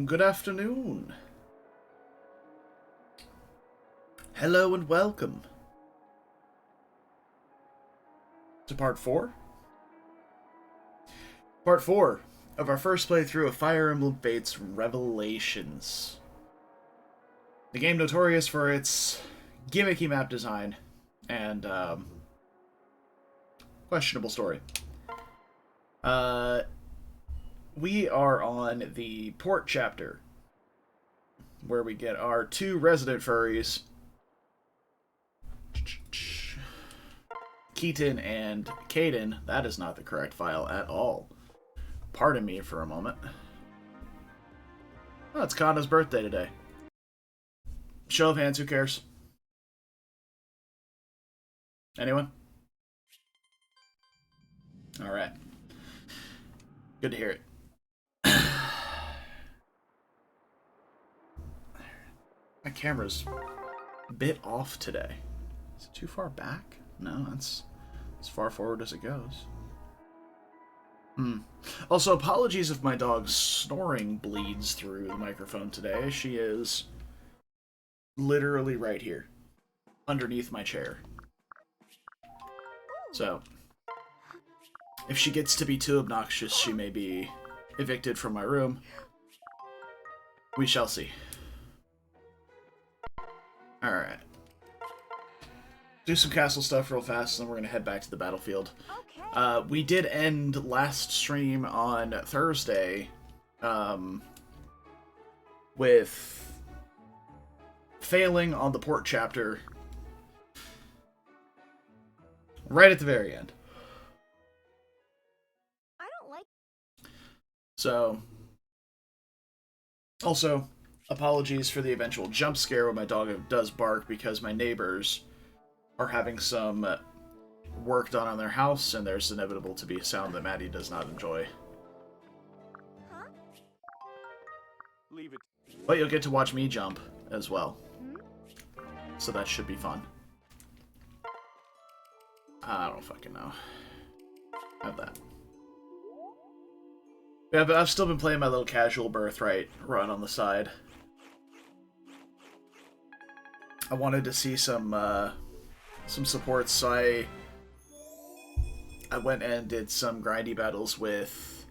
Good afternoon. Hello and welcome to part 4? Part 4 of our first playthrough of Fire Emblem Fates Revelations. The game notorious for its gimmicky map design and questionable story. We are on the port chapter, where we get our two resident furries, Keaton and Caden. That is not the correct file at all. Pardon me for a moment. Oh, it's Kanna's birthday today. Show of hands, who cares? Anyone? Alright. Good to hear it. My camera's a bit off today. Is it too far back? No, that's as far forward as it goes. Also, apologies if my dog's snoring bleeds through the microphone today. She is literally right here, underneath my chair. So, if she gets to be too obnoxious, she may be evicted from my room. We shall see. Alright. Do some castle stuff real fast, and then we're going to head back to the battlefield. Okay. We did end last stream on Thursday with failing on the port chapter right at the very end. I don't like... So, also, apologies for the eventual jump scare when my dog does bark, because my neighbors are having some work done on their house, and there's inevitable to be a sound that Maddie does not enjoy. Huh? Leave it. But you'll get to watch me jump as well. So that should be fun. I don't fucking know. Have that. Yeah, but I've still been playing my little casual Birthright run on the side. I wanted to see some supports, so I went and did some grindy battles with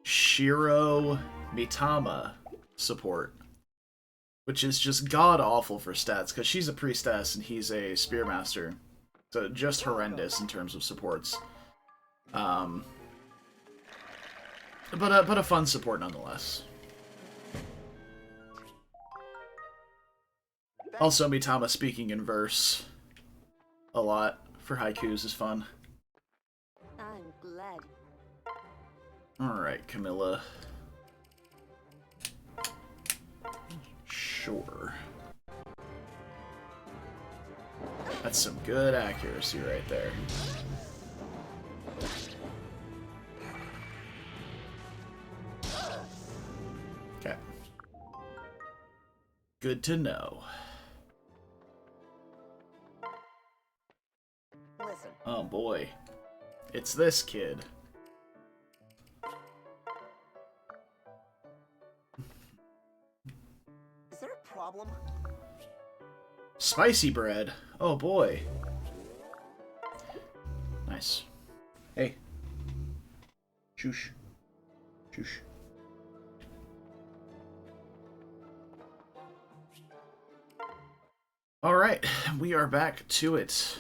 Shiro Mitama support, which is just god-awful for stats, because she's a priestess and he's a spearmaster. So just horrendous in terms of supports. But a fun support nonetheless. Also, Mitama speaking in verse a lot for haikus is fun. I'm glad. Alright, Camilla. Sure. That's some good accuracy right there. Okay. Good to know. Listen. Oh boy. It's this kid. Is there a problem? Spicy bread. Oh boy. Nice. Hey. Shoosh. Shoosh. Alright, we are back to it.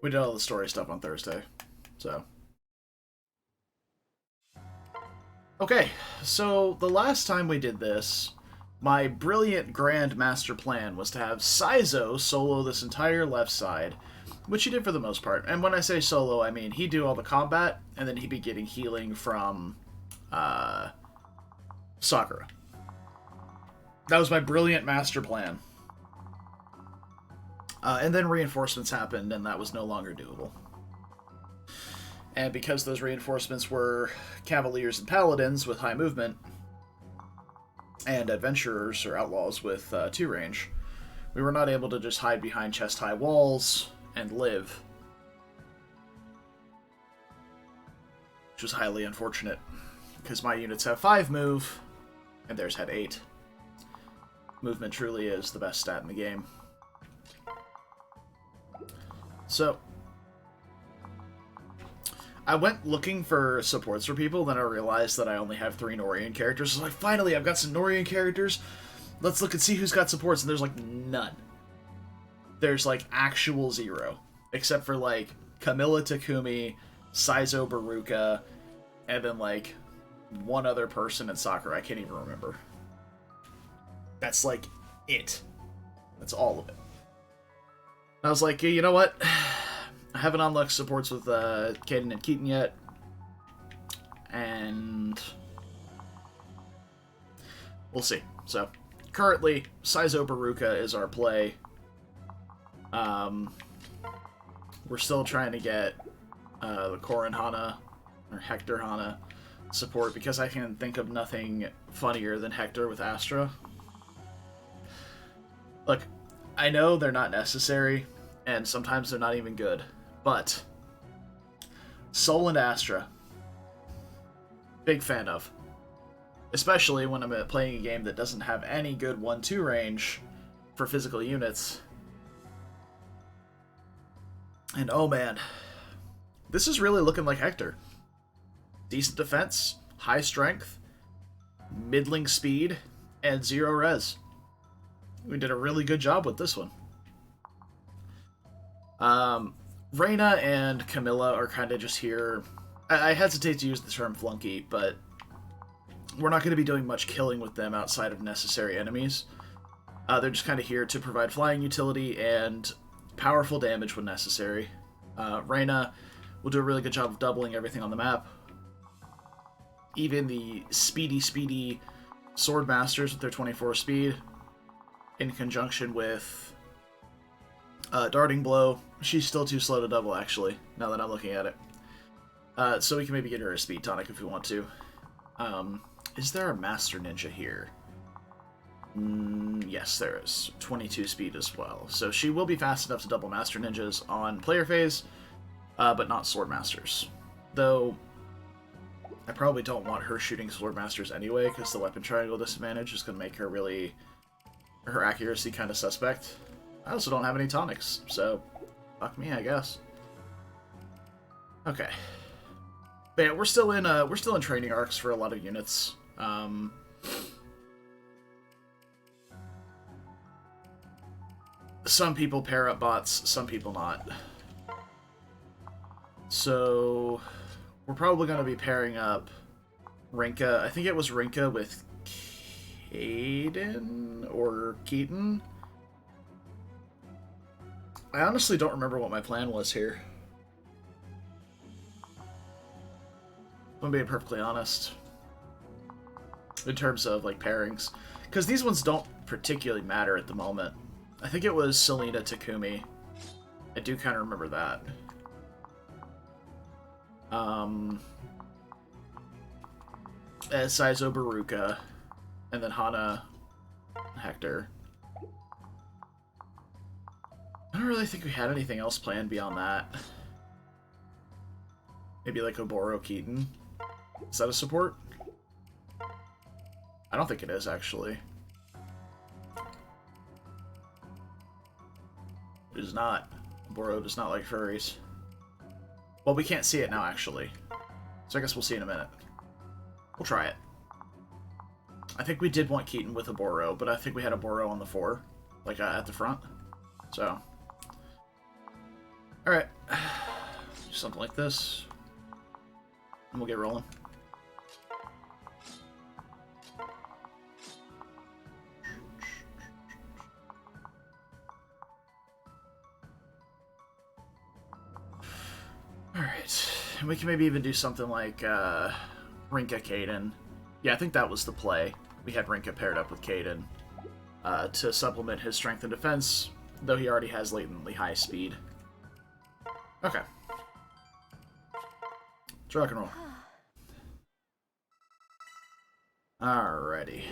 We did all the story stuff on Thursday, so. Okay, so the last time we did this, my brilliant grand master plan was to have Saizo solo this entire left side, which he did for the most part. And when I say solo, I mean he'd do all the combat, and then he'd be getting healing from Sakura. That was my brilliant master plan. And then reinforcements happened, and that was no longer doable. And because those reinforcements were cavaliers and paladins with high movement, and adventurers or outlaws with 2 range, we were not able to just hide behind chest-high walls and live. which was highly unfortunate, because my units have 5 move, and theirs had 8. Movement truly is the best stat in the game. So, I went looking for supports for people, then I realized that I only have 3 Nohrian characters. So I was like, finally, I've got some Nohrian characters. Let's look and see who's got supports, and there's, like, none. There's, like, actual 0. Except for, like, Camilla Takumi, Saizo Baruka, and then, like, one other person in soccer. I can't even remember. That's, like, it. That's all of it. I was like, you know what? I haven't unlocked supports with Kaden and Keaton yet. And we'll see. So, currently, Saizo Baruka is our play. We're still trying to get the Corrin Hana, or Hector Hana, support, because I can think of nothing funnier than Hector with Astra. Look, I know they're not necessary, and sometimes they're not even good, but Soul and Astra, big fan of. Especially when I'm playing a game that doesn't have any good 1-2 range for physical units. And oh man, this is really looking like Hector. Decent defense, high strength, middling speed, and 0 res. We did a really good job with this one. Reyna and Camilla are kind of just here. I hesitate to use the term flunky, but we're not going to be doing much killing with them outside of necessary enemies. They're just kind of here to provide flying utility and powerful damage when necessary. Reyna will do a really good job of doubling everything on the map. Even the speedy Sword Masters with their 24 speed, in conjunction with Darting Blow. She's still too slow to double, actually, now that I'm looking at it. So we can maybe get her a speed tonic if we want to. Is there a Master Ninja here? Yes, there is. 22 speed as well. So she will be fast enough to double Master Ninjas on player phase, but not Sword Masters. Though, I probably don't want her shooting Sword Masters anyway, because the weapon triangle disadvantage is going to make her really... her accuracy kind of suspect. I also don't have any tonics, so fuck me, I guess. Okay. But yeah, we're still in training arcs for a lot of units. Some people pair up bots, some people not. So we're probably going to be pairing up Rinka. I think it was Rinka with Kaden or Keaton. I honestly don't remember what my plan was here. I'm being perfectly honest. In terms of, like, pairings. Because these ones don't particularly matter at the moment. I think it was Selena Takumi. I do kind of remember that. Saizo Baruka. And then Hana Hector. I don't really think we had anything else planned beyond that. Maybe like Oboro Keaton. Is that a support? I don't think it is, actually. It is not. Oboro does not like furries. Well, we can't see it now, actually. So I guess we'll see in a minute. We'll try it. I think we did want Keaton with Oboro, but I think we had Oboro on the 4. Like, at the front. So... alright. Something like this. And we'll get rolling. Alright. And we can maybe even do something like Rinka Kaden. Yeah, I think that was the play. We had Rinka paired up with Kaden to supplement his strength and defense, though he already has latently high speed. Okay. Let's rock and roll. Alrighty.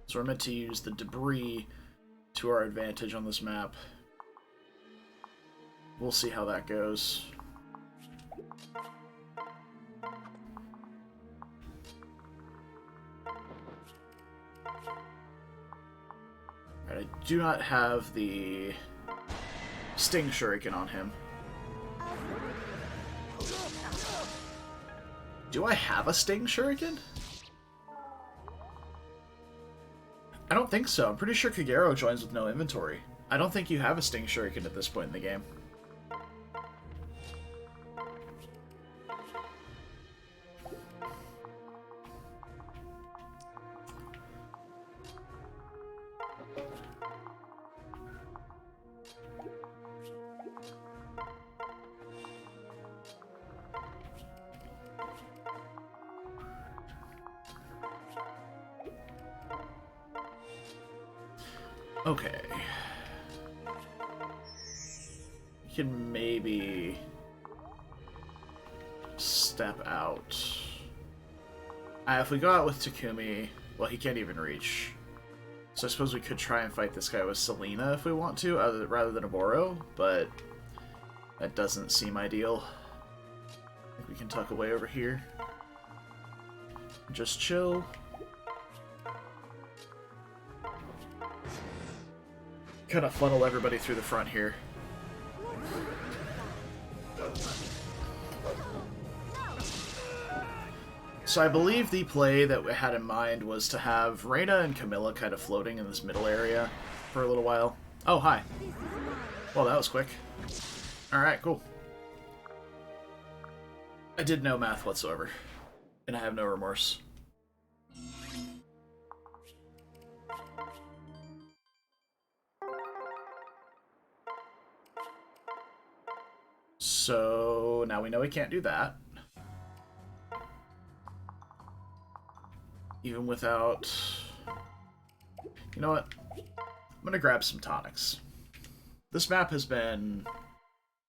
So we're meant to use the debris to our advantage on this map. We'll see how that goes. Alright, I do not have the Sting Shuriken on him. Do I have a Sting Shuriken? I don't think so. I'm pretty sure Kagero joins with no inventory. I don't think you have a Sting Shuriken at this point in the game. Okay. You can maybe step out. If we go out with Takumi, well, he can't even reach. So I suppose we could try and fight this guy with Selena if we want to, rather than Oboro, but that doesn't seem ideal. I think we can tuck away over here. Just chill. Kind of funnel everybody through the front here. So I believe the play that we had in mind was to have Reina and Camilla kind of floating in this middle area for a little while. Oh, hi. Well, that was quick. Alright, cool. I did no math whatsoever, and I have no remorse. So now we know we can't do that. Even without... You know what? I'm gonna grab some tonics. This map has been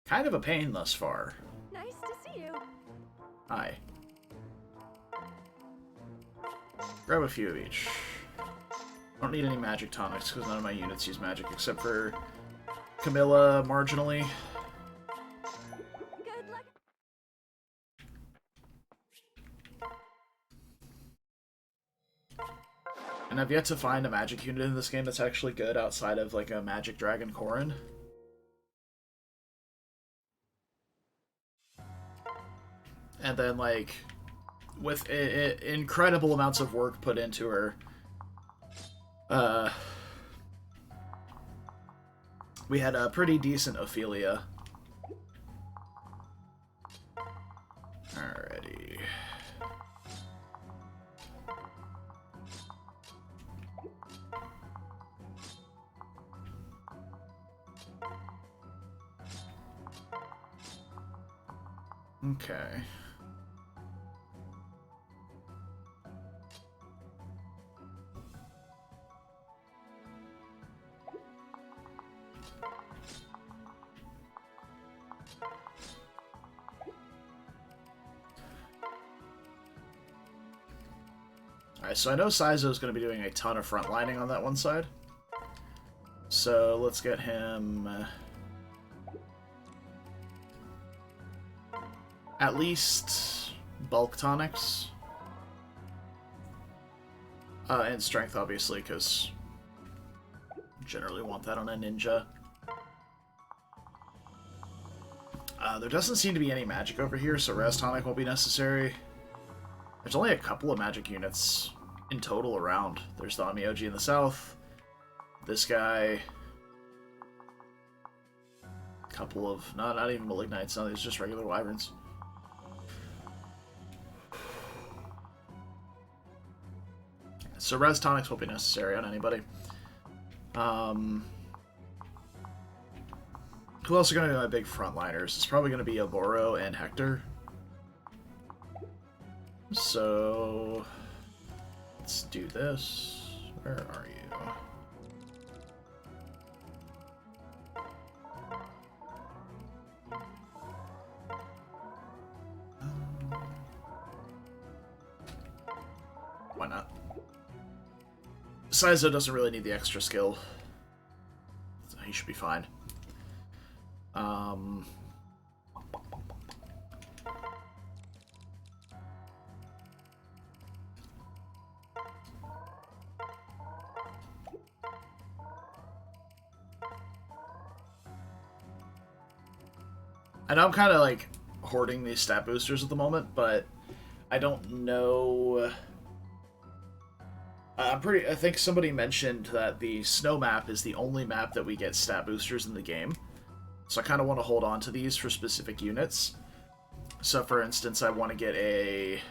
kind of a pain thus far. Nice to see you. Hi. Grab a few of each. I don't need any magic tonics because none of my units use magic except for Camilla marginally. Good luck. And I've yet to find a magic unit in this game that's actually good outside of like a magic dragon Corrin. And then like with incredible amounts of work put into her, we had a pretty decent Ophelia. Alrighty. Okay. Alright, so I know Saizo is going to be doing a ton of frontlining on that one side. So let's get him at least bulk tonics. And strength, obviously, because generally want that on a ninja. There doesn't seem to be any magic over here, so res tonic won't be necessary. There's only a couple of magic units in total around. There's the Onmyoji in the south, this guy, a couple of, not even Malignites, no, these are just regular Wyverns. So res tonics won't be necessary on anybody. Who else are going to be my big frontliners? It's probably going to be Oboro and Hector. So let's do this. Where are you? Why not? Saizo doesn't really need the extra skill. So he should be fine. I know I'm kind of like hoarding these stat boosters at the moment, but I don't know. I think somebody mentioned that the snow map is the only map that we get stat boosters in the game. So I kind of want to hold on to these for specific units. So for instance, I want to get a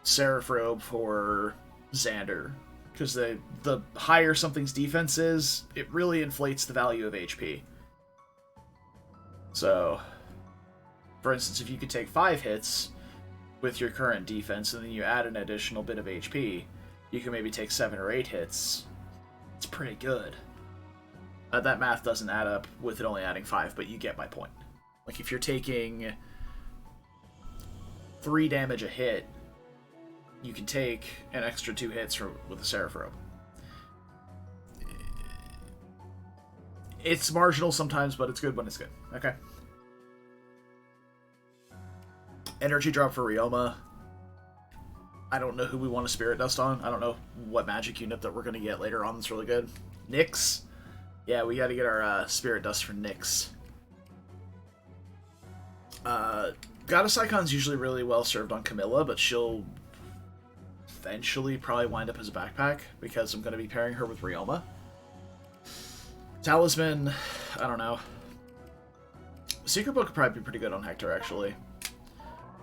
Seraph Robe for Xander, because the higher something's defense is, it really inflates the value of HP. So, for instance, if you could take 5 hits with your current defense and then you add an additional bit of HP, you can maybe take 7 or 8 hits. It's pretty good. That math doesn't add up with it only adding 5, but you get my point. Like, if you're taking 3 damage a hit, you can take an extra 2 hits with the Seraph Robe. It's marginal sometimes, but it's good when it's good. Okay. Energy drop for Ryoma. I don't know who we want to Spirit Dust on. I don't know what magic unit that we're going to get later on that's really good. Nyx. Yeah, we got to get our Spirit Dust for Nyx. Goddess Icon's usually really well served on Camilla, but she'll eventually probably wind up as a backpack because I'm going to be pairing her with Ryoma. Talisman, I don't know. Secret Book would probably be pretty good on Hector, actually.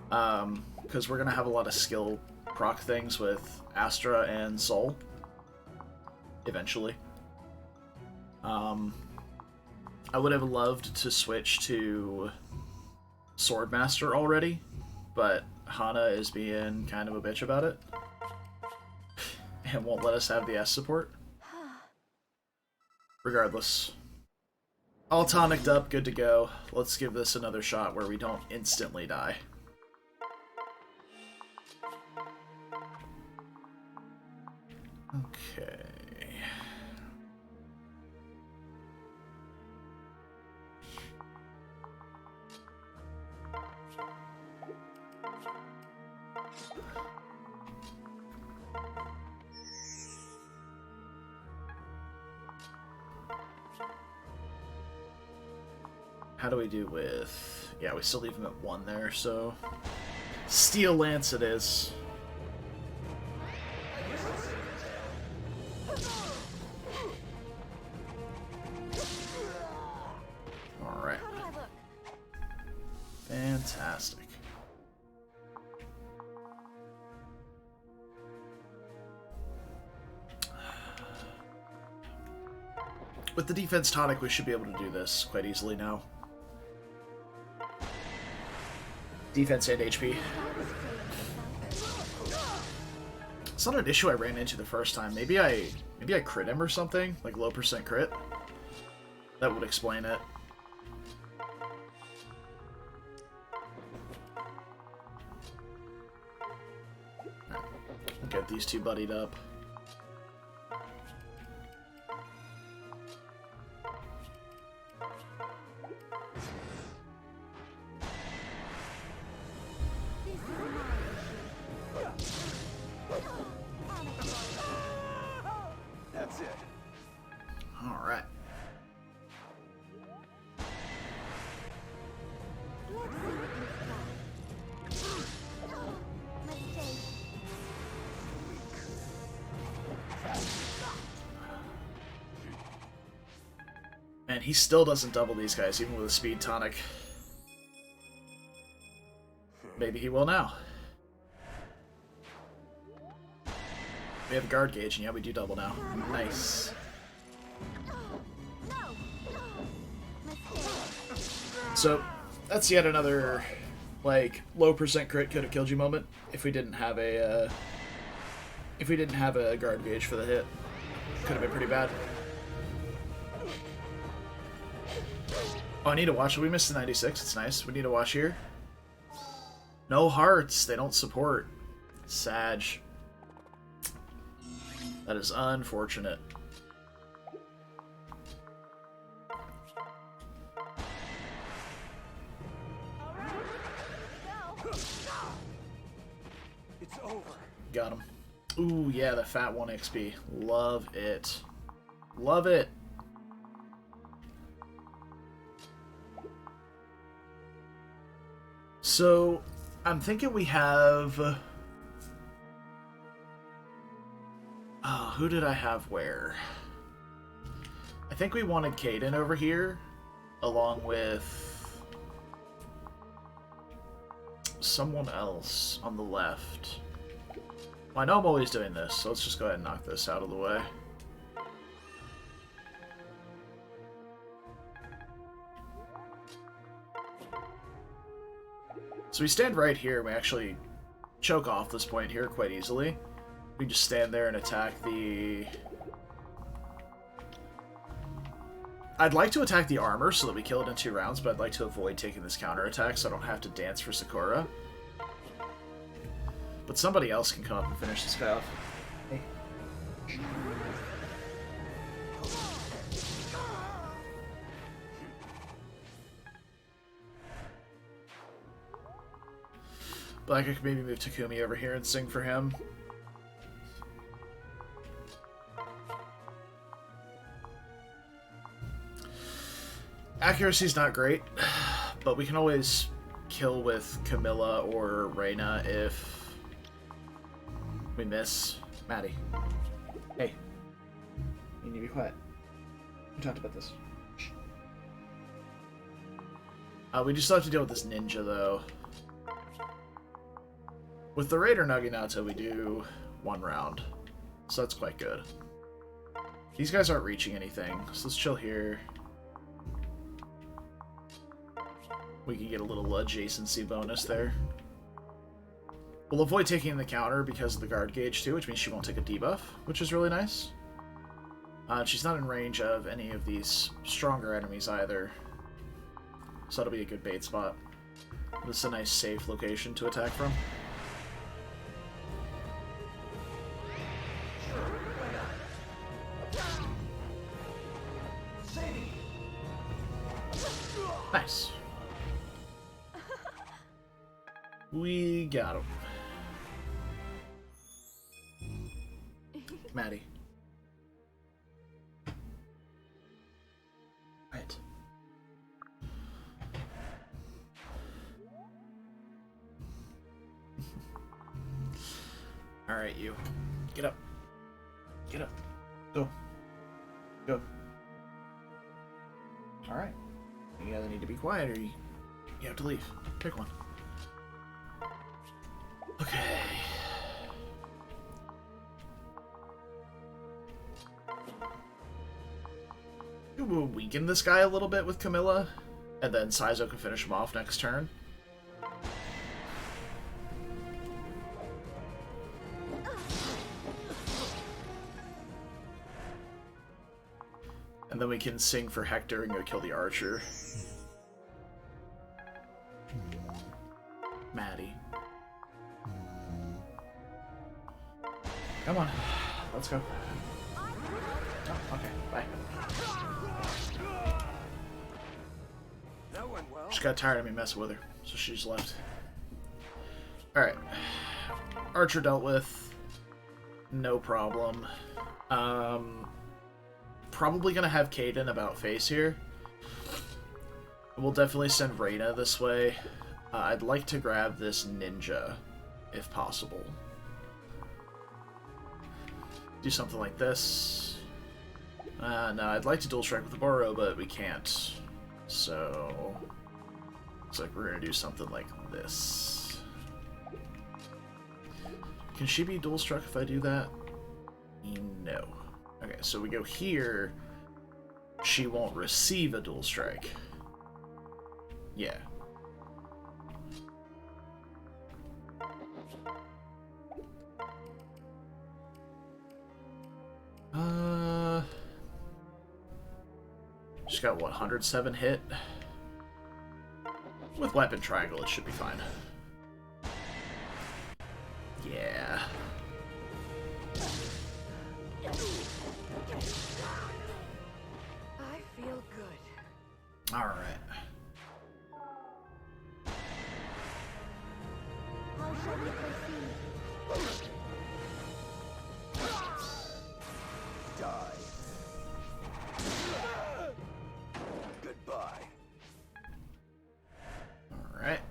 Because we're going to have a lot of skill proc things with Astra and Soul. Eventually. I would have loved to switch to Swordmaster already, but Hana is being kind of a bitch about it. And won't let us have the S support. Regardless. All tonicked up, good to go. Let's give this another shot where we don't instantly die. Okay. How do we do with... Yeah, we still leave him at 1 there, so... Steel Lance it is. Alright. Fantastic. With the defense tonic, we should be able to do this quite easily now. Defense and HP. It's not an issue I ran into the first time. Maybe I crit him or something, like low % crit. That would explain it. Right. Get these two buddied up. That's it. All right. And he still doesn't double these guys, even with a speed tonic. Maybe he will now. We have a guard gauge, and yeah, we do double now. Nice. So, that's yet another, like, low % crit could have killed you moment if we didn't have a, guard gauge for the hit. Could have been pretty bad. Oh, I need to watch. We missed the 96. It's nice. We need to watch here. No hearts. They don't support. Sag. That is unfortunate. It's over. Got him. Ooh, yeah, the fat 1 XP. Love it. Love it. So, I'm thinking we have... who did I have where? I think we wanted Caden over here, along with someone else on the left. Well, I know I'm always doing this, so let's just go ahead and knock this out of the way. So we stand right here, and we actually choke off this point here quite easily. We just stand there and attack the... I'd like to attack the armor so that we kill it in 2 rounds, but I'd like to avoid taking this counterattack so I don't have to dance for Sakura. But somebody else can come up and finish this guy off. Hey. But I could maybe move Takumi over here and sing for him. Accuracy's not great, but we can always kill with Camilla or Reina if we miss. Maddie. Hey. You need to be quiet. We talked about this. We just still have to deal with this ninja, though. With the Raider Naginata, we do 1 round. So that's quite good. These guys aren't reaching anything, so let's chill here. We can get a little adjacency bonus there. We'll avoid taking the counter because of the guard gauge too, which means she won't take a debuff, which is really nice. She's not in range of any of these stronger enemies either. So that'll be a good bait spot. This is a nice safe location to attack from. Nice. We got him. Maddie. Right. Alright, you. Get up. Get up. Go. Go. Alright. You either need to be quiet or you have to leave. Pick one. Okay. We'll weaken this guy a little bit with Camilla, and then Saizo can finish him off next turn. And then we can sing for Hector and go kill the archer. Maddie. Come on. Let's go. Oh, okay, bye. That went well. She got tired of me messing with her, so she just left. Alright. Archer dealt with. No problem. Probably gonna have Caden about face here. We'll definitely send Reina this way. I'd like to grab this ninja, if possible. Do something like this. No, I'd like to dual strike with the Boro, but we can't. So, looks like we're gonna do something like this. Can she be dual struck if I do that? No. Okay, so we go here. She won't receive a dual strike. Yeah. She's got what, 107 hit? With weapon triangle, it should be fine. Yeah. I feel good. All right. How shall we proceed? Die. Goodbye. All right.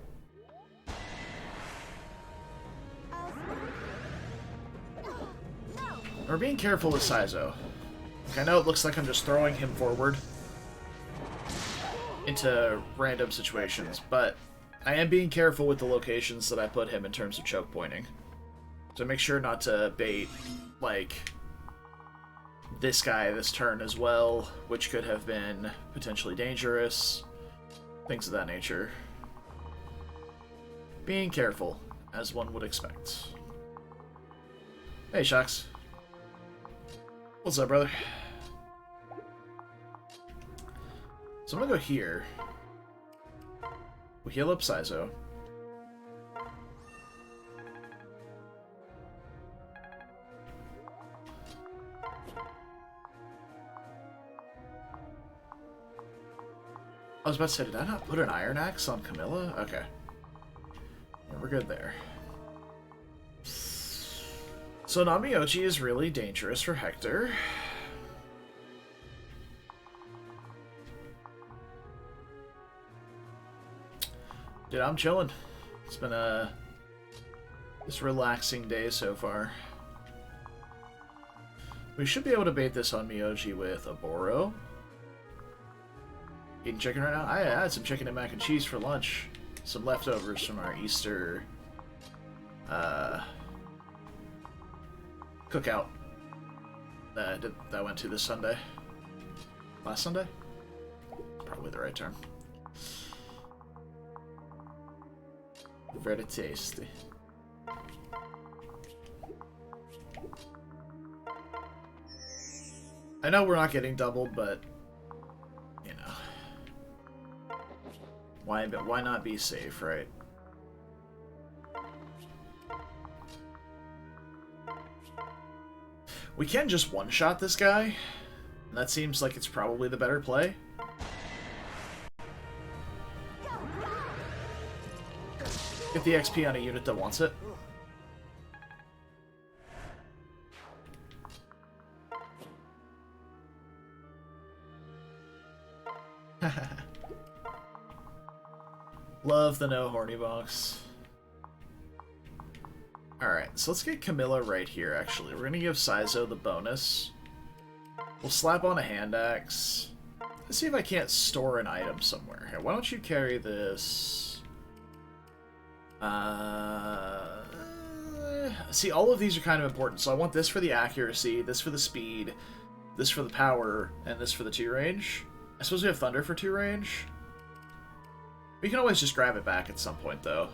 We're being careful with Saizo. Like, I know it looks like I'm just throwing him forward into random situations, but I am being careful with the locations that I put him in terms of choke pointing. So make sure not to bait, like, this guy this turn as well, which could have been potentially dangerous. Things of that nature. Being careful, as one would expect. Hey, Shocks. What's up, brother? So I'm gonna go here. We heal up Saizo. I was about to say, did I not put an Iron Axe on Camilla? Okay. Yeah, we're good there. So Namiochi is really dangerous for Hector. Dude, I'm chilling. It's been a just relaxing day so far. We should be able to bait this on Miyoji with a Boro. Eating chicken right now? I had some chicken and mac and cheese for lunch. Some leftovers from our Easter cookout that I went to this Sunday. Last Sunday? Probably the right term. Very tasty. I know we're not getting doubled, but you know, why not be safe, right? We can just one-shot this guy, and that seems like it's probably the better play. Get the XP on a unit that wants it. Love the no horny box. Alright, so let's get Camilla right here, actually. We're going to give Saizo the bonus. We'll slap on a hand axe. Let's see if I can't store an item somewhere. Here, why don't you carry this? See, all of these are kind of important. So I want this for the accuracy, this for the speed, this for the power, and this for the 2 range. I suppose we have Thunder for 2 range. We can always just grab it back at some point, though.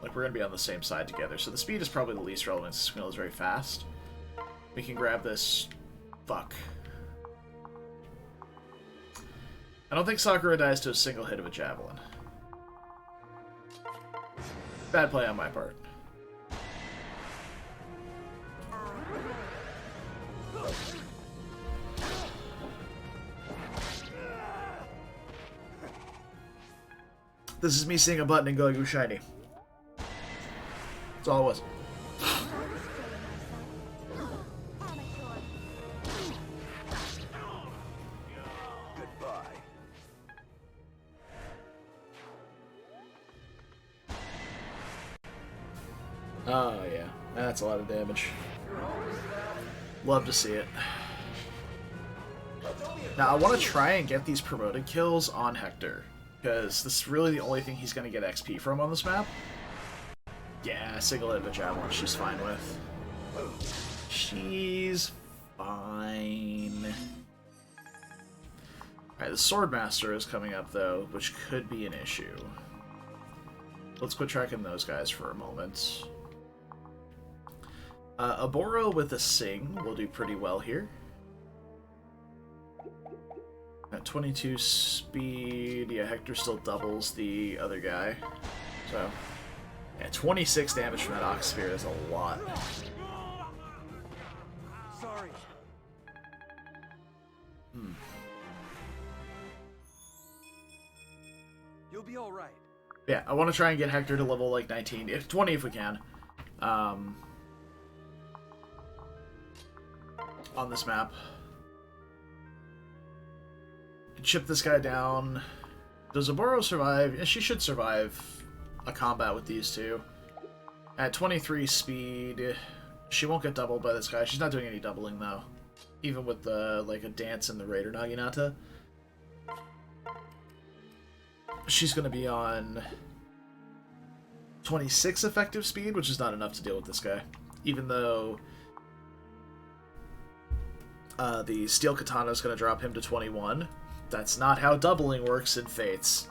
Like, we're going to be on the same side together. So the speed is probably the least relevant since Camilla is very fast. We can grab this... Fuck. I don't think Sakura dies to a single hit of a javelin. Bad play on my part. This is me seeing a button and going, ooh, shiny. That's all it was. Goodbye. Oh, yeah. That's a lot of damage. Love to see it. Now, I want to try and get these promoted kills on Hector, because this is really the only thing he's going to get XP from on this map. Yeah, single hit of a javelin she's fine with. She's fine. Alright, the Swordmaster is coming up, though, which could be an issue. Let's quit tracking those guys for a moment. A Boro with a Sing will do pretty well here. At 22 speed, yeah, Hector still doubles the other guy. So, yeah, 26 damage from that Ox Sphere is a lot. Sorry. You'll be all right. Yeah, I want to try and get Hector to level like 19, if 20 if we can. On this map. Chip this guy down. Does Zaboro survive? Yeah, she should survive a combat with these two. At 23 speed, She won't get doubled by this guy. She's not doing any doubling, though. Even with the, like, a dance in the Raider Naginata. She's going to be on 26 effective speed, which is not enough to deal with this guy. Even though the Steel Katana is going to drop him to 21. That's not how doubling works in Fates.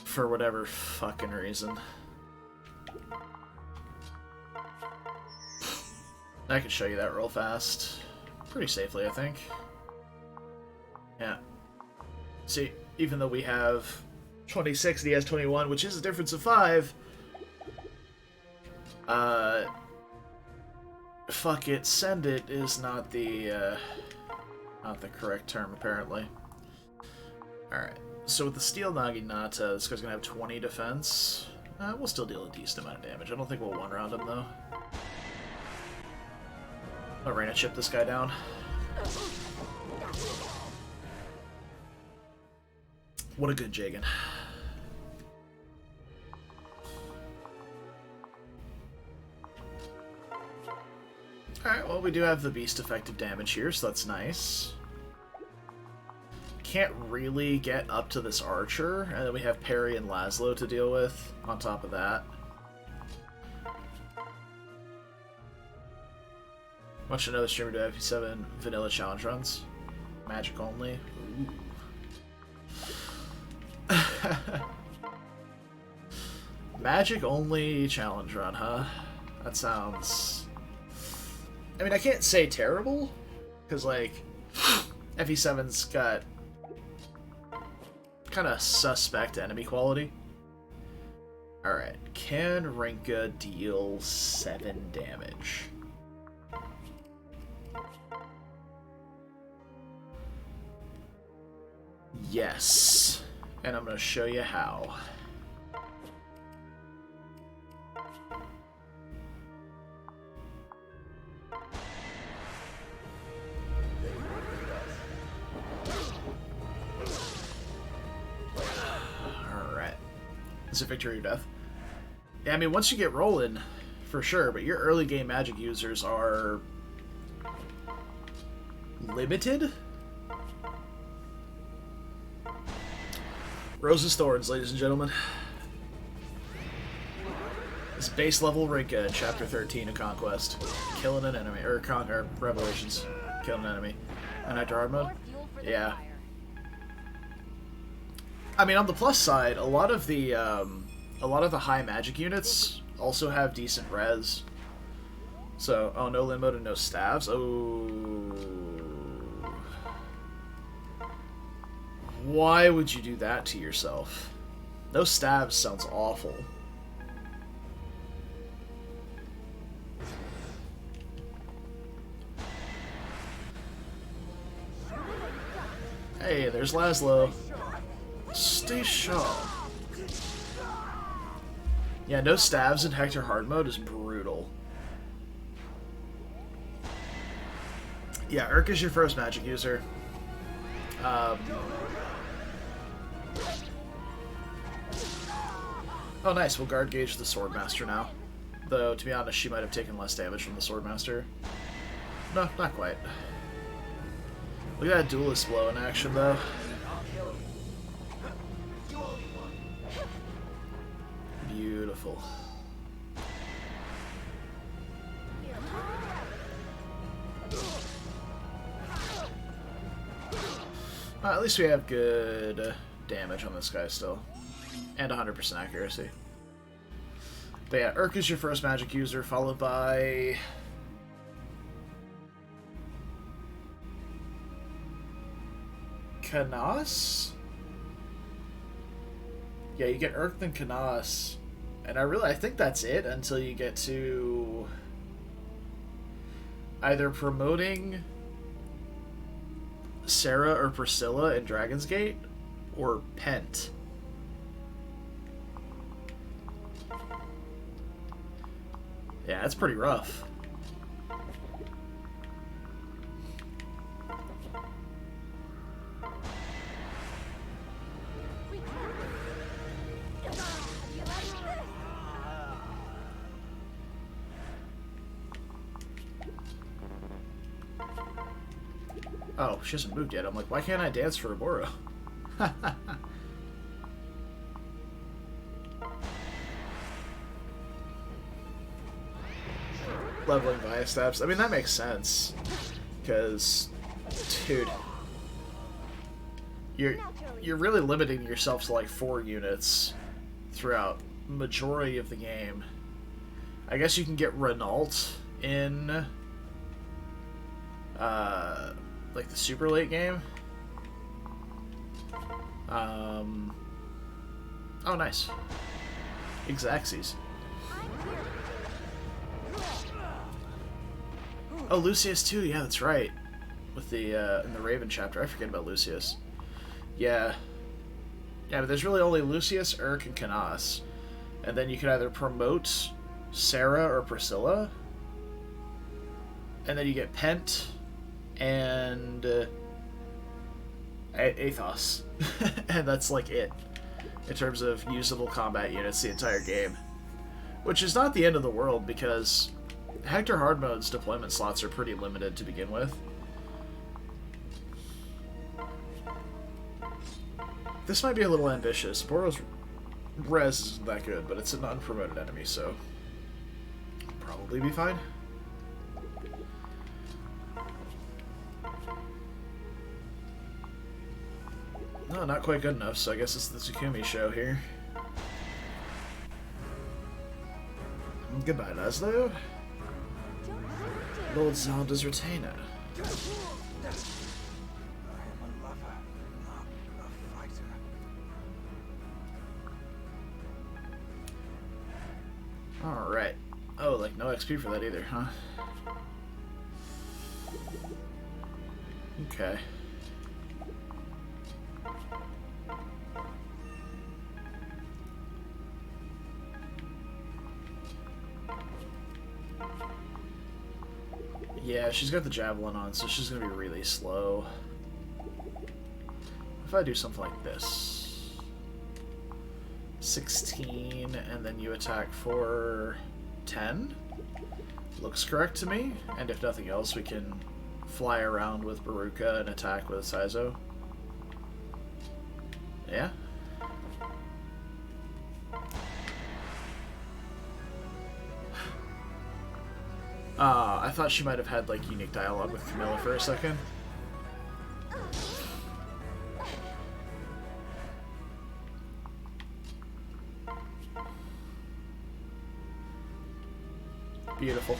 For whatever fucking reason. I can show you that real fast. Pretty safely, I think. Yeah. See, even though we have 26 and he has 21, which is a difference of 5, fuck it, send it is not the correct term, apparently. Alright, so with the Steel Naginata, this guy's gonna have 20 defense. We'll still deal a decent amount of damage. I don't think we'll one-round him, though. Arena chip this guy down. What a good Jagan. Alright, well, we do have the beast effective damage here, so that's nice. Can't really get up to this archer, and then we have Perry and Laszlo to deal with on top of that. Watch another streamer do FP7 vanilla challenge runs. Magic only. Ooh. Magic only challenge run, huh? That sounds... I mean, I can't say terrible, because, like, FE7's got kind of suspect enemy quality. Alright, can Rinka deal 7 damage? Yes, and I'm going to show you how. Alright. Is it victory or death? Yeah, I mean, once you get rolling, for sure, but your early game magic users are limited? Rose's Thorns, ladies and gentlemen. It's base level Rinka in Chapter 13 of Conquest. Killing an enemy. Or Revelations. Killing an enemy. And after hard mode? Yeah. I mean, on the plus side, a lot of the high magic units also have decent res. So, oh, no limb mode and no staves? Oh... Why would you do that to yourself? No stabs sounds awful. Hey, there's Laszlo. Stay sharp. Yeah, no stabs in Hector hard mode is brutal. Yeah, Urk is your first magic user. Oh, nice. We'll guard gauge the Swordmaster now. Though, to be honest, she might have taken less damage from the Swordmaster. No, not quite. Look at that Duelist blow in action, though. Beautiful. Well, at least we have good damage on this guy still. And 100% accuracy. But yeah, Urk is your first magic user, followed by... Kanas? Yeah, you get Urk then Kanas. And I think that's it until you get to... either promoting Sarah or Priscilla in Dragon's Gate, or Pent. Yeah, that's pretty rough. Oh, she hasn't moved yet. I'm like, why can't I dance for Oboro? Leveling via steps. I mean, that makes sense. Because, dude, you're really limiting yourself to like 4 units throughout majority of the game. I guess you can get Renault in like the super late game. Oh, nice. Exacxies. Oh, Lucius too. Yeah, that's right. With the in the Raven chapter, I forget about Lucius. Yeah, but there's really only Lucius, Urk, and Canas, and then you can either promote Sarah or Priscilla, and then you get Pent and Athos, and that's like it in terms of usable combat units the entire game, which is not the end of the world because Hector Hard Mode's deployment slots are pretty limited to begin with. This might be a little ambitious. Boro's res isn't that good, but it's an unpromoted enemy, so probably be fine. No, not quite good enough, so I guess it's the Tsukumi show here. Goodbye, Laszlo. Lord Zelda's retainer. I am a lover, not a fighter. Alright. Oh, like no XP for that either, huh? Okay. Yeah, she's got the javelin on, so she's gonna be really slow. If I do something like this, 16, and then you attack for 10, looks correct to me. And if nothing else, we can fly around with Baruka and attack with Saizo. Yeah. I thought she might have had, like, unique dialogue with Camilla for a second. Beautiful.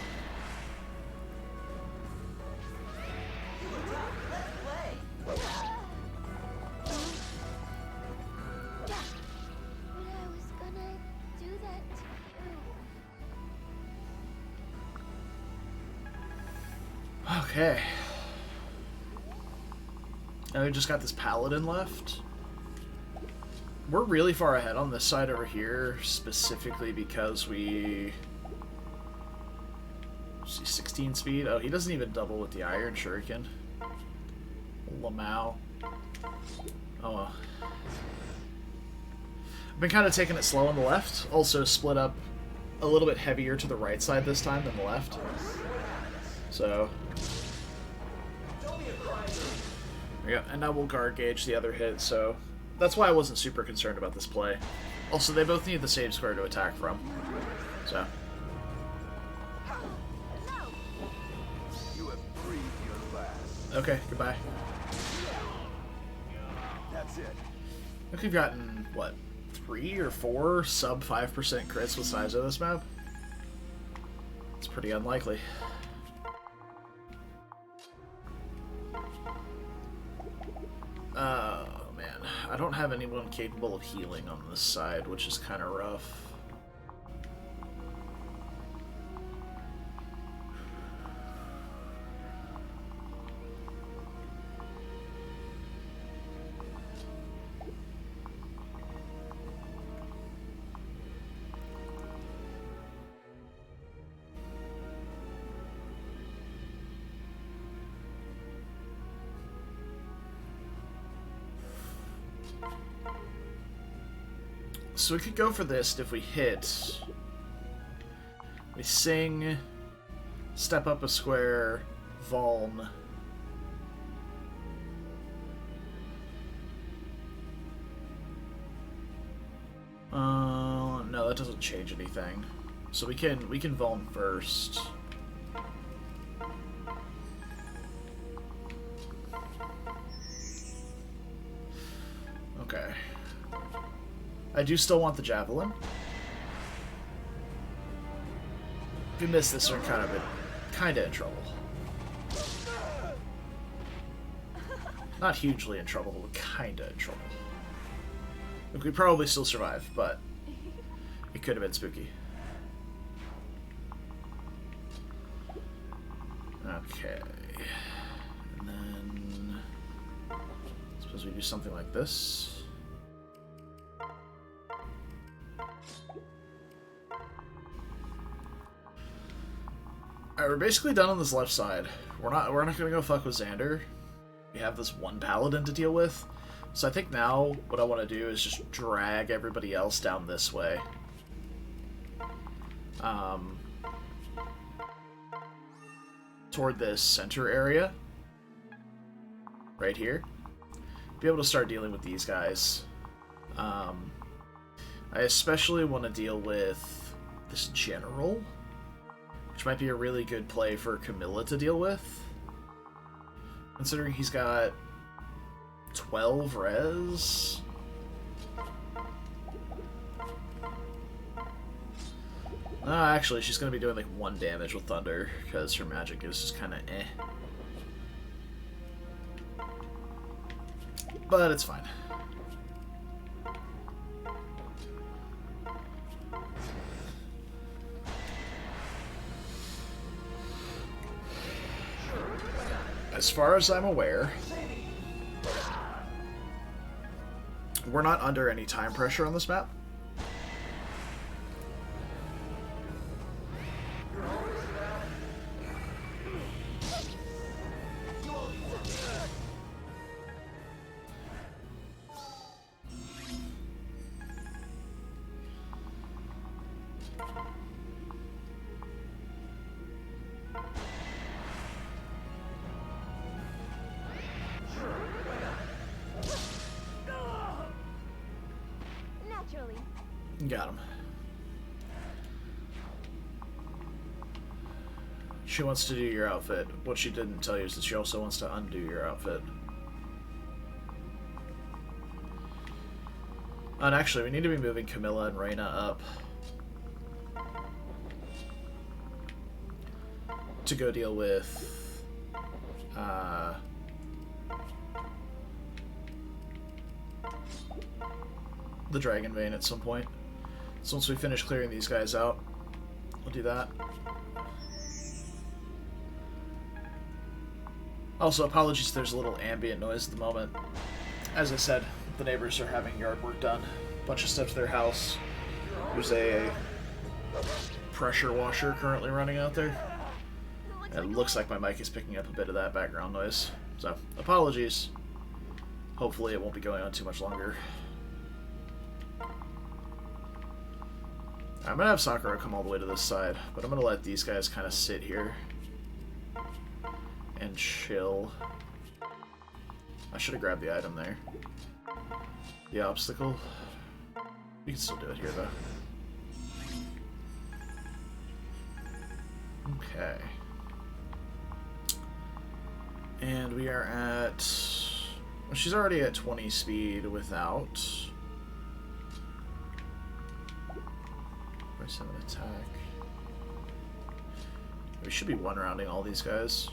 Okay. And we just got this paladin left. We're really far ahead on this side over here, specifically because we... see, 16 speed. Oh, he doesn't even double with the Iron Shuriken. Lamau. Oh well. I've been kind of taking it slow on the left. Also split up a little bit heavier to the right side this time than the left. So... yeah, and now we'll guard gauge the other hit, so that's why I wasn't super concerned about this play. Also, they both need the same square to attack from, so. You have breathed your last. Okay, goodbye. That's it. I think we've gotten, what, 3 or 4 sub 5% crits with Saizo this map? It's pretty unlikely. Oh, man. I don't have anyone capable of healing on this side, which is kind of rough. So we could go for this if we hit. We sing, step up a square, Vuln, doesn't change anything. So we can Vuln first. Okay. I do still want the javelin. If we miss this, we're kinda in trouble. Not hugely in trouble, but kinda in trouble. Look, we probably still survive, but it could have been spooky. Okay. And then suppose we do something like this. Alright, we're basically done on this left side. We're not gonna go fuck with Xander. We have this one paladin to deal with. So I think now what I want to do is just drag everybody else down this way. Toward this center area. Right here. Be able to start dealing with these guys. I especially want to deal with this general, which might be a really good play for Camilla to deal with. Considering he's got 12 res. Actually, she's going to be doing like 1 damage with Thunder, because her magic is just kind of eh. But it's fine. As far as I'm aware, we're not under any time pressure on this map. Got him. She wants to do your outfit. What she didn't tell you is that she also wants to undo your outfit. And actually, we need to be moving Camilla and Reyna up to go deal with the Dragon Vein at some point. So once we finish clearing these guys out, we'll do that. Also, apologies if there's a little ambient noise at the moment. As I said, the neighbors are having yard work done. Bunch of stuff to their house. There's a pressure washer currently running out there. And it looks like my mic is picking up a bit of that background noise. So, apologies. Hopefully it won't be going on too much longer. I'm gonna have Sakura come all the way to this side, but I'm gonna let these guys kind of sit here and chill. I should have grabbed the item there. The obstacle. We can still do it here, though. Okay. And we are at... Well, she's already at 20 speed without... 7 attack. We should be one-rounding all these guys.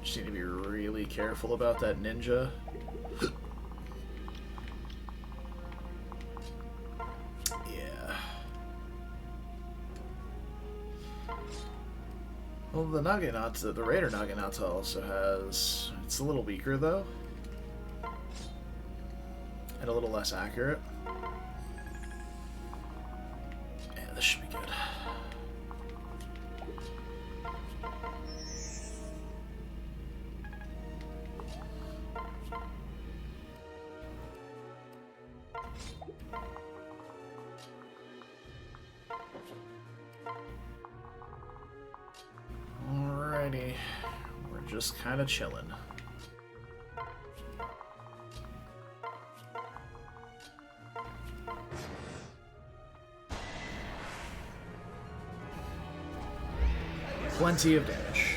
Just need to be really careful about that ninja. Yeah. Well, the Naginata, the Raider Naginata also has... It's a little weaker, though. And a little less accurate. This should be good. Alrighty. We're just kind of chilling. plenty of damage.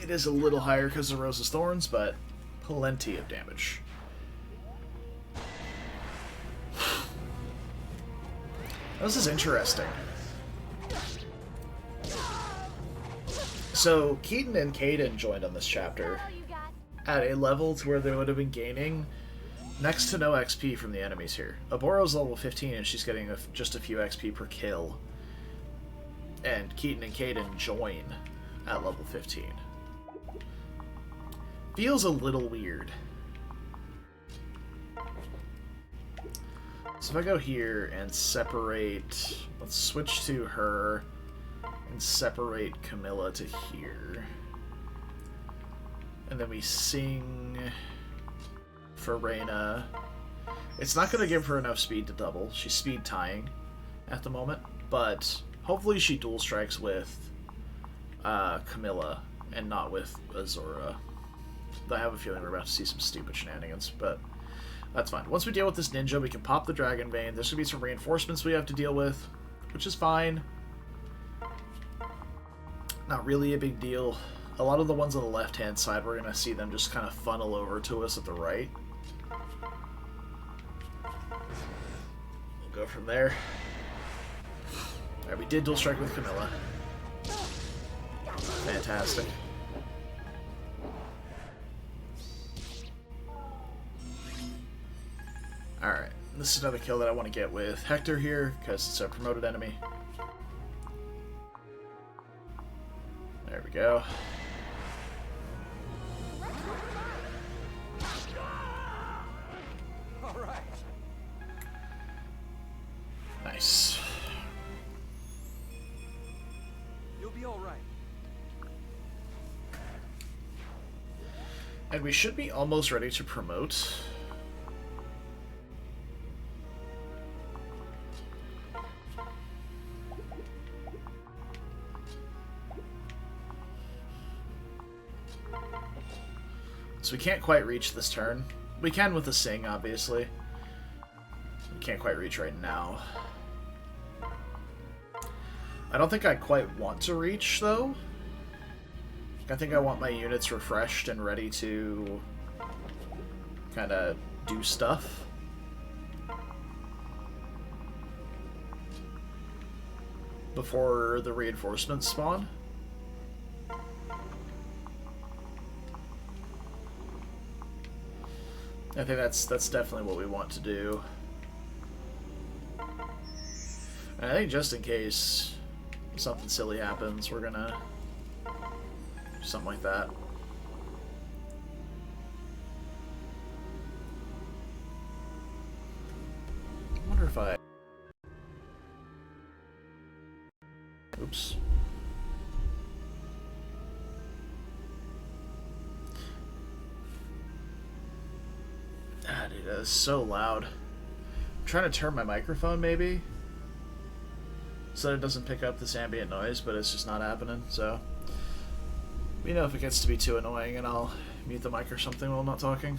It is a little higher because of Rose's Thorns, but plenty of damage. This is interesting. So, Keaton and Caden joined on this chapter at a level to where they would have been gaining next to no XP from the enemies here. Aboro's level 15 and she's getting just a few XP per kill. And Keaton and Caden join at level 15. Feels a little weird. So if I go here and separate... Let's switch to her and separate Camilla to here. And then we sing for Reyna. It's not going to give her enough speed to double. She's speed tying at the moment. But hopefully she dual strikes with Camilla and not with Azura. I have a feeling we're about to see some stupid shenanigans, but that's fine. Once we deal with this ninja, we can pop the Dragon Vein. There's going to be some reinforcements we have to deal with, which is fine. Not really a big deal. A lot of the ones on the left-hand side, we're going to see them just kind of funnel over to us at the right. We'll go from there. Alright, we did dual strike with Camilla. Fantastic. Alright, this is another kill that I want to get with Hector here, because it's a promoted enemy. There we go. Alright. Nice. You'll be alright. And we should be almost ready to promote. So we can't quite reach this turn. We can with the Sing, obviously. We can't quite reach right now. I don't think I quite want to reach, though. I think I want my units refreshed and ready to kind of do stuff. Before the reinforcements spawn. I think that's definitely what we want to do. And I think just in case something silly happens, we're gonna do something like that. I wonder if I... Oops. God, it is so loud. I'm trying to turn my microphone, maybe, so that it doesn't pick up this ambient noise, but it's just not happening, so... You know, if it gets to be too annoying, and I'll mute the mic or something while I'm not talking.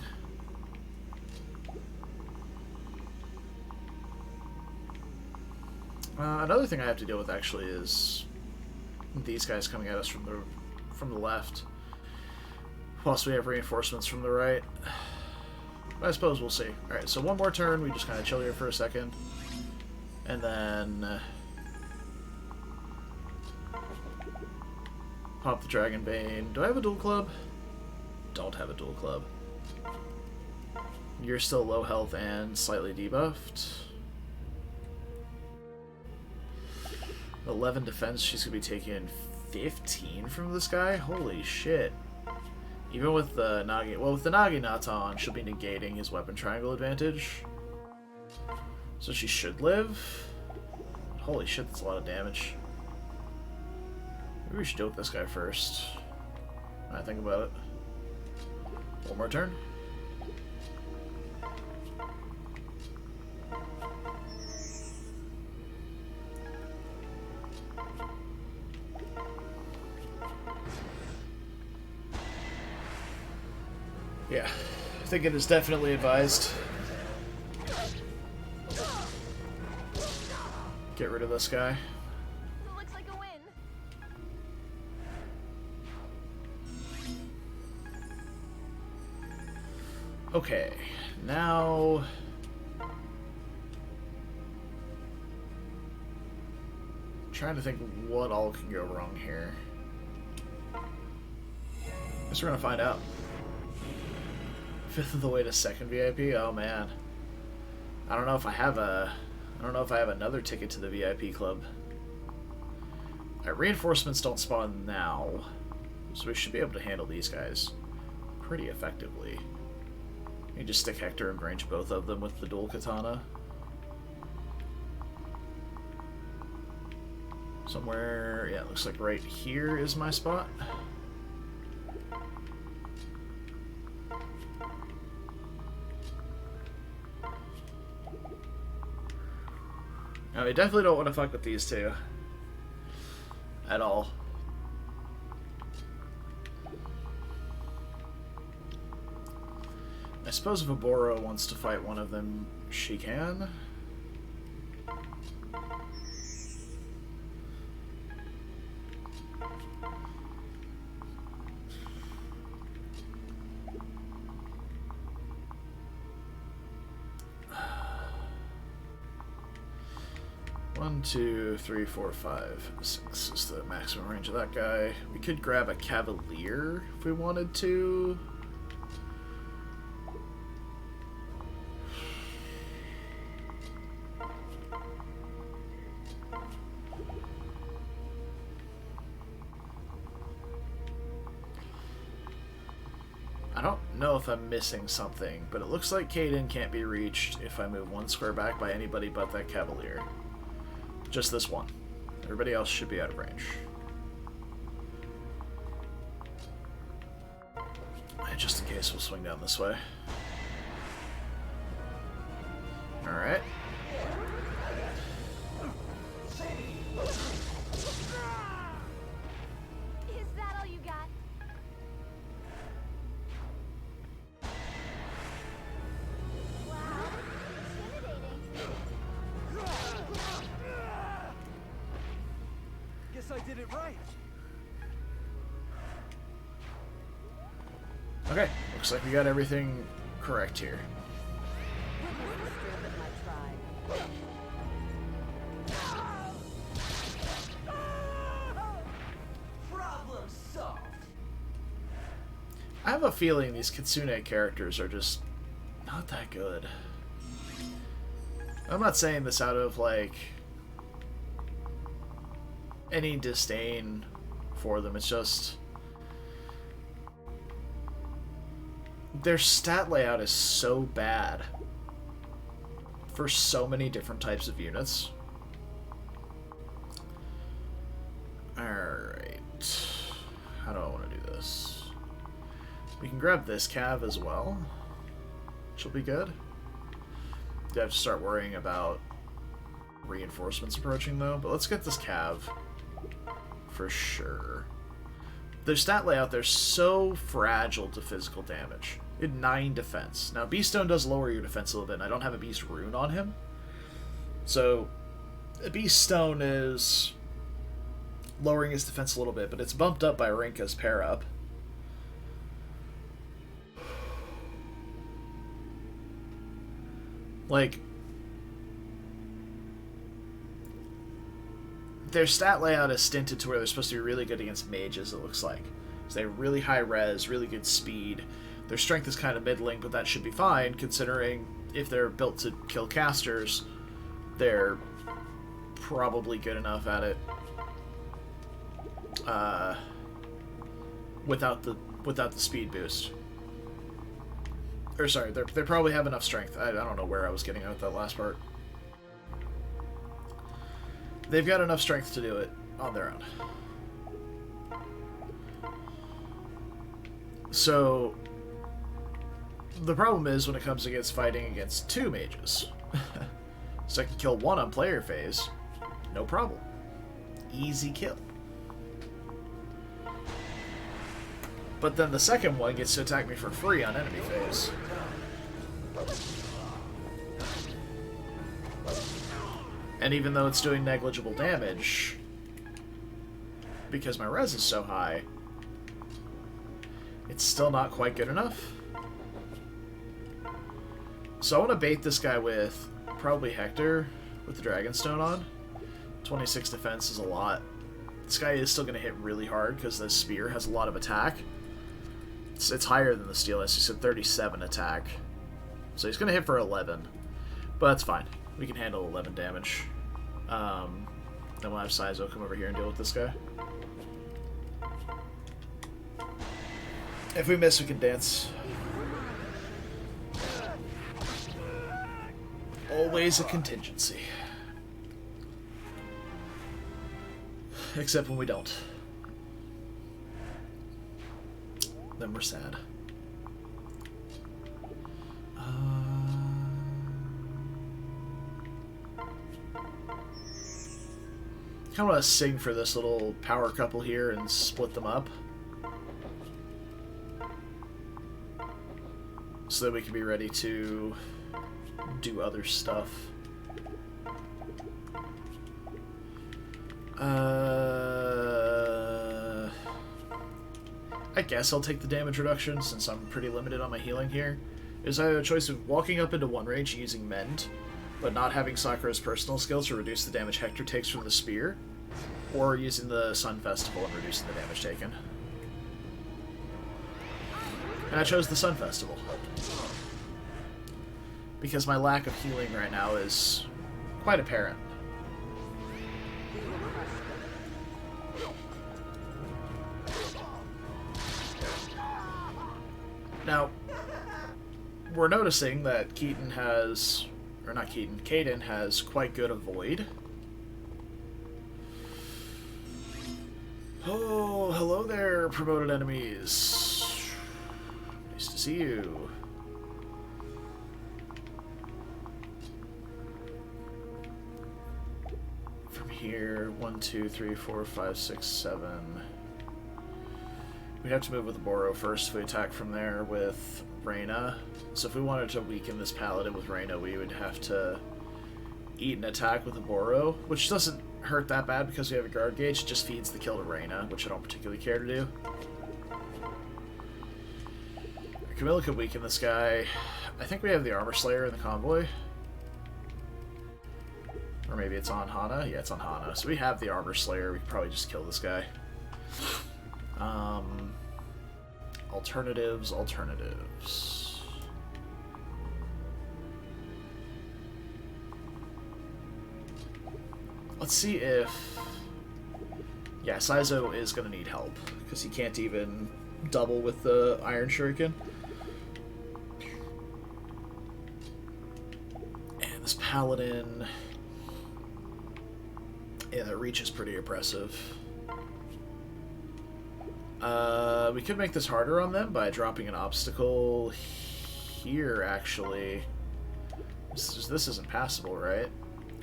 Another thing I have to deal with, actually, is these guys coming at us from the left. Plus, we have reinforcements from the right. I suppose we'll see. Alright, so one more turn, we just kind of chill here for a second. And then... pop the Dragon Bane. Do I have a dual club? Don't have a dual club. You're still low health and slightly debuffed. 11 defense, she's going to be taking 15 from this guy? Holy shit. Even with the Nagi... Well, with the Naginata on, she'll be negating his weapon triangle advantage. So she should live. Holy shit, that's a lot of damage. Maybe we should deal with this guy first. When I think about it. One more turn. Yeah, I think it is definitely advised. Get rid of this guy. Looks like a win. Okay, now... trying to think what all can go wrong here. Guess we're gonna find out. Fifth of the way to second VIP? Oh man. I don't know if I have another ticket to the VIP club. Alright, reinforcements don't spawn now. So we should be able to handle these guys pretty effectively. You just stick Hector and range both of them with the dual katana. Somewhere, yeah, it looks like right here is my spot. Now, we definitely don't want to fuck with these two. At all. I suppose if Aboro wants to fight one of them, she can. 1, 2, 3, 4, 5, 6 is the maximum range of that guy. We could grab a Cavalier if we wanted to. I don't know if I'm missing something, but it looks like Kaden can't be reached if I move one square back by anybody but that Cavalier. Just this one. Everybody else should be out of range. And just in case, we'll swing down this way. Alright. Is that all you got? Wow, intimidating. Guess I did it right. Okay, looks like we got everything correct here. Problem solved. I have a feeling these Kitsune characters are just not that good. I'm not saying this out of, like, any disdain for them. It's just their stat layout is so bad for so many different types of units. Alright. How do I want to do this? We can grab this Cav as well. Which will be good. Do I have to start worrying about reinforcements approaching, though? But let's get this Cav for sure. Their stat layout, they're so fragile to physical damage. It had 9 defense. Now, Beast Stone does lower your defense a little bit, and I don't have a Beast Rune on him. So, a Beast Stone is lowering his defense a little bit, but it's bumped up by Rinka's pair up. Like, their stat layout is stinted to where they're supposed to be really good against mages, it looks like. So they have really high res, really good speed. Their strength is kind of middling, but that should be fine, considering if they're built to kill casters, they're probably good enough at it. Without the speed boost. Or sorry, they probably have enough strength. I don't know where I was getting at with that last part. They've got enough strength to do it on their own. So, the problem is when it comes against fighting against 2 mages. So I can kill one on player phase, no problem. Easy kill. But then the second one gets to attack me for free on enemy phase. And even though it's doing negligible damage, because my res is so high, it's still not quite good enough. So I want to bait this guy with probably Hector with the Dragonstone on. 26 defense is a lot. This guy is still going to hit really hard because the spear has a lot of attack. It's higher than the steel. As you said, 37 attack. So he's going to hit for 11. But that's fine. We can handle 11 damage. Then we'll have Saizo come over here and deal with this guy. If we miss, we can dance. Always a contingency. Except when we don't. Then we're sad. I want to sing for this little power couple here and split them up. So that we can be ready to do other stuff. I guess I'll take the damage reduction since I'm pretty limited on my healing here. I have a choice of walking up into one range using Mend, but not having Sakura's personal skills to reduce the damage Hector takes from the spear, or using the Sun Festival and reducing the damage taken. And I chose the Sun Festival. Because my lack of healing right now is quite apparent. Now, we're noticing that Keaton has, or not Keaton, Caden has quite good avoid. Oh, hello there, promoted enemies. Nice to see you. From here, 1, 2, 3, 4, 5, 6, 7. We'd have to move with the Boro first if we attack from there with Reyna. So if we wanted to weaken this paladin with Reyna, we would have to eat an attack with the Boro, which doesn't hurt that bad because we have a guard gauge. It just feeds the kill to Reyna, which I don't particularly care to do. Camilla could weaken this guy. I think we have the Armor Slayer in the convoy. Or maybe it's on Hana? Yeah, it's on Hana. So we have the Armor Slayer. We could probably just kill this guy. Alternatives. Let's see if... Yeah, Saizo is going to need help, because he can't even double with the Iron Shuriken. And this Paladin... Yeah, that reach is pretty oppressive. We could make this harder on them by dropping an obstacle here, actually. This isn't passable, right?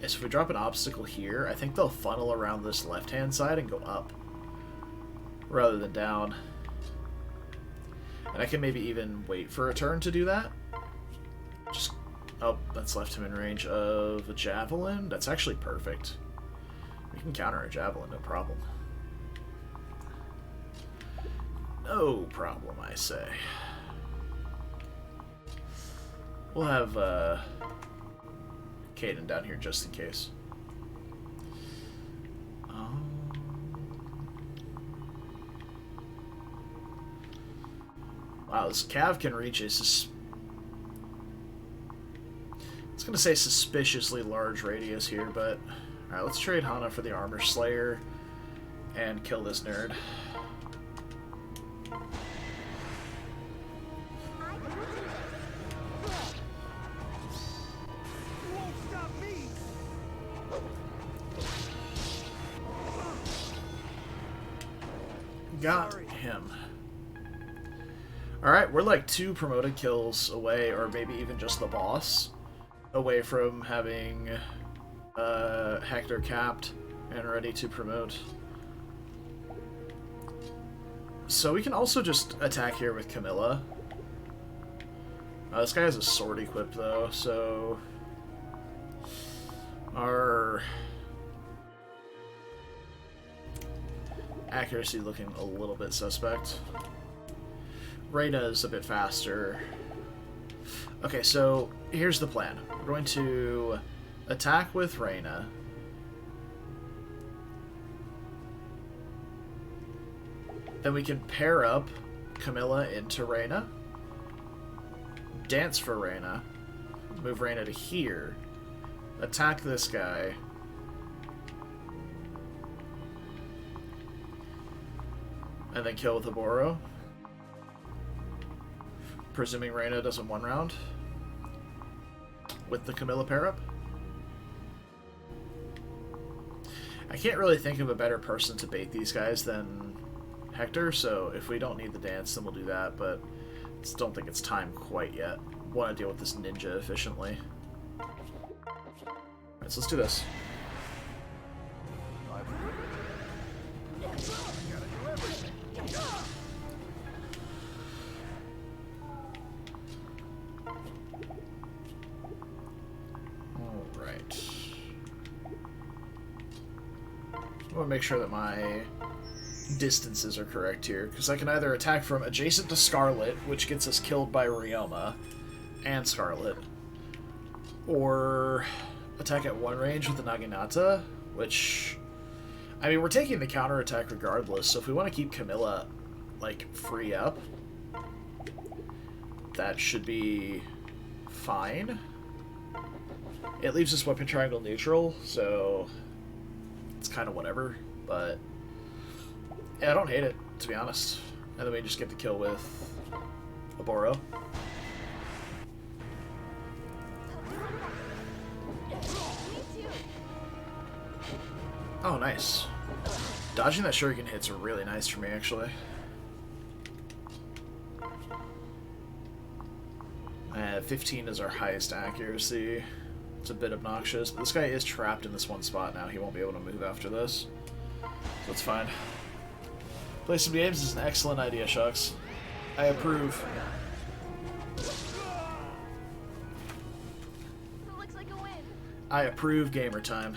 So if we drop an obstacle here, I think they'll funnel around this left-hand side and go up, rather than down. And I can maybe even wait for a turn to do that. Just... Oh, that's left him in range of a Javelin. That's actually perfect. We can counter a Javelin, no problem. No problem, I say. We'll have Caden down here just in case. Wow, this Cav can reach a it's gonna say suspiciously large radius here, but alright, let's trade Hana for the Armor Slayer and kill this nerd. Got him. Alright, we're like 2 promoted kills away, or maybe even just the boss, away from having Hector capped and ready to promote. So we can also just attack here with Camilla. This guy has a sword equipped though, so... Our accuracy looking a little bit suspect. Reyna's a bit faster. Okay, so here's the plan. We're going to attack with Reyna. Then we can pair up Camilla into Reyna. Dance for Reyna. Move Reyna to here. Attack this guy. And then kill with a Boro. Presuming Reyna does in one round. With the Camilla pair up. I can't really think of a better person to bait these guys than Hector, so if we don't need the dance, then we'll do that, but I just don't think it's time quite yet. Want to deal with this ninja efficiently. Alright, so let's do this. Alright. I want to make sure that my distances are correct here, because I can either attack from adjacent to Scarlet, which gets us killed by Ryoma and Scarlet, or attack at one range with the Naginata, which, I mean, we're taking the counterattack regardless, so if we want to keep Camilla, like, free up, that should be fine. It leaves us weapon triangle neutral, so it's kind of whatever, but yeah, I don't hate it, to be honest. And then we just get the kill with a Boro. Oh, nice. Dodging that shuriken hits are really nice for me, actually. 15 is our highest accuracy. It's a bit obnoxious, but this guy is trapped in this one spot now. He won't be able to move after this. So it's fine. Play some games is an excellent idea, Shucks. I approve. Looks like a win. I approve gamer time.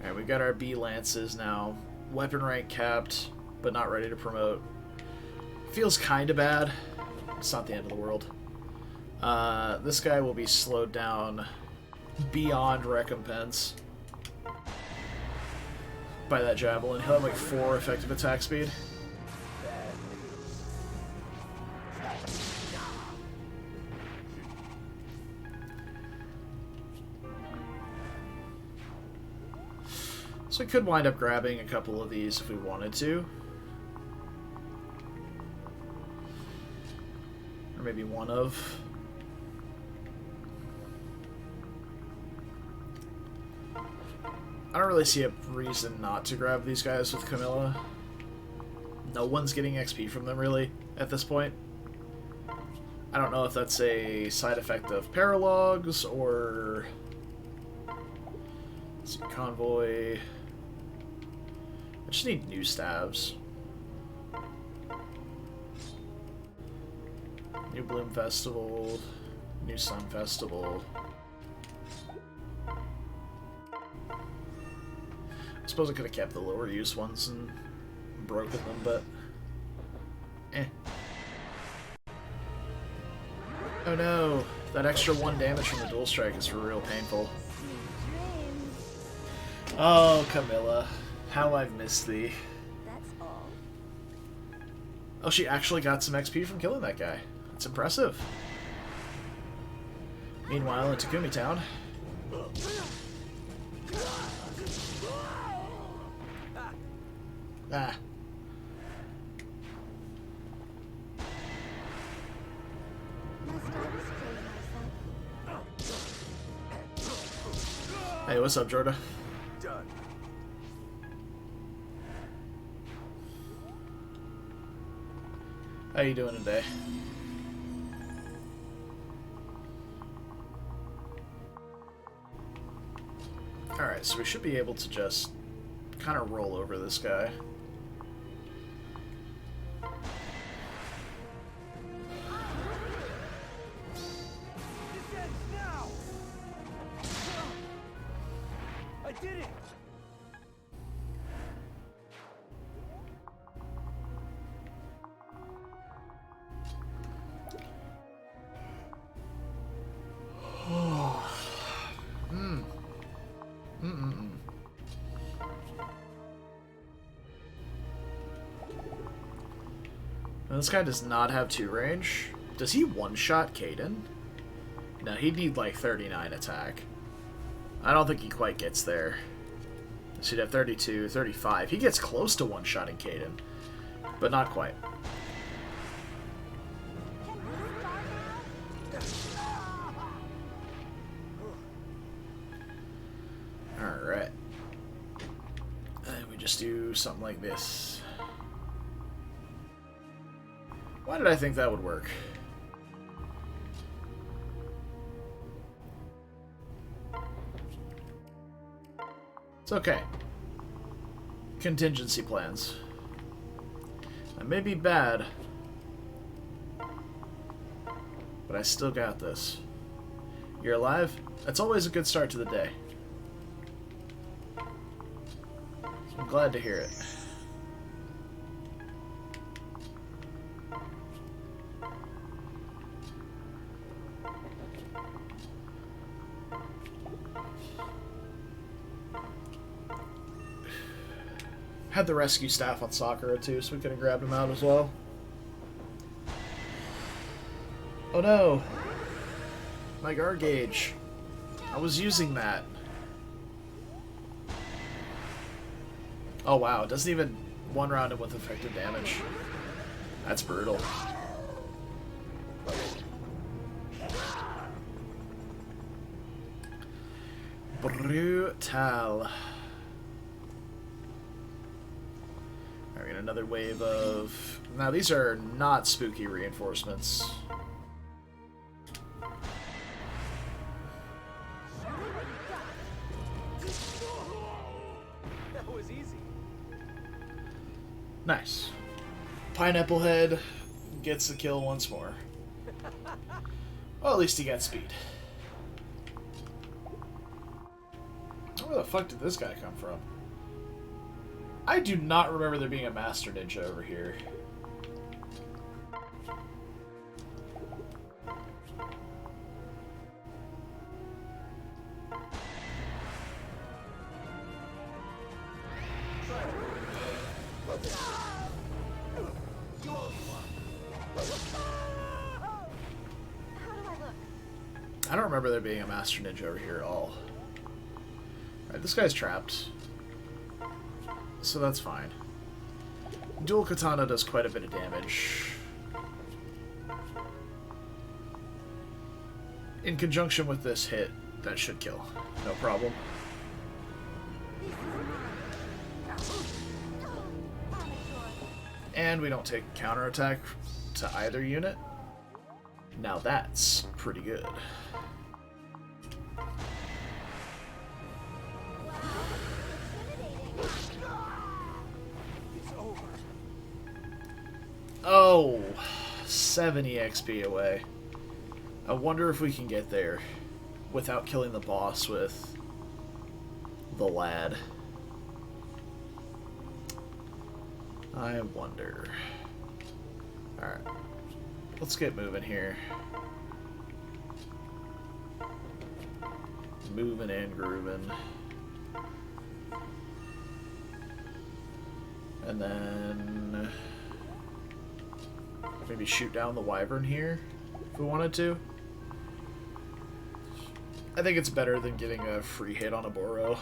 Alright, we've got our B lances now. Weapon rank capped, but not ready to promote. Feels kinda bad. It's not the end of the world. This guy will be slowed down beyond recompense by that javelin. He'll have like 4 effective attack speed. So we could wind up grabbing a couple of these if we wanted to. Or maybe one of. I don't really see a reason not to grab these guys with Camilla. No one's getting XP from them, really, at this point. I don't know if that's a side effect of paralogs, or... Let's see, Convoy... I just need new stabs. New Bloom Festival, new Sun Festival... I suppose I could have kept the lower use ones and broken them, but... eh. Oh no! That extra 1 damage from the dual strike is real painful. Oh, Camilla. How I've missed thee. That's all. Oh, she actually got some XP from killing that guy. That's impressive. Meanwhile, in Takumi Town... Ah. Hey, what's up, Jordan? Done. How you doing today? Alright, so we should be able to just kind of roll over this guy. did it! Now, this guy does not have 2 range. Does he one-shot Caden? No, he'd need like 39 attack. I don't think he quite gets there. So he'd have 32, 35. He gets close to one-shotting Caden, but not quite. Alright. And we just do something like this. Why did I think that would work? It's okay. Contingency plans. I may be bad, but I still got this. You're alive? That's always a good start to the day. So I'm glad to hear it. Had the rescue staff on Sakura too, so we could have grabbed him out as well. Oh no! My guard gauge. I was using that. Oh wow, it doesn't even one round him with effective damage. That's brutal. Brutal. Alright, we got another wave of... Now, these are not spooky reinforcements. That was easy. Nice. Pineapple Head gets the kill once more. Well, at least he got speed. Where the fuck did this guy come from? I do not remember there being a Master Ninja over here. I don't remember there being a Master Ninja over here at all. Alright, this guy's trapped. So that's fine. Dual Katana does quite a bit of damage. In conjunction with this hit, that should kill. No problem. And we don't take counterattack to either unit. Now that's pretty good. Oh, 70 XP away. I wonder if we can get there without killing the boss with the lad. I wonder. Alright. Let's get moving here. Moving and grooving. And then maybe shoot down the wyvern here if we wanted to. I think it's better than getting a free hit on a Boro.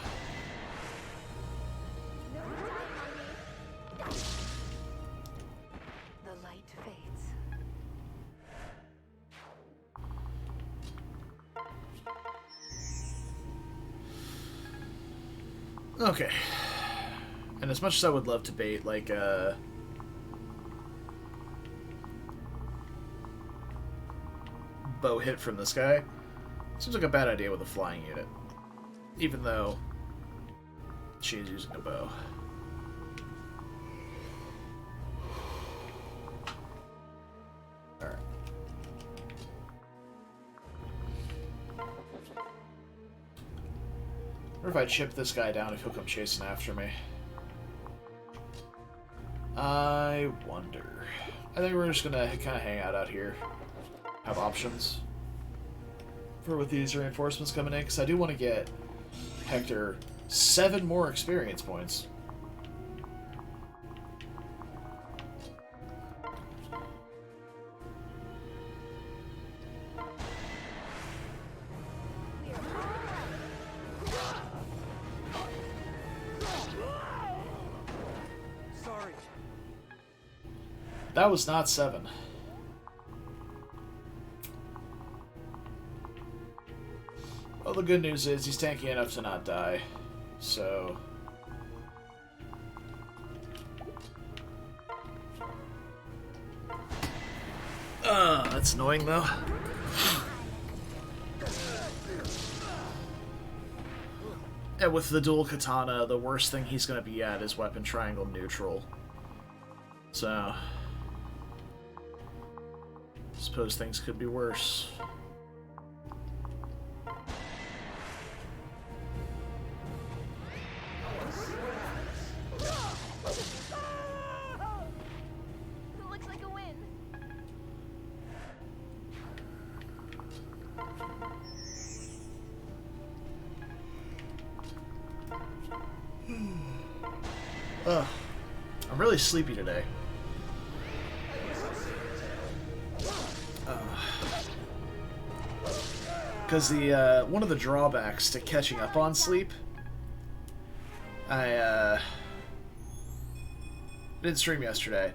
The light fades. Okay. And as much as I would love to bait like a bow hit from this guy, seems like a bad idea with a flying unit. Even though she is using a bow. Alright. Or if I chip this guy down, if he'll come chasing after me. I wonder. I think we're just gonna kind of hang out here. Have options for with these reinforcements coming in, because I do want to get Hector 7 more experience points. Sorry. That was not 7. Well, the good news is he's tanky enough to not die, so... that's annoying, though. And with the dual katana, the worst thing he's going to be at is weapon triangle neutral. So... I suppose things could be worse. Looks like a win. Ugh. I'm really sleepy today. Because the one of the drawbacks to catching up on sleep, I didn't stream yesterday,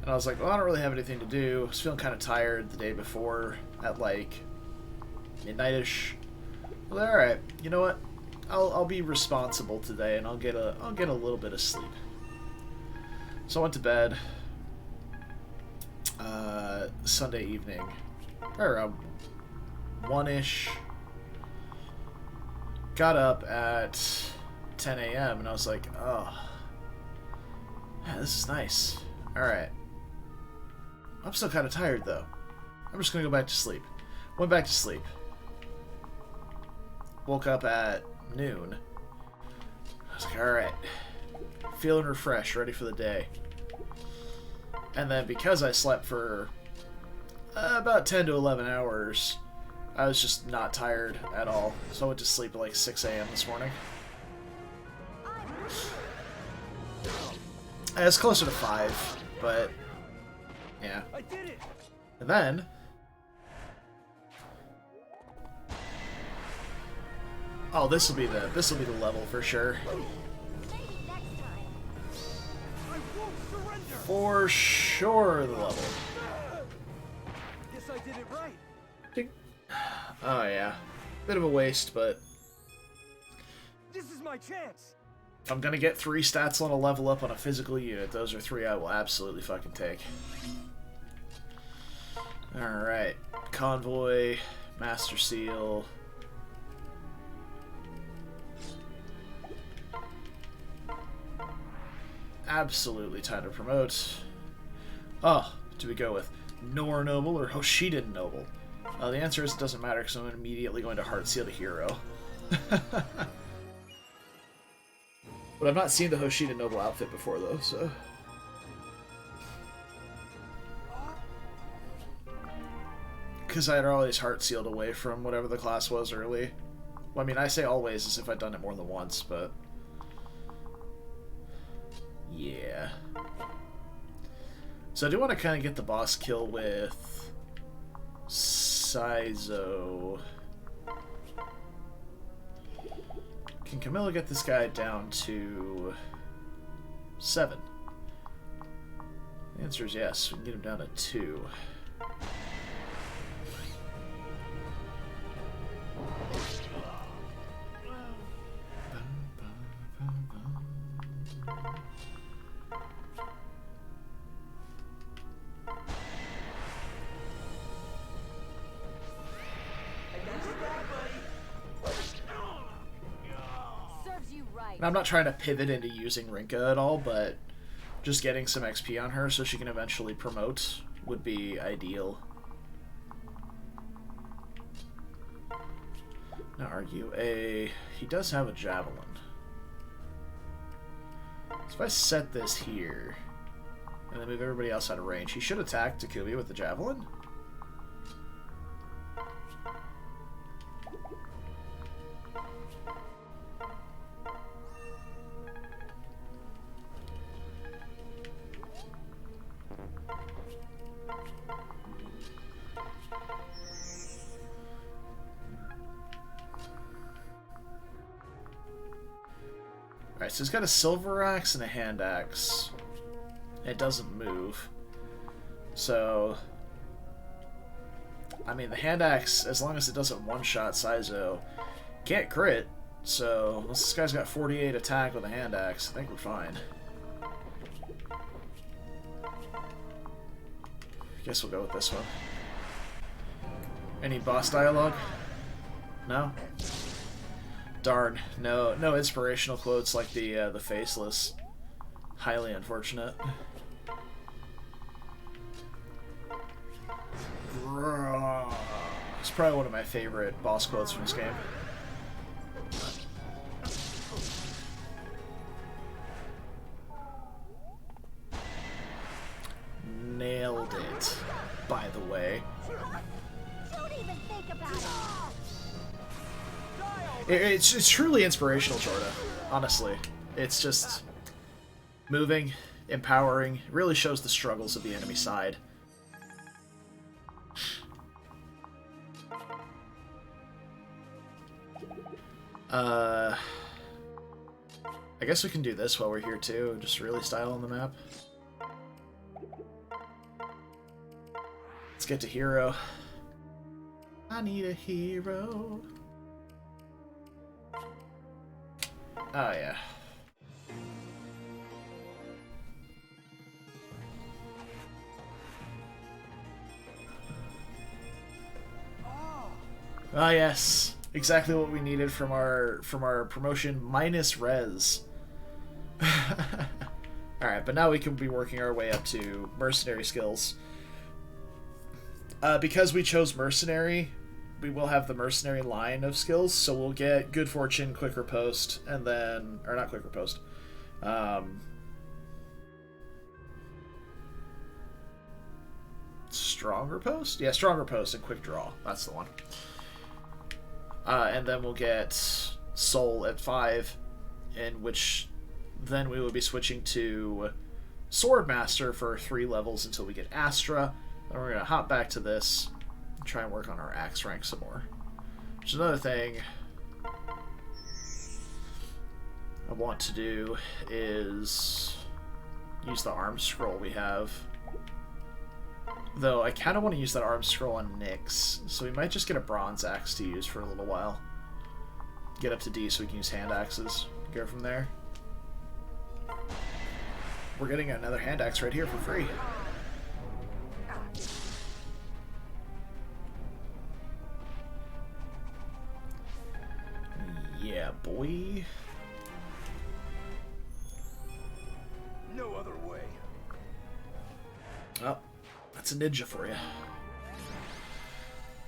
and I was like, well, I don't really have anything to do. I was feeling kind of tired the day before at like midnight-ish. Well, all right, you know what? I'll be responsible today, and I'll get a little bit of sleep. So I went to bed Sunday evening, or 1-ish. Got up at 10 a.m. and I was like, oh, yeah, this is nice. Alright. I'm still kind of tired, though. I'm just going to go back to sleep. Went back to sleep. Woke up at noon. I was like, alright. Feeling refreshed, ready for the day. And then because I slept for about 10 to 11 hours, I was just not tired at all. So I went to sleep at like 6 a.m. this morning. It's closer to 5, but yeah. I did it. And then oh, this will be the level for sure. Maybe next time. I won't surrender. For sure, the level. Guess I did it right. Oh yeah, bit of a waste, but This is my chance. if I'm gonna get 3 stats on a level up on a physical unit, those are 3 I will absolutely fucking take. Alright. Convoy, Master Seal. Absolutely time to promote. Oh, do we go with Nohr Noble or Hoshido Noble? The answer is it doesn't matter because I'm immediately going to Heart Seal the hero. But I've not seen the Hoshido Noble outfit before, though, so... Because I had always Heart Sealed away from whatever the class was early. Well, I mean, I say always as if I'd done it more than once, but... Yeah. So I do want to kind of get the boss kill with... Saizo. Can Camilla get this guy down to 7? The answer is yes. We can get him down to 2. Serves you right. And I'm not trying to pivot into using Rinka at all, but just getting some XP on her so she can eventually promote would be ideal. Now argue he does have a javelin. So if I set this here and then move everybody else out of range, he should attack Takumi with the javelin. Alright, so he's got a silver axe and a hand axe. It doesn't move. So, I mean, the hand axe, as long as it doesn't one-shot Saizo, can't crit. So, unless this guy's got 48 attack with a hand axe, I think we're fine. Guess we'll go with this one. Any boss dialogue? No? Darn, no inspirational quotes like the Faceless. Highly unfortunate. It's probably one of my favorite boss quotes from this game. Nailed it, by the way. Don't even think about it. It's truly inspirational, Jordan. Honestly, it's just moving, empowering. It really shows the struggles of the enemy side. I guess we can do this while we're here too. Just really style on the map. Let's get to hero. I need a hero. Oh, yeah. Ah, yes. Exactly what we needed from our promotion, minus res. Alright, but now we can be working our way up to mercenary skills. Because we chose mercenary, we will have the mercenary line of skills, so we'll get good fortune, quick riposte, and then, or not quick riposte, strong riposte? Yeah, strong riposte and quick draw. That's the one. And then we'll get soul at 5, in which then we will be switching to Swordmaster for 3 levels until we get Astra. Then we're going to hop back to this and try and work on our axe rank some more. Which is another thing I want to do is use the arm scroll we have. Though I kind of want to use that arm scroll on Nyx, so we might just get a bronze axe to use for a little while. Get up to D so we can use hand axes. Go from there. We're getting another hand axe right here for free. Yeah, boy. No other way. Oh, that's a ninja for you.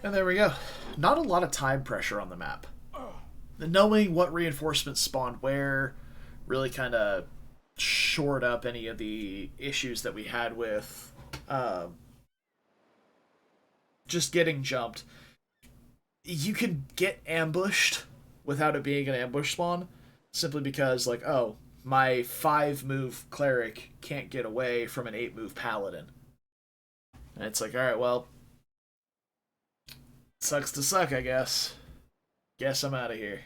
And there we go. Not a lot of time pressure on the map. Knowing what reinforcements spawn where really kind of shored up any of the issues that we had with just getting jumped. You can get ambushed without it being an ambush spawn, simply because, like, oh, my 5-move cleric can't get away from an 8-move paladin. And it's like, alright, well, sucks to suck, I guess. Guess I'm out of here.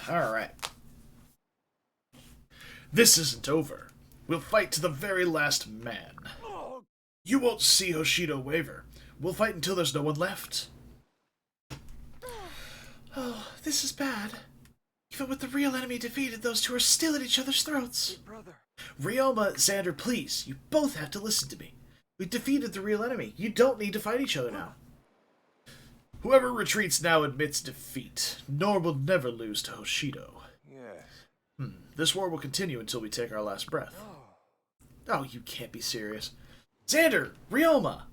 Alright. This isn't over. We'll fight to the very last man. You won't see Hoshido waver. We'll fight until there's no one left. Oh, this is bad. Even with the real enemy defeated, those two are still at each other's throats. Hey, brother. Ryoma, Xander, please, you both have to listen to me. We defeated the real enemy. You don't need to fight each other now. Whoever retreats now admits defeat. Nohr will never lose to Hoshido. Yes. This war will continue until we take our last breath. Oh, you can't be serious. Xander! Ryoma!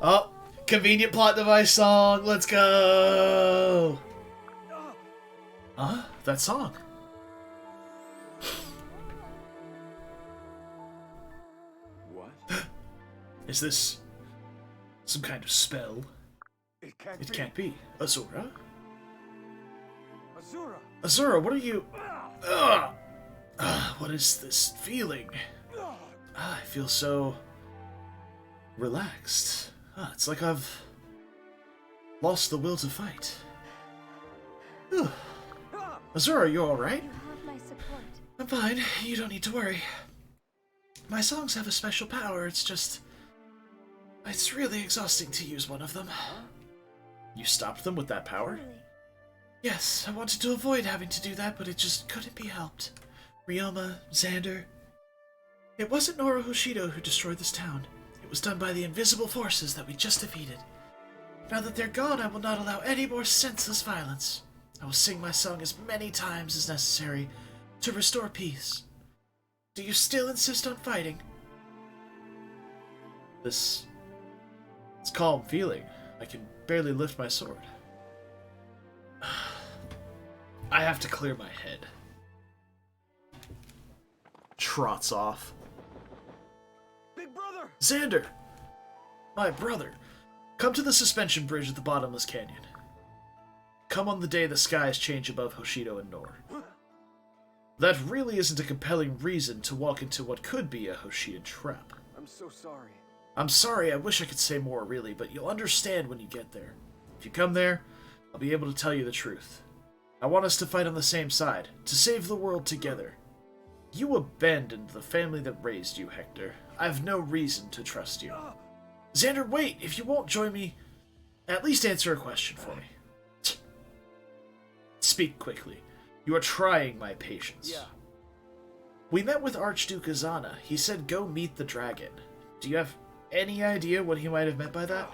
Oh, convenient plot device song. Let's go! Huh? That song. What? Is this some kind of spell? It can't It be. can't be. Azura? Azura! Azura, what are you... Ugh! What is this feeling? I feel so... relaxed. It's like I've... lost the will to fight. Whew. Azura, you alright? You have my support. I'm fine. You don't need to worry. My songs have a special power. It's just... it's really exhausting to use one of them. You stopped them with that power? Totally. Yes, I wanted to avoid having to do that, but it just couldn't be helped. Ryoma, Xander... It wasn't Nohr or Hoshido who destroyed this town. It was done by the invisible forces that we just defeated. Now that they're gone, I will not allow any more senseless violence. I will sing my song as many times as necessary to restore peace. Do you still insist on fighting? This calm feeling. I can barely lift my sword. I have to clear my head. Trots off. Big brother! Xander! My brother. Come to the suspension bridge at the bottomless canyon. Come on the day the skies change above Hoshido and Nohr. That really isn't a compelling reason to walk into what could be a Hoshidan trap. I'm so sorry. I'm sorry, I wish I could say more really, but you'll understand when you get there. If you come there, I'll be able to tell you the truth. I want us to fight on the same side, to save the world together. You abandoned the family that raised you, Hector. I have no reason to trust you. Xander, wait! If you won't join me, at least answer a question for me. Speak quickly. You are trying my patience. Yeah. We met with Archduke Azana. He said go meet the dragon. Do you have any idea what he might have meant by that?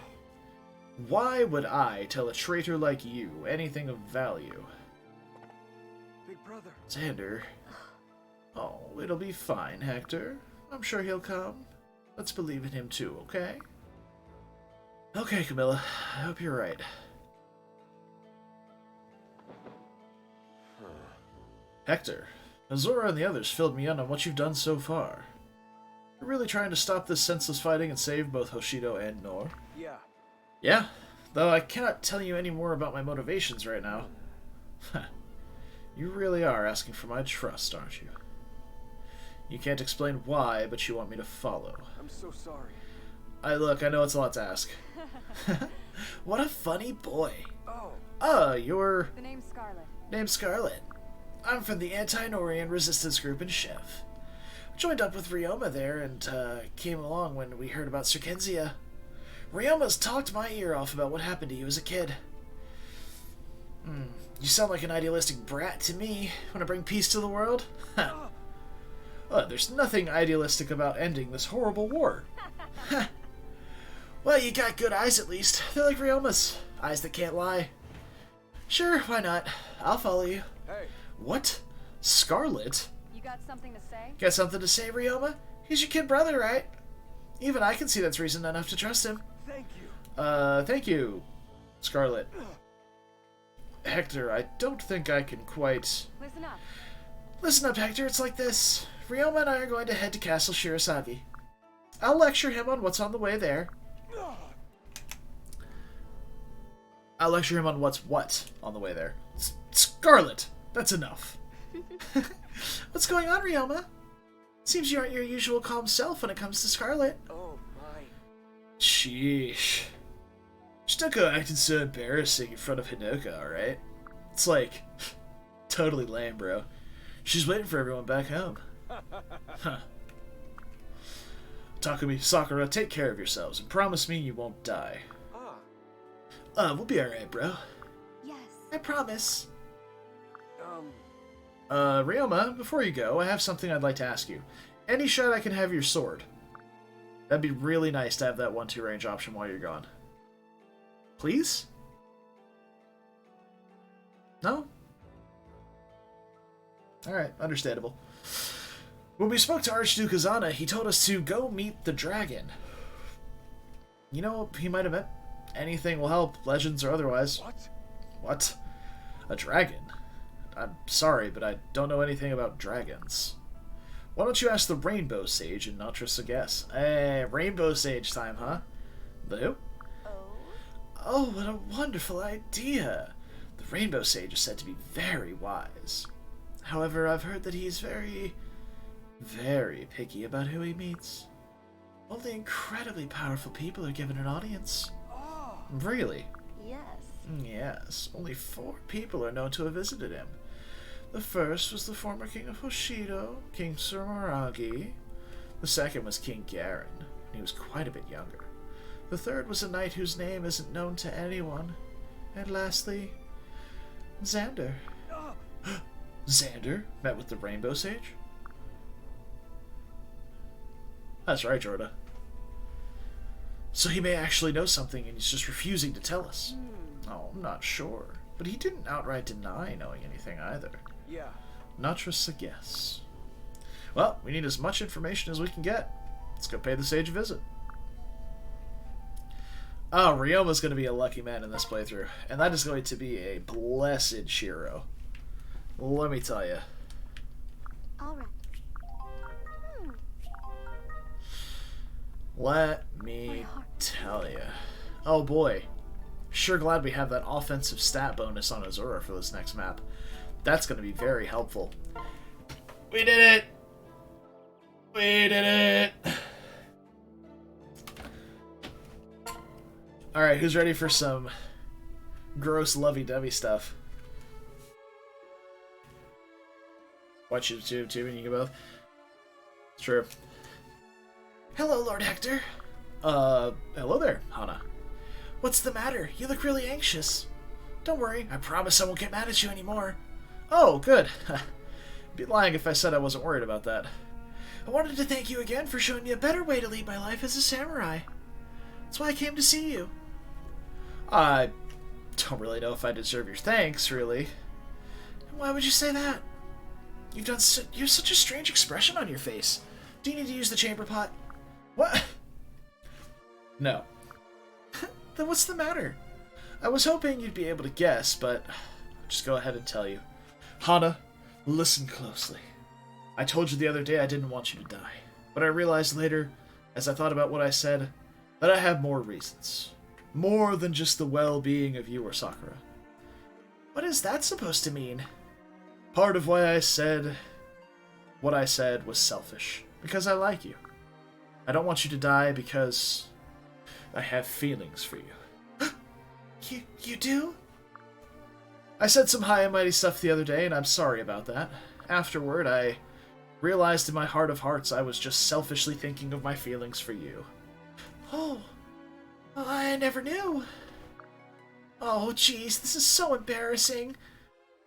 Why would I tell a traitor like you anything of value? Big brother. Xander. Oh, it'll be fine, Hector. I'm sure he'll come. Let's believe in him too, okay? Okay, Camilla. I hope you're right. Hector, Azura and the others filled me in on what you've done so far. You're really trying to stop this senseless fighting and save both Hoshido and Nohr? Yeah. Yeah, though I cannot tell you any more about my motivations right now. You really are asking for my trust, aren't you? You can't explain why, but you want me to follow. I'm so sorry. I know it's a lot to ask. What a funny boy. Oh. You're... The name's Scarlet. Name's Scarlet. I'm from the Anti-Nohrian Resistance Group in Chev. Joined up with Ryoma there and came along when we heard about Cirkenzia. Ryoma's talked my ear off about what happened to you as a kid. You sound like an idealistic brat to me. Want to bring peace to the world? There's nothing idealistic about ending this horrible war. Well, you got good eyes at least. They're like Ryoma's. Eyes that can't lie. Sure, why not? I'll follow you. Hey. What? Scarlet? You got something to say? Got something to say, Ryoma? He's your kid brother, right? Even I can see that's reason enough to trust him. Thank you. Thank you, Scarlet. Hector, I don't think I can quite... Listen up. Listen up, Hector, it's like this. Ryoma and I are going to head to Castle Shirasagi. I'll lecture him on what's on the way there. I'll lecture him on what's what on the way there. Scarlet! That's enough. What's going on, Ryoma? Seems you aren't your usual calm self when it comes to Scarlet. Oh, my. Sheesh. Shinoko acting so embarrassing in front of Hinoka, alright? It's like, totally lame, bro. She's waiting for everyone back home. Huh. Takumi, Sakura, take care of yourselves and promise me you won't die. We'll be alright, bro. Yes. I promise. Ryoma, before you go, I have something I'd like to ask you. Any shot I can have your sword? That'd be really nice to have that 1-2 range option while you're gone. Please? No? Alright, understandable. When we spoke to Archduke Kazana, he told us to go meet the dragon. You know, he might have meant anything will help, legends or otherwise. What? What? A dragon? I'm sorry, but I don't know anything about dragons. Why don't you ask the Rainbow Sage and Nohr a guess? Hey, Rainbow Sage time, huh? The who? Oh. Oh, what a wonderful idea! The Rainbow Sage is said to be very wise. However, I've heard that he's very, very picky about who he meets. Only incredibly powerful people are given an audience. Oh. Really? Yes. Yes, only 4 people are known to have visited him. The first was the former king of Hoshido, King Surmaragi. The second was King Garin, and he was quite a bit younger. The third was a knight whose name isn't known to anyone. And lastly, Xander. Xander met with the Rainbow Sage? That's right, Jorda. So he may actually know something and he's just refusing to tell us. Oh, I'm not sure. But he didn't outright deny knowing anything either. Yeah. Not just a guess. Well, we need as much information as we can get. Let's go pay the sage a visit. Oh, Ryoma's going to be a lucky man in this playthrough. And that is going to be a blessed Shiro. Let me tell you. All right. Let me tell you. Oh boy. Sure glad we have that offensive stat bonus on Azura for this next map. That's going to be very helpful. We did it! We did it! Alright, who's ready for some gross lovey-dovey stuff? Watch YouTube too, and you can both. It's true. Hello, Lord Hector. Hello there, Hana. What's the matter? You look really anxious. Don't worry, I promise I won't get mad at you anymore. Oh, good. Be lying if I said I wasn't worried about that. I wanted to thank you again for showing me a better way to lead my life as a samurai. That's why I came to see you. I don't really know if I deserve your thanks, really. Why would you say that? You have such a strange expression on your face. Do you need to use the chamber pot? What? No. Then what's the matter? I was hoping you'd be able to guess, but I'll just go ahead and tell you. Hana, listen closely. I told you the other day I didn't want you to die, but I realized later, as I thought about what I said, that I have more reasons. More than just the well-being of you or Sakura. What is that supposed to mean? Part of why I said what I said was selfish, because I like you. I don't want you to die because I have feelings for you. You do? I said some high and mighty stuff the other day, and I'm sorry about that. Afterward, I realized in my heart of hearts I was just selfishly thinking of my feelings for you. Oh, I never knew. Oh, jeez, this is so embarrassing.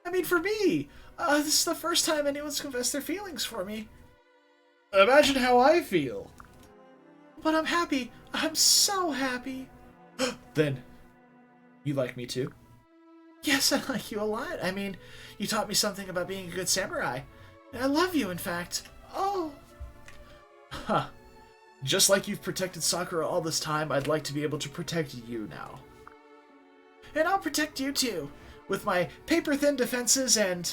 I mean, for me, this is the first time anyone's confessed their feelings for me. Imagine how I feel. But I'm happy. I'm so happy. Then, you like me too? Yes, I like you a lot. I mean, you taught me something about being a good samurai. I love you, in fact. Oh. Huh. Just like you've protected Sakura all this time, I'd like to be able to protect you now. And I'll protect you too, with my paper-thin defenses and,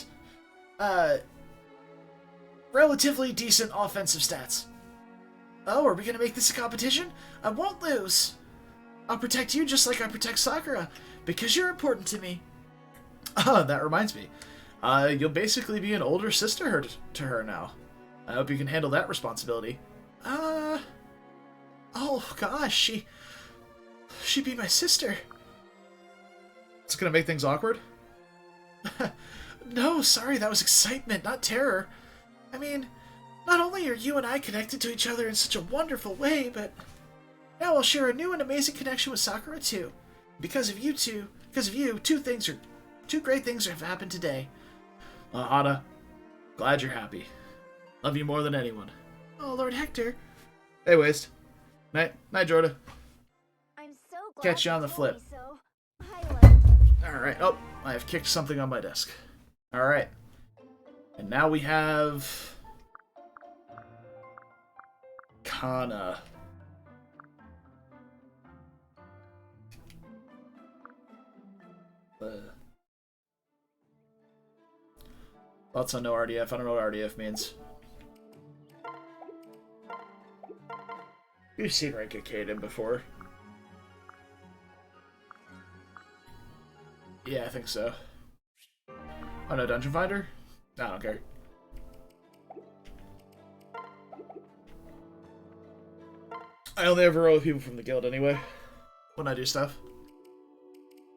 relatively decent offensive stats. Oh, are we gonna make this a competition? I won't lose. I'll protect you just like I protect Sakura, because you're important to me. Oh, that reminds me. You'll basically be an older sister to her now. I hope you can handle that responsibility. Oh gosh, she'd be my sister. It's gonna make things awkward? No, sorry, that was excitement, not terror. I mean, not only are you and I connected to each other in such a wonderful way, but now I'll share a new and amazing connection with Sakura too. Because of you, two great things have happened today. Hana, glad you're happy. Love you more than anyone. Oh, Lord Hector. Hey, Waste. Night, Jordan. I'm so glad Catch you on the told flip. me so. Highlight. Alright, oh, I have kicked something on my desk. Alright. And now we have Katana. Thoughts on no RDF? I don't know what RDF means. You've seen Ranka Kaden before. Yeah, I think so. Oh no, Dungeon Finder? I don't care. I only ever roll with people from the guild anyway, when I do stuff.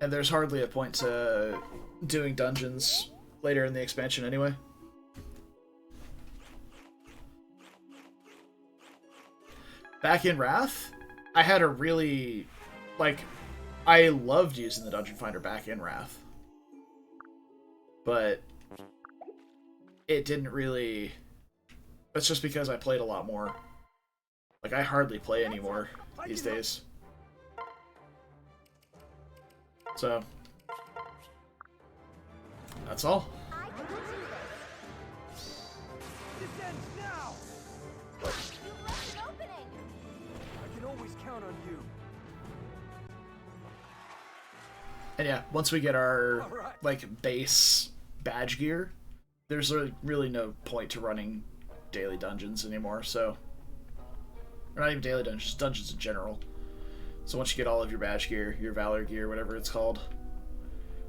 And there's hardly a point to doing dungeons later in the expansion anyway. Back in Wrath, I had a really, like, I loved using the Dungeon Finder back in Wrath. But it didn't really, that's just because I played a lot more. Like, I hardly play anymore these days. So, that's all. I can do this. This ends now! You left an opening. I can always count on you. And yeah, once we get our, like, base badge gear, there's really no point to running daily dungeons anymore, so... Or not even daily dungeons, dungeons in general. So once you get all of your badge gear, your valor gear, whatever it's called,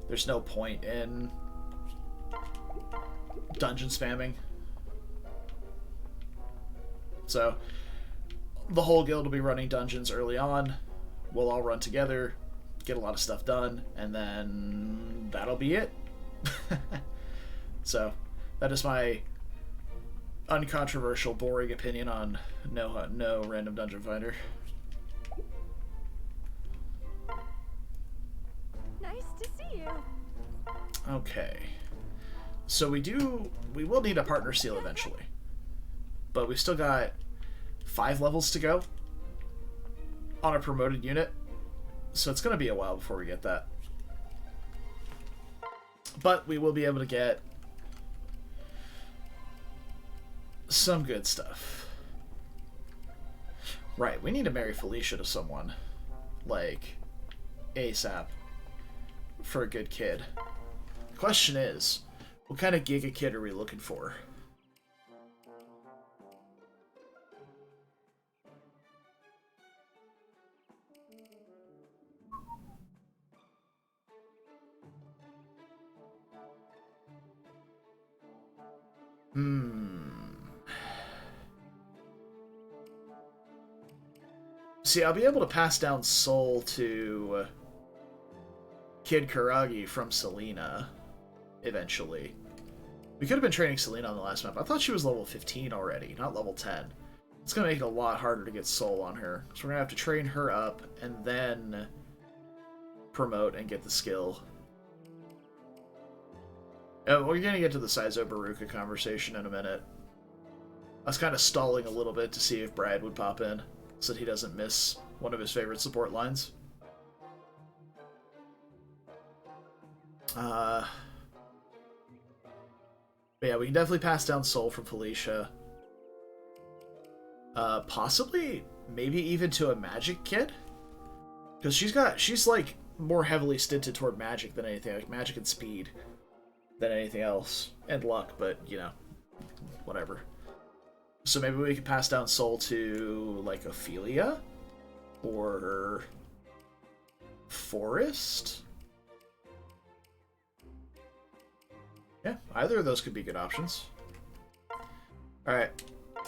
there's no point in dungeon spamming. So the whole guild will be running dungeons early on. We'll all run together, get a lot of stuff done, and then that'll be it. So that is my uncontroversial, boring opinion on no random Dungeon Finder. Nice to see you. Okay. So we will need a partner seal eventually. But we've still got 5 levels to go on a promoted unit. So it's going to be a while before we get that. But we will be able to get some good stuff. Right, we need to marry Felicia to someone. Like, ASAP. For a good kid. The question is, what kind of Giga kid are we looking for? See, I'll be able to pass down Soul to Kid Kuragi from Selena eventually. We could have been training Selena on the last map. I thought she was level 15 already, not level 10. It's going to make it a lot harder to get Soul on her. So we're going to have to train her up and then promote and get the skill. Oh, we're going to get to the Saizo Baruka conversation in a minute. I was kind of stalling a little bit to see if Brad would pop in, so that he doesn't miss one of his favorite support lines. But yeah, we can definitely pass down Soul from Felicia. Possibly, maybe even to a magic kid? Because she's like more heavily stinted toward magic than anything, like magic and speed than anything else. And luck, but, you know, whatever. So maybe we could pass down Soul to, like, Ophelia? Or Forest? Yeah, either of those could be good options. Alright.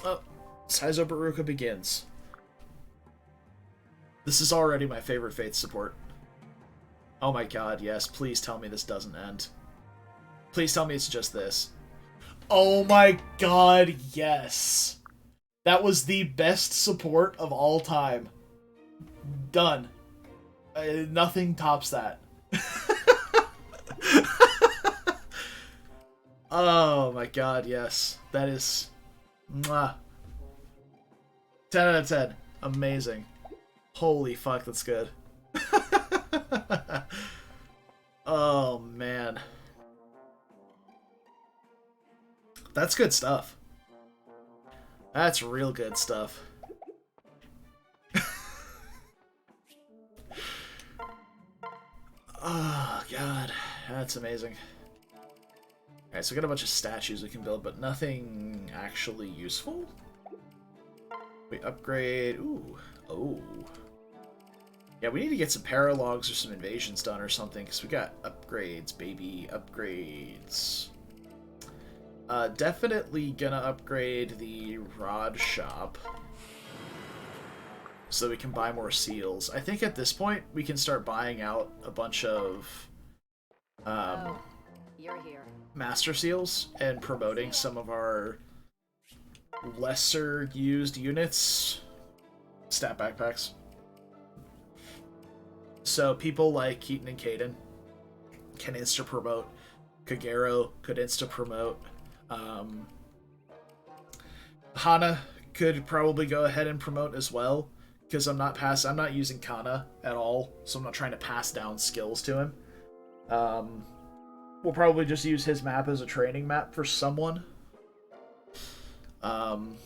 Oh, Saizo Baruka begins. This is already my favorite Fates support. Oh my god, yes. Please tell me this doesn't end. Please tell me it's just this. Oh my god, yes. That was the best support of all time. Done. Nothing tops that. Oh my god, yes. That is... Mwah. 10 out of 10. Amazing. Holy fuck, that's good. Oh, man. That's good stuff. That's real good stuff. That's amazing. Alright, so we got a bunch of statues we can build, but nothing actually useful? We upgrade... Ooh. Oh. Yeah, we need to get some paralogs or some invasions done or something, because we got upgrades, baby. Upgrades. Definitely gonna upgrade the rod shop so we can buy more seals. I think at this point we can start buying out a bunch of You're here. master seals and promoting some of our lesser used units. Stat backpacks. So people like Keaton and Caden can insta-promote. Kagero could insta-promote. Hana could probably go ahead and promote as well, because I'm not using Kana at all, so I'm not trying to pass down skills to him. We'll probably just use his map as a training map for someone. And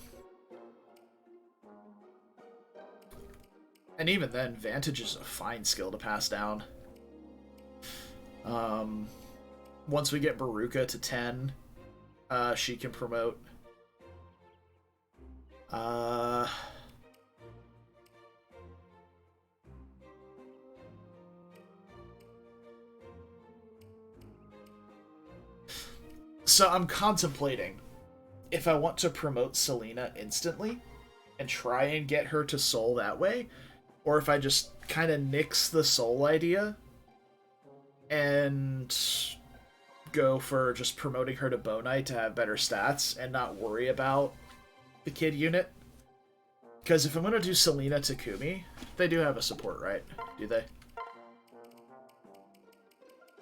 even then, Vantage is a fine skill to pass down. Once we get Baruka to 10, she can promote. So I'm contemplating if I want to promote Selena instantly and try and get her to soul that way, or if I just kind of nix the soul idea and go for just promoting her to Bonite to have better stats and not worry about the kid unit. Because if I'm going to do Selena Takumi, they do have a support, right? Do they?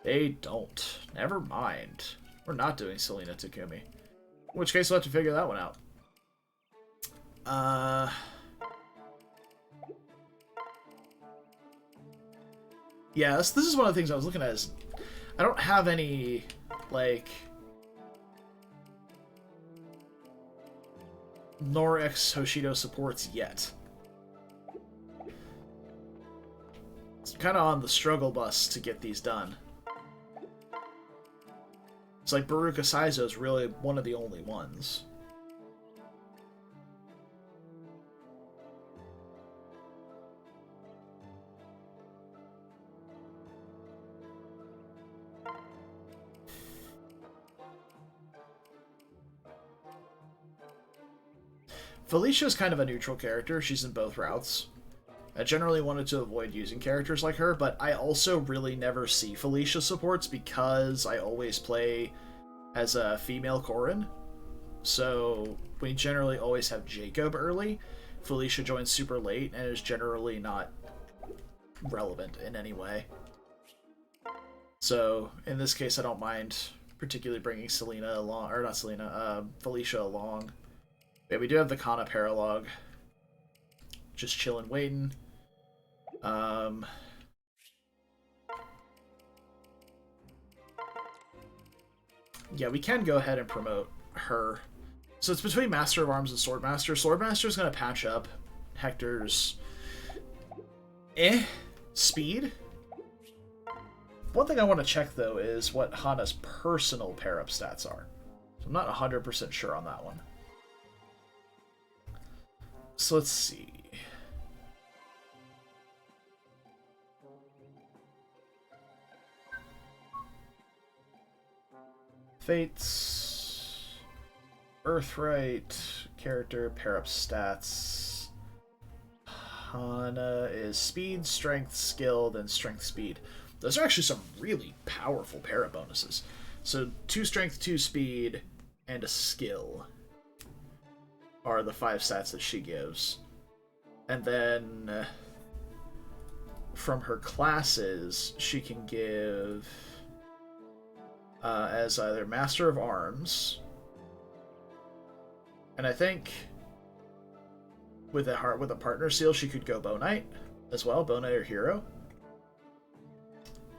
They don't. Never mind. We're not doing Selena Takumi. In which case, we'll have to figure that one out. Yeah, this is one of the things I was looking at is I don't have any, like, Nohr X Hoshido supports yet. It's kind of on the struggle bus to get these done. It's like Baruka Saizo is really one of the only ones. Felicia is kind of a neutral character. She's in both routes. I generally wanted to avoid using characters like her, but I also really never see Felicia supports because I always play as a female Corrin. So we generally always have Jacob early. Felicia joins super late and is generally not relevant in any way. So in this case, I don't mind particularly bringing Selena along, or not Selena, Felicia along. Yeah, we do have the Kana Paralog. Just chilling, waiting. Yeah, we can go ahead and promote her. So it's between Master of Arms and Swordmaster. Swordmaster's going to patch up Hector's speed. One thing I want to check, though, is what Hana's personal pair-up stats are. So I'm not 100% sure on that one. So let's see. Fates, Earthright, character, pair up stats. Hana is speed, strength, skill, then strength, speed. Those are actually some really powerful pair up bonuses. So 2 strength, 2 speed, and a skill are the 5 stats that she gives. And then from her classes, she can give as either Master of Arms, and I think with a partner seal, she could go Bonite as well, Bonite or Hero.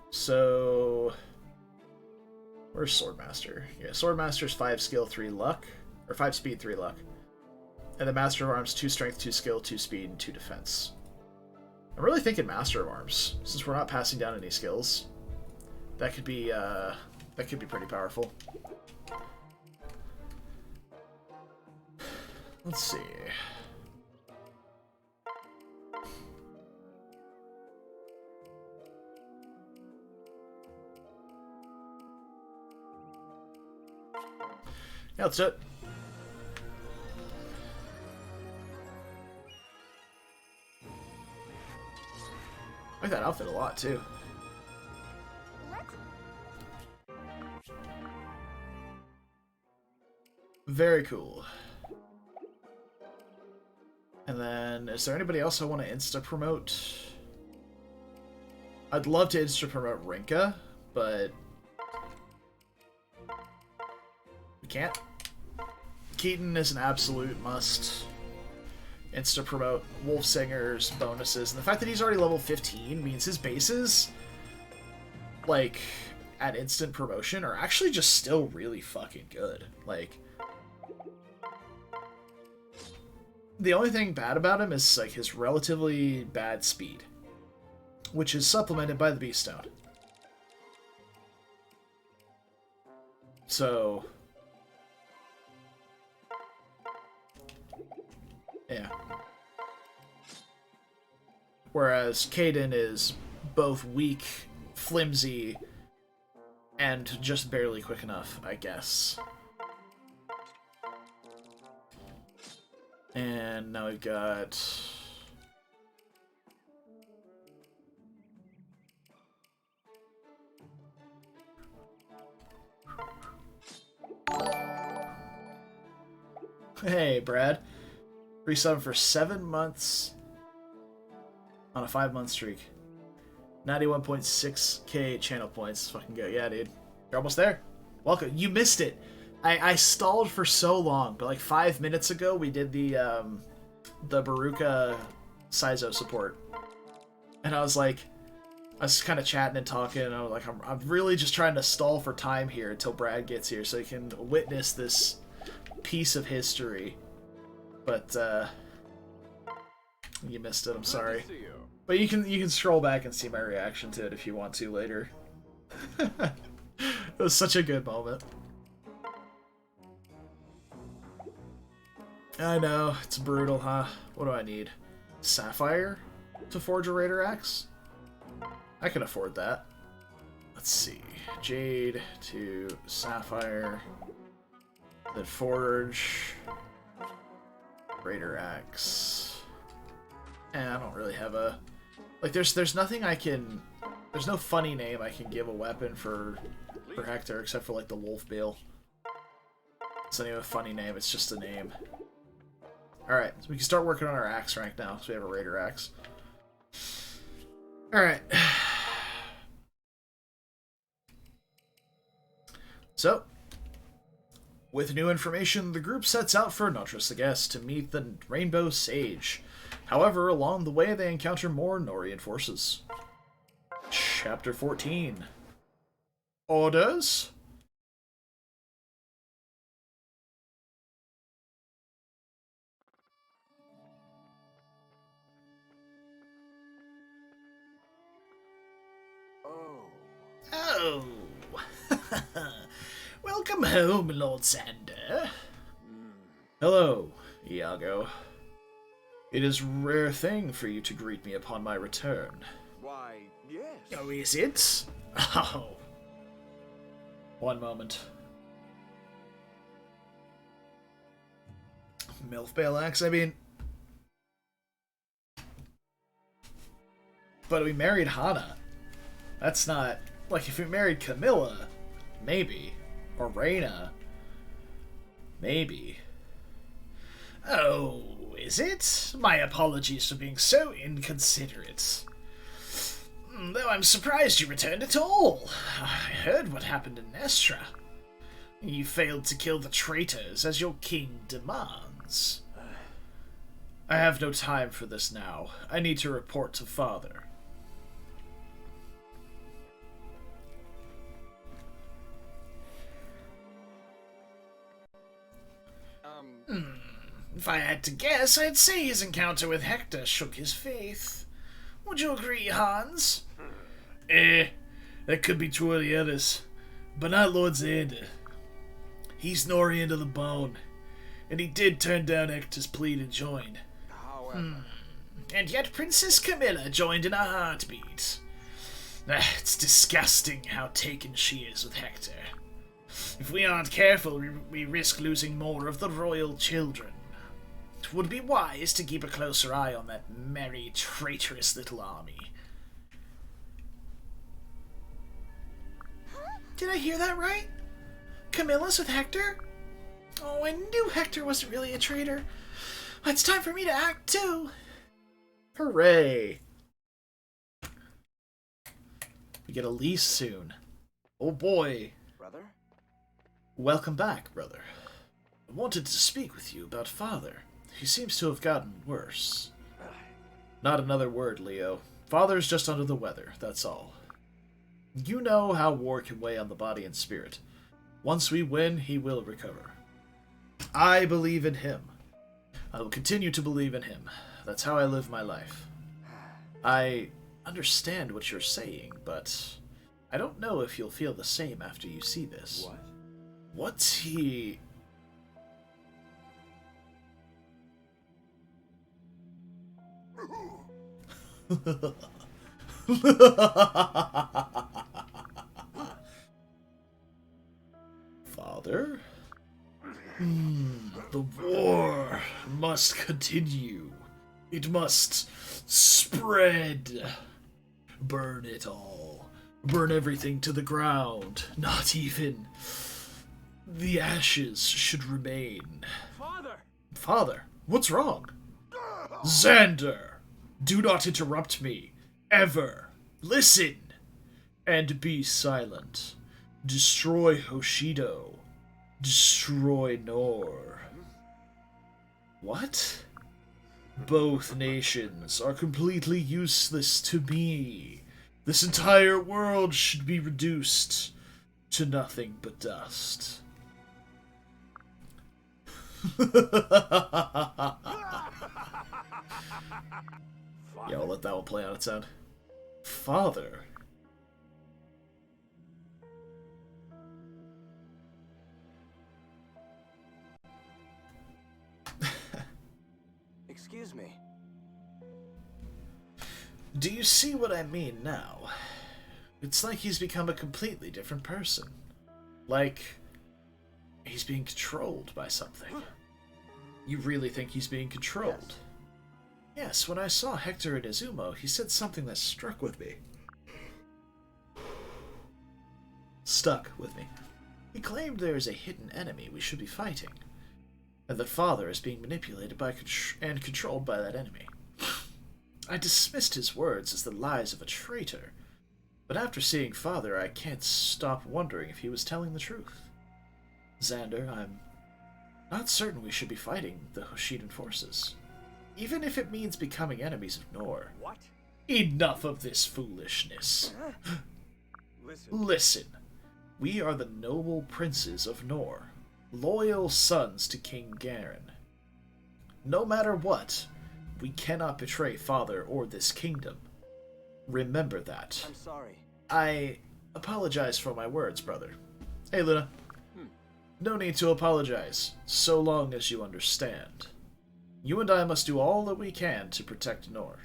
So where's Swordmaster? Yeah, Swordmaster's 5 skill, 3 luck, or 5 speed, 3 luck. And the Master of Arms, 2 strength, 2 skill, 2 speed, and 2 defense. I'm really thinking Master of Arms, since we're not passing down any skills. That could be pretty powerful. Let's see. Yeah, let's do it. I like that outfit a lot, too. Very cool. And then, is there anybody else I want to insta-promote? I'd love to insta-promote Rinka, but we can't. Keaton is an absolute must. Insta-promote Wolfsinger's bonuses. And the fact that he's already level 15 means his bases, like, at instant promotion are actually just still really fucking good. Like, the only thing bad about him is, like, his relatively bad speed, which is supplemented by the Beast Stone. So, yeah. Whereas Kaden is both weak, flimsy, and just barely quick enough, I guess. And now we've got... Hey, Brad. 3-7 for 7 months on a 5-month streak. 91.6k channel points. Fucking good. Yeah, dude. You're almost there. Welcome. You missed it. I stalled for so long, but like 5 minutes ago we did the Baruka Saizo support. And I was kind of chatting and talking, and I was like, I'm really just trying to stall for time here until Brad gets here so he can witness this piece of history. But you missed it. I'm sorry. But you can scroll back and see my reaction to it if you want to later. It was such a good moment. I know, it's brutal, huh? What do I need? Sapphire to forge a Raider Axe? I can afford that. Let's see. Jade to Sapphire. Then forge Raider Axe. And I don't really have a... Like, there's nothing I can... There's no funny name I can give a weapon for Hector except for, like, the Wolf Bill. It's not even a funny name, it's just a name. Alright, so we can start working on our axe rank now, so we have a Raider Axe. Alright. So, with new information, the group sets out for Nohr, the guest, to meet the Rainbow Sage. However, along the way they encounter more Nohrian forces. Chapter 14. Orders? Oh. Welcome home, Lord Sander. Hello, Iago. It is a rare thing for you to greet me upon my return. Why, yes. Oh, is it? Oh. One moment. Milf Bale Axe, I mean... But we married Hana. That's not... Like, if we married Camilla, maybe. Or Reyna. Maybe. Oh, is it? My apologies for being so inconsiderate. Though I'm surprised you returned at all. I heard what happened in Nestra. You failed to kill the traitors as your king demands. I have no time for this now. I need to report to Father. If I had to guess, I'd say his encounter with Hector shook his faith. Would you agree, Hans? That could be true of the others, but not Lord Xander. He's Nohrian to the bone, and he did turn down Hector's plea to join. However, And yet Princess Camilla joined in a heartbeat. It's disgusting how taken she is with Hector. If we aren't careful, we risk losing more of the royal children. It would be wise to keep a closer eye on that merry, traitorous little army. Did I hear that right? Camilla's with Hector? Oh, I knew Hector wasn't really a traitor. It's time for me to act too. Hooray. We get Elise soon. Oh boy. brother? Welcome back, brother. I wanted to speak with you about Father. He seems to have gotten worse. Not another word, Leo. Father's just under the weather, that's all. You know how war can weigh on the body and spirit. Once we win, he will recover. I believe in him. I will continue to believe in him. That's how I live my life. I understand what you're saying, but I don't know if you'll feel the same after you see this. What? What's he... Father? The war must continue. It must spread. Burn it all. Burn everything to the ground. Not even the ashes should remain. Father! Father, what's wrong? Xander! Do not interrupt me. Ever. Listen. And be silent. Destroy Hoshido. Destroy Nohr. What? Both nations are completely useless to me. This entire world should be reduced to nothing but dust. Yeah, I'll let that one play on its own. Father. Excuse me. Do you see what I mean now? It's like he's become a completely different person. Like, he's being controlled by something. You really think he's being controlled? Yes, when I saw Hector and Izumo, he said something that struck with me. Stuck with me. He claimed there is a hidden enemy we should be fighting, and that Father is being manipulated by and controlled by that enemy. I dismissed his words as the lies of a traitor, but after seeing Father, I can't stop wondering if he was telling the truth. Xander, I'm not certain we should be fighting the Hoshidan forces, even if it means becoming enemies of Nohr. What? Enough of this foolishness. Listen. We are the noble princes of Nohr, loyal sons to King Garen. No matter what, we cannot betray Father or this kingdom. Remember that. I'm sorry. I apologize for my words, brother. Hey, Luna. No need to apologize, so long as you understand. You and I must do all that we can to protect Nohr.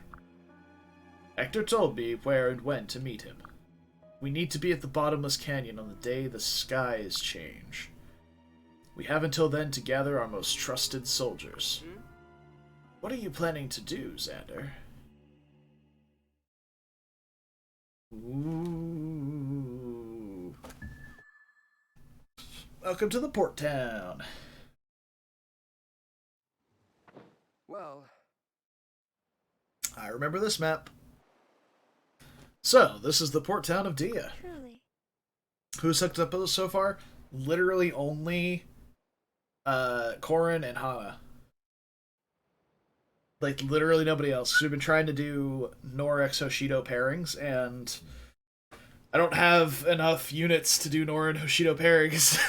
Hector told me where and when to meet him. We need to be at the bottomless canyon on the day the skies change. We have until then to gather our most trusted soldiers. What are you planning to do, Xander? Ooh. Welcome to the port town. Well, I remember this map. So, this is the port town of Dia. Truly. Who's hooked up with us so far? Literally only Corrin and Hana. Like, literally nobody else. We've been trying to do Nohr x Hoshido pairings, and I don't have enough units to do Nohr and Hoshido pairings.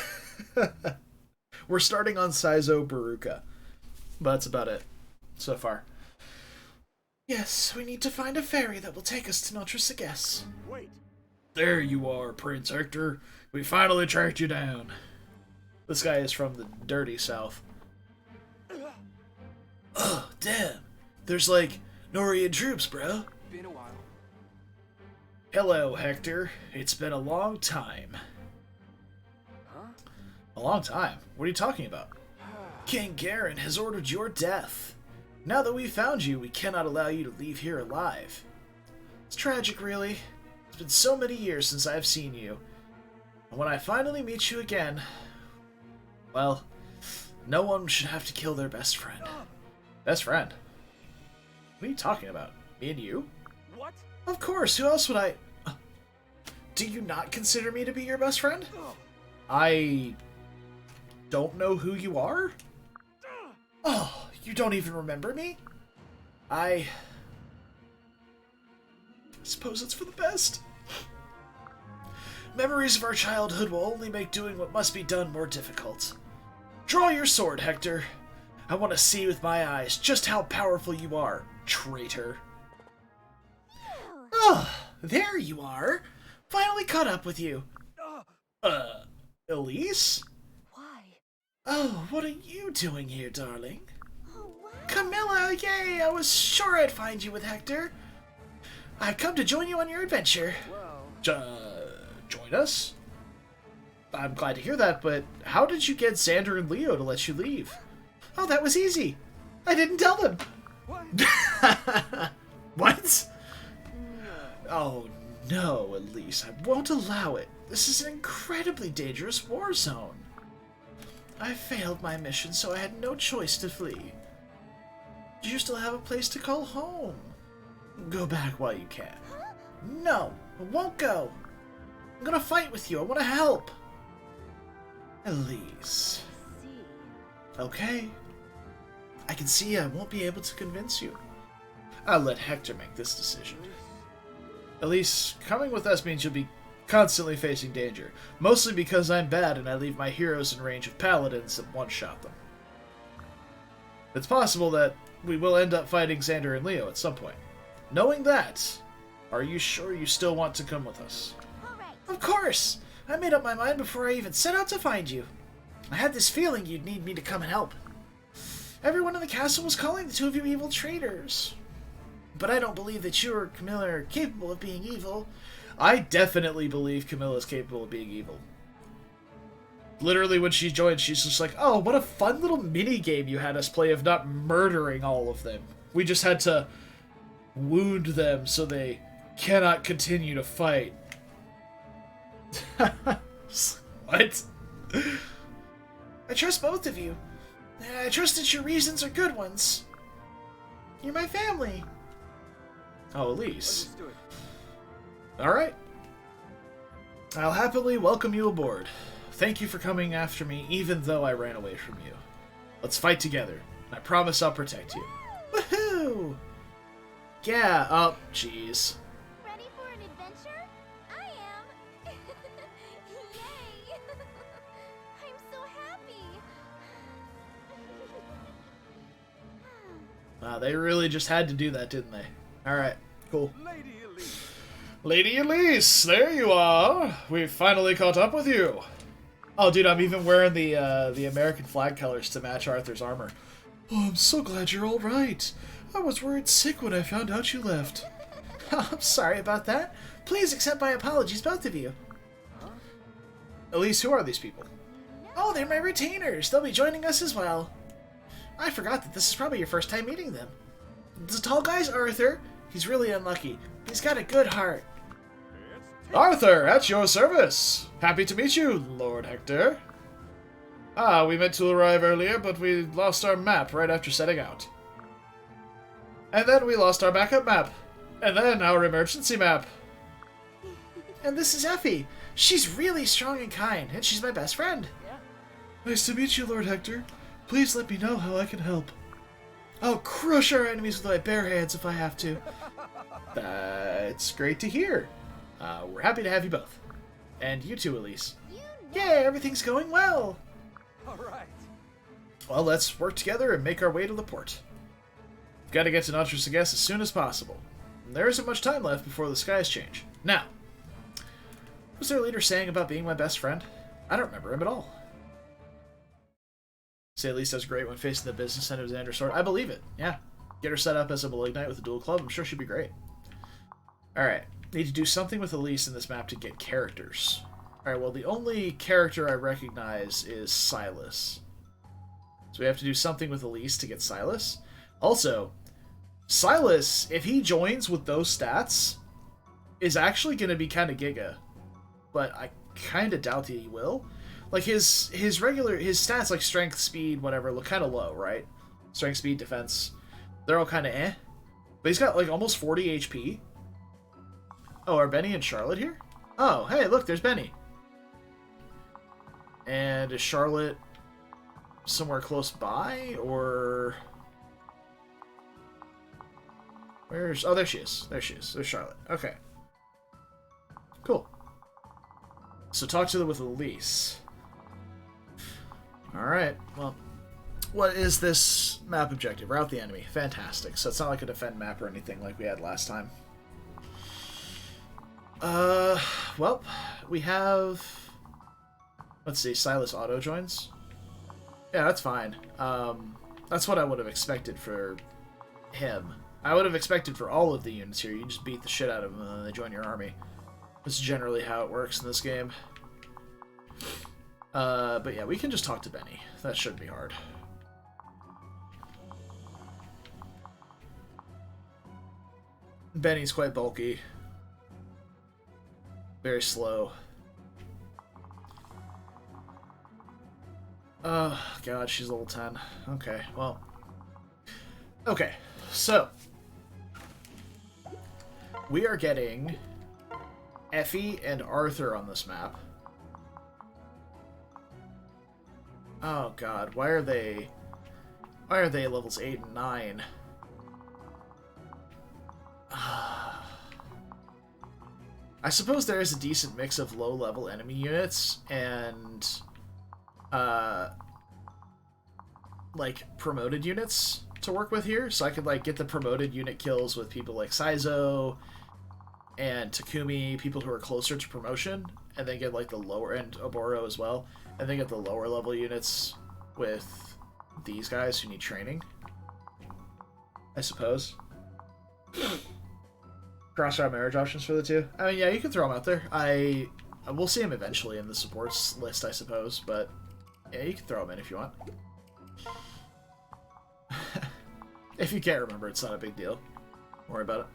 We're starting on Saizo Baruka. But that's about it so far. Yes, we need to find a ferry that will take us to Notre Sagesse. wait. There you are, Prince Hector. We finally tracked you down. This guy is from the dirty south. Oh, damn. There's like Nohrian troops, bro. Been a while. Hello, Hector. It's been a long time. Huh? A long time? What are you talking about? King Garen has ordered your death. Now that we've found you, we cannot allow you to leave here alive. It's tragic, really. It's been so many years since I've seen you. And when I finally meet you again, well, no one should have to kill their best friend. Best friend? What are you talking about? Me and you? What? Of course, who else would I... Do you not consider me to be your best friend? I don't know who you are? Oh, you don't even remember me? I suppose it's for the best. Memories of our childhood will only make doing what must be done more difficult. Draw your sword, Hector. I want to see with my eyes just how powerful you are, traitor. Oh, there you are. Finally caught up with you. Elise? Why? Oh, what are you doing here, darling? Oh, wow. Camilla, yay! I was sure I'd find you with Hector. I've come to join you on your adventure. Well, Join us? I'm glad to hear that, but how did you get Xander and Leo to let you leave? Oh, that was easy. I didn't tell them. what? What? Oh, no, Elise. I won't allow it. This is an incredibly dangerous war zone. I failed my mission, so I had no choice to flee. You still have a place to call home. Go back while you can. No, I won't go. I'm gonna fight with you. I want to help. Elise. See. Okay. I can see I won't be able to convince you. I'll let Hector make this decision. Elise, coming with us means you'll be constantly facing danger. Mostly because I'm bad and I leave my heroes in range of paladins and one-shot them. It's possible that we will end up fighting Xander and Leo at some point. Knowing that, are you sure you still want to come with us? All right. Of course! I made up my mind before I even set out to find you. I had this feeling you'd need me to come and help. Everyone in the castle was calling the two of you evil traitors. But I don't believe that you or Camilla are capable of being evil. I definitely believe Camilla is capable of being evil. Literally, when she joined, she's just like, oh, what a fun little mini-game you had us play of not murdering all of them. We just had to wound them so they cannot continue to fight. What? I trust both of you. I trust that your reasons are good ones. You're my family. Oh, Elise. Understood. Alright. I'll happily welcome you aboard. Thank you for coming after me, even though I ran away from you. Let's fight together. I promise I'll protect you. Woohoo! Yeah, oh, jeez. Ready for an adventure? I am. Yay! I'm so happy. Wow, they really just had to do that, didn't they? Alright, cool. Lady Elise. Lady Elise, there you are. We've finally caught up with you. Oh, dude, I'm even wearing the American flag colors to match Arthur's armor. Oh, I'm so glad you're all right. I was worried sick when I found out you left. I'm sorry about that. Please accept my apologies, both of you. Huh? Elise, who are these people? Oh, they're my retainers. They'll be joining us as well. I forgot that this is probably your first time meeting them. The tall guy's Arthur. He's really unlucky. He's got a good heart. Arthur, at your service. Happy to meet you, Lord Hector. Ah, we meant to arrive earlier, but we lost our map right after setting out. And then we lost our backup map. And then our emergency map. And this is Effie. She's really strong and kind, and she's my best friend. Yeah. Nice to meet you, Lord Hector. Please let me know how I can help. I'll crush our enemies with my bare hands if I have to. That's great to hear. We're happy to have you both. And you too, Elise. You know. Yay, everything's going well. All right. Well, let's work together and make our way to the port. We've got to get to Nohr as soon as possible. And there isn't much time left before the skies change. Now, was their leader saying about being my best friend? I don't remember him at all. Say at least does great when facing the business end of Xander's sword. I believe it, yeah. Get her set up as a Malignite with a dual club. I'm sure she'd be great. Alright. Need to do something with Elise in this map to get characters. Alright, well, the only character I recognize is Silas. So we have to do something with Elise to get Silas. Also, Silas, if he joins with those stats, is actually going to be kind of giga. But I kind of doubt that he will. Like, his stats, like strength, speed, whatever, look kind of low, right? Strength, speed, defense, they're all kind of eh. But he's got, like, almost 40 HP. Oh, are Benny and Charlotte here? Oh, hey, look, there's Benny. And is Charlotte somewhere close by, or... Where's... Oh, there she is. There she is. There's Charlotte. Okay. Cool. So talk to them with Elise. Alright, well... What is this map objective? Rout the enemy. Fantastic. So it's not like a defend map or anything like we had last time. Well, we have... Let's see, Silas auto joins. Yeah, that's fine. That's what I would have expected for him. I would have expected for all of the units here. You just beat the shit out of them and then they join your army. That's generally how it works in this game. But yeah, we can just talk to Benny. That shouldn't be hard. Benny's quite bulky. Very slow. Oh, God, she's level 10. Okay, well. Okay, so. We are getting Effie and Arthur on this map. Oh, God, why are they levels 8 and 9? I suppose there is a decent mix of low-level enemy units and, like, promoted units to work with here. So I could, like, get the promoted unit kills with people like Saizo and Takumi, people who are closer to promotion, and then get, like, the lower, and Oboro as well, and then get the lower-level units with these guys who need training, I suppose. Cross-route marriage options for the two. I mean, yeah, you can throw them out there. We'll see them eventually in the supports list, I suppose, but yeah, you can throw them in if you want. If you can't remember, it's not a big deal. Don't worry about it.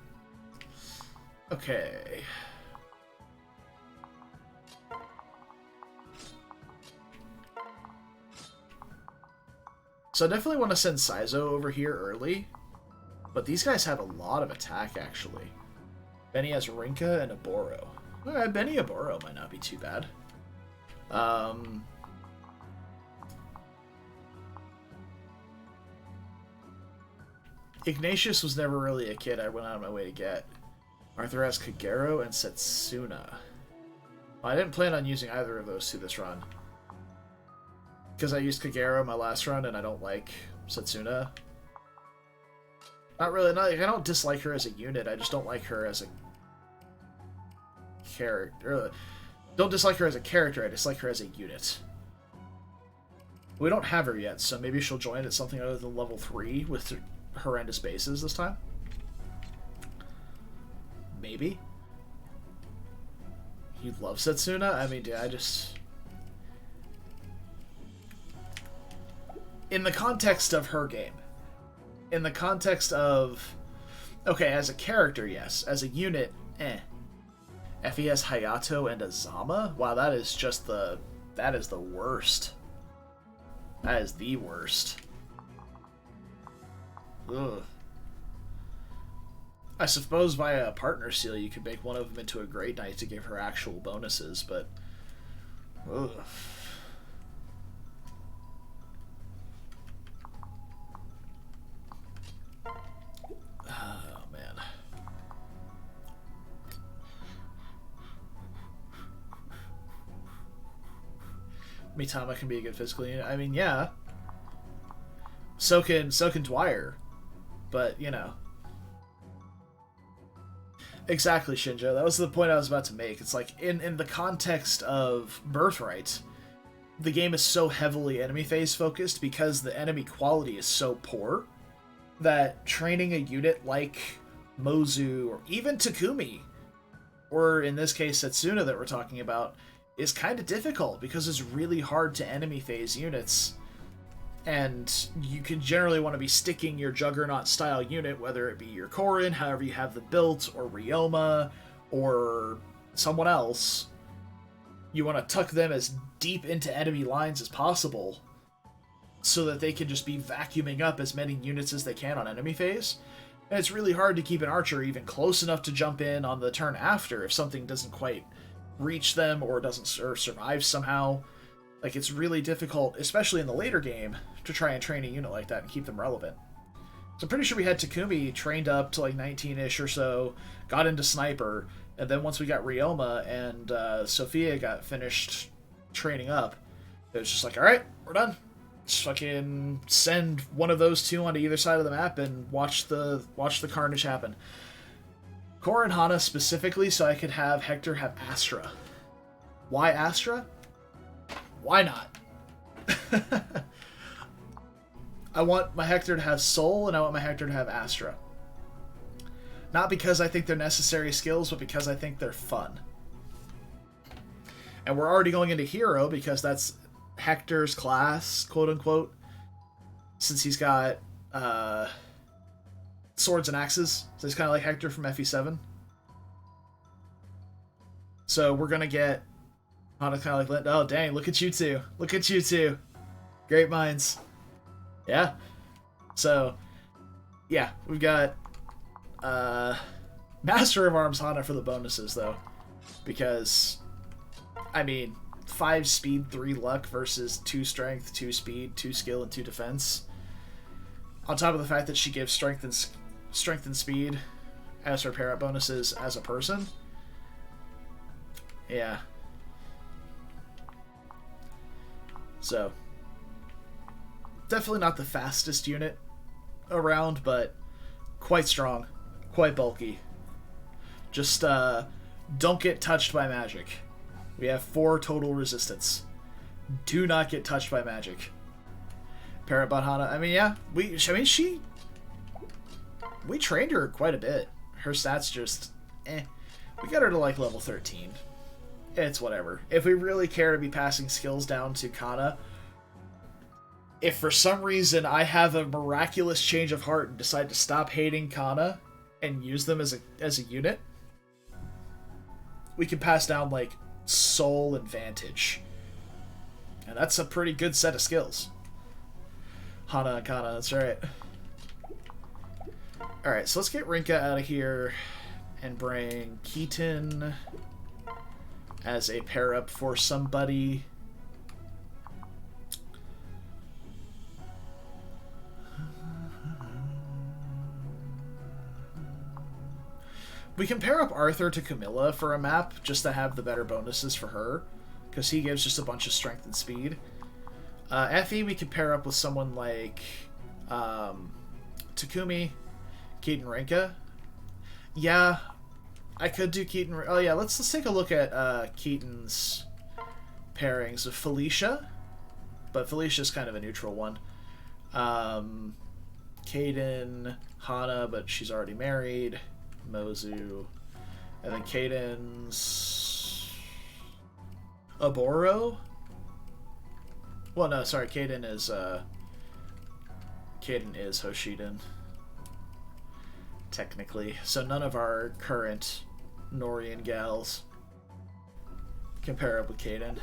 Okay. So I definitely want to send Saizo over here early, but these guys have a lot of attack, actually. Benny has Rinka and Oboro. Alright, Benny Oboro might not be too bad. Ignatius was never really a kid I went out of my way to get. Arthur has Kagero and Setsuna. Well, I didn't plan on using either of those two this run. Because I used Kagero my last run and I don't like Setsuna. Not really, I don't dislike her as a unit, I just don't like her as a character. Don't dislike her as a character, I dislike her as a unit. We don't have her yet, so maybe she'll join at something other than level 3 with horrendous bases this time. Maybe. You love Setsuna? I mean, I just... In the context of her game. In the context of... Okay, as a character, yes. As a unit, eh. Effie has Hayato and Azama? Wow, that is just the... That is the worst. That is the worst. Ugh. I suppose via a partner seal you could make one of them into a Great Knight to give her actual bonuses, but... Ugh. Oh, man. Mitama can be a good physical unit. I mean, yeah. So can Dwyer. But, you know. Exactly, Shinjo. That was the point I was about to make. It's like, in the context of Birthright, the game is so heavily enemy phase focused because the enemy quality is so poor that training a unit like Mozu or even Takumi, or in this case Setsuna that we're talking about, is kind of difficult because it's really hard to enemy phase units. And you can generally want to be sticking your Juggernaut style unit, whether it be your Corrin, however you have them built, or Ryoma, or someone else. You want to tuck them as deep into enemy lines as possible so that they can just be vacuuming up as many units as they can on enemy phase. And it's really hard to keep an archer even close enough to jump in on the turn after if something doesn't quite reach them or doesn't or survive somehow. Like, it's really difficult, especially in the later game, to try and train a unit like that and keep them relevant. So I'm pretty sure we had Takumi trained up to like 19-ish or so, got into Sniper, and then once we got Ryoma and Sophia got finished training up, it was just like, alright, we're done. Just fucking send one of those two onto either side of the map and watch the carnage happen. Korra and Hana specifically so I could have Hector have Astra. Why Astra? Why not? I want my Hector to have Soul, and I want my Hector to have Astra. Not because I think they're necessary skills, but because I think they're fun. And we're already going into Hero, because that's Hector's class, quote-unquote, since he's got swords and axes. So he's kind of like Hector from FE7. So we're going to get Hana kind of like, oh dang, look at you two. Look at you two. Great minds. Yeah. So, yeah, we've got Master of Arms Hana for the bonuses, though. Because, I mean, 5 speed, 3 luck versus 2 strength, 2 speed, 2 skill, and 2 defense. On top of the fact that she gives strength and speed as her pair-up bonuses as a person. Yeah. So, definitely not the fastest unit around, but quite strong, quite bulky. Just don't get touched by magic. We have 4 total resistance. Do not get touched by magic. Parabot Hana, I mean, yeah, we trained her quite a bit. Her stats just, We got her to like level 13. It's whatever. If we really care to be passing skills down to Kana, if for some reason I have a miraculous change of heart and decide to stop hating Kana and use them as a unit, we can pass down like Soul and Vantage. And that's a pretty good set of skills. Hana and Kana, that's right. Alright, so let's get Rinka out of here and bring Keaton as a pair-up for somebody. We can pair up Arthur to Camilla for a map, just to have the better bonuses for her, because he gives just a bunch of strength and speed. Effie we could pair up with someone like Takumi, Keaton, Rinka. Yeah, I could do Keaton. Oh yeah, let's take a look at Keaton's pairings with Felicia, but Felicia's kind of a neutral one. Kaden, Hana, but she's already married. Mozu, and then Kaden's Aboro. Well, no, sorry, Kaden is Hoshido, technically. So none of our current Nohrian gals can pair up with Kaden.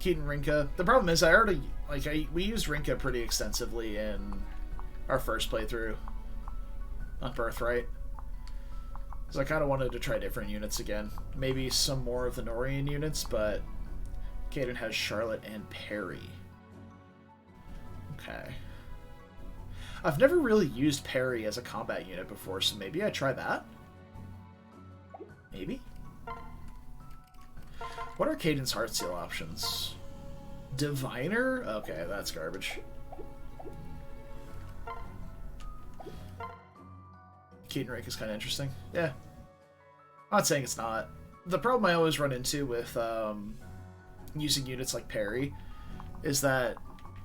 Keaton, Rinka. The problem is we used Rinka pretty extensively in our first playthrough on Birthright. So I kind of wanted to try different units again. Maybe some more of the Nohrian units, but Kaden has Charlotte and Perry. Okay. I've never really used Perry as a combat unit before, so maybe I try that? Maybe? What are Caden's Heartseal options? Diviner? Okay, that's garbage. Keaton Rake is kind of interesting. Yeah. I'm not saying it's not. The problem I always run into with using units like Parry is that,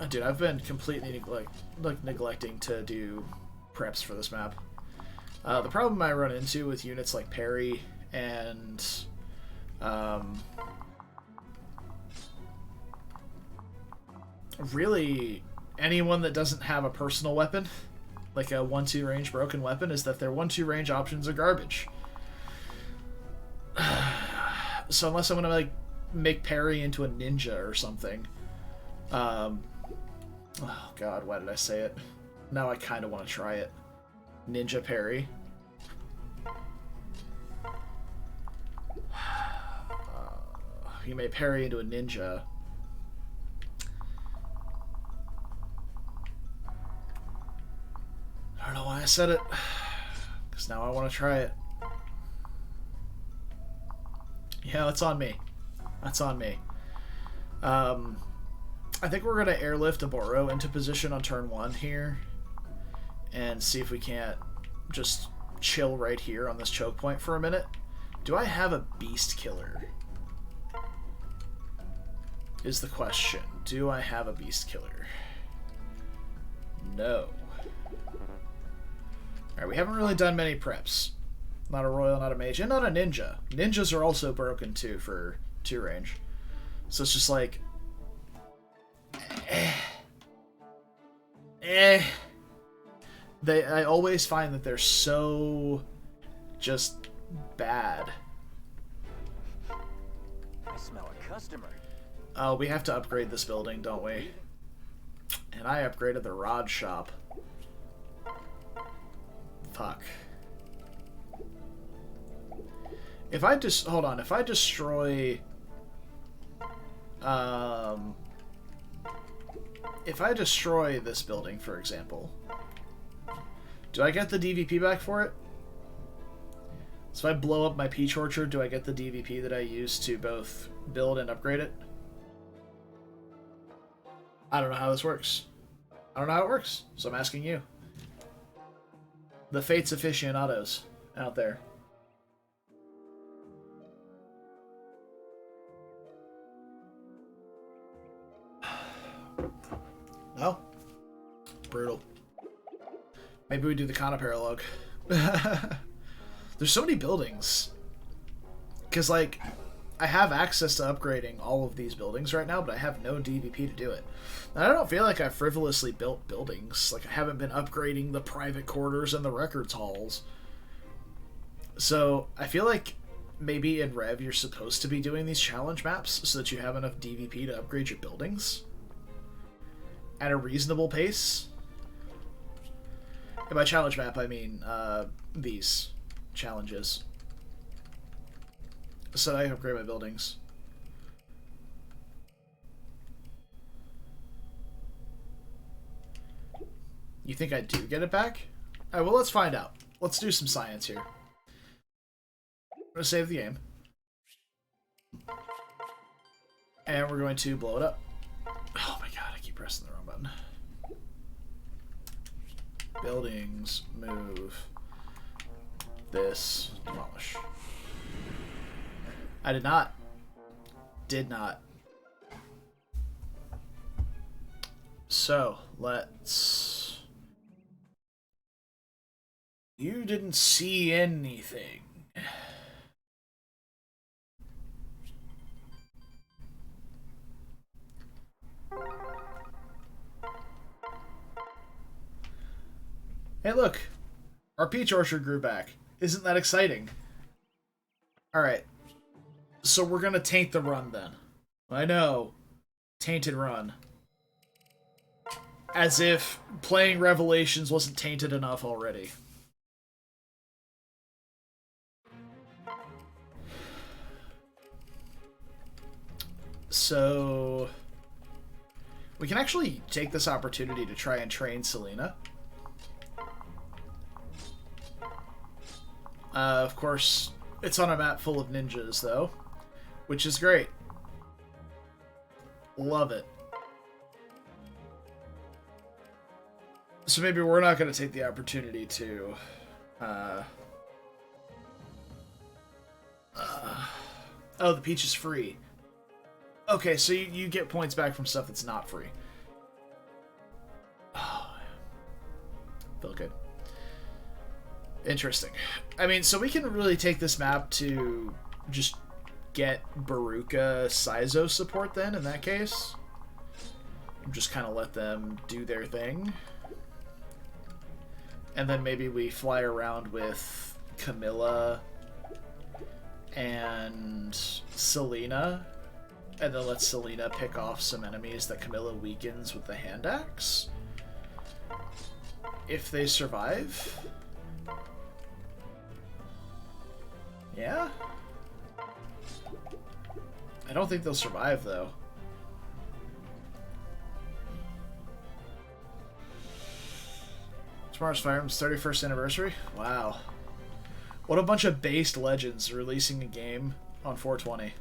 dude, I've been completely neglecting to do preps for this map. The problem I run into with units like Parry and really anyone that doesn't have a personal weapon, like a 1-2 range broken weapon, is that their 1-2 range options are garbage. So unless I want to like make Parry into a ninja or something, oh god, why did I say it? Now I kind of want to try it. Ninja Parry. You may parry into a ninja. I don't know why I said it, because now I want to try it. Yeah, that's on me. That's on me. I think we're going to airlift a Boro into position on turn 1 here and see if we can't just chill right here on this choke point for a minute. Do I have a Beast Killer? Is the question. Do I have a Beast Killer? No. Alright, we haven't really done many preps. Not a Royal, not a Mage, and not a Ninja. Ninjas are also broken too for 2 range. So it's just like... I always find that they're so... just bad. I smell a customer. Oh, we have to upgrade this building, don't we? And I upgraded the rod shop. Fuck. If I just... hold on. If I destroy... if I destroy this building, for example, do I get the DVP back for it? So if I blow up my Peach Orchard, do I get the DVP that I used to both build and upgrade it? I don't know how this works. I don't know how it works, so I'm asking you. The Fates aficionados out there. No? Brutal. Maybe we do the Kana paralog. There's so many buildings. Because, like, I have access to upgrading all of these buildings right now, but I have no DVP to do it. And I don't feel like I've frivolously built buildings. Like, I haven't been upgrading the private quarters and the records halls. So, I feel like maybe in Rev you're supposed to be doing these challenge maps so that you have enough DVP to upgrade your buildings at a reasonable pace. And by challenge map, I mean these challenges. So I upgrade my buildings. You think I do get it back? Alright, well, let's find out. Let's do some science here. I'm going to save the game. And we're going to blow it up. Oh my god, I keep pressing the wrong button. Buildings, move. This, demolish. I did not. Did not. So, let's... You didn't see anything. Hey, look. Our peach orchard grew back. Isn't that exciting? Alright. So we're gonna taint the run then. I know. Tainted run. As if playing Revelations wasn't tainted enough already. So... we can actually take this opportunity to try and train Selena. Of course, it's on a map full of ninjas, though, which is great. Love it. So maybe we're not going to take the opportunity to Oh, the peach is free. Okay, so you get points back from stuff that's not free. Oh, feel good. Interesting. I mean, so we can really take this map to just get Baruka Saizo support then, in that case. Just kind of let them do their thing. And then maybe we fly around with Camilla and Selena, and then let Selena pick off some enemies that Camilla weakens with the hand axe. If they survive. Yeah? I don't think they'll survive, though. Tomorrow's Fire Emblem's 31st anniversary? Wow. What a bunch of based legends releasing a game on 420.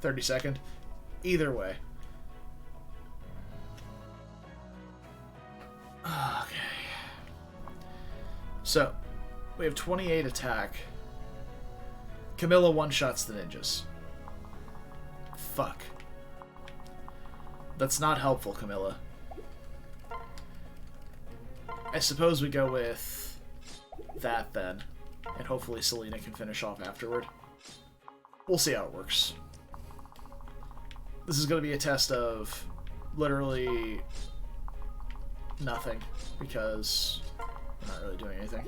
$30. Either way. Okay. So, we have 28 attack. Camilla one-shots the ninjas. Fuck. That's not helpful, Camilla. I suppose we go with that then, and hopefully Selena can finish off afterward. We'll see how it works. This is going to be a test of literally nothing, because we're not really doing anything.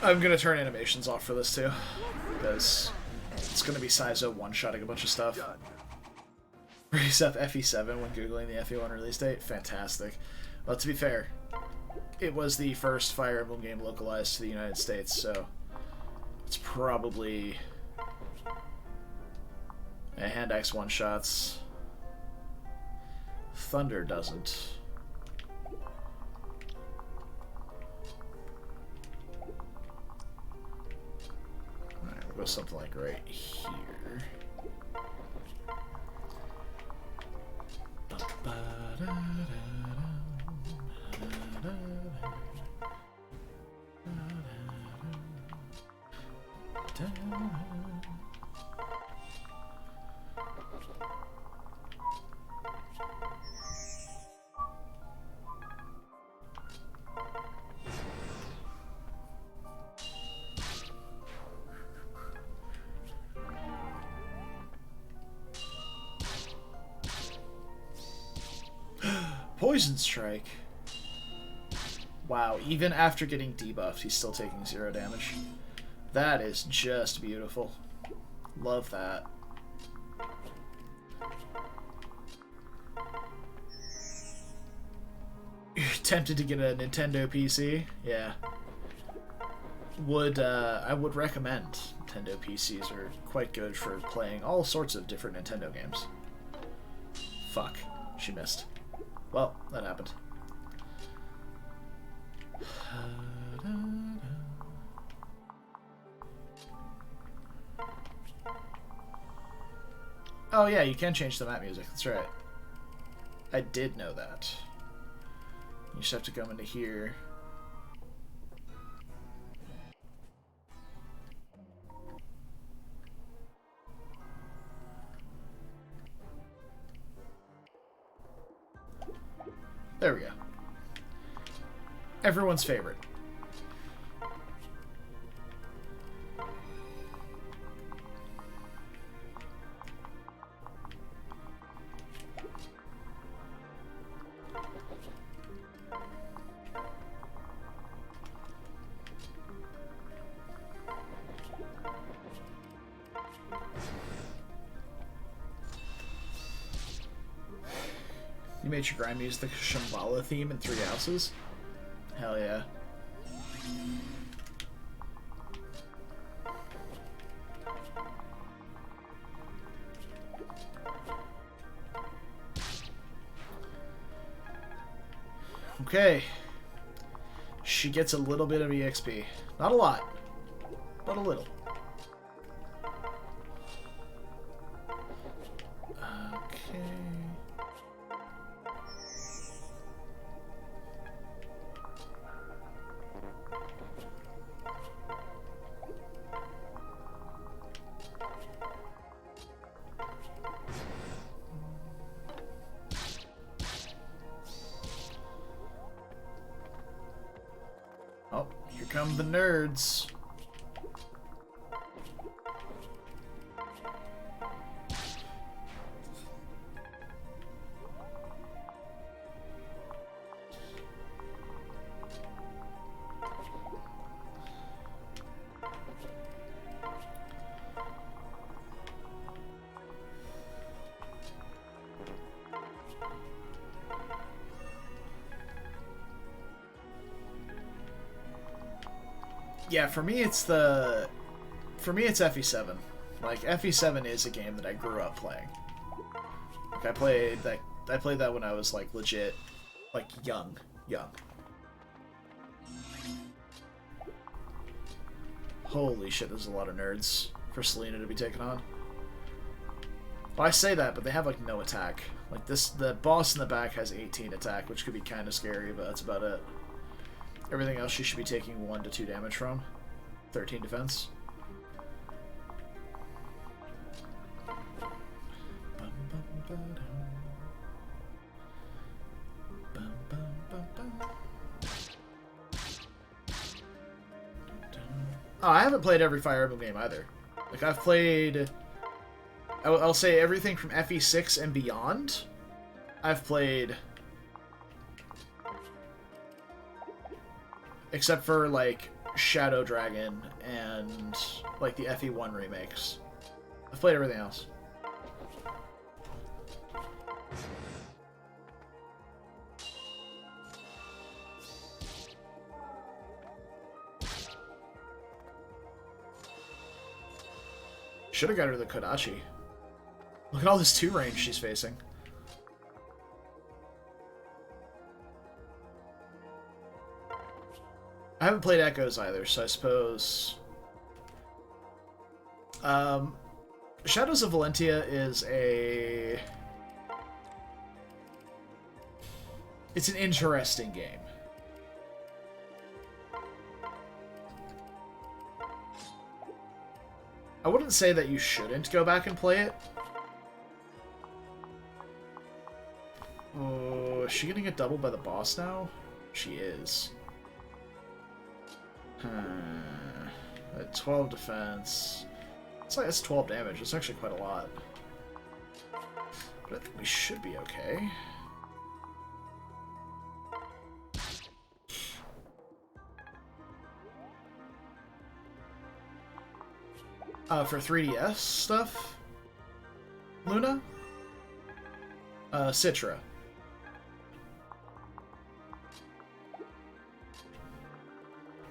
I'm going to turn animations off for this too, because it's going to be Saizo one-shotting a bunch of stuff. Raise up FE7 when Googling the FE1 release date? Fantastic. Well, to be fair, it was the first Fire Emblem game localized to the United States, so it's probably a hand axe one-shots. Thunder doesn't. Alright, we'll go something like right here. Poison Strike. Wow, even after getting debuffed, he's still taking 0 damage. That is just beautiful. Love that. You're tempted to get a Nintendo PC? Yeah. I would recommend. Nintendo PCs are quite good for playing all sorts of different Nintendo games. Fuck. She missed. Well, that happened. Oh yeah, you can change the map music. That's right. I did know that. You just have to come into here. There we go. Everyone's favorite. You made your grind use the Shambhala theme in 3 houses? Hell yeah. Okay. She gets a little bit of EXP. Not a lot, but a little. Okay. Oh, here come the nerds. Yeah, for me it's FE7. Like FE7 is a game that I grew up playing. Like I played that when I was like legit like young. Holy shit, there's a lot of nerds for Selena to be taken on. Well, I say that, but they have like no attack. Like the boss in the back has 18 attack, which could be kind of scary, but that's about it. Everything else she should be taking 1 to 2 damage from. 13 defense. Oh, I haven't played every Fire Emblem game either. Like, I've played... I'll say everything from FE6 and beyond. I've played... Except for, like, Shadow Dragon and, like, the FE1 remakes. I've played everything else. Should have got her the Kodachi. Look at all this 2 range she's facing. I haven't played Echoes either, so I suppose... Shadows of Valentia is a... It's an interesting game. I wouldn't say that you shouldn't go back and play it. Oh, is she gonna get doubled by the boss now? She is. At 12 defense. It's like that's 12 damage. It's actually quite a lot. But I think we should be okay. For 3DS stuff? Luna? Citra.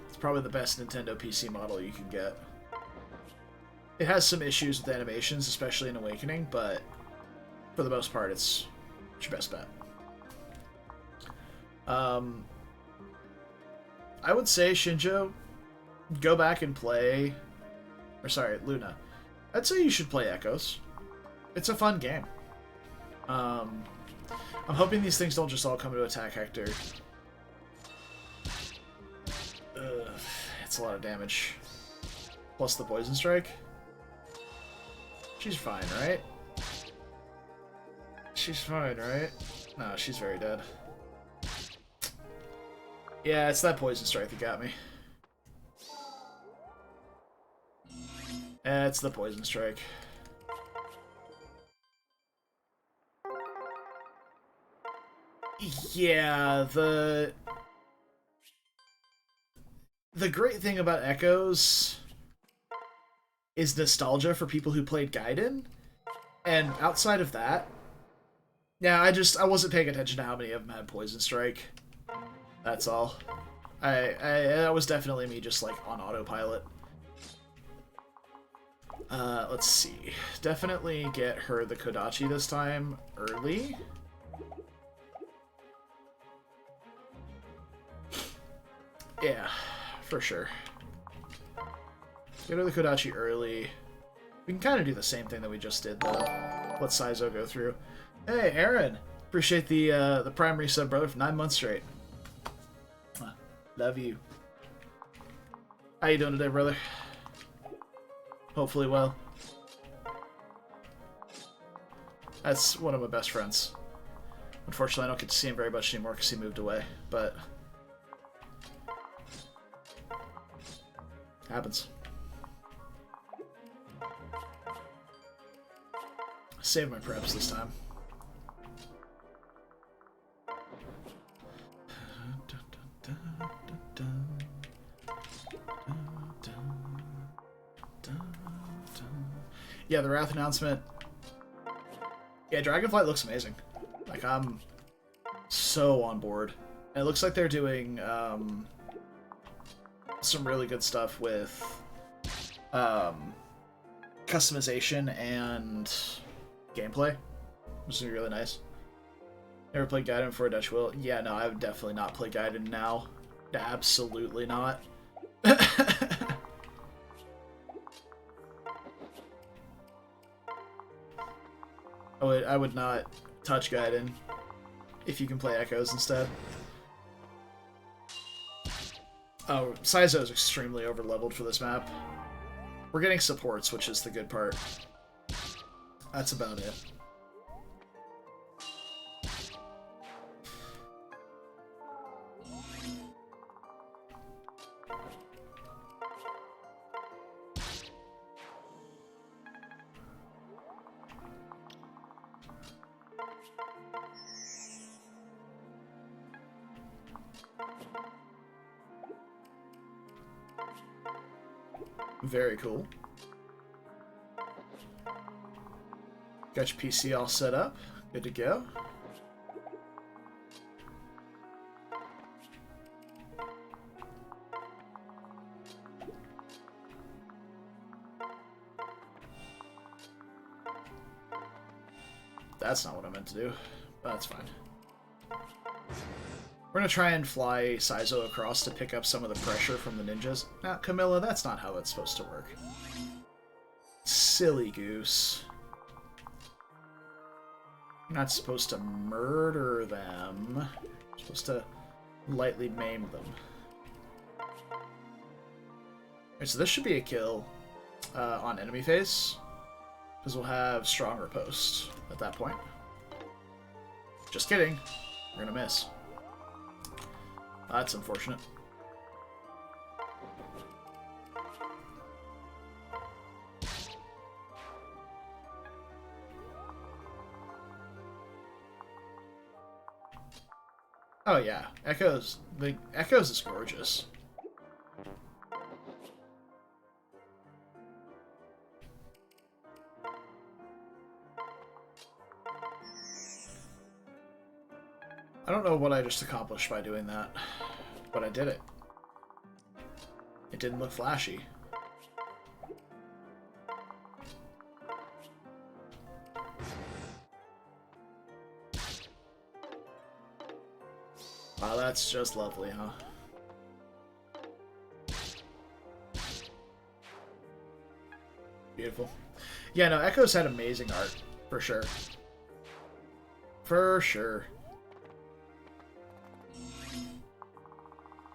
It's probably the best Nintendo PC model you can get. It has some issues with animations, especially in Awakening, but for the most part, it's your best bet. I would say, Shinjo, go back and play... Or sorry, Luna. I'd say you should play Echoes. It's a fun game. I'm hoping these things don't just all come to attack Hector. It's a lot of damage. Plus the Poison Strike. She's fine, right? She's fine, right? No, she's very dead. Yeah, it's that Poison Strike that got me. It's the Poison Strike. Yeah, the great thing about Echoes is nostalgia for people who played Gaiden, and outside of that, yeah, I wasn't paying attention to how many of them had Poison Strike. That's all. That was definitely me just like on autopilot. Let's see. Definitely get her the Kodachi this time early. Yeah, for sure. Get her the Kodachi early. We can kind of do the same thing that we just did, though. what Saizo go through. Hey, Aaron! Appreciate the primary sub, brother, for 9 months straight. Love you. How you doing today, brother? Hopefully well. That's one of my best friends. Unfortunately, I don't get to see him very much anymore because he moved away, but... happens. Save my preps this time. Yeah, the Wrath announcement. Yeah, Dragonflight looks amazing. Like, I'm so on board. And it looks like they're doing some really good stuff with customization and gameplay, which is really nice. Never played Gaiden before Dutch Will. Yeah, no, I would definitely not play Gaiden now. Absolutely not. I would not touch Gaiden if you can play Echoes instead. Oh, Saizo is extremely over-leveled for this map. We're getting supports, which is the good part. That's about it. Very cool. Got your PC all set up. Good to go. That's not what I meant to do, but that's fine. We're gonna try and fly Saizo across to pick up some of the pressure from the ninjas. Now, Camilla, that's not how that's supposed to work. Silly goose. You're not supposed to murder them. You're supposed to lightly maim them. Okay, so this should be a kill on enemy phase, because we'll have stronger posts at that point. Just kidding. We're gonna miss. That's unfortunate. Oh yeah, Echoes. The Echoes is gorgeous. I don't know what I just accomplished by doing that, but I did it. It didn't look flashy. Wow, that's just lovely, huh? Beautiful. Yeah, no, Echoes had amazing art, for sure. For sure.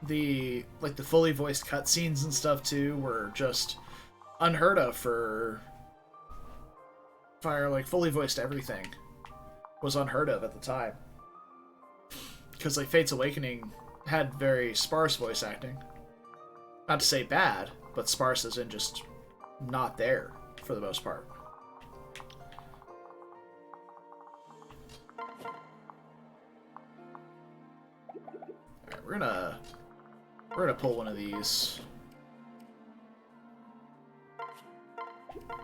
The fully voiced cutscenes and stuff too were just unheard of for Fire. Like, fully voiced everything was unheard of at the time, because like Fates Awakening had very sparse voice acting. Not to say bad, but sparse as in just not there for the most part. Alright, we're gonna pull one of these.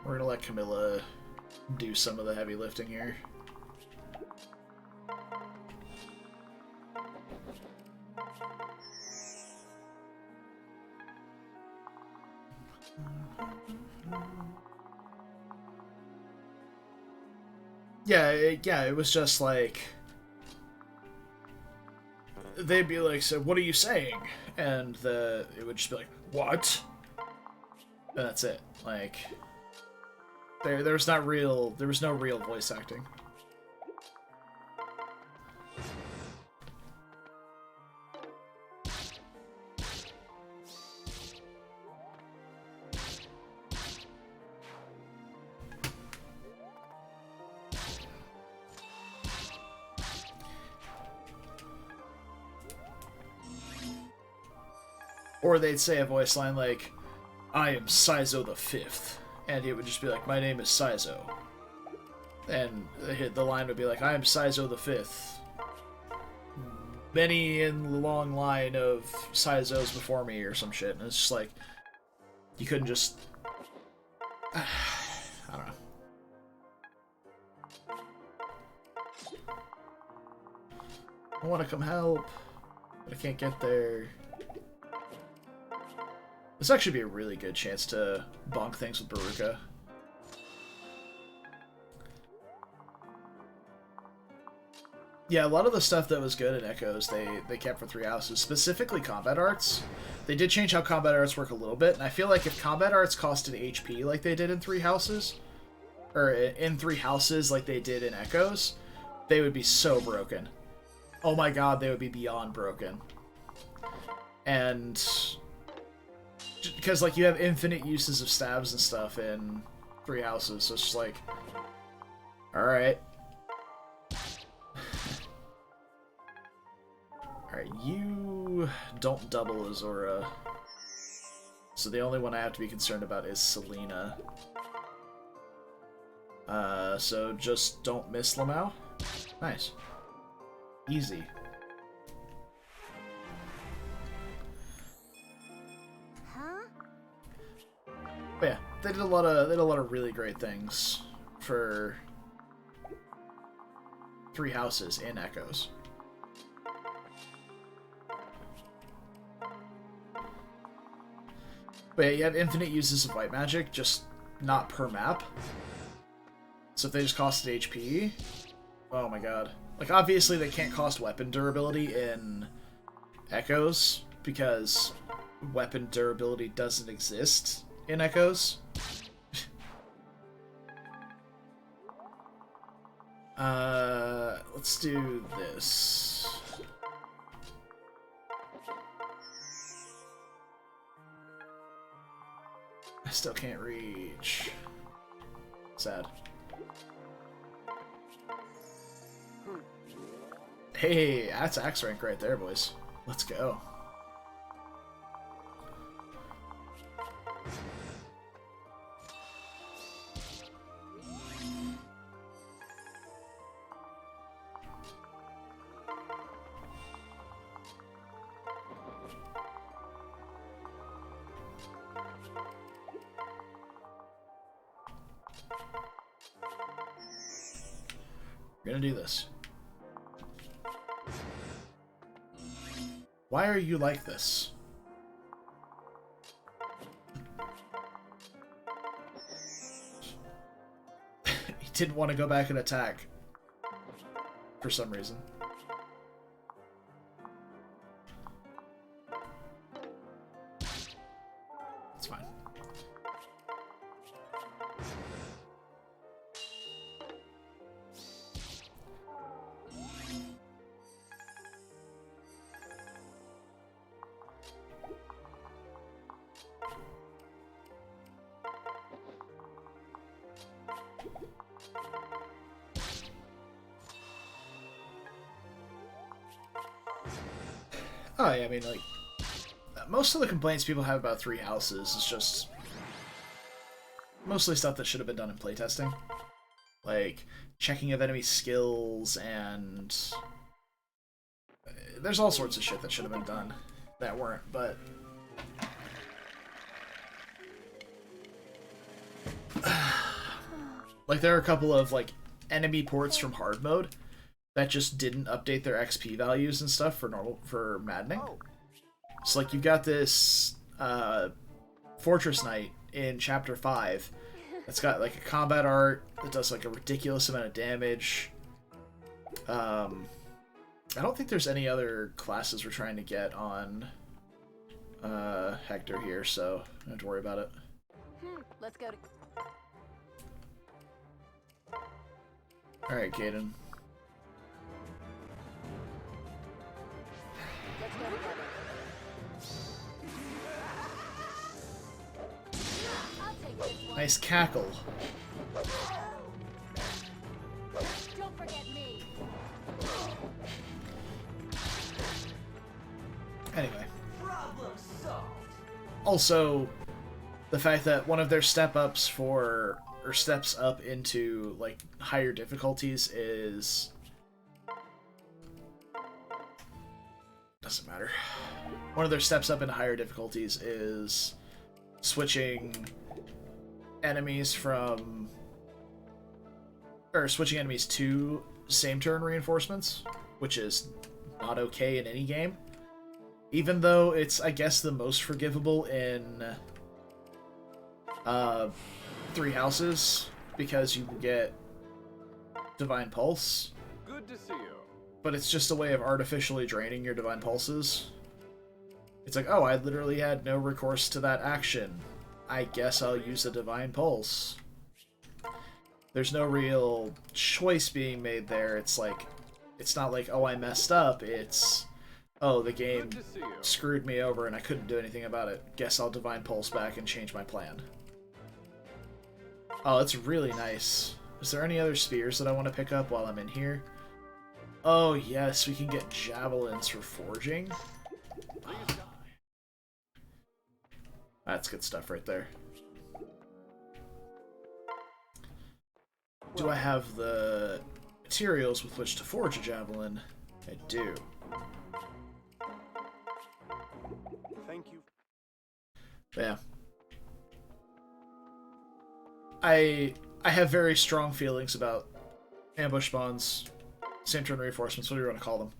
We're gonna let Camilla do some of the heavy lifting here. Yeah, it was just like, they'd be like, so what are you saying? And it would just be like, what? And that's it. Like, There was no real voice acting. Or they'd say a voice line like, I am Saizo the Fifth. And he would just be like, my name is Saizo. And the line would be like, I am Saizo the Fifth. Many in the long line of Saizos before me, or some shit. And it's just like, you couldn't just... I don't know. I want to come help, but I can't get there. This actually be a really good chance to bonk things with Baruka. Yeah, a lot of the stuff that was good in Echoes, they kept for Three Houses. Specifically combat arts. They did change how combat arts work a little bit, and I feel like if combat arts costed HP like they did in Three Houses, or in Three Houses like they did in Echoes, they would be so broken. Oh my god, they would be beyond broken. And... because, like, you have infinite uses of stabs and stuff in Three Houses, so it's just like... Alright. Alright, you don't double Azura. So the only one I have to be concerned about is Selena. So just don't miss Lamau. Nice. Easy. But yeah, they did a lot of really great things for Three Houses in Echoes. But yeah, you have infinite uses of white magic, just not per map. So if they just costed HP, oh my god. Like, obviously they can't cost weapon durability in Echoes, because weapon durability doesn't exist in Echoes. Let's do this. I still can't reach. Sad. Hey, that's axe rank right there, boys. Let's go. We're gonna do this. Why are you like this? He didn't want to go back and attack. For some reason. It's fine. Oh, yeah, I mean, like, most of the complaints people have about Three Houses is just mostly stuff that should have been done in playtesting. Like, checking of enemy skills, and there's all sorts of shit that should have been done that weren't, but like, there are a couple of, like, enemy ports from hard mode that just didn't update their XP values and stuff for maddening. So, like, you've got this Fortress Knight in Chapter 5 that's got, like, a combat art that does, like, a ridiculous amount of damage. I don't think there's any other classes we're trying to get on Hector here, so I don't have to worry about it. Let's go to... Alright, Caden. Let's go together. I'll take this one. Nice cackle. Don't forget me. Anyway. Problem solved. Also, the fact that one of their step-ups for... or steps up into, like, higher difficulties is... doesn't matter. One of their steps up into higher difficulties is switching enemies from... or switching enemies to same-turn reinforcements, which is not okay in any game. Even though it's, I guess, the most forgivable in... Three Houses, because you can get Divine Pulse. Good to see you. But it's just a way of artificially draining your Divine Pulses. It's like, oh, I literally had no recourse to that action. I guess I'll use a Divine Pulse. There's no real choice being made there. It's like, it's not like, oh, I messed up. It's, oh, the game Good to see you. screwed me over and I couldn't do anything about it. Guess I'll Divine Pulse back and change my plan. Oh, that's really nice. Is there any other spears that I want to pick up while I'm in here? Oh, yes, we can get javelins for forging. That's good stuff right there. Do I have the materials with which to forge a javelin? I do. Thank you. Yeah. I have very strong feelings about ambush spawns, same turn reinforcements, whatever you want to call them.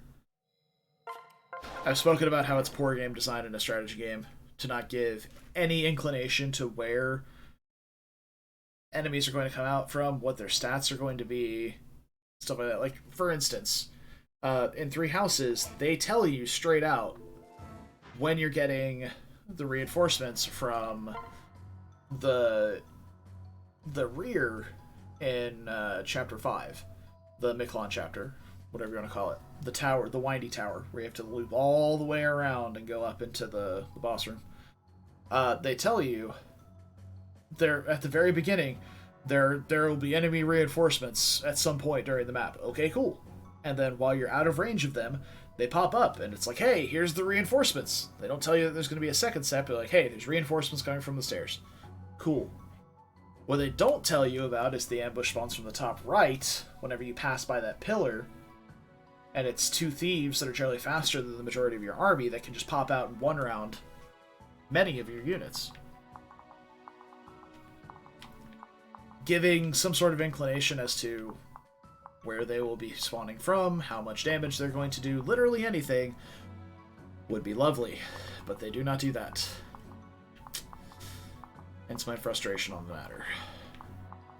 I've spoken about how it's poor game design in a strategy game to not give any inclination to where enemies are going to come out from, what their stats are going to be, stuff like that. Like, for instance, in Three Houses, they tell you straight out when you're getting the reinforcements from the rear in Chapter 5, the Miklon chapter, whatever you want to call it. The tower, the windy tower, where you have to loop all the way around and go up into the boss room. They tell you, there at the very beginning, there will be enemy reinforcements at some point during the map. Okay, cool. And then while you're out of range of them, they pop up, and it's like, hey, here's the reinforcements. They don't tell you that there's going to be a second step. They're like, hey, there's reinforcements coming from the stairs. Cool. What they don't tell you about is the ambush spawns from the top right, whenever you pass by that pillar, and it's two thieves that are generally faster than the majority of your army that can just pop out in one round many of your units. Giving some sort of inclination as to where they will be spawning from, how much damage they're going to do, literally anything, would be lovely, but they do not do that. Hence my frustration on the matter.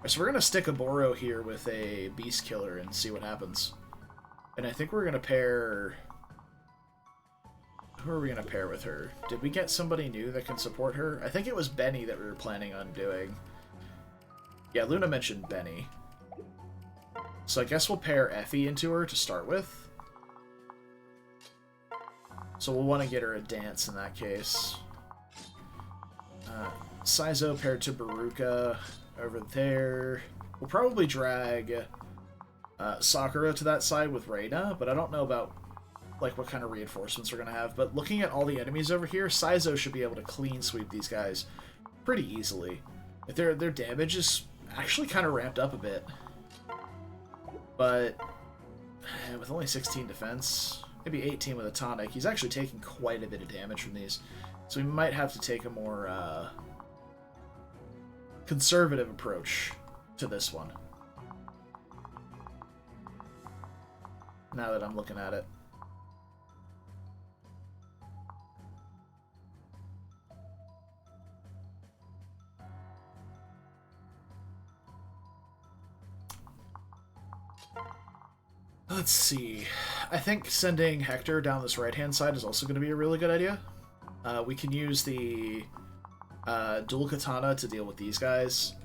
So we're going to stick a Boro here with a Beast Killer and see what happens. And I think we're going to pair... Who are we going to pair with her? Did we get somebody new that can support her? I think it was Benny that we were planning on doing. Yeah, Luna mentioned Benny. So I guess we'll pair Effie into her to start with. So we'll want to get her a dance in that case. Saizo paired to Baruka over there. We'll probably drag Sakura to that side with Reina, but I don't know about like what kind of reinforcements we're going to have. But looking at all the enemies over here, Saizo should be able to clean sweep these guys pretty easily. If their damage is actually kind of ramped up a bit. But with only 16 defense, maybe 18 with a tonic, he's actually taking quite a bit of damage from these. So we might have to take a more conservative approach to this one. Now that I'm looking at it. Let's see. I think sending Hector down this right-hand side is also going to be a really good idea. We can use the dual katana to deal with these guys.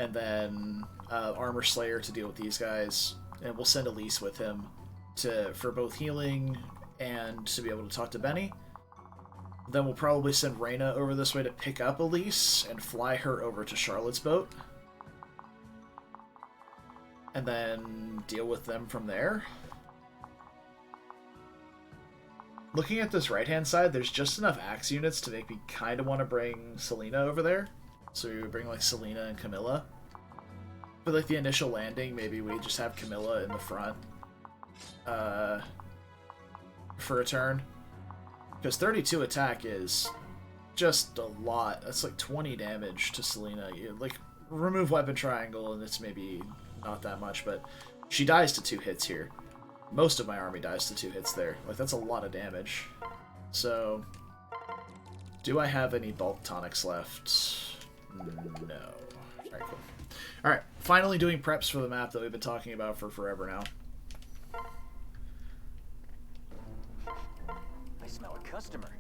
and then Armor Slayer to deal with these guys, and we'll send Elise with him for both healing and to be able to talk to Benny. Then we'll probably send Reyna over this way to pick up Elise and fly her over to Charlotte's boat. And then deal with them from there. Looking at this right-hand side, there's just enough axe units to make me kind of want to bring Selena over there. So we would bring, like, Selena and Camilla. For, like, the initial landing, maybe we just have Camilla in the front. For a turn. Because 32 attack is just a lot. That's like 20 damage to Selena. You, like, remove weapon triangle and it's maybe not that much, but she dies to 2 hits here. Most of my army dies to 2 hits there. Like, that's a lot of damage. So, do I have any bulk tonics left? No. Alright, cool. Alright, finally doing preps for the map that we've been talking about for forever now. I smell a customer.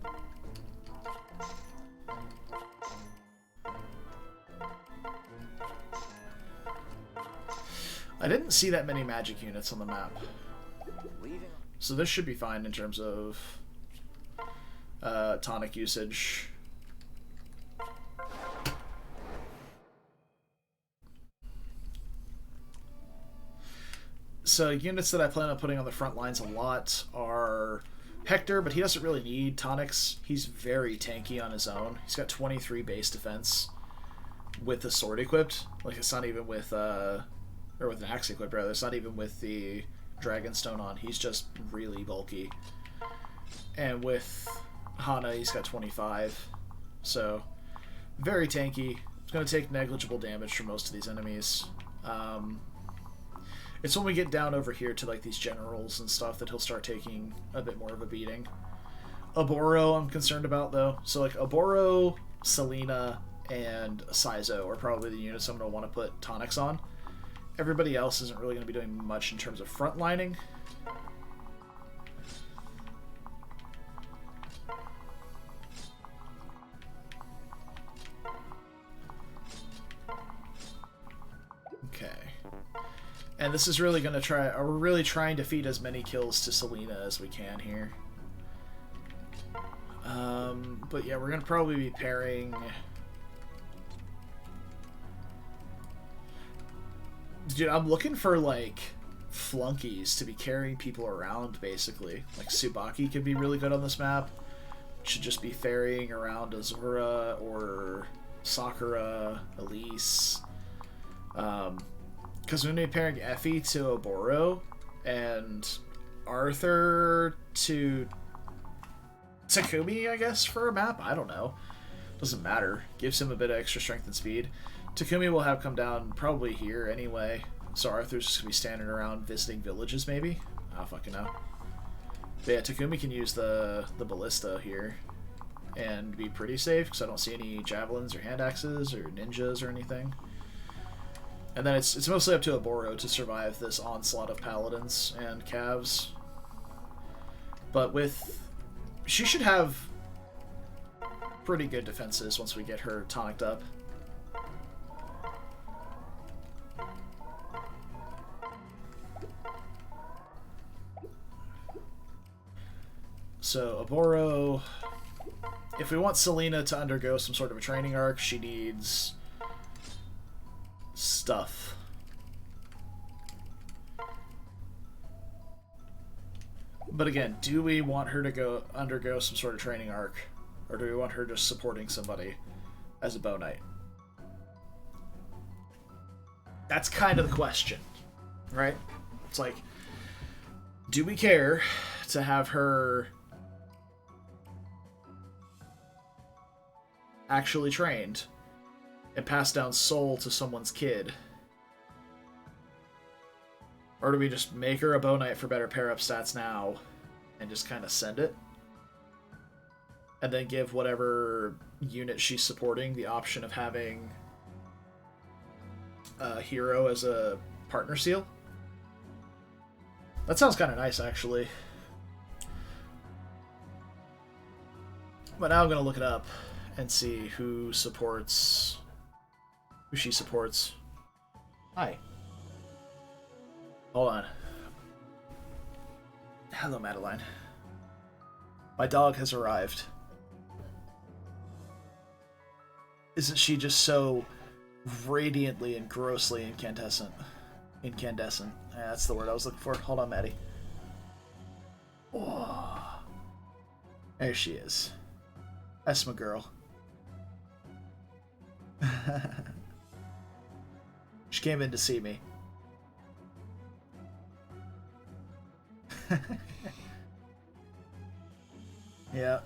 I didn't see that many magic units on the map. Leaving. So this should be fine in terms of tonic usage. So units that I plan on putting on the front lines a lot are Hector, but he doesn't really need tonics. He's very tanky on his own. He's got 23 base defense with the sword equipped. Like, it's not even with or with an axe equipped, rather. It's not even with the Dragonstone on. He's just really bulky. And with Hana, he's got 25. So, very tanky. It's going to take negligible damage from most of these enemies. It's when we get down over here to, like, these generals and stuff that he'll start taking a bit more of a beating. Oboro I'm concerned about, though. So, like, Oboro, Selena, and Saizo are probably the units I'm going to want to put tonics on. Everybody else isn't really going to be doing much in terms of frontlining. Okay. And this is really going to try... We're really trying to feed as many kills to Selena as we can here. But yeah, we're going to probably be pairing... Dude, I'm looking for, like, flunkies to be carrying people around, basically. Like, Tsubaki could be really good on this map. Should just be ferrying around Azura or Sakura, Elise. Because we're going to be pairing Effie to Oboro and Arthur to Takumi, I guess, for a map. I don't know. Doesn't matter. Gives him a bit of extra strength and speed. Takumi will have come down probably here anyway, so Arthur's just going to be standing around visiting villages, maybe? I don't fucking know. But yeah, Takumi can use the ballista here and be pretty safe, because I don't see any javelins or hand axes or ninjas or anything. And then it's mostly up to Oboro to survive this onslaught of paladins and calves. But with... She should have pretty good defenses once we get her tonicked up. So, Oboro, if we want Selena to undergo some sort of a training arc, she needs stuff. But again, do we want her to undergo some sort of training arc, or do we want her just supporting somebody as a bow knight? That's kind of the question, right? It's like, do we care to have her actually trained and pass down soul to someone's kid? Or do we just make her a bow knight for better pair-up stats now and just kind of send it? And then give whatever unit she's supporting the option of having a hero as a partner seal? That sounds kind of nice, actually. But now I'm going to look it up and see who she supports. Hi. Hold on. Hello, Madeline. My dog has arrived. Isn't she just so radiantly and grossly incandescent? Incandescent. Yeah, that's the word I was looking for. Hold on, Maddie. Oh. There she is. That's my girl. She came in to see me. Yeah.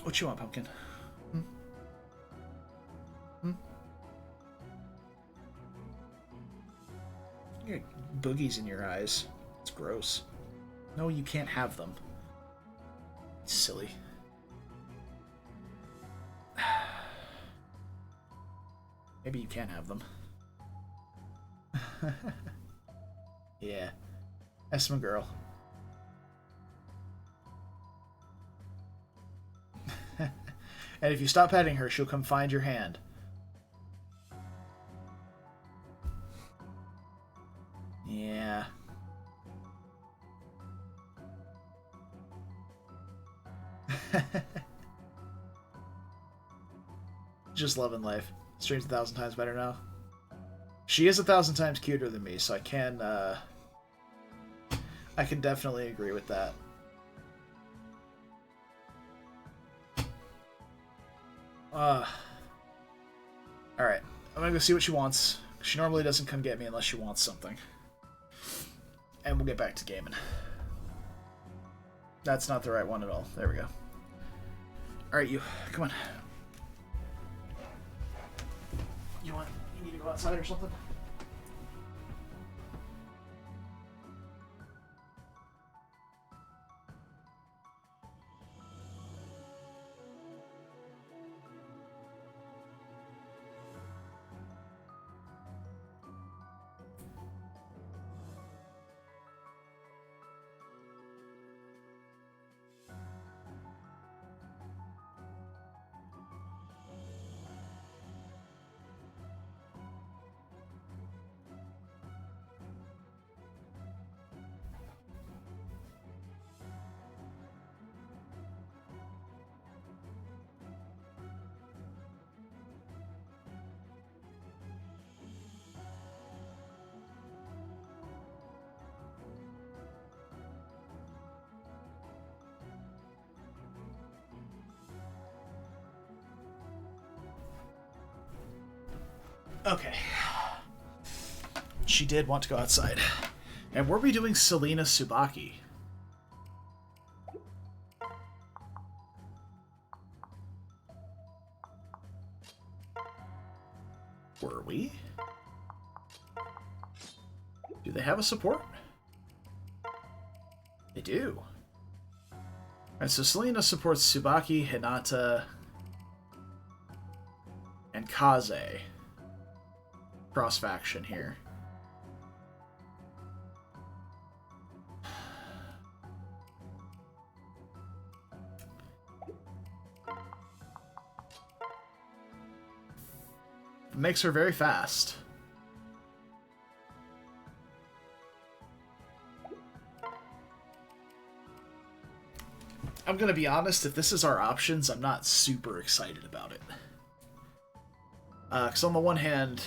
What you want, Pumpkin? Hmm? Hmm? You got boogies in your eyes. It's gross. No, you can't have them. It's silly. Maybe you can have them. Yeah. That's my girl. And if you stop petting her, she'll come find your hand. Yeah. Just loving life. Stream's 1,000 times better now. She is 1,000 times cuter than me, so I can definitely agree with that. Alright. I'm gonna go see what she wants. She normally doesn't come get me unless she wants something. And we'll get back to gaming. That's not the right one at all. There we go. Alright, you. Come on. You need to go outside or something? Okay. She did want to go outside. And were we doing Selena Tsubaki? Were we? Do they have a support? They do. Alright, so Selena supports Tsubaki, Hinata, and Kaze. Cross-faction here. Makes her very fast. I'm gonna be honest, if this is our options, I'm not super excited about it. Because on the one hand,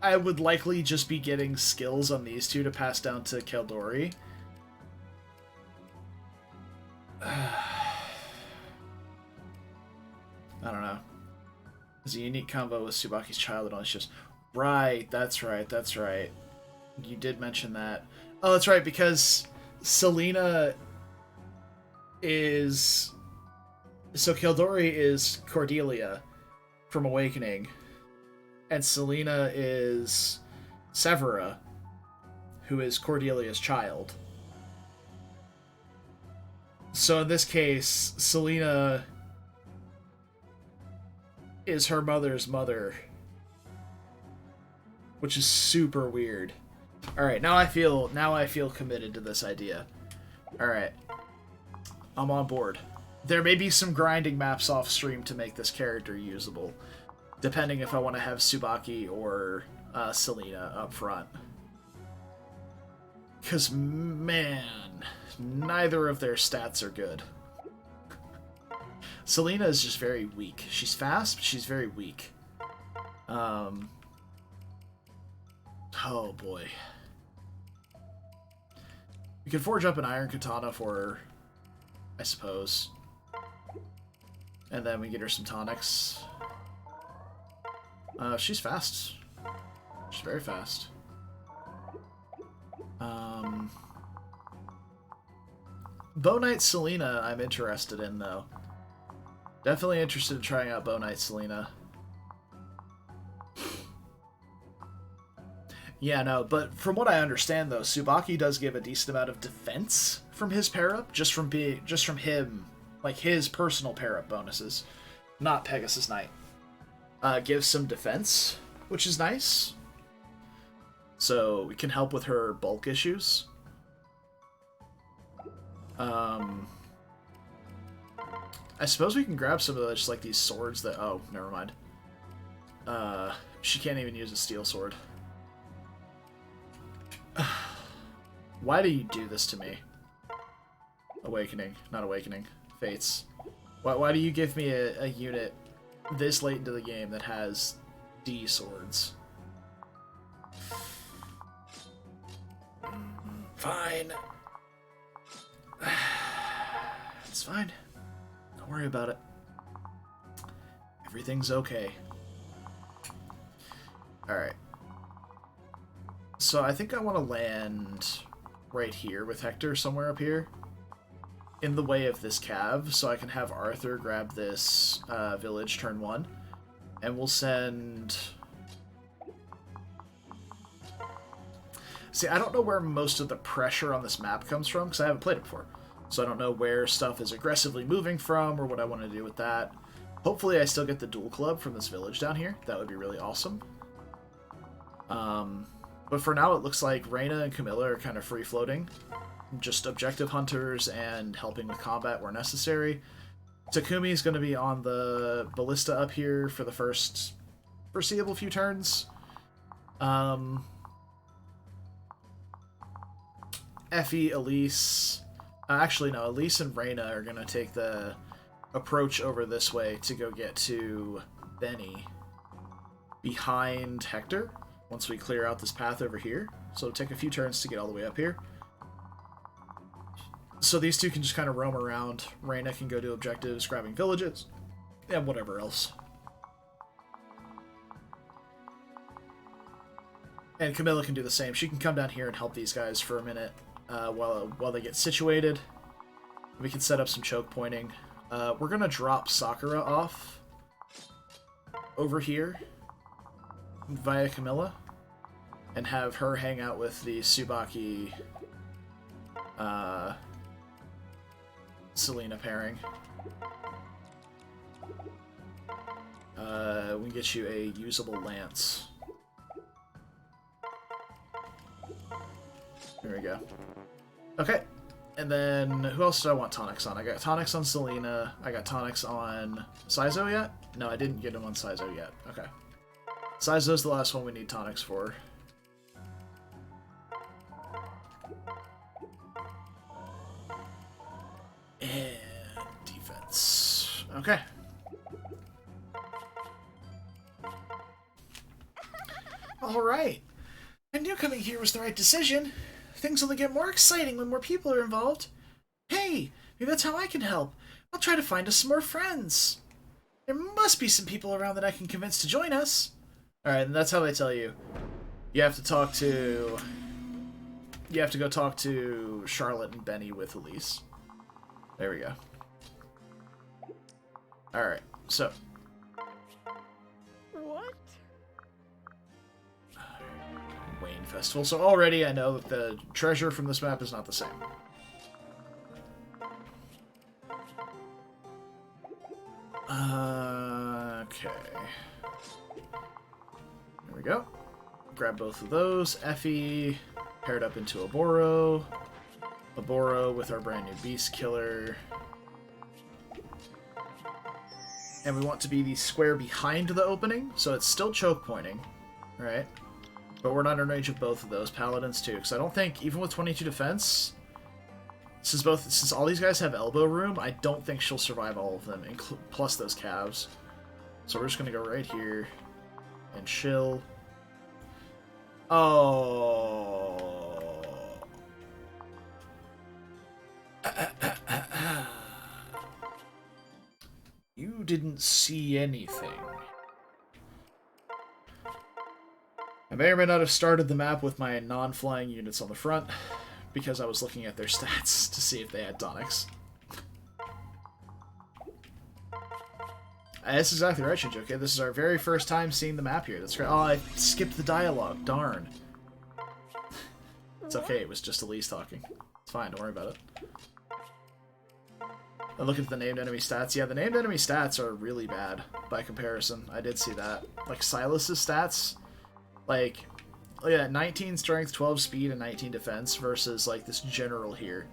I would likely just be getting skills on these two to pass down to Keldori. I don't know. There's a unique combo with Tsubaki's child, and it's just... Right, that's right, that's right. You did mention that. Oh, that's right, because Selena is... So Keldori is Cordelia from Awakening, and Selena is Severa, who is Cordelia's child. So in this case, Selena is her mother's mother, which is super weird. All right, now I feel committed to this idea. All right, I'm on board. There may be some grinding maps off stream to make this character usable, depending if I want to have Tsubaki or Selena up front. Because, man, neither of their stats are good. Selena is just very weak. She's fast, but she's very weak. Oh, boy. We could forge up an Iron Katana for her, I suppose. And then we get her some tonics. She's fast. She's very fast. Bow Knight Selena I'm interested in, though. Definitely interested in trying out Bow Knight Selena. Yeah, no, but from what I understand, though, Tsubaki does give a decent amount of defense from his pair-up, just from him, like his personal pair-up bonuses, not Pegasus Knight. Gives some defense, which is nice. So we can help with her bulk issues. I suppose we can grab some of those, just like these swords that... Oh, never mind. She can't even use a steel sword. Why do you do this to me? Awakening. Not Awakening. Fates. Why do you give me a unit this late into the game that has D swords? Fine. It's fine. Don't worry about it. Everything's okay. Alright. So I think I want to land right here with Hector, somewhere up here, in the way of this cav, so I can have Arthur grab this village turn 1, and we'll send... See, I don't know where most of the pressure on this map comes from, because I haven't played it before, so I don't know where stuff is aggressively moving from, or what I want to do with that. Hopefully I still get the duel club from this village down here. That would be really awesome. But for now, it looks like Reina and Camilla are kind of free-floating. Just objective hunters and helping with combat where necessary. Takumi's going to be on the ballista up here for the first foreseeable few turns. Effie, Elise... actually, no. Elise and Reina are going to take the approach over this way to go get to Benny behind Hector. Once we clear out this path over here. So it'll take a few turns to get all the way up here. So these two can just kind of roam around. Reina can go do objectives, grabbing villages, and whatever else. And Camilla can do the same. She can come down here and help these guys for a minute while they get situated. We can set up some choke pointing. We're going to drop Sakura off over here via Camilla and have her hang out with the Tsubaki Selena pairing. We can get you a usable lance. There we go. Okay, and then who else did I want tonics on? I got tonics on Selena. I got tonics on Saizo yet? No, I didn't get him on Saizo yet. Okay. Saizo's the last one we need tonics for. And defense. Okay. Alright. I knew coming here was the right decision. Things only get more exciting when more people are involved. Hey, maybe that's how I can help. I'll try to find us some more friends. There must be some people around that I can convince to join us. Alright, and that's how they tell you. You have to talk to... You have to go talk to Charlotte and Benny with Elise. There we go. Alright, so... What? Wayne Festival. So already I know that the treasure from this map is not the same. Okay. There we go. Grab both of those. Effie paired up into Oboro. Oboro with our brand new Beast Killer. And we want to be the square behind the opening, so it's still choke pointing, right? But we're not in range of both of those paladins too, because I don't think, even with 22 defense, since all these guys have elbow room, I don't think she'll survive all of them, plus those calves. So we're just gonna go right here and chill. Oh. You didn't see anything. I may or may not have started the map with my non-flying units on the front, because I was looking at their stats to see if they had tonics. That's exactly right, Shinjuku. This is our very first time seeing the map here. That's great. Oh, I skipped the dialogue. Darn. It's okay, it was just Elise talking. It's fine, don't worry about it. I look at the named enemy stats. Yeah, the named enemy stats are really bad by comparison. I did see that. Like, Silas's stats, like, oh yeah, 19 strength, 12 speed, and 19 defense versus, like, this general here.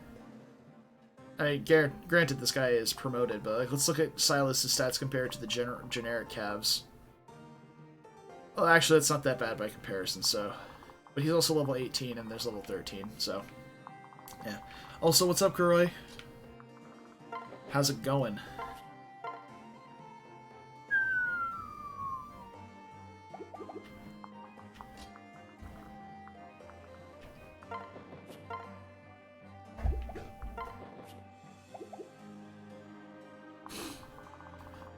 I mean, granted, this guy is promoted, but like, let's look at Silas's stats compared to the generic calves. Well, actually, that's not that bad by comparison, so... But he's also level 18, and there's level 13, so... Yeah. Also, what's up, Kuroi? How's it going?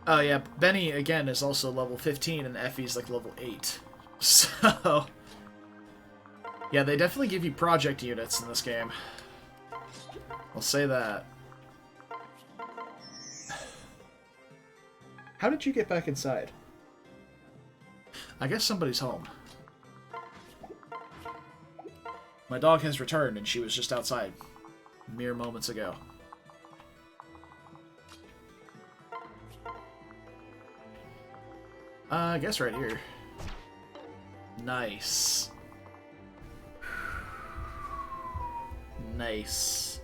Oh yeah, Benny, again, is also level 15, and Effie's like level 8. So... Yeah, they definitely give you project units in this game. I'll say that. How did you get back inside? I guess somebody's home. My dog has returned, and she was just outside mere moments ago. I guess right here. Nice. Nice.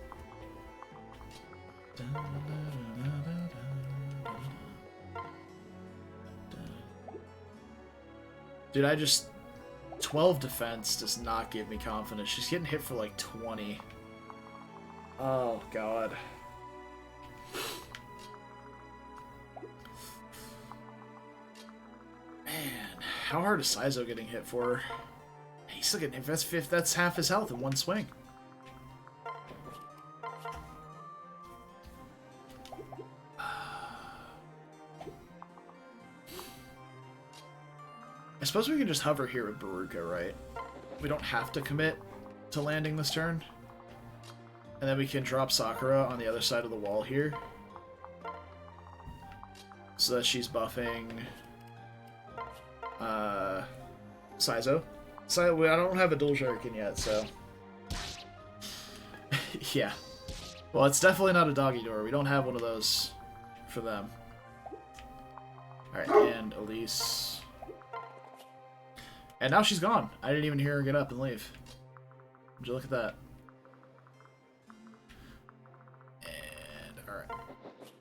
Dude, I just... 12 defense does not give me confidence. She's getting hit for like 20. Oh, God. Man, how hard is Saizo getting hit for? He's still getting hit. That's half his health in one swing. I suppose we can just hover here with Baruka, right? We don't have to commit to landing this turn. And then we can drop Sakura on the other side of the wall here. So that she's buffing... Saizo. So I don't have a dual shuriken yet, so... Yeah. Well, it's definitely not a doggy door. We don't have one of those for them. Alright, and Elise... And now she's gone. I didn't even hear her get up and leave. Would you look at that? And, alright.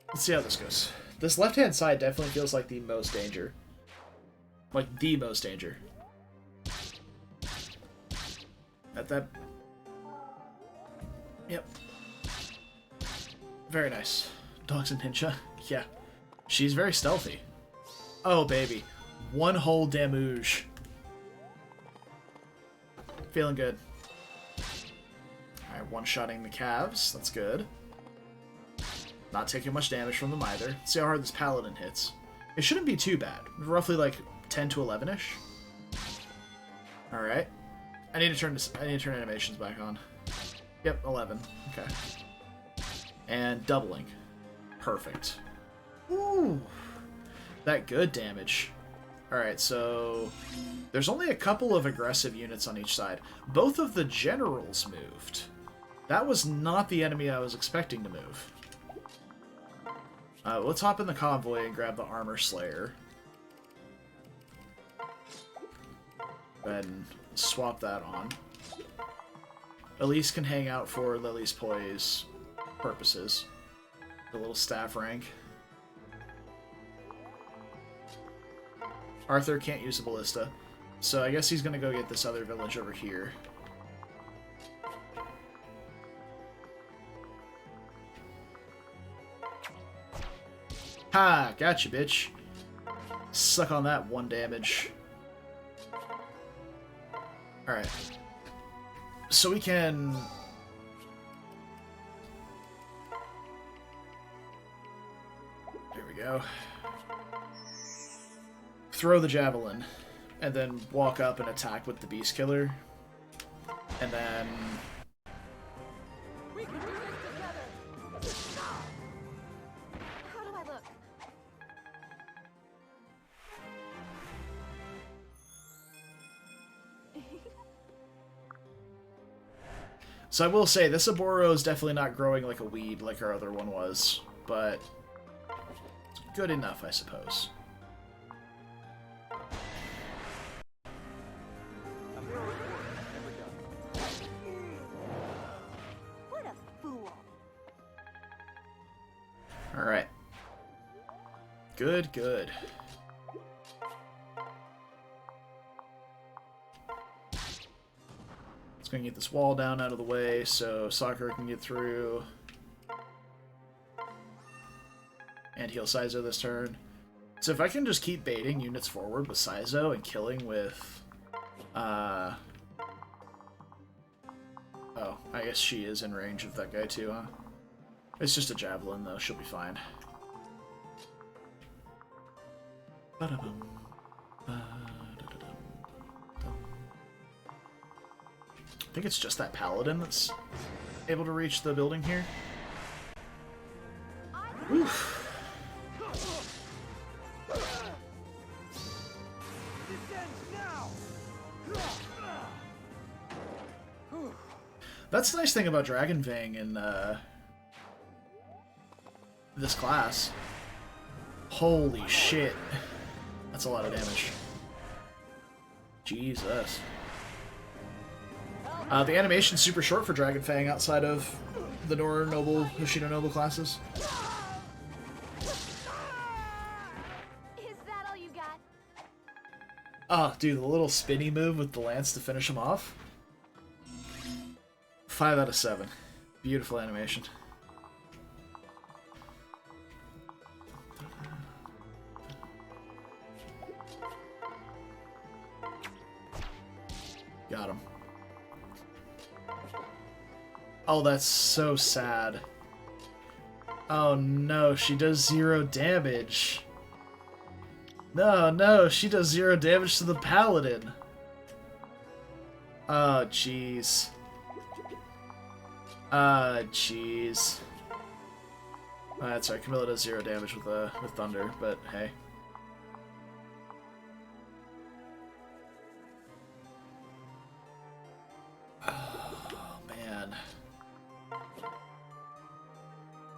Let's see how this goes. This left-hand side definitely feels like the most danger. Like, the most danger. At that... Yep. Very nice. Dogs and Hinsha. Yeah. She's very stealthy. Oh, baby. One whole damage. Feeling good. Alright, one-shotting the calves. That's good. Not taking much damage from them either. Let's see how hard this paladin hits. It shouldn't be too bad. Roughly like 10 to 11-ish. Alright. I need to turn animations back on. Yep, 11. Okay. And doubling. Perfect. Ooh. That good damage. Alright, so... There's only a couple of aggressive units on each side. Both of the generals moved. That was not the enemy I was expecting to move. Let's hop in the convoy and grab the Armor Slayer. And swap that on. Elise can hang out for Lily's Poise purposes. The little staff rank. Arthur can't use a ballista. So I guess he's gonna go get this other village over here. Ha! Gotcha, bitch. Suck on that 1 damage. Alright. So we can... There we go. Throw the javelin, and then walk up and attack with the beast killer. And then... We can do this together. How do I look? So I will say, this Oboro is definitely not growing like a weed like our other one was, but it's good enough, I suppose. What a fool. Alright. Good, good. Let's go and get this wall down out of the way so Sakura can get through. And heal Saizo this turn. So if I can just keep baiting units forward with Saizo and killing with... Oh, I guess she is in range of that guy too, huh? It's just a javelin though, she'll be fine. Ba-da-bum. Ba-da-da-dum. I think it's just that paladin that's able to reach the building here. Oof. That's the nice thing about Dragon Fang in this class. Holy shit. That's a lot of damage. Jesus. The animation's super short for Dragon Fang outside of the Nohr Noble, Hoshido Noble classes. Is that all you got? Oh, dude, the little spinny move with the lance to finish him off. 5 out of 7. Beautiful animation. Got him. Oh, that's so sad. Oh no, she does 0 damage. No, no, she does 0 damage to the paladin. Oh, jeez. Jeez. That's right, Camilla does 0 damage with Thunder, but hey. Oh, man.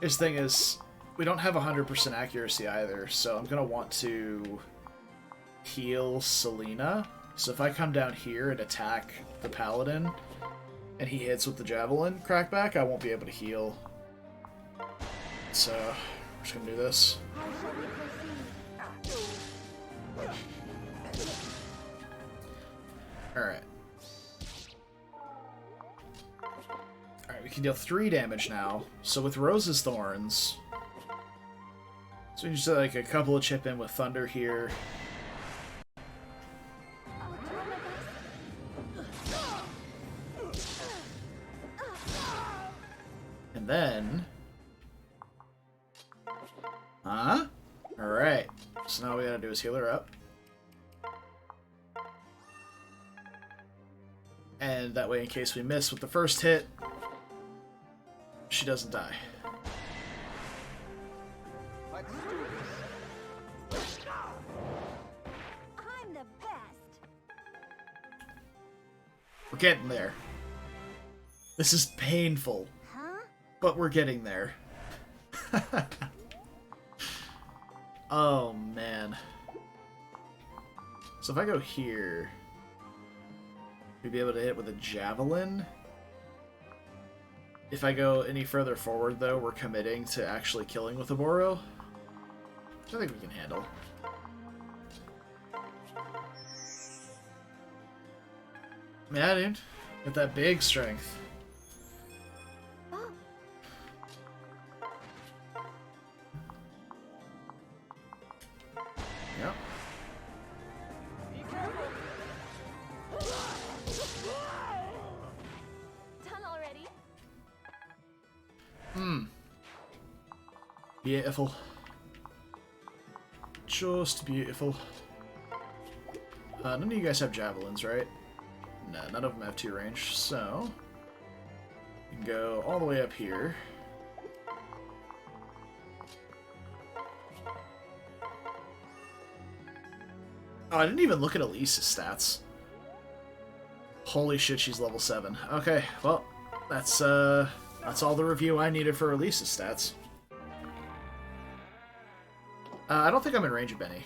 His thing is, we don't have 100% accuracy either, so I'm gonna want to heal Selena. So if I come down here and attack the Paladin, and he hits with the Javelin crackback, I won't be able to heal. So, we're just gonna do this. How shall we proceed? Alright. Alright, we can deal 3 damage now. So with Rose's Thorns... So we can just like a couple of chip in with Thunder here. I'll do my best. And then... Huh? Alright. So now all we gotta do is heal her up. And that way, in case we miss with the first hit, she doesn't die. Let's do this. I'm the best. We're getting there. This is painful, Huh? but we're getting there. Oh, man. So if I go here, we'd be able to hit with a Javelin. If I go any further forward, though, we're committing to actually killing with a Boro. Which I think we can handle. Yeah, dude. Got that big strength. Oh, Yep. Be careful. done already? Beautiful. Just beautiful. None of you guys have javelins, right? No, none of them have 2 range, so... You can go all the way up here. Oh, I didn't even look at Elise's stats. Holy shit, she's level 7. Okay, well, that's all the review I needed for Elise's stats. I don't think I'm in range of Benny.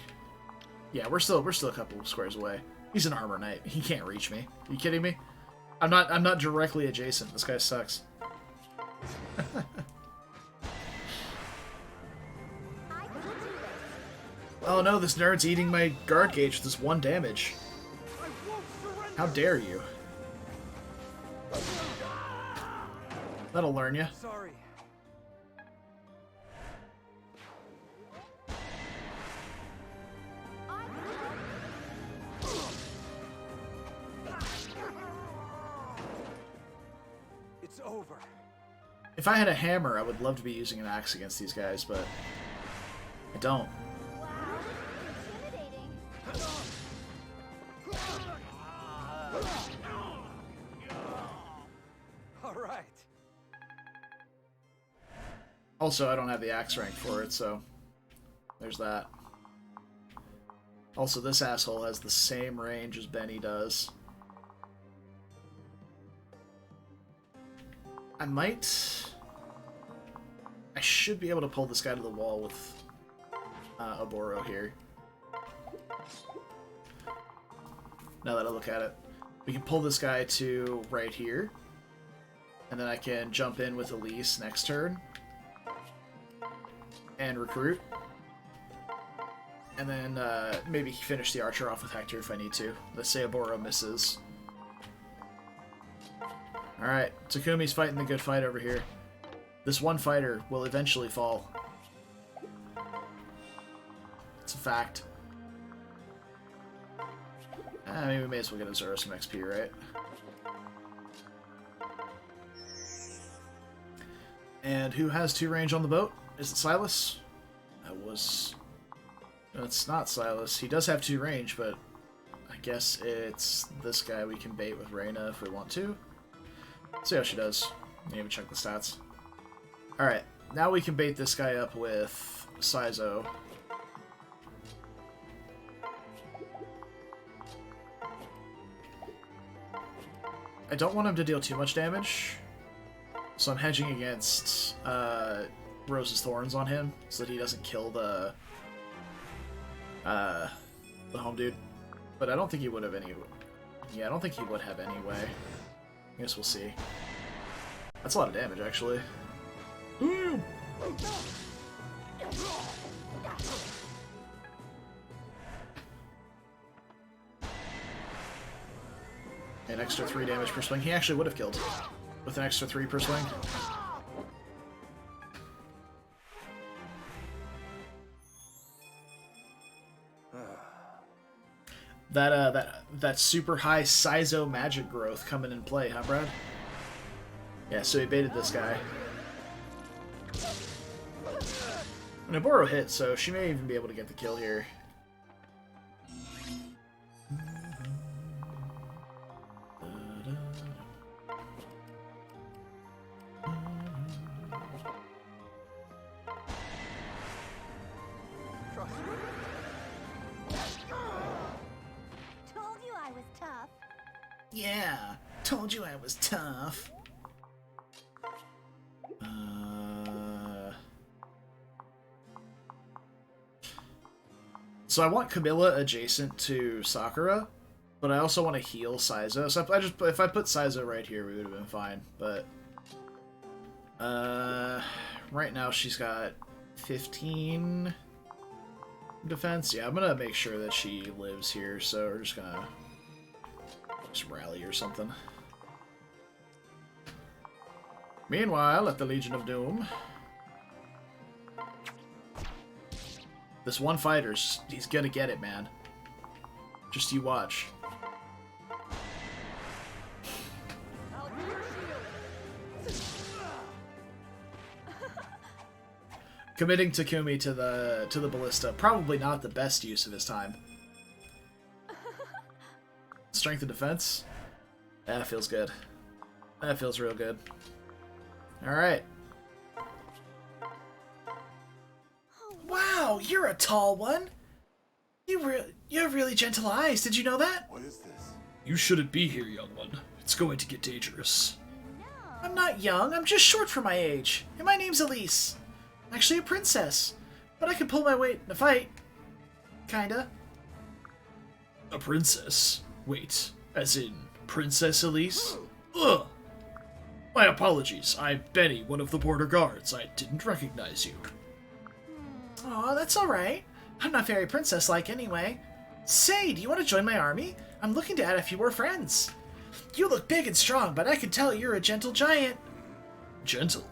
Yeah, we're still a couple of squares away. He's an armor knight. He can't reach me. Are you kidding me? I'm not directly adjacent. This guy sucks. I can do this. Oh no, this nerd's eating my guard gauge with this 1 damage. How dare you? That'll learn you. Sorry. I can help. It's over. If I had a hammer, I would love to be using an axe against these guys, but I don't. Wow, intimidating. All right. Also, I don't have the axe rank for it, so there's that. Also, this asshole has the same range as Benny does. I should be able to pull this guy to the wall with Oboro here. Now that I look at it. We can pull this guy to right here. And then I can jump in with Elise next turn. And recruit. And then maybe finish the archer off with Hector if I need to. Let's say Oboro misses. Alright, Takumi's fighting the good fight over here. This one fighter will eventually fall. It's a fact. Maybe we may as well get Azura some XP, right? And who has 2 range on the boat? Is it Silas? No, it's not Silas. He does have 2 range, but I guess it's this guy we can bait with Reyna if we want to. See how she does. Let me even check the stats. Alright, now we can bait this guy up with Saizo. I don't want him to deal too much damage, so I'm hedging against Rose's Thorns on him so that he doesn't kill the home dude. But I don't think he would have any... Yeah, I don't think he would have anyway. I guess we'll see. That's a lot of damage, actually. Ooh. An extra 3 damage per swing. He actually would have killed with an extra 3 per swing. That super high Saizo magic growth coming in play, huh, Brad? Yeah, so he baited this guy. Noboro hit, so she may even be able to get the kill here. Told you I was tough. Yeah, told you I was tough. So I want Camilla adjacent to Sakura, but I also want to heal Saizo. So if I put Saizo right here, we would have been fine. But right now she's got 15 defense. Yeah, I'm gonna make sure that she lives here. So we're just gonna Just rally or something. Meanwhile, at the Legion of Doom, this one fighter's, he's gonna get it, man. Just you watch. I'll be your shield. Committing Takumi to the ballista, probably not the best use of his time. Strength and defense? That feels good. That feels real good. Alright. Wow, you're a tall one! You have really gentle eyes, did you know that? What is this? You shouldn't be here, young one. It's going to get dangerous. I'm not young, I'm just short for my age. And my name's Elise. I'm actually a princess. But I can pull my weight in a fight. Kinda. A princess? Wait, as in Princess Elise? Ugh! My apologies, I'm Benny, one of the border guards. I didn't recognize you. Aw, that's alright. I'm not very princess-like anyway. Say, do you want to join my army? I'm looking to add a few more friends. You look big and strong, but I can tell you're a gentle giant. Gentle?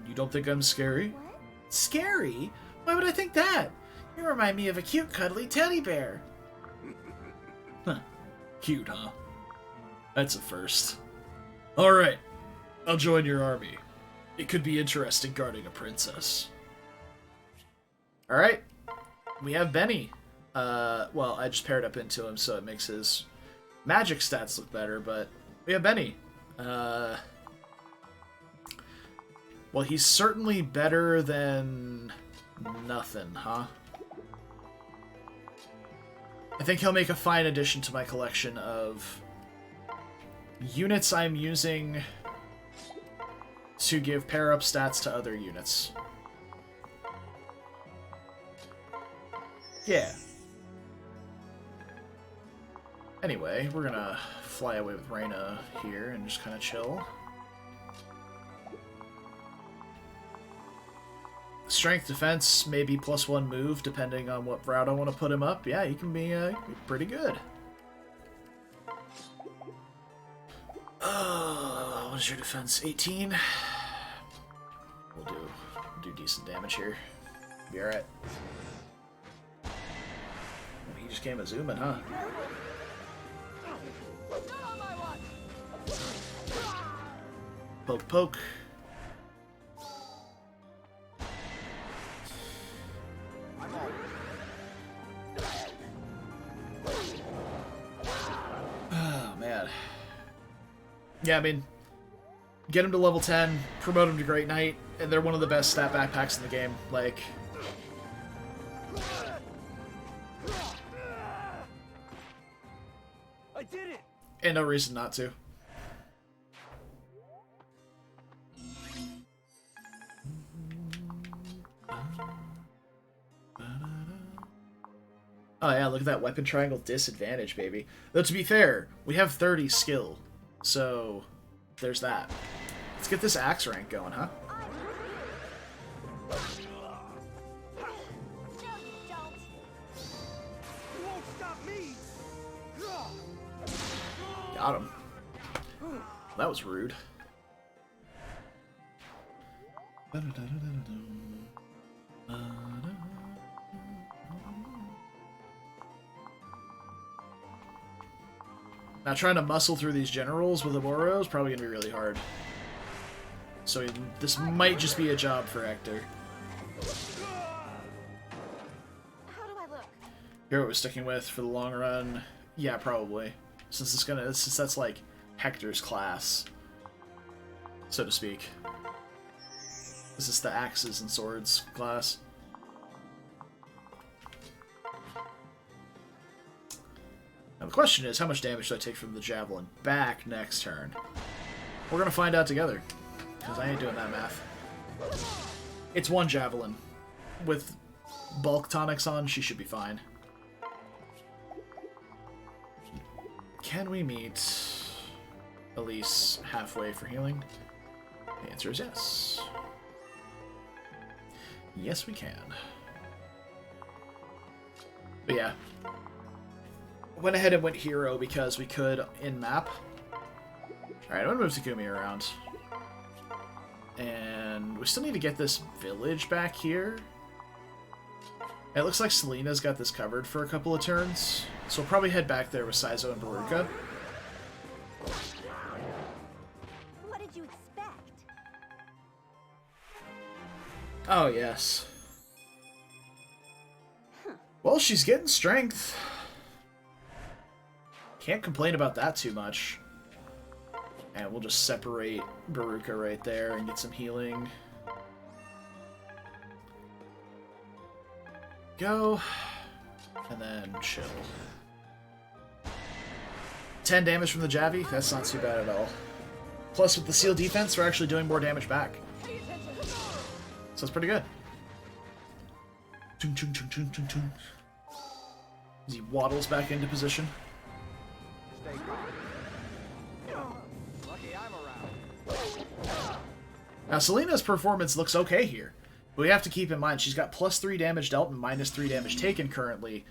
You don't think I'm scary? What? Scary? Why would I think that? You remind me of a cute, cuddly teddy bear. Huh. Cute, huh? That's a first. Alright, I'll join your army. It could be interesting guarding a princess. Alright, we have Benny. Well, I just paired up into him, so it makes his magic stats look better, but we have Benny. Well, he's certainly better than nothing, huh? I think he'll make a fine addition to my collection of units I'm using to give pair-up stats to other units. Yeah. Anyway, we're gonna fly away with Reyna here and just kind of chill. Strength defense, maybe +1 move, depending on what route I want to put him up. Yeah, he can be pretty good. What is your defense? 18? We'll do decent damage here. Be alright. He just came a zooming, huh? Not on my watch. Poke, poke. Oh, man. Yeah, I mean, get him to level 10, promote him to Great Knight, and they're one of the best stat backpacks in the game. Like, I did it. and no reason not to. Oh yeah, look at that weapon triangle disadvantage, baby. Though to be fair, we have 30 skill, so there's that. Let's get this axe rank going, huh? No, you don't. You won't stop me. Got him. That was rude. Now trying to muscle through these generals with Amoro is probably going to be really hard. So this might just be a job for Hector. How do I look? Here what we're sticking with for the long run. Yeah, probably. Since that's like Hector's class, so to speak. This is the axes and swords class. Now the question is, how much damage do I take from the javelin back next turn? We're gonna find out together, because I ain't doing that math. It's one javelin. With bulk tonics on, she should be fine. Can we meet Elise halfway for healing? The answer is yes. Yes, we can. But yeah. Went ahead and went hero because we could in map. Alright, I'm gonna move Takumi around. And we still need to get this village back here. It looks like Selena's got this covered for a couple of turns. So we'll probably head back there with Saizo and Baruka. What did you expect? Oh, yes. Well, she's getting strength. Can't complain about that too much. And we'll just separate Baruka right there and get some healing. Go. And then chill. 10 damage from the Javi? That's not too bad at all. Plus, with the seal defense, we're actually doing more damage back. So it's pretty good. Chung, chung, chung, chung, chung, chung. As he waddles back into position. Stay calm. Lucky I'm around. Now, Selena's performance looks okay here. But we have to keep in mind, she's got +3 damage dealt and -3 damage taken currently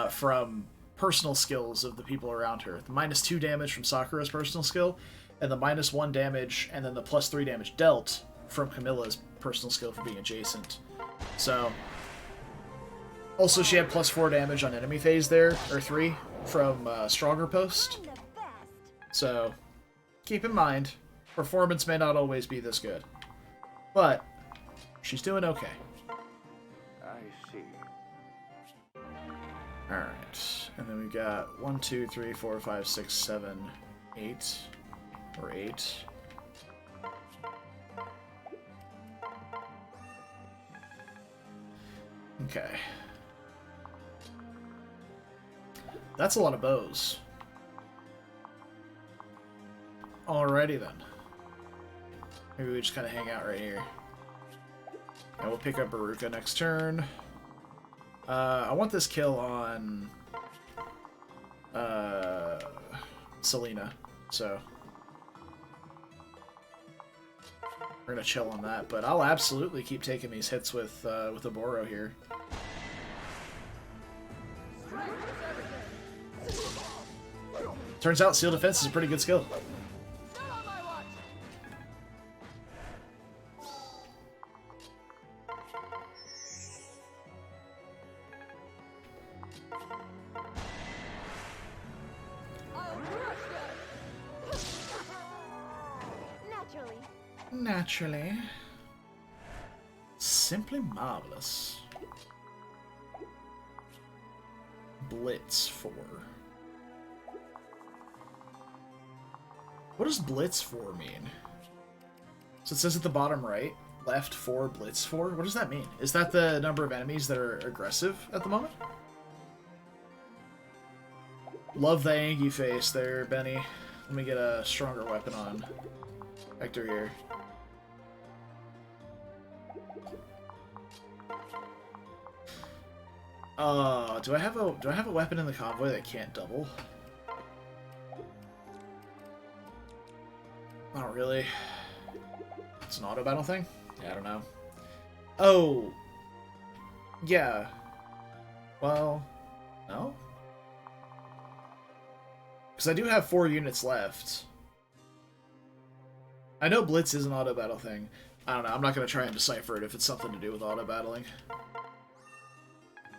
from personal skills of the people around her. The -2 damage from Sakura's personal skill, and the -1 damage, and then the +3 damage dealt from Camilla's personal skill for being adjacent. So, also she had +4 damage on enemy phase there, or 3, from Stronger Post. I'm the best. So, keep in mind, performance may not always be this good. But, she's doing okay. I see. Alright, and then we got 1, 2, 3, 4, 5, 6, 7, 8. Or 8. Okay. That's a lot of bows. Alrighty then. Maybe we just kind of hang out right here. And we'll pick up Baruka next turn. I want this kill on Selena, so we're gonna chill on that. But I'll absolutely keep taking these hits with Oboro here. Turns out Seal Defense is a pretty good skill. Not on my watch. I'll crush them. Naturally. Naturally. Simply marvelous. Blitz 4. What does Blitz 4 mean? So it says at the bottom right, left 4, Blitz 4. What does that mean? Is that the number of enemies that are aggressive at the moment? Love the angry face there, Benny. Let me get a stronger weapon on Hector here. Do I have a weapon in the convoy that can't double? Not really. It's an auto battle thing? Yeah, I don't know. Oh. Yeah. Well, no? Because I do have 4 units left. I know Blitz is an auto battle thing. I don't know. I'm not going to try and decipher it if it's something to do with auto battling.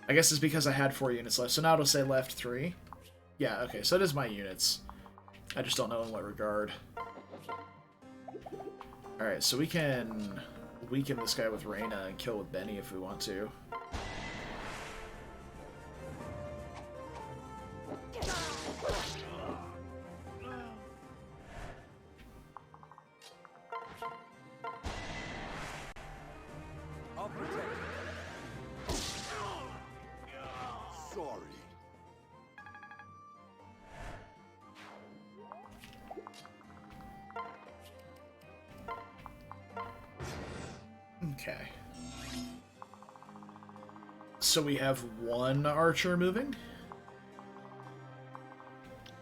I guess it's because I had 4 units left. So now it'll say left 3. Yeah, okay. So it is my units. I just don't know in what regard. Alright, so we can weaken this guy with Reyna and kill with Benny if we want to. I'll protect you. Sorry. Okay. So we have 1 archer moving?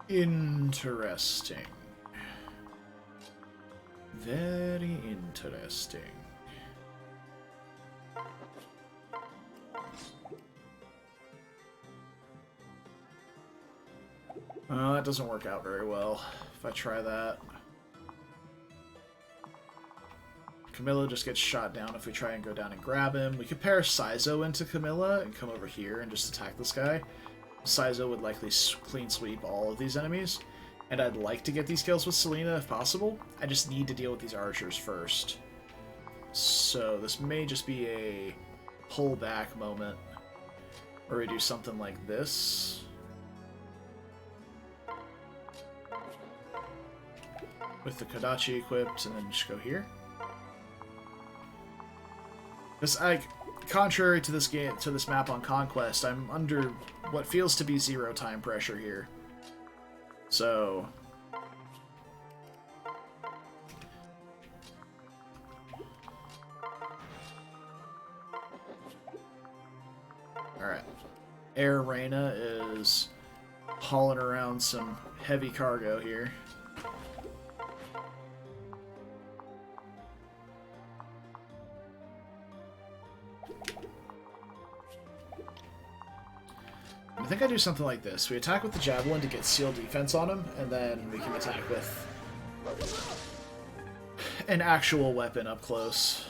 Interesting. Very interesting. That doesn't work out very well if I try that. Camilla just gets shot down if we try and go down and grab him. We could pair Saizo into Camilla and come over here and just attack this guy. Saizo would likely clean sweep all of these enemies. And I'd like to get these kills with Selena if possible. I just need to deal with these archers first. So this may just be a pull back moment. Where we do something like this. With the Kodachi equipped, and then just go here. Because, contrary to this game, to this map on Conquest, I'm under what feels to be 0 time pressure here. So... Alright. Air Reina is hauling around some heavy cargo here. I think I do something like this. We attack with the Javelin to get seal defense on him, and then we can attack with an actual weapon up close.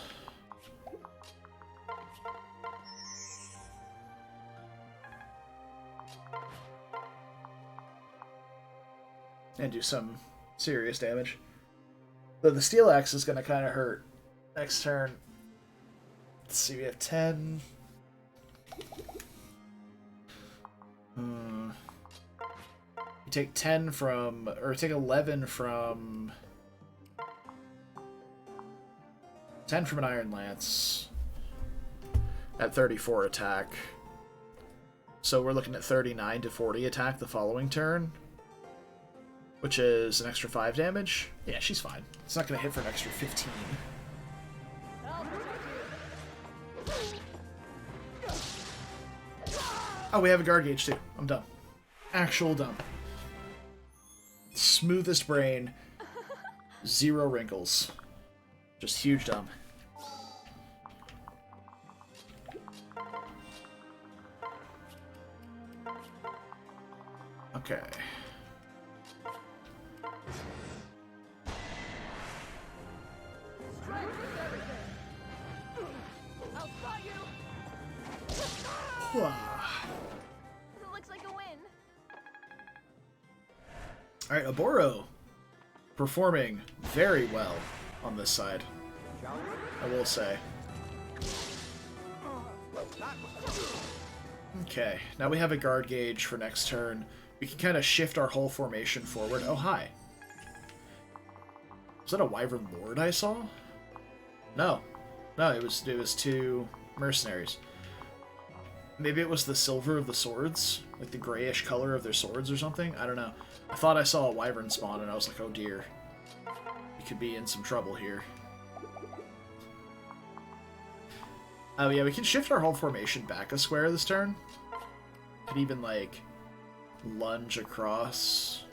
And do some serious damage. Though the steel axe is going to kind of hurt next turn. Let's see, we have 10... You take 10 from, or take 11 from 10 from an Iron Lance at 34 attack. So we're looking at 39 to 40 attack the following turn, which is an extra 5 damage. Yeah, she's fine. It's not going to hit for an extra 15. Oh, we have a guard gauge too. I'm dumb. Actual dumb. Smoothest brain. 0 wrinkles. Just huge dumb. Okay. Alright, Oboro performing very well on this side, I will say. Okay, now we have a guard gauge for next turn. We can kind of shift our whole formation forward. Oh, hi. Was that a Wyvern Lord I saw? No. No, it was 2 mercenaries. Maybe it was the silver of the swords, like the grayish color of their swords or something. I don't know. I thought I saw a wyvern spawn and I was like, oh dear. We could be in some trouble here. Oh yeah, we can shift our whole formation back a square this turn. Could even like lunge across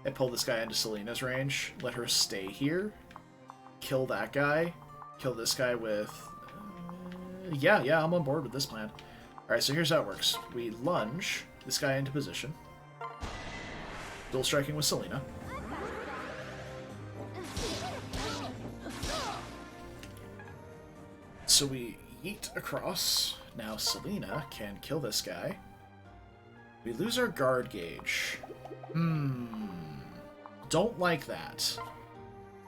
and pull this guy into Selena's range. Let her stay here. Kill that guy. Kill this guy with... Yeah, I'm on board with this plan. Alright, so here's how it works. We lunge this guy into position. Dual striking with Selena. So we yeet across. Now Selena can kill this guy. We lose our guard gauge. Don't like that.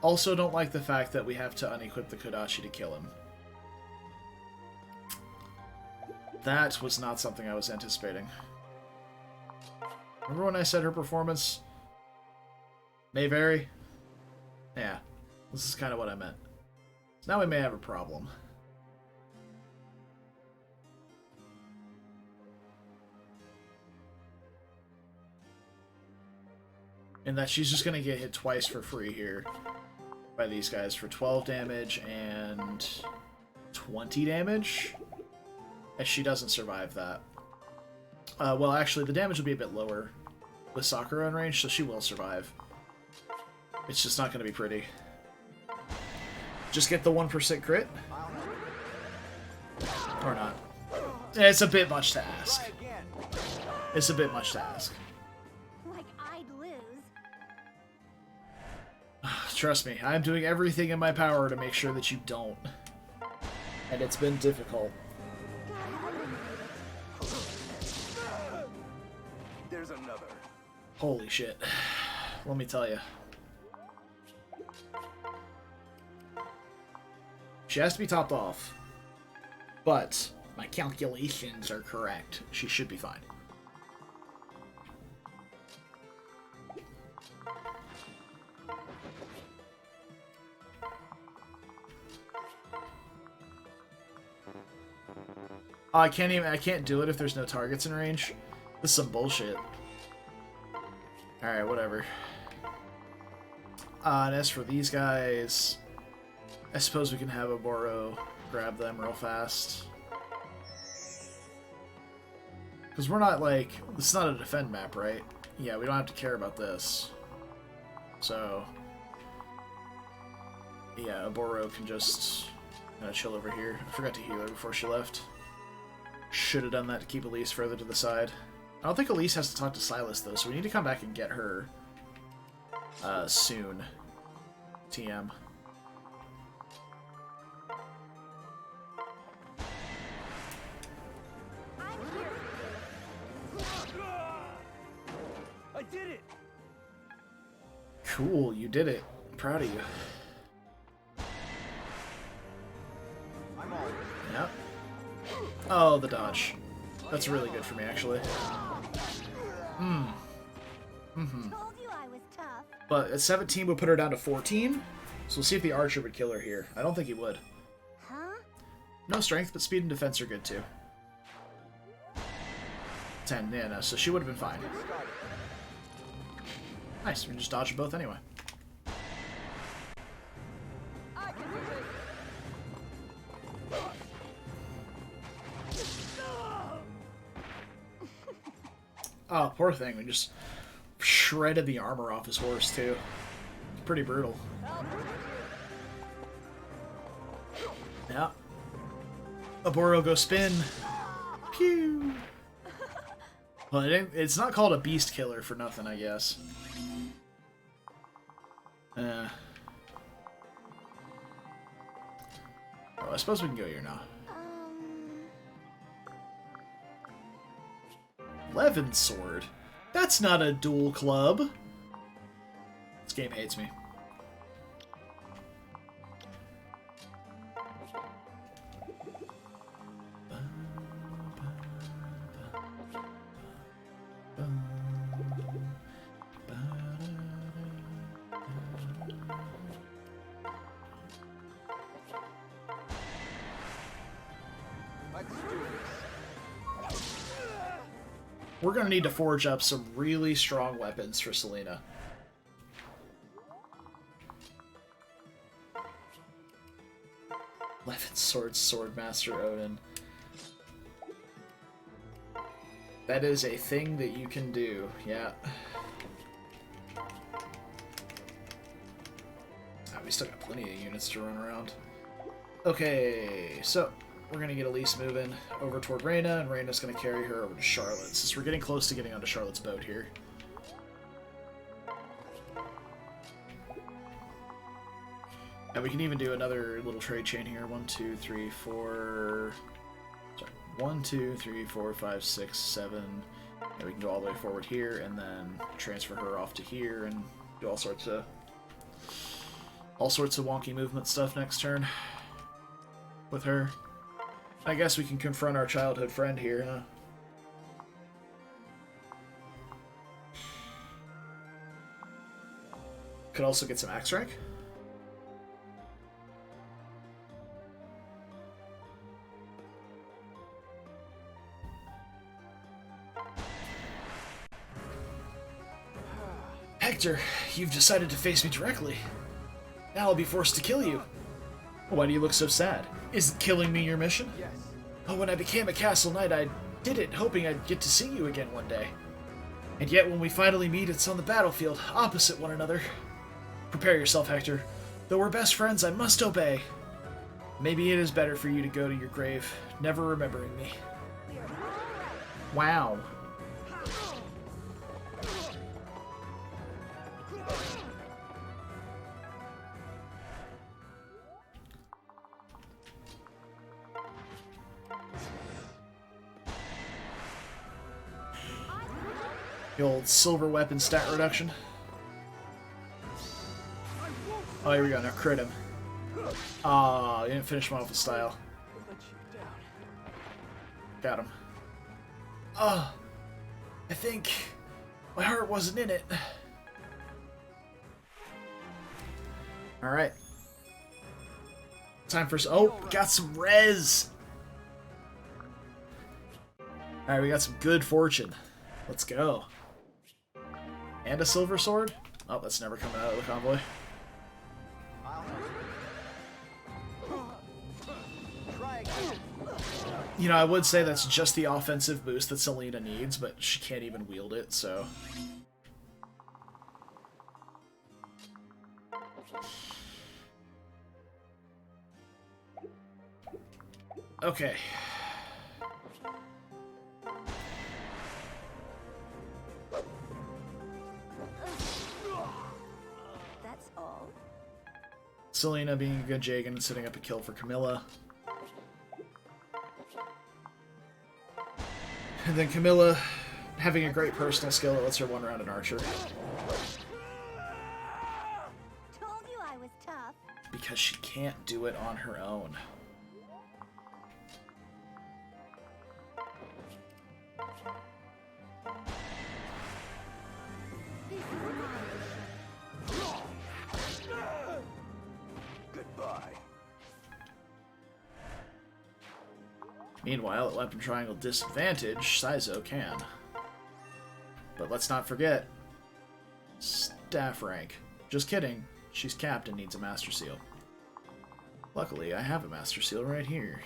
Also don't like the fact that we have to unequip the Kodachi to kill him. That was not something I was anticipating. Remember when I said her performance may vary? Yeah, this is kind of what I meant. Now we may have a problem. In that she's just going to get hit twice for free here by these guys for 12 damage and 20 damage. As she doesn't survive that. Well, actually, the damage will be a bit lower with Sakura in range, so she will survive. It's just not going to be pretty. Just get the 1% crit? Or not. It's a bit much to ask. It's a bit much to ask. Trust me, I'm doing everything in my power to make sure that you don't. And it's been difficult. There's another. Holy shit. Let me tell you. She has to be topped off. But my calculations are correct. She should be fine. Oh, I can't do it if there's no targets in range. This is some bullshit. Alright, whatever. And as for these guys, I suppose we can have a Boro grab them real fast. Because we're not like... This is not a defend map, right? Yeah, we don't have to care about this. So... Yeah, Boro can just chill over here. I forgot to heal her before she left. Should have done that to keep Elise further to the side. I don't think Elise has to talk to Silas, though, so we need to come back and get her soon. TM. I did it. Cool, you did it. I'm proud of you. Yep. Oh, the dodge. That's really good for me, actually. Told you I was tough. But at 17 would put her down to 14. So we'll see if the archer would kill her here. I don't think he would. Huh? No strength, but speed and defense are good too. 10, yeah, no, so she would have been fine. Nice, we can just dodge them both anyway. I can do this. Oh, poor thing, we just shredded the armor off his horse too. It's pretty brutal. Yeah. Aboro go spin. Pew! Well, it's not called a beast killer for nothing, I guess. Oh, I suppose we can go here now. 11 sword? That's not a dual club. This game hates me. We're going to need to forge up some really strong weapons for Selena. Levin Swordmaster Odin. That is a thing that you can do, yeah. We still got plenty of units to run around. Okay, so we're going to get Elise moving over toward Reyna, and Reyna's going to carry her over to Charlotte, since we're getting close to getting onto Charlotte's boat here. And we can even do another little trade chain here. 1, 2, 3, 4... Sorry. 1, 2, 3, 4, 5, 6, 7... And we can go all the way forward here, and then transfer her off to here, and do all sorts of wonky movement stuff next turn with her. I guess we can confront our childhood friend here, huh? Could also get some axe rank. Hector, you've decided to face me directly. Now I'll be forced to kill you. Why do you look so sad? Isn't killing me your mission? Yes. Oh, when I became a castle knight, I did it hoping I'd get to see you again one day. And yet when we finally meet, it's on the battlefield, opposite one another. Prepare yourself, Hector. Though we're best friends, I must obey. Maybe it is better for you to go to your grave, never remembering me. Wow. The old silver weapon stat reduction. Oh, here we go. Now crit him. Ah, you didn't finish him off with style. Got him. Oh, I think my heart wasn't in it. Alright. Time for... Oh, got some res! Alright, we got some good fortune. Let's go. And a silver sword? Oh, that's never coming out of the convoy. You know, I would say that's just the offensive boost that Selena needs, but she can't even wield it, so... Okay. That's all. Selena being a good Jagan and setting up a kill for Camilla. And then Camilla having a great personal skill that lets her one round an archer. Told you I was tough. Because she can't do it on her own. Goodbye. Meanwhile, at weapon triangle disadvantage, Saizo can. But let's not forget, staff rank. Just kidding, she's capped and needs a Master Seal. Luckily, I have a Master Seal right here.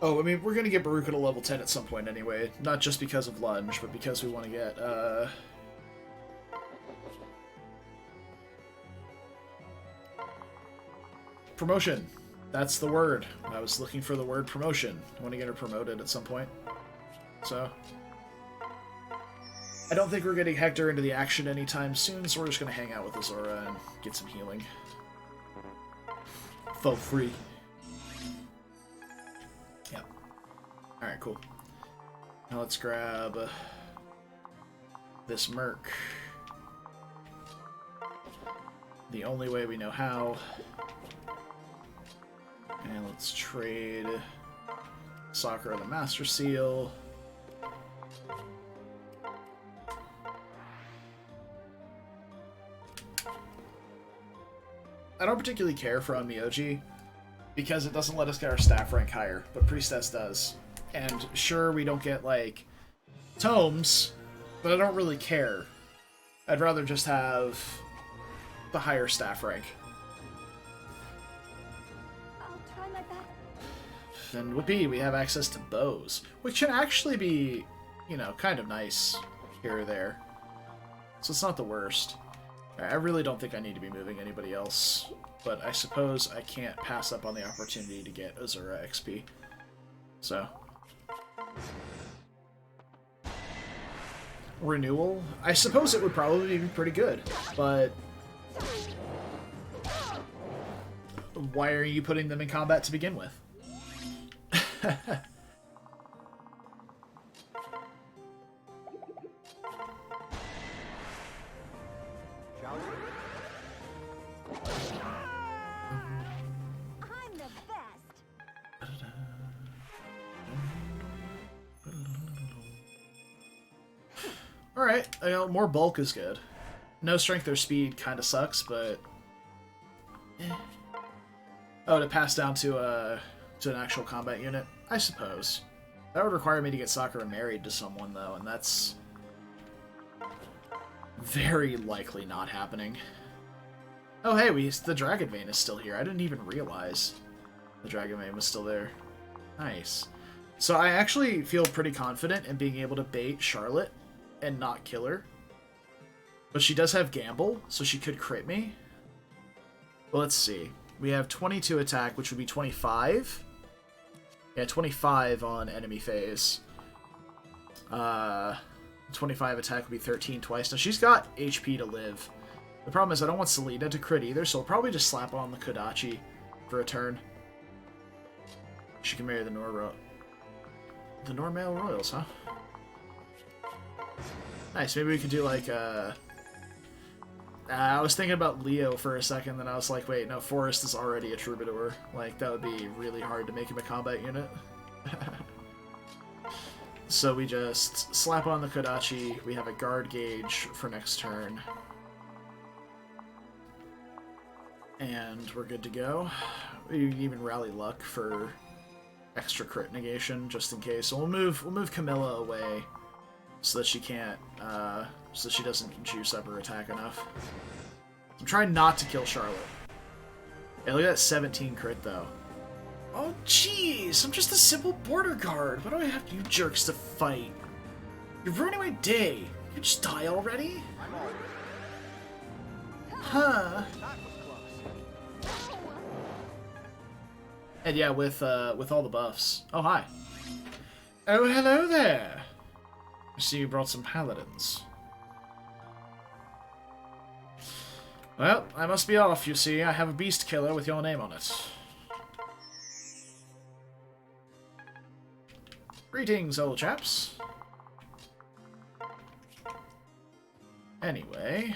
Oh, I mean, we're gonna get Baruka to level 10 at some point anyway. Not just because of Lunge, but because we want to get, promotion. That's the word. I was looking for the word promotion. I want to get her promoted at some point. So... I don't think we're getting Hector into the action anytime soon, so we're just gonna hang out with Azura and get some healing. For free. Alright, cool. Now let's grab this Merc. The only way we know how. And let's trade Sakura the Master Seal. I don't particularly care for Onmyoji because it doesn't let us get our staff rank higher, but Priestess does. And sure, we don't get, like, tomes, but I don't really care. I'd rather just have the higher staff rank. I'll try my best. And whoopee, we have access to bows, which can actually be, you know, kind of nice here or there. So it's not the worst. I really don't think I need to be moving anybody else, but I suppose I can't pass up on the opportunity to get Azura XP. So... renewal? I suppose it would probably be pretty good, but... why are you putting them in combat to begin with? I'm the best. Alright, you know, more bulk is good. No strength or speed kind of sucks, but... Oh, to pass down to an actual combat unit? I suppose. That would require me to get Sakura married to someone, though, and that's... very likely not happening. Oh, hey, the Dragon Vein is still here. I didn't even realize the Dragon Vein was still there. Nice. So I actually feel pretty confident in being able to bait Charlotte and not kill her. But she does have Gamble, so she could crit me. Well, let's see. We have 22 attack, which would be 25. Yeah, 25 on enemy phase. 25 attack would be 13 twice. Now, she's got HP to live. The problem is I don't want Selena to crit either, so I'll probably just slap on the Kodachi for a turn. She can marry the Nohr male royals, huh? Nice, maybe we could do like I was thinking about Leo for a second, then I was like, wait, no, Forrest is already a troubadour. Like, that would be really hard to make him a combat unit. So we just slap on the Kodachi, we have a guard gauge for next turn. And we're good to go. We can even rally luck for extra crit negation, just in case. So we'll move Camilla away so that she can't, so she doesn't juice up her attack enough. I'm trying not to kill Charlotte. Hey, look at that 17 crit though. Oh jeez, I'm just a simple border guard. Why do I have you jerks to fight? You're ruining my day. You just die already? Huh. And yeah, with all the buffs. Oh, hi. Oh, hello there. I see you brought some paladins. Well, I must be off, you see. I have a beast killer with your name on it. Greetings, old chaps. Anyway.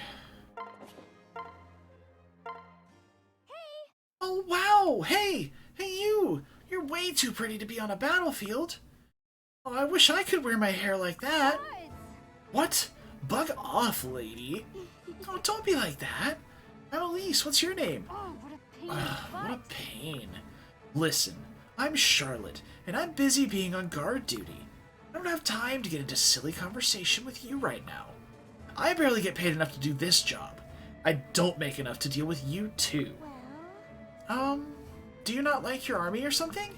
Oh, wow! Hey! Hey, you! You're way too pretty to be on a battlefield. Oh, I wish I could wear my hair like that. What? Bug off, lady. Oh, don't be like that. I'm Elise. What's your name? Oh, what a pain. What a pain. Listen, I'm Charlotte, and I'm busy being on guard duty. I don't have time to get into silly conversation with you right now. I barely get paid enough to do this job. I don't make enough to deal with you, too. Do you not like your army or something?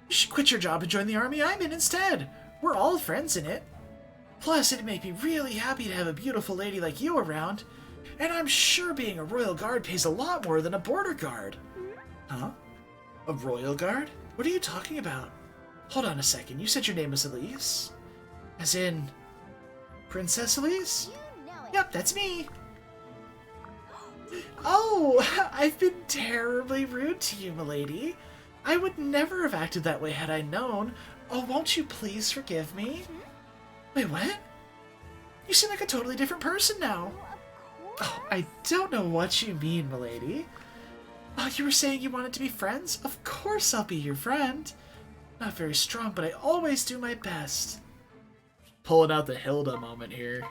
You should quit your job and join the army I'm in instead. We're all friends in it. Plus, it'd make me really happy to have a beautiful lady like you around. And I'm sure being a royal guard pays a lot more than a border guard. Huh? A royal guard? What are you talking about? Hold on a second, you said your name was Elise? As in, Princess Elise? You know it. Yep, that's me. Oh, I've been terribly rude to you, milady. I would never have acted that way had I known. Oh, won't you please forgive me? Wait, what? You seem like a totally different person now. Oh, I don't know what you mean, milady. Oh, you were saying you wanted to be friends? Of course I'll be your friend. Not very strong, but I always do my best. Pulling out the Hilda moment here.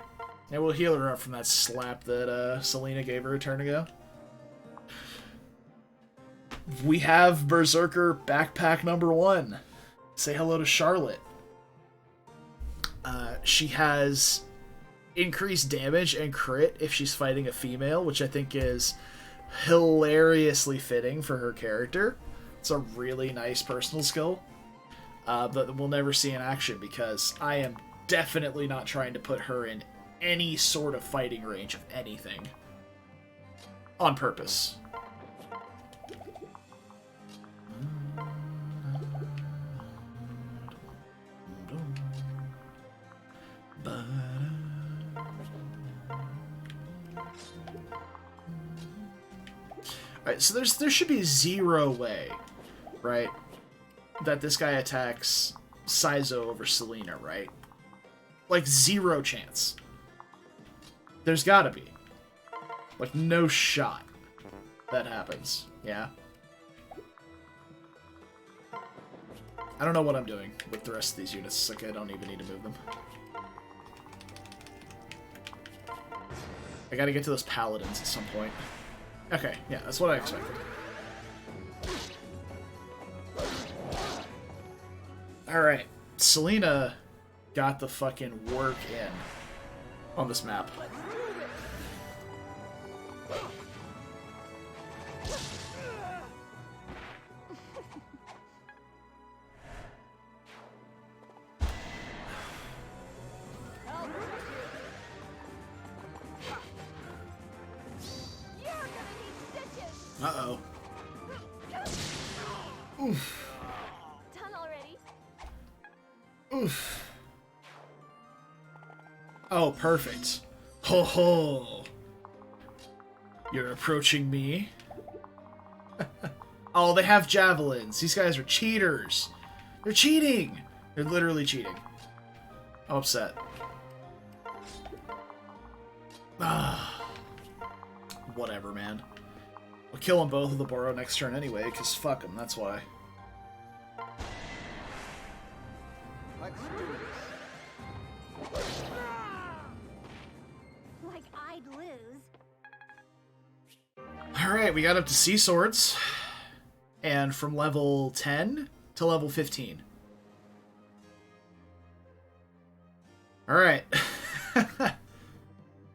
And we'll heal her up from that slap that Selena gave her a turn ago. We have Berserker backpack number 1. Say hello to Charlotte. She has increased damage and crit if she's fighting a female, which I think is hilariously fitting for her character. It's a really nice personal skill that we'll never see in action because I am definitely not trying to put her in any sort of fighting range of anything. On purpose. Alright, so there should be zero way, right, that this guy attacks Saizo over Selena, right? Like, zero chance. There's gotta be. Like, no shot that happens, yeah? I don't know what I'm doing with the rest of these units. Like, I don't even need to move them. I gotta get to those paladins at some point. Okay, yeah, that's what I expected. Alright, Selena got the fucking work in on this map. Uh-oh. Oof. Done already. Oof. Oh, perfect. Ho ho! You're approaching me? Oh, they have javelins. These guys are cheaters. They're cheating! They're literally cheating. I'm upset. Whatever, man. We'll kill them both with the Boro next turn anyway, because fuck them, that's why. Let's do this. Like I'd lose. Alright, we got up to Sea Swords. And from level 10 to level 15. Alright.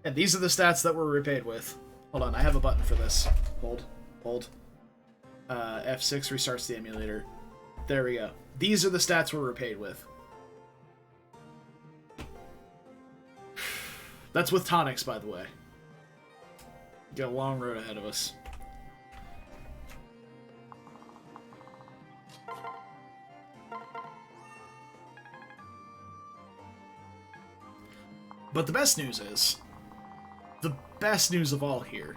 And these are the stats that we're repaid with. Hold on, I have a button for this. Hold. F6 restarts the emulator. There we go. These are the stats we're repaid with. That's with tonics, by the way. Got a long road ahead of us. But the best news is, the best news of all here,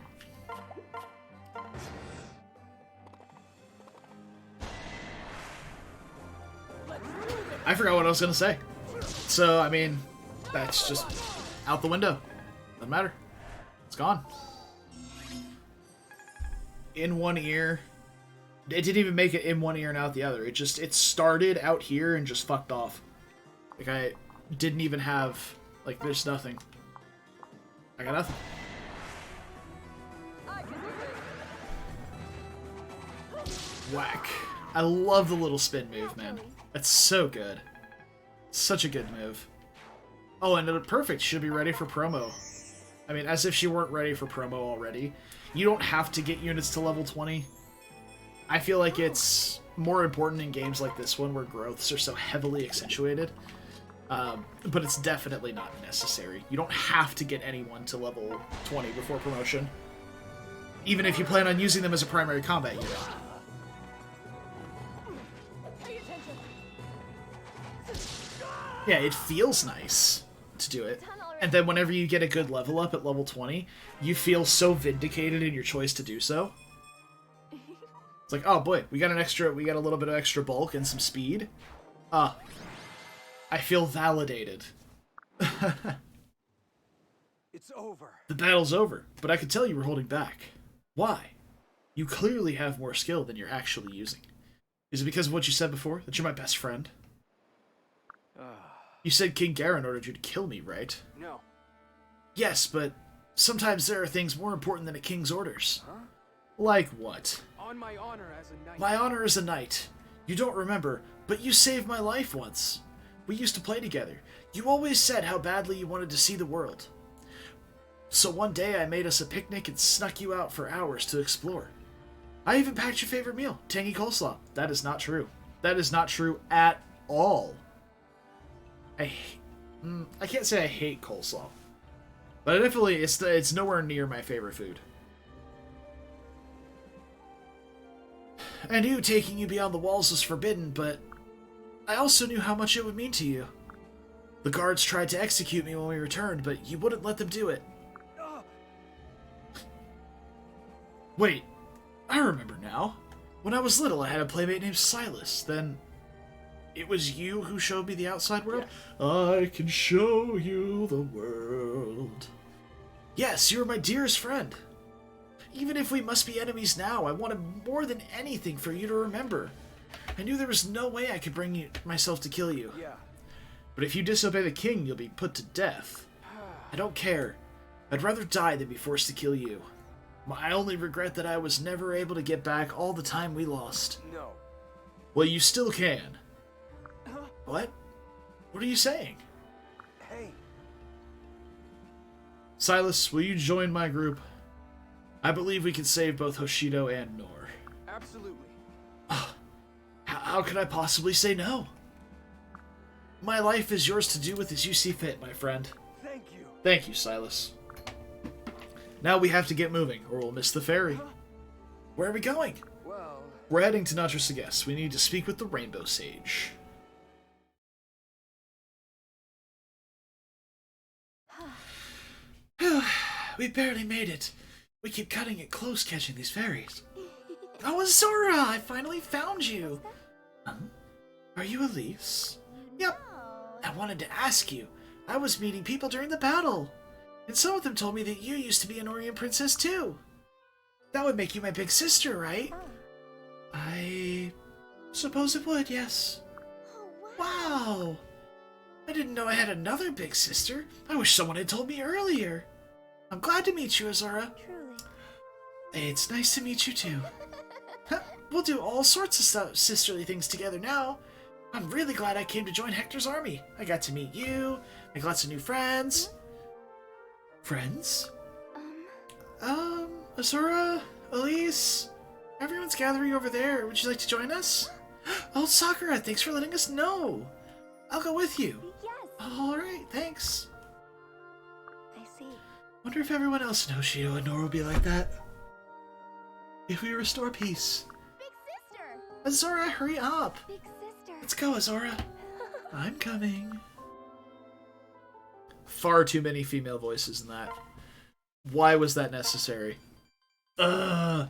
I forgot what I was going to say. So, I mean, that's just out the window. Doesn't matter. It's gone. In one ear. It didn't even make it in one ear and out the other. It started out here and just fucked off. Like, I didn't even have, like, there's nothing. I got nothing. Whack. I love the little spin move, man. That's so good. Such a good move. Oh, and perfect. Should be ready for promo. I mean, as if she weren't ready for promo already. You don't have to get units to level 20. I feel like it's more important in games like this one where growths are so heavily accentuated. But it's definitely not necessary. You don't have to get anyone to level 20 before promotion. Even if you plan on using them as a primary combat unit. Yeah, it feels nice to do it. And then whenever you get a good level up at level 20, you feel so vindicated in your choice to do so. It's like, oh boy, we got a little bit of extra bulk and some speed. I feel validated. It's over. The battle's over, but I could tell you were holding back. Why? You clearly have more skill than you're actually using. Is it because of what you said before, that you're my best friend? You said King Garen ordered you to kill me, right? No. Yes, but sometimes there are things more important than a king's orders. Huh? Like what? On my honor as a knight. My honor as a knight. You don't remember, but you saved my life once. We used to play together. You always said how badly you wanted to see the world. So one day I made us a picnic and snuck you out for hours to explore. I even packed your favorite meal, tangy coleslaw. That is not true. That is not true at all. I can't say I hate coleslaw, but definitely it's nowhere near my favorite food. I knew taking you beyond the walls was forbidden, but I also knew how much it would mean to you. The guards tried to execute me when we returned, but you wouldn't let them do it. Wait, I remember now. When I was little, I had a playmate named Silas. Then it was you who showed me the outside world? Yes. I can show you the world. Yes, you were my dearest friend. Even if we must be enemies now, I wanted more than anything for you to remember. I knew there was no way I could bring myself to kill you. Yeah. But if you disobey the king, you'll be put to death. I don't care. I'd rather die than be forced to kill you. I only regret that I was never able to get back all the time we lost. No. Well, you still can. What? What are you saying? Hey. Silas, will you join my group? I believe we can save both Hoshido and Nohr. Absolutely. How could I possibly say no? My life is yours to do with as you see fit, my friend. Thank you. Thank you, Silas. Now we have to get moving, or we'll miss the ferry. Where are we going? Well... We're heading to Nohr Sages. We need to speak with the Rainbow Sage. We barely made it. We keep cutting it close catching these fairies. Oh, Azura! I finally found you! Huh? Are you Elise? Yep. I wanted to ask you. I was meeting people during the battle. And some of them told me that you used to be an Orient princess too. That would make you my big sister, right? I suppose it would, yes. Wow! I didn't know I had another big sister. I wish someone had told me earlier. I'm glad to meet you, Azura. Truly. It's nice to meet you too. We'll do all sorts of sisterly things together now. I'm really glad I came to join Hector's army. I got to meet you, make lots of new friends. Friends? Azura, Elise, everyone's gathering over there. Would you like to join us? Oh, Sakura, thanks for letting us know. I'll go with you. Yes. Alright, thanks. I see. Wonder if everyone else in Hoshido and Nohr will be like that. If we restore peace. Big sister. Azura, hurry up. Big sister. Let's go, Azura. I'm coming. Far too many female voices in that. Why was that necessary? Alright.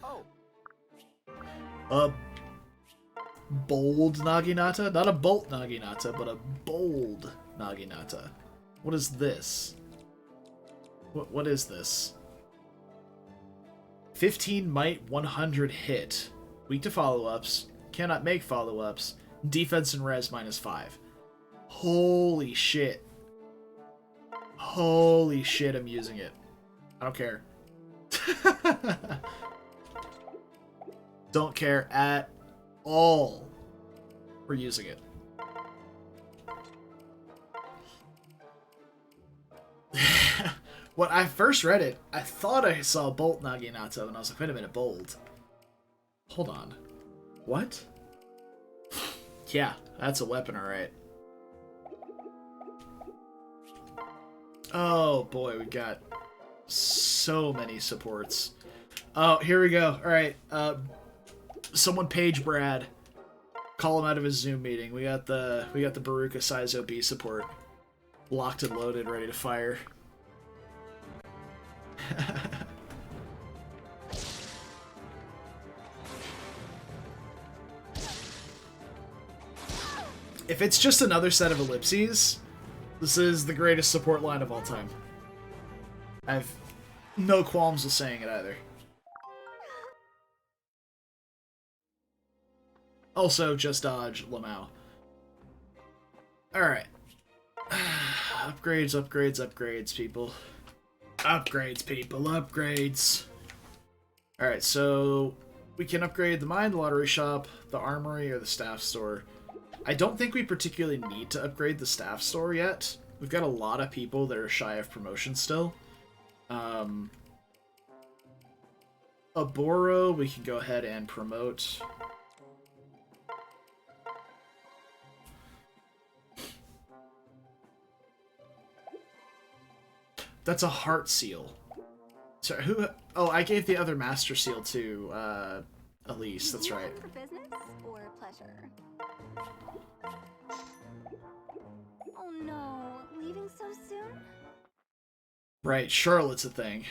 Oh, A bold Naginata? Not a bolt Naginata, but a bold Naginata. What is this? What is this? 15 might, 100 hit. Weak to follow-ups. Cannot make follow-ups. Defense and res -5. Holy shit. Holy shit, I'm using it. I don't care. Don't care at all. We're using it. When I first read it, I thought I saw Bolt Naginata, and I was like, wait a minute, bold. Hold on. What? Yeah, that's a weapon, alright. Oh boy, we got so many supports. Oh, here we go. Alright, someone page Brad. Call him out of his Zoom meeting. We got the Baruka Saizo B support. Locked and loaded, ready to fire. If it's just another set of ellipses, this is the greatest support line of all time. I have no qualms with saying it either. Also, just dodge Lamau. Alright. Upgrades, upgrades, upgrades, people. Upgrades, people, upgrades. Alright, so we can upgrade the mine, the lottery shop, the armory, or the staff store. I don't think we particularly need to upgrade the staff store yet. We've got a lot of people that are shy of promotion still. Aboro, we can go ahead and promote. That's a heart seal. Sorry, who? Oh, I gave the other master seal to Elise. That's right. For business or pleasure? Oh no, leaving so soon? Right, Charlotte's a thing.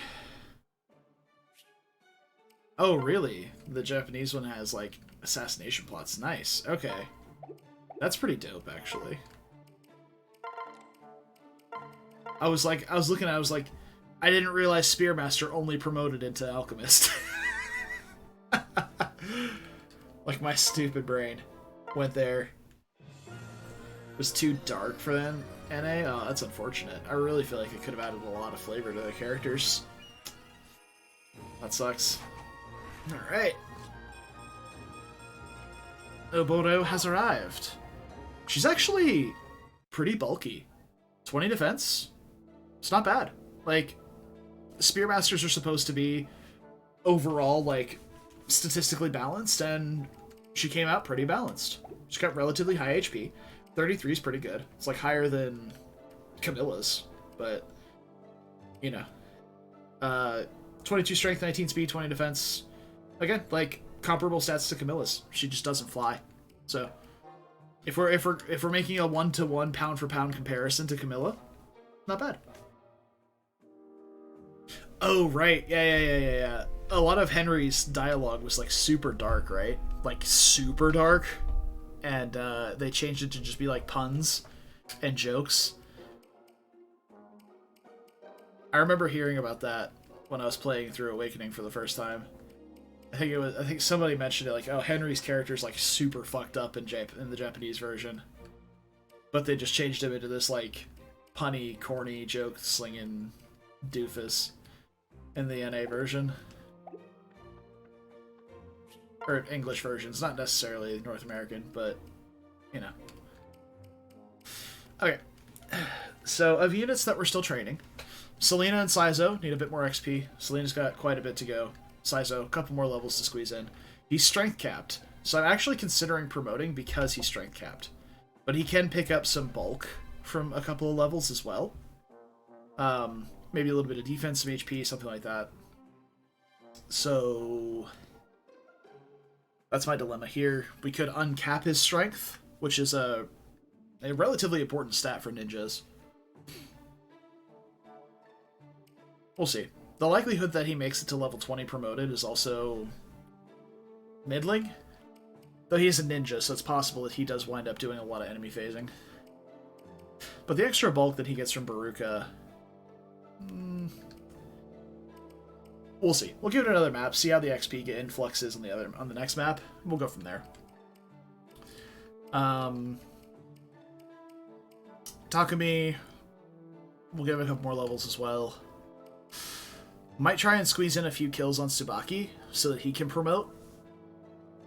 Oh, really? The Japanese one has, like, assassination plots. Nice. Okay. That's pretty dope, actually. I was like, I was like, I didn't realize Spearmaster only promoted into Alchemist. Like, my stupid brain went there. It was too dark for them. NA? Oh, that's unfortunate. I really feel like it could have added a lot of flavor to the characters. That sucks. Alright. Oboro has arrived. She's actually pretty bulky. 20 defense? It's not bad. Like, Spearmasters are supposed to be overall, like, statistically balanced, and she came out pretty balanced. She's got relatively high HP. 33 is pretty good. It's, like, higher than Camilla's, but, you know. 22 strength, 19 speed, 20 defense. Again, like, comparable stats to Camilla's. She just doesn't fly. So if we're making a 1-to-1 pound for pound comparison to Camilla, not bad. Oh right, yeah. A lot of Henry's dialogue was like super dark, right? Like super dark, and they changed it to just be like puns and jokes. I remember hearing about that when I was playing through Awakening for the first time. I think somebody mentioned it, like, oh, Henry's character's like super fucked up in the Japanese version, but they just changed him into this like punny, corny, joke slinging doofus in the NA version. Or English version. It's not necessarily North American, but you know. Okay. So of units that we're still training, Selena and Saizo need a bit more XP. Selena's got quite a bit to go. Saizo, a couple more levels to squeeze in. He's strength capped, so I'm actually considering promoting because he's strength capped. But he can pick up some bulk from a couple of levels as well. Maybe a little bit of defense, some HP, something like that. So that's my dilemma here. We could uncap his strength, which is a relatively important stat for ninjas. We'll see. The likelihood that he makes it to level 20 promoted is also middling. Though he is a ninja, so it's possible that he does wind up doing a lot of enemy phasing. But the extra bulk that he gets from Baruka... we'll see. We'll give it another map, see how the XP influx is on the next map. We'll go from there. Takumi... we'll give it a couple more levels as well. Might try and squeeze in a few kills on Tsubaki so that he can promote.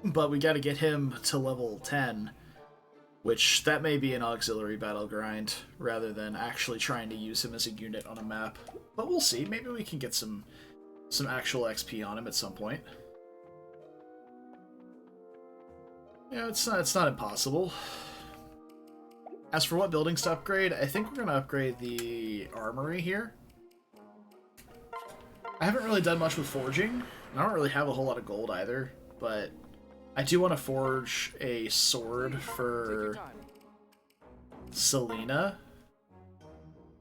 But we gotta get him to level 10, which that may be an auxiliary battle grind rather than actually trying to use him as a unit on a map. But we'll see. Maybe we can get some actual XP on him at some point. Yeah, it's not impossible. As for what buildings to upgrade, I think we're gonna upgrade the armory here. I haven't really done much with forging. I don't really have a whole lot of gold either, but I do want to forge a sword for Selena.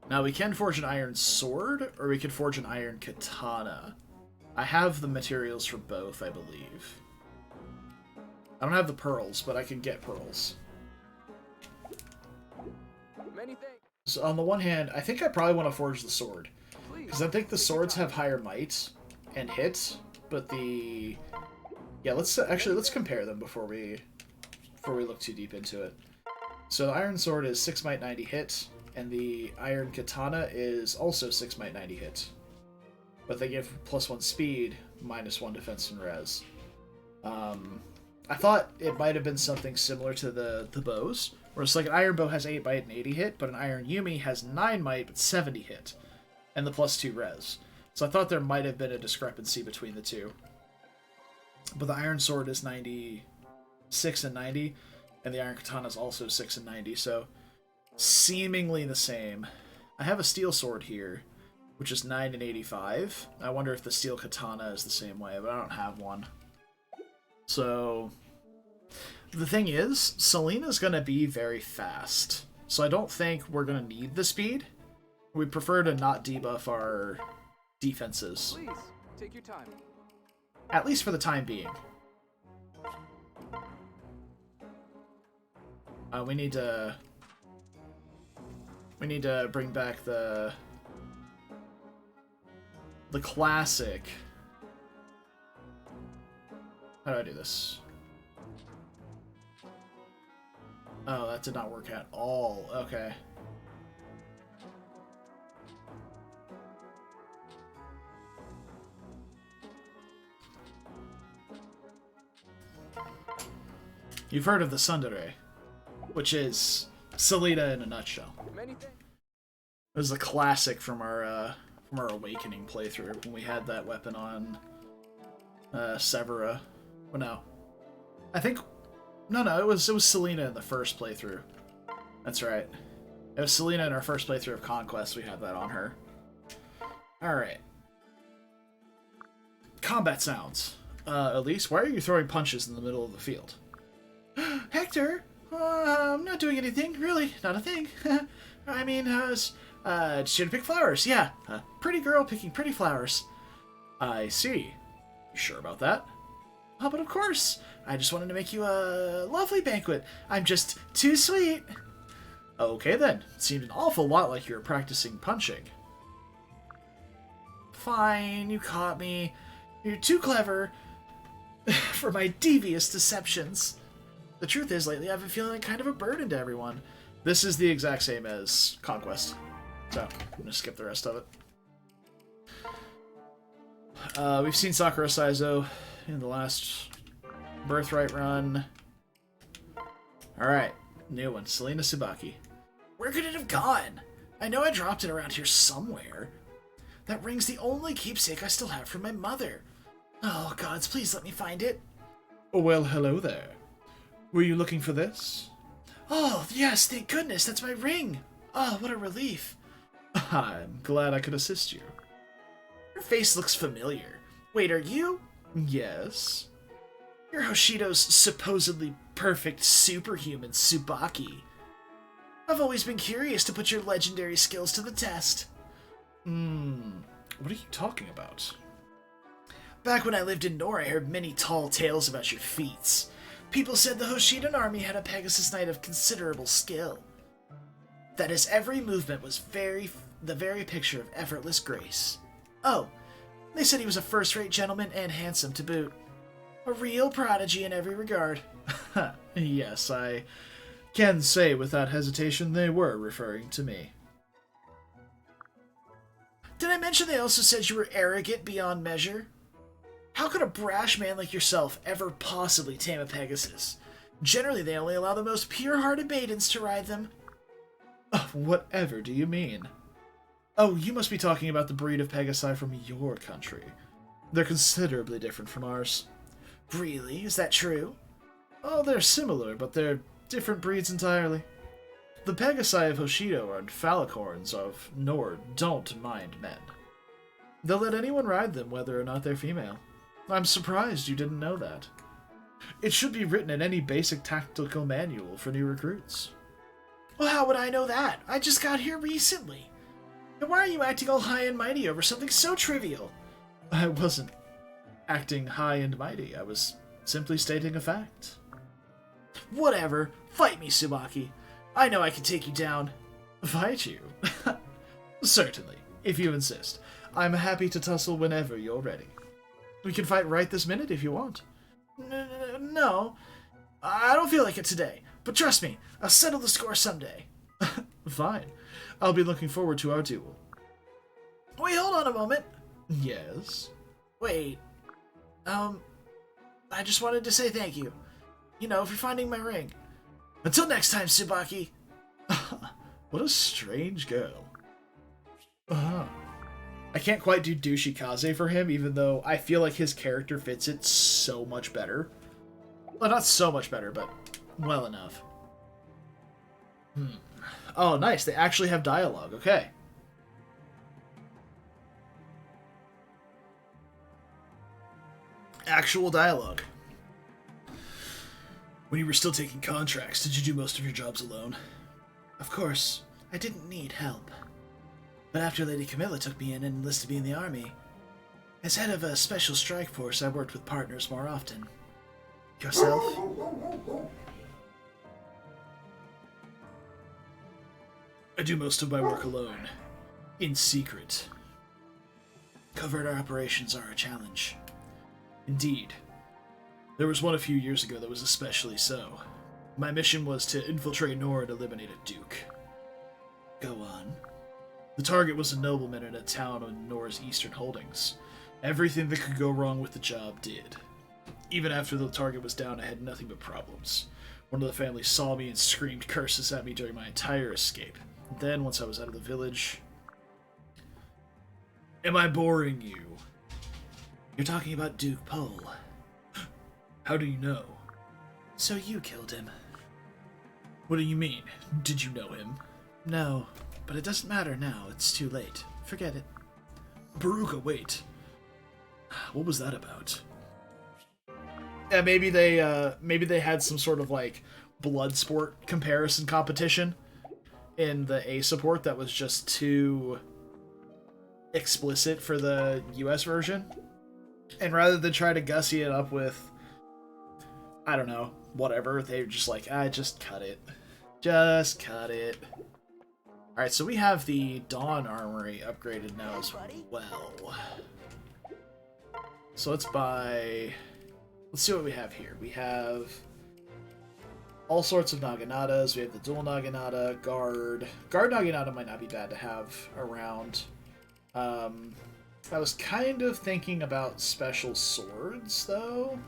Now, we can forge an iron sword, or we can forge an iron katana. I have the materials for both, I believe. I don't have the pearls, but I can get pearls. So on the one hand, I think I probably want to forge the sword. Because I think the swords have higher might and hit, but the... yeah, let's compare them before we look too deep into it. So the iron sword is 6 might 90 hit, and the iron katana is also 6 might 90 hit. But they give +1 speed, -1 defense and res. I thought it might have been something similar to the bows, where it's like an iron bow has 8 might and 80 hit, but an iron Yumi has 9 might but 70 hit. And the +2 res. So I thought there might have been a discrepancy between the two. But the iron sword is 96 and 90, and the iron katana is also 6 and 90, so seemingly the same. I have a steel sword here, which is 9 and 85. I wonder if the steel katana is the same way, but I don't have one. So the thing is, Selena's going to be very fast, so I don't think we're going to need the speed. We prefer to not debuff our defenses. Please, take your time. At least for the time being. We need to bring back the classic. How do I do this? Oh, that did not work at all. Okay. You've heard of the Tsundere, which is Selena in a nutshell. It was a classic from our Awakening playthrough when we had that weapon on Severa. Well, no, I think no, it was Selena in the first playthrough. That's right. It was Selena in our first playthrough of Conquest. We had that on her. All right. Combat sounds. Elise, why are you throwing punches in the middle of the field? Hector? I'm not doing anything, really, not a thing. I mean, just here to pick flowers, yeah. Pretty girl picking pretty flowers. I see. You sure about that? Oh, but of course. I just wanted to make you a lovely banquet. I'm just too sweet. Okay then. It seemed an awful lot like you were practicing punching. Fine, you caught me. You're too clever for my devious deceptions. The truth is, lately I've been feeling like kind of a burden to everyone. This is the exact same as Conquest. So, I'm going to skip the rest of it. We've seen Sakura Saizo in the last Birthright run. Alright, new one. Selena Tsubaki. Where could it have gone? I know I dropped it around here somewhere. That ring's the only keepsake I still have from my mother. Oh, gods, please let me find it. Oh, well, hello there. Were you looking for this? Oh, yes, thank goodness, that's my ring. Oh, what a relief. I'm glad I could assist you. Your face looks familiar. Wait, are you? Yes. You're Hoshido's supposedly perfect superhuman Tsubaki. I've always been curious to put your legendary skills to the test. What are you talking about? Back when I lived in Nohr, I heard many tall tales about your feats. People said the Hoshidan army had a Pegasus Knight of considerable skill. That his every movement was the very picture of effortless grace. Oh, they said he was a first-rate gentleman and handsome to boot. A real prodigy in every regard. Yes, I can say without hesitation they were referring to me. Did I mention they also said you were arrogant beyond measure? How could a brash man like yourself ever possibly tame a Pegasus? Generally, they only allow the most pure-hearted maidens to ride them. Whatever do you mean? Oh, you must be talking about the breed of Pegasi from your country. They're considerably different from ours. Really? Is that true? Oh, they're similar, but they're different breeds entirely. The Pegasi of Hoshido and Phalicorns of Nohr don't mind men. They'll let anyone ride them, whether or not they're female. I'm surprised you didn't know that. It should be written in any basic tactical manual for new recruits. Well, how would I know that? I just got here recently. And why are you acting all high and mighty over something so trivial? I wasn't acting high and mighty. I was simply stating a fact. Whatever. Fight me, Tsubaki. I know I can take you down. Fight you? Certainly, if you insist. I'm happy to tussle whenever you're ready. We can fight right this minute if you want. No, I don't feel like it today. But trust me, I'll settle the score someday. Fine. I'll be looking forward to our duel. Wait, hold on a moment. Yes? Wait. I just wanted to say thank you. You know, for finding my ring. Until next time, Tsubaki. What a strange girl. I can't quite do Dushikaze for him, even though I feel like his character fits it so much better. Well, not so much better, but well enough. Oh, nice. They actually have dialogue. Okay. Actual dialogue. When you were still taking contracts, did you do most of your jobs alone? Of course, I didn't need help. But after Lady Camilla took me in and enlisted me in the army, as head of a special strike force, I worked with partners more often. Yourself? I do most of my work alone, in secret. Covert operations are a challenge. Indeed. There was one a few years ago that was especially so. My mission was to infiltrate Nohr and eliminate a duke. Go on. The target was a nobleman in a town on Nohr's eastern holdings. Everything that could go wrong with the job did. Even after the target was down, I had nothing but problems. One of the family saw me and screamed curses at me during my entire escape. Then, once I was out of the village... Am I boring you? You're talking about Duke Pole. How do you know? So you killed him. What do you mean? Did you know him? No, but it doesn't matter now. It's too late. Forget it. Baruka, wait. What was that about? Yeah, maybe they had some sort of like blood sport comparison competition in the A support that was just too explicit for the US version. And rather than try to gussy it up with, I don't know, whatever, they were just like, just cut it. Just cut it. Alright, so we have the Dawn Armory upgraded now as well. So let's see what we have here. We have all sorts of Naginatas. We have the dual Naginata, Guard. Guard Naginata might not be bad to have around. I was kind of thinking about special swords, though.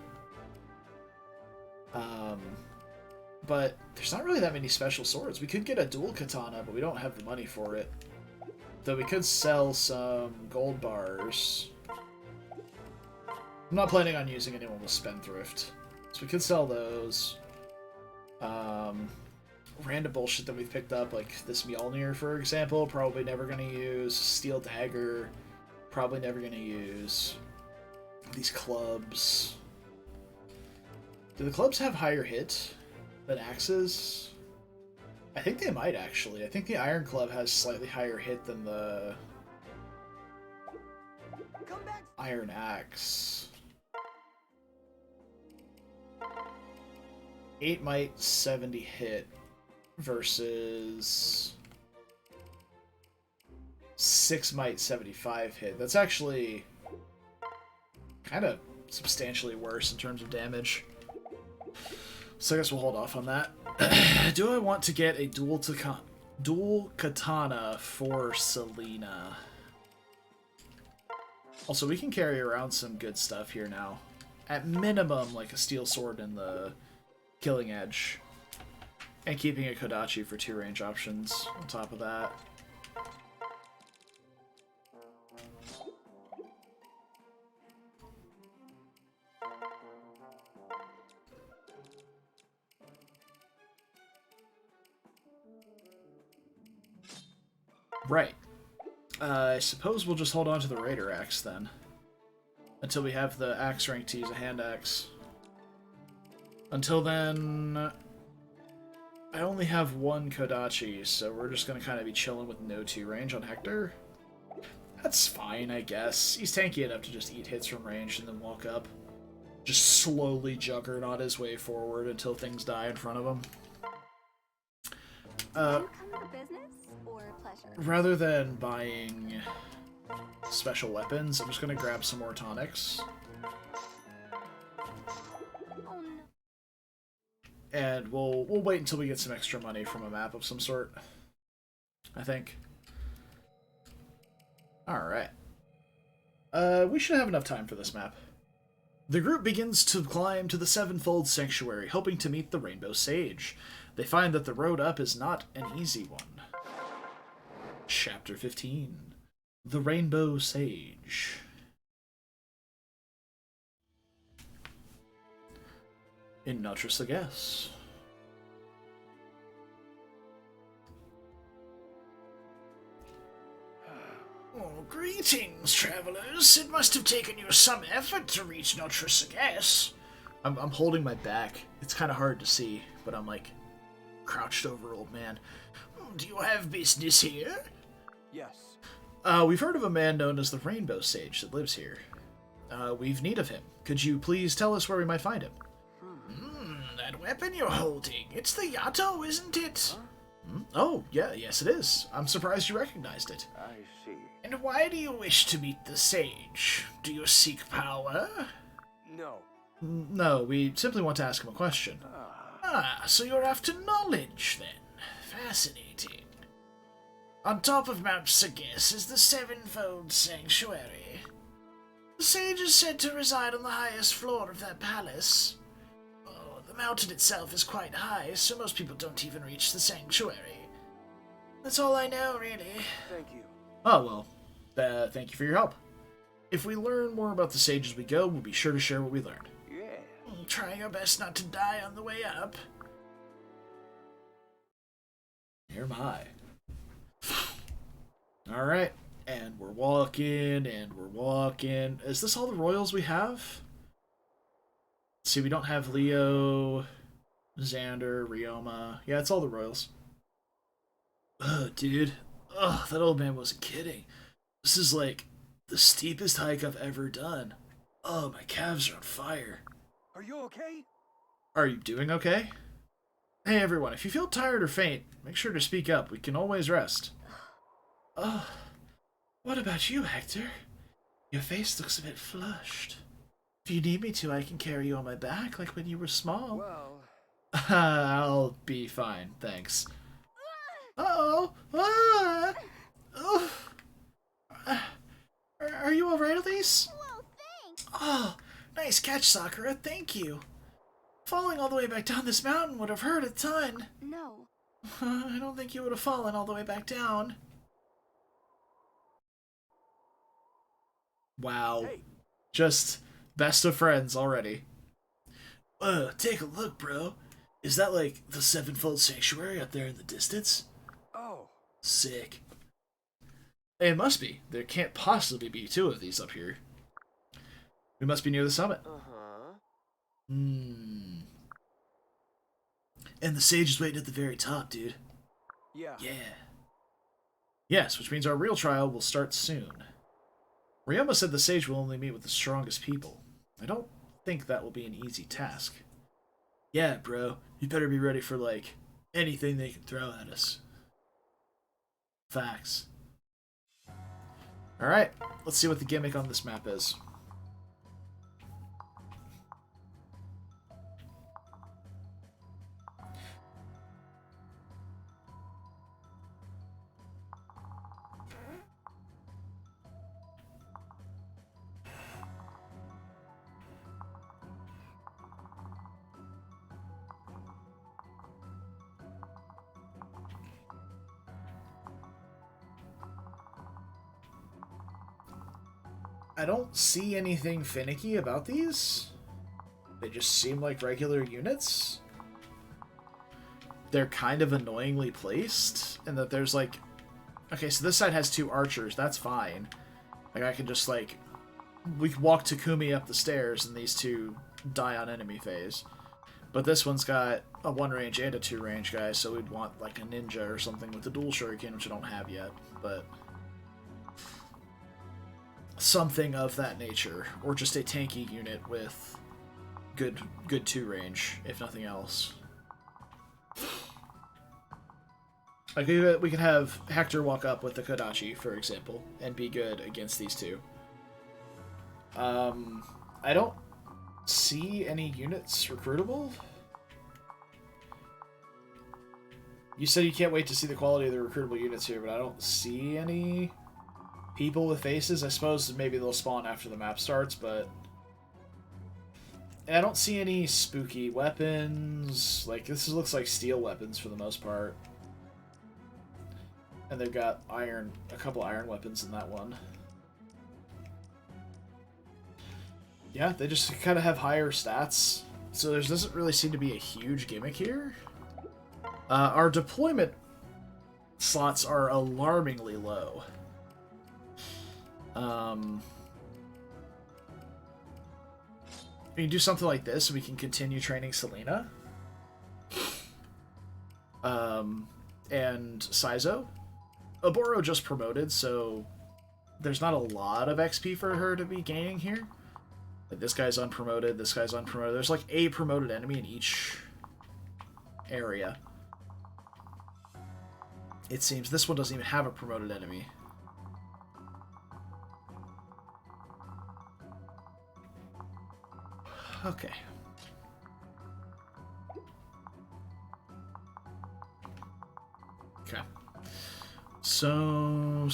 But there's not really that many special swords. We could get a dual katana, but we don't have the money for it. Though we could sell some gold bars. I'm not planning on using anyone with Spendthrift. So we could sell those. Random bullshit that we've picked up, like this Mjolnir, for example, probably never going to use. Steel Dagger, probably never going to use. These clubs. Do the clubs have higher hit than axes? I think they might, actually. I think the Iron Club has slightly higher hit than the Iron Axe. 8 might, 70 hit versus 6 might, 75 hit. That's actually kind of substantially worse in terms of damage. So I guess we'll hold off on that. Do I want to get a dual katana for Selena? Also, we can carry around some good stuff here now. At minimum, like a steel sword in the Killing Edge. And keeping a Kodachi for 2 range options on top of that. Right. I suppose we'll just hold on to the Raider Axe then. Until we have the axe rank to use a hand axe. Until then, I only have 1 Kodachi, so we're just going to kind of be chilling with no 2 range on Hector. That's fine, I guess. He's tanky enough to just eat hits from range and then walk up. Just slowly juggernaut his way forward until things die in front of him. Rather than buying special weapons, I'm just going to grab some more tonics. And we'll wait until we get some extra money from a map of some sort, I think. Alright. We should have enough time for this map. The group begins to climb to the Sevenfold Sanctuary, hoping to meet the Rainbow Sage. They find that the road up is not an easy one. Chapter 15. The Rainbow Sage. In Notre Sagesse. Oh, greetings, travelers. It must have taken you some effort to reach Notre Sagesse. I'm holding my back. It's kind of hard to see, but I'm like crouched over old man. Do you have business here? Yes. We've heard of a man known as the Rainbow Sage that lives here. We've need of him. Could you please tell us where we might find him? That weapon you're holding. It's the Yato, isn't it? Huh? Oh, yeah, yes it is. I'm surprised you recognized it. I see. And why do you wish to meet the sage? Do you seek power? No. No, we simply want to ask him a question. So you're after knowledge, then. Fascinating. On top of Mount Sagesse is the Sevenfold Sanctuary. The sage is said to reside on the highest floor of that palace. The mountain itself is quite high, so most people don't even reach the sanctuary. That's all I know, really. Thank you. Oh, well, thank you for your help. If we learn more about the sage as we go, we'll be sure to share what we learned. Yeah. Try your best not to die on the way up. Here am I. Alright, and we're walking, and we're walking. Is this all the royals we have? See, we don't have Leo, Xander, Ryoma. Yeah, it's all the Royals. Ugh, dude. Ugh, that old man wasn't kidding. This is like the steepest hike I've ever done. Oh, my calves are on fire. Are you okay? Are you doing okay? Hey everyone, if you feel tired or faint, make sure to speak up. We can always rest. Oh, what about you, Hector? Your face looks a bit flushed. If you need me to, I can carry you on my back like when you were small. Well, I'll be fine, thanks. Uh-oh! Ah! Oh! Are you alright, Elise? Whoa, thanks! Oh, nice catch, Sakura, thank you. Falling all the way back down this mountain would have hurt a ton. No. I don't think you would have fallen all the way back down. Wow. hey, Just best of friends already. Take a look, bro. Is that like the Sevenfold Sanctuary up there in the distance? oh, Sick. It must be. There can't possibly be two of these up here. We must be near the summit. uh-huh. And the sage is waiting at the very top, dude. Yeah. Yeah. Yes, which means our real trial will start soon. Ryoma said the sage will only meet with the strongest people. I don't think that will be an easy task. Yeah, bro. You better be ready for, like, anything they can throw at us. Facts. Alright, let's see what the gimmick on this map is. I don't see anything finicky about these. They just seem like regular units. They're kind of annoyingly placed, and that there's like... Okay, so this side has two archers, that's fine. Like, I can just, like... We can walk Takumi up the stairs, and these two die on enemy phase. But this one's got a 1-range and a 2-range guy, so we'd want, like, a ninja or something with a dual shuriken, which I don't have yet, but... Something of that nature, or just a tanky unit with good 2-range, if nothing else. Like, we could have Hector walk up with the Kodachi, for example, and be good against these two. I don't see any units recruitable. You said you can't wait to see the quality of the recruitable units here, but I don't see any people with faces. I suppose maybe they'll spawn after the map starts, but... And I don't see any spooky weapons. Like, this looks like steel weapons for the most part. And they've got a couple iron weapons in that one. Yeah, they just kind of have higher stats. So there doesn't really seem to be a huge gimmick here. Our deployment slots are alarmingly low. We can do something like this, and we can continue training Selena. And Saizo. Oboro just promoted, so there's not a lot of XP for her to be gaining here. Like, this guy's unpromoted, this guy's unpromoted. There's like a promoted enemy in each area. It seems this one doesn't even have a promoted enemy. Okay. Okay. So.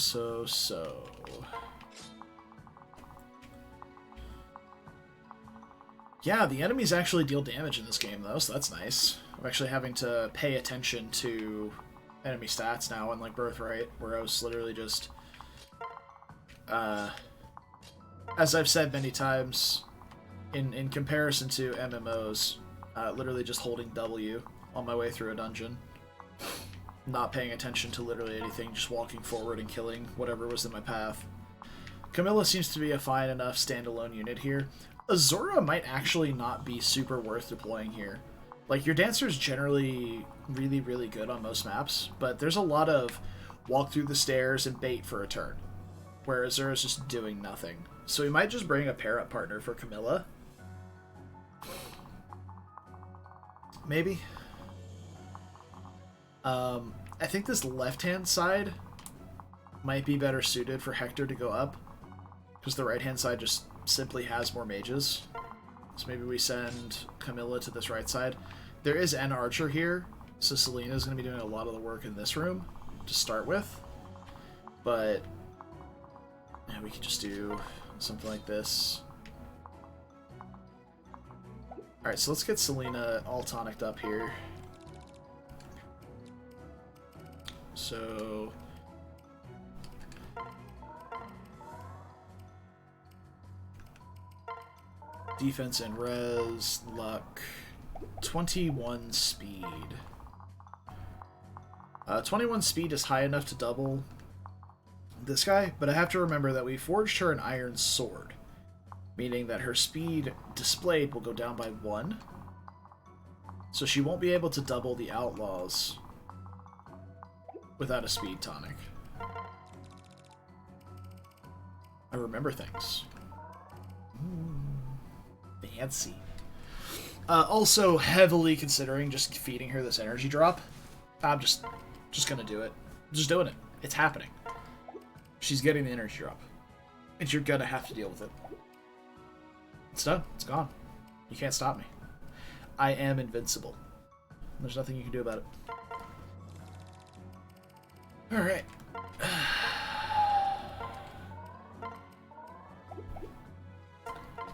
Yeah, the enemies actually deal damage in this game, though, so that's nice. I'm actually having to pay attention to enemy stats now, unlike Birthright, where I was literally just... as I've said many times, in comparison to MMOs, literally just holding W on my way through a dungeon. Not paying attention to literally anything, just walking forward and killing whatever was in my path. Camilla seems to be a fine enough standalone unit here. Azura might actually not be super worth deploying here. Like, your dancer's generally really, really good on most maps, but there's a lot of walk through the stairs and bait for a turn, whereas Zura's just doing nothing. So we might just bring a pair-up partner for Camilla. Maybe. I think this left-hand side might be better suited for Hector to go up, because the right-hand side just simply has more mages. So maybe we send Camilla to this right side. There is an archer here, so Selena's going to be doing a lot of the work in this room to start with. But yeah, we could just do something like this. Alright, so let's get Selena all tonicked up here. So defense and res, luck, 21 speed. 21 speed is high enough to double this guy, but I have to remember that we forged her an iron sword, meaning that her speed displayed will go down by 1. So she won't be able to double the outlaws without a speed tonic. I remember things. Fancy. Also heavily considering just feeding her this energy drop. I'm just gonna do it. I'm just doing it. It's happening. She's getting the energy drop. And you're gonna have to deal with it. It's done. It's gone. You can't stop me. I am invincible. There's nothing you can do about it. Alright.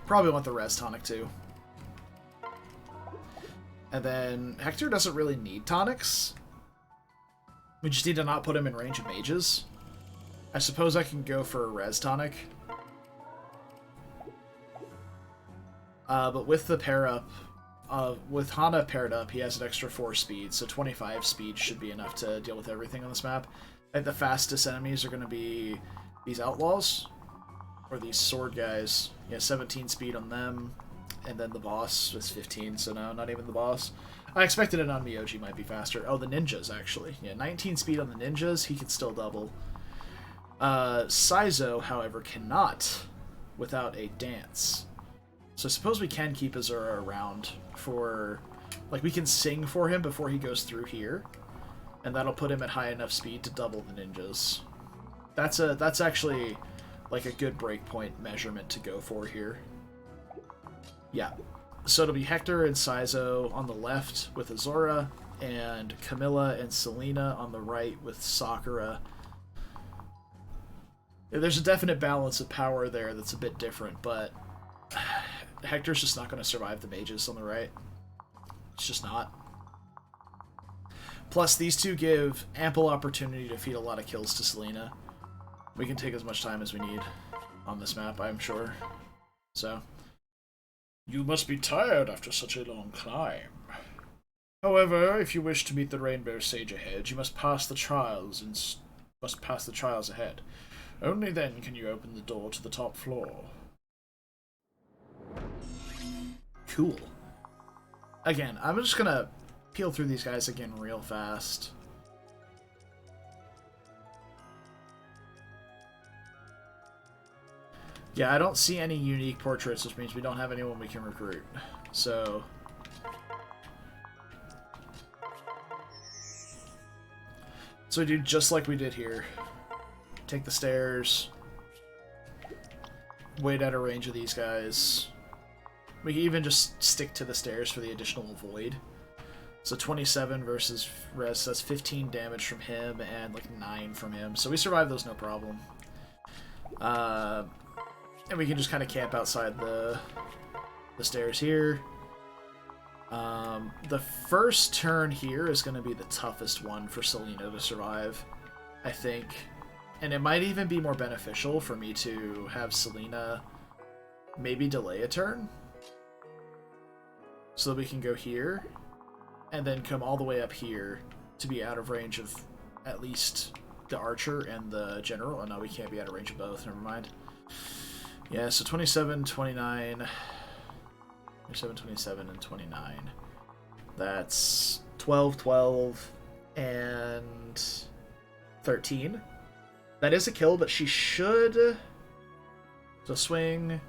Probably want the res tonic too. And then Hector doesn't really need tonics. We just need to not put him in range of mages. I suppose I can go for a res tonic. But with the pair up, with Hana paired up, he has an extra 4 speed, so 25 speed should be enough to deal with everything on this map. I think the fastest enemies are going to be these outlaws, or these sword guys. Yeah, 17 speed on them, and then the boss is 15, so no, not even the boss. I expected it on Miyoji might be faster. Oh, the ninjas, actually. Yeah, 19 speed on the ninjas, he could still double. Saizo, however, cannot without a dance. So I suppose we can keep Azura around for... Like, we can sing for him before he goes through here, and that'll put him at high enough speed to double the ninjas. That's actually, like, a good breakpoint measurement to go for here. Yeah. So it'll be Hector and Saizo on the left with Azura, and Camilla and Selena on the right with Sakura. There's a definite balance of power there that's a bit different, but Hector's just not going to survive the mages on the right. It's just not. Plus, these two give ample opportunity to feed a lot of kills to Selena. We can take as much time as we need on this map, I'm sure. So, you must be tired after such a long climb. However, if you wish to meet the Rainbow Sage ahead, you must pass the trials ahead. Only then can you open the door to the top floor. Cool. Again, I'm just gonna peel through these guys again real fast. Yeah, I don't see any unique portraits, which means we don't have anyone we can recruit. So we do just like we did here. Take the stairs. Wait out of range of these guys. We can even just stick to the stairs for the additional void. So 27 versus res, that's 15 damage from him and like 9 from him. So we survive those no problem. And we can just kind of camp outside the stairs here. The first turn here is going to be the toughest one for Selena to survive, I think. And it might even be more beneficial for me to have Selena maybe delay a turn, so that we can go here, and then come all the way up here to be out of range of at least the archer and the general. Oh no, we can't be out of range of both, never mind. Yeah, so 27, 29, 27, 27, and 29. That's 12, 12, and 13. That is a kill, but she should... So swing,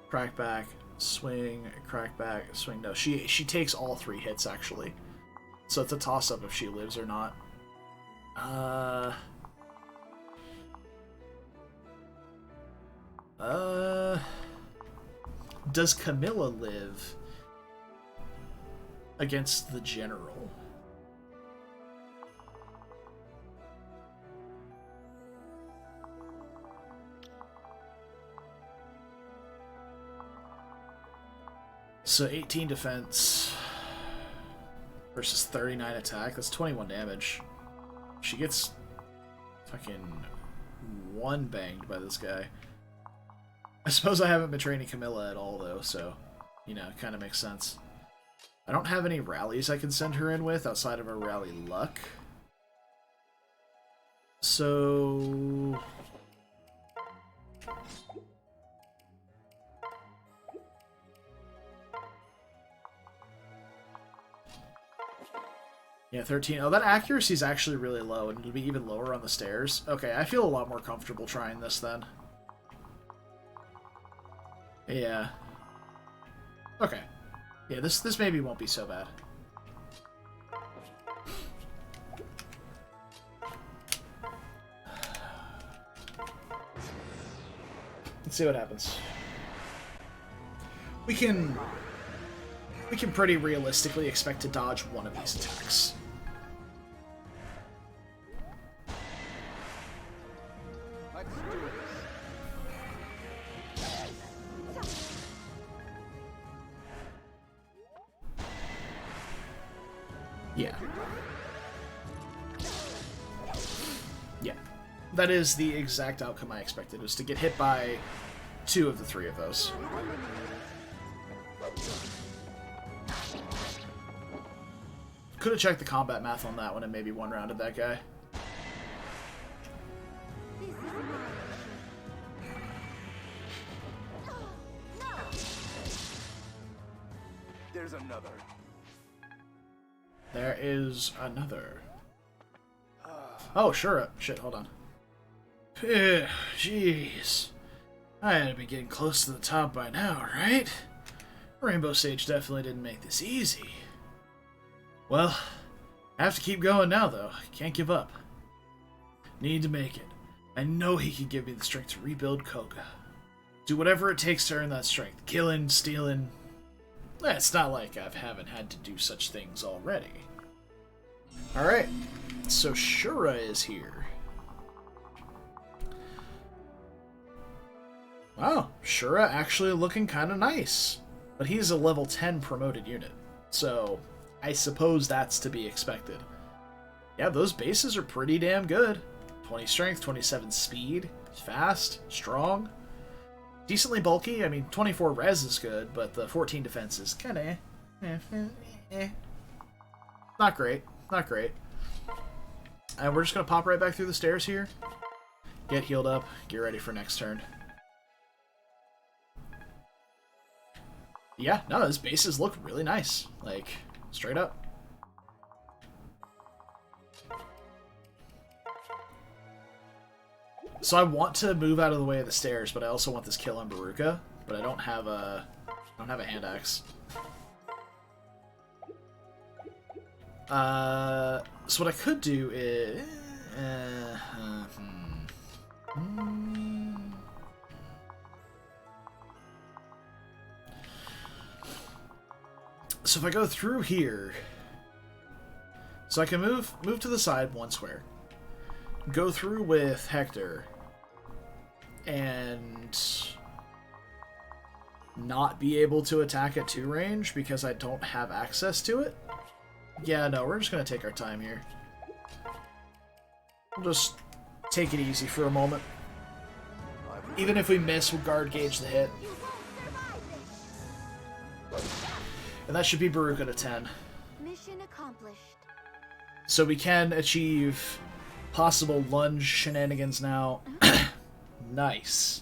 crack back, swing, crack back, swing. No, she takes all 3 hits, actually. So it's a toss-up if she lives or not. Does Camilla live against the general? So 18 defense versus 39 attack. That's 21 damage. She gets fucking one banged by this guy. I suppose I haven't been training Camilla at all, though, so, you know, it kind of makes sense. I don't have any rallies I can send her in with outside of her rally luck. So... yeah, 13. Oh, that accuracy is actually really low, and it'll be even lower on the stairs. Okay, I feel a lot more comfortable trying this then. Yeah. Okay. Yeah, this maybe won't be so bad. Let's see what happens. We can pretty realistically expect to dodge one of these attacks. Let's do this. Yeah. Yeah. That is the exact outcome I expected, was to get hit by 2 of the 3 of those. Could have checked the combat math on that one and maybe one-rounded that guy. This is my no. There's another. There is another. Oh, sure. Shit, hold on. Jeez. I had to be getting close to the top by now, right? Rainbow Sage definitely didn't make this easy. Well, I have to keep going now, though. I can't give up. Need to make it. I know he can give me the strength to rebuild Koga. Do whatever it takes to earn that strength. Killing, stealing... It's not like I haven't had to do such things already. Alright, so Shura is here. Wow, Shura actually looking kind of nice. But he's a level 10 promoted unit, so I suppose that's to be expected. Yeah, those bases are pretty damn good. 20 strength, 27 speed, fast, strong. Decently bulky. I mean, 24 res is good, but the 14 defense is kind of not great. Not great. And we're just going to pop right back through the stairs here. Get healed up. Get ready for next turn. Yeah, no, his bases look really nice. Like, straight up. So I want to move out of the way of the stairs, but I also want this kill on Baruka. But I don't have a hand axe. So what I could do is... So if I go through here... So I can move to the side 1 square. Go through with Hector. And... not be able to attack at 2 range because I don't have access to it. Yeah, no, we're just going to take our time here. We'll just take it easy for a moment. Even if we miss, we'll guard gauge the hit. You won't survive this. And that should be Baruka to 10. Mission accomplished. So we can achieve possible lunge shenanigans now. Nice.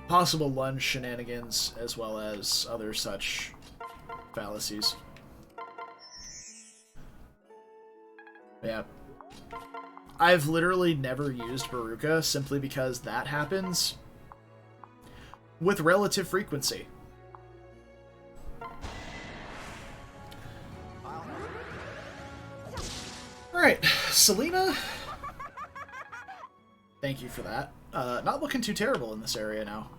Possible lunge shenanigans as well as other such fallacies. Yeah. I've literally never used Baruka simply because that happens with relative frequency. Alright, Selena. Thank you for that. Not looking too terrible in this area now.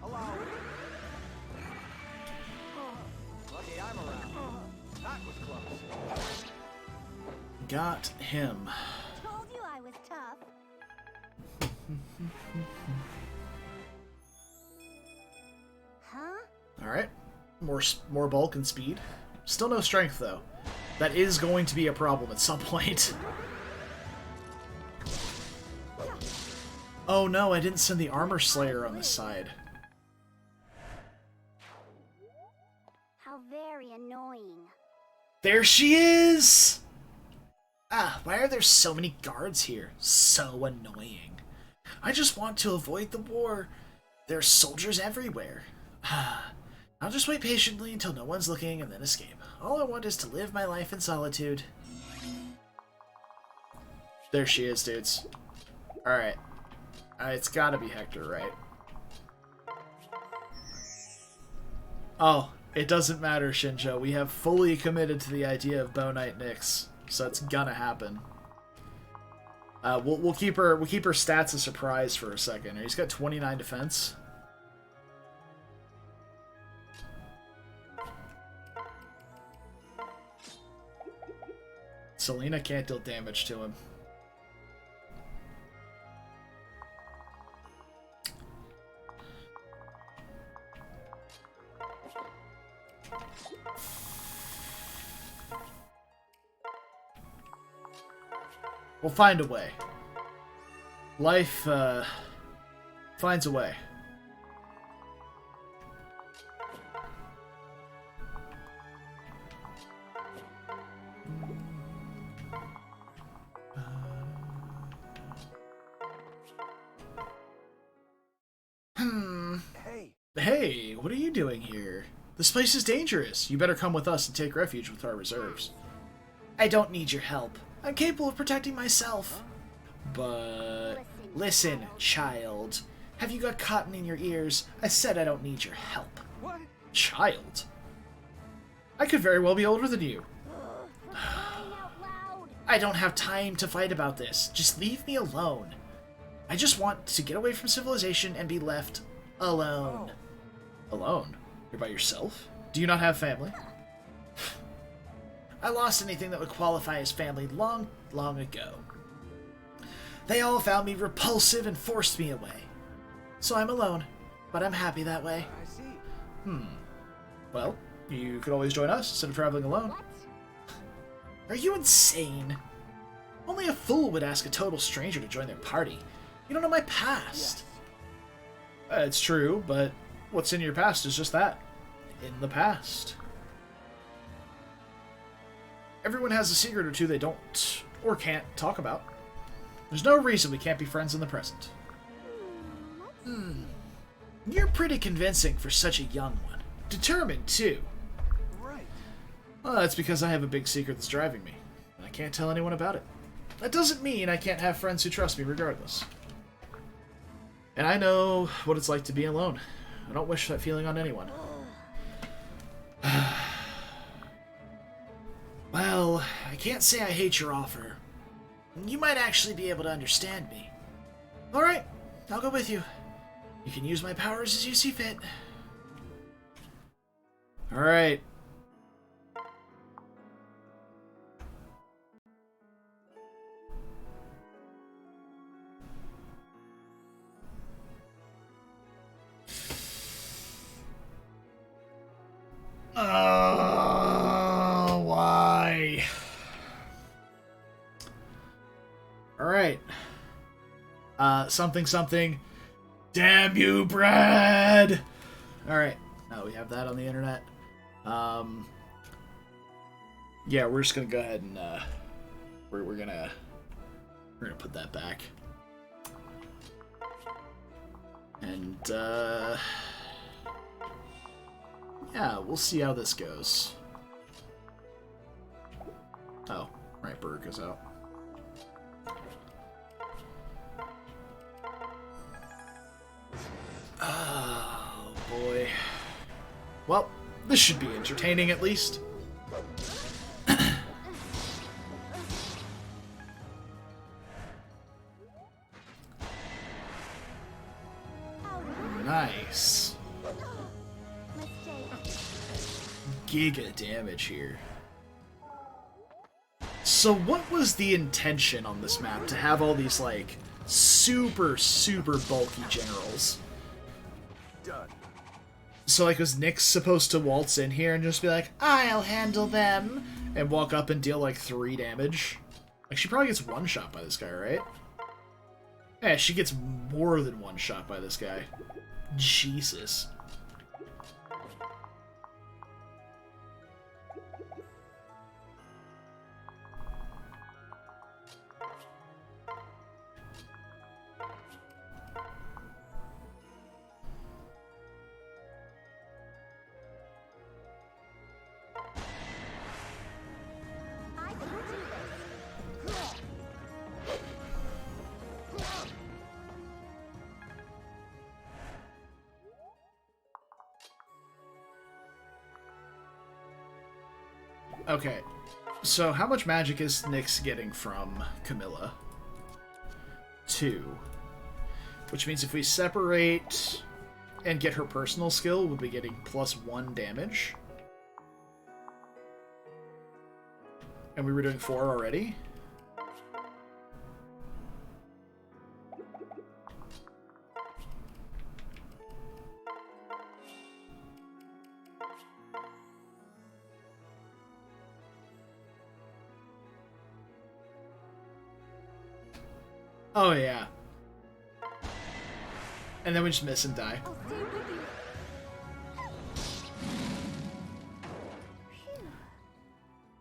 Hello. Lucky I'm around. That was close. Got him. Told you I was tough. Huh? Alright. More bulk and speed. Still no strength, though. That is going to be a problem at some point. Oh no, I didn't send the Armor Slayer on this side. How very annoying. There she is! Ah, why are there so many guards here? So annoying. I just want to avoid the war. There are soldiers everywhere. I'll just wait patiently until no one's looking and then escape. All I want is to live my life in solitude. There she is, dudes. Alright. It's gotta be Hector, right? Oh, it doesn't matter, Shinjo. We have fully committed to the idea of Bow Knight Nyx, so it's gonna happen. We'll keep her stats a surprise for a second. He's got 29 defense. Selena can't deal damage to him. We'll find a way. Life, finds a way. Hey, what are you doing here? This place is dangerous. You better come with us and take refuge with our reserves. I don't need your help. I'm capable of protecting myself. But... Listen, child. Have you got cotton in your ears? I said I don't need your help. What? Child? I could very well be older than you. I don't have time to fight about this. Just leave me alone. I just want to get away from civilization and be left alone. Alone? You're by yourself? Do you not have family? I lost anything that would qualify as family long, long ago. They all found me repulsive and forced me away. So I'm alone, but I'm happy that way. I see. Well, you could always join us instead of traveling alone. What? Are you insane? Only a fool would ask a total stranger to join their party. You don't know my past. It's true, but what's in your past is just that. In the past. Everyone has a secret or two they don't or can't talk about. There's no reason we can't be friends in the present. You're pretty convincing for such a young one. Determined, too. Right. Well, that's because I have a big secret that's driving me. And I can't tell anyone about it. That doesn't mean I can't have friends who trust me regardless. And I know what it's like to be alone. I don't wish that feeling on anyone. Well, I can't say I hate your offer. You might actually be able to understand me. Alright, I'll go with you. You can use my powers as you see fit. Alright. Why? Alright. Something. Damn you, Brad! Alright. Now that we have that on the internet. Yeah, we're just gonna go ahead and, we're gonna put that back. And, yeah, we'll see how this goes. Oh, right, Bird goes out. Oh, boy. Well, this should be entertaining at least. Nice. Giga damage here. So what was the intention on this map to have all these, like, super, super bulky generals? Done. So, like, was Nyx supposed to waltz in here and just be like, I'll handle them, and walk up and deal, like, 3 damage? Like, she probably gets one shot by this guy, right? Yeah, she gets more than one shot by this guy. Jesus. I can do this. Okay, so how much magic is Nyx getting from Camilla? 2. Which means if we separate and get her personal skill, we'll be getting +1 damage. And we were doing 4 already? Oh, yeah. And then we just miss and die. I'll stay with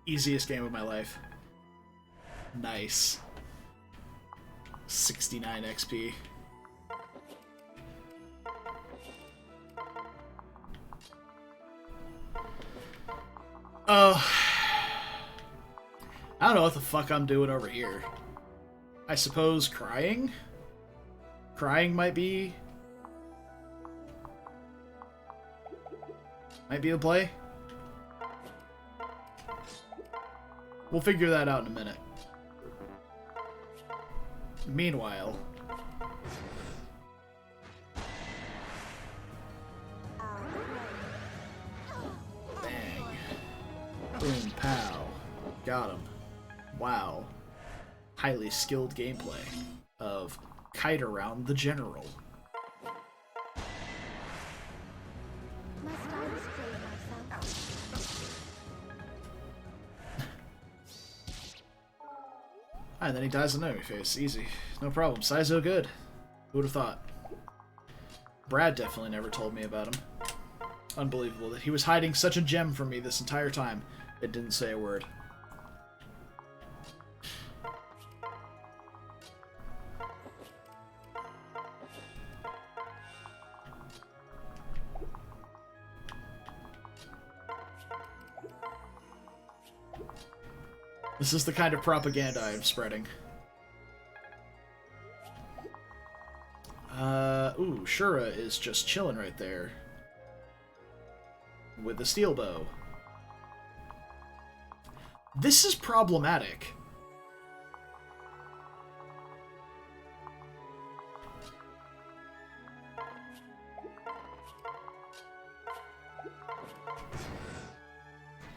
you. Easiest game of my life. Nice. 69 XP. Oh. I don't know what the fuck I'm doing over here. I suppose crying? Crying might be a play. We'll figure that out in a minute. Meanwhile, bang, boom, pow, got him. Wow. Highly skilled gameplay of kite around the general. Must I restrain myself? And then he dies on enemy face. Easy. No problem. Saizo good. Who would have thought? Brad definitely never told me about him. Unbelievable that he was hiding such a gem from me this entire time. It didn't say a word. This is the kind of propaganda I am spreading. Ooh, Shura is just chilling right there. With the steel bow. This is problematic.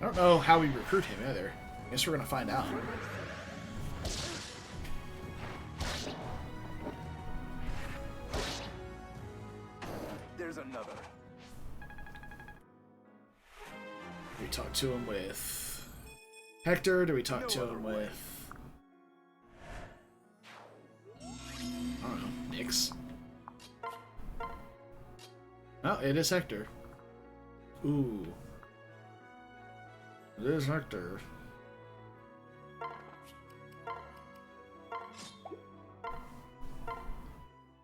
I don't know how we recruit him either. I guess we're gonna find out. There's another. Do we talk to him with Hector? Do we talk to him with... I don't know, Nyx? Oh, it is Hector. Ooh. It is Hector.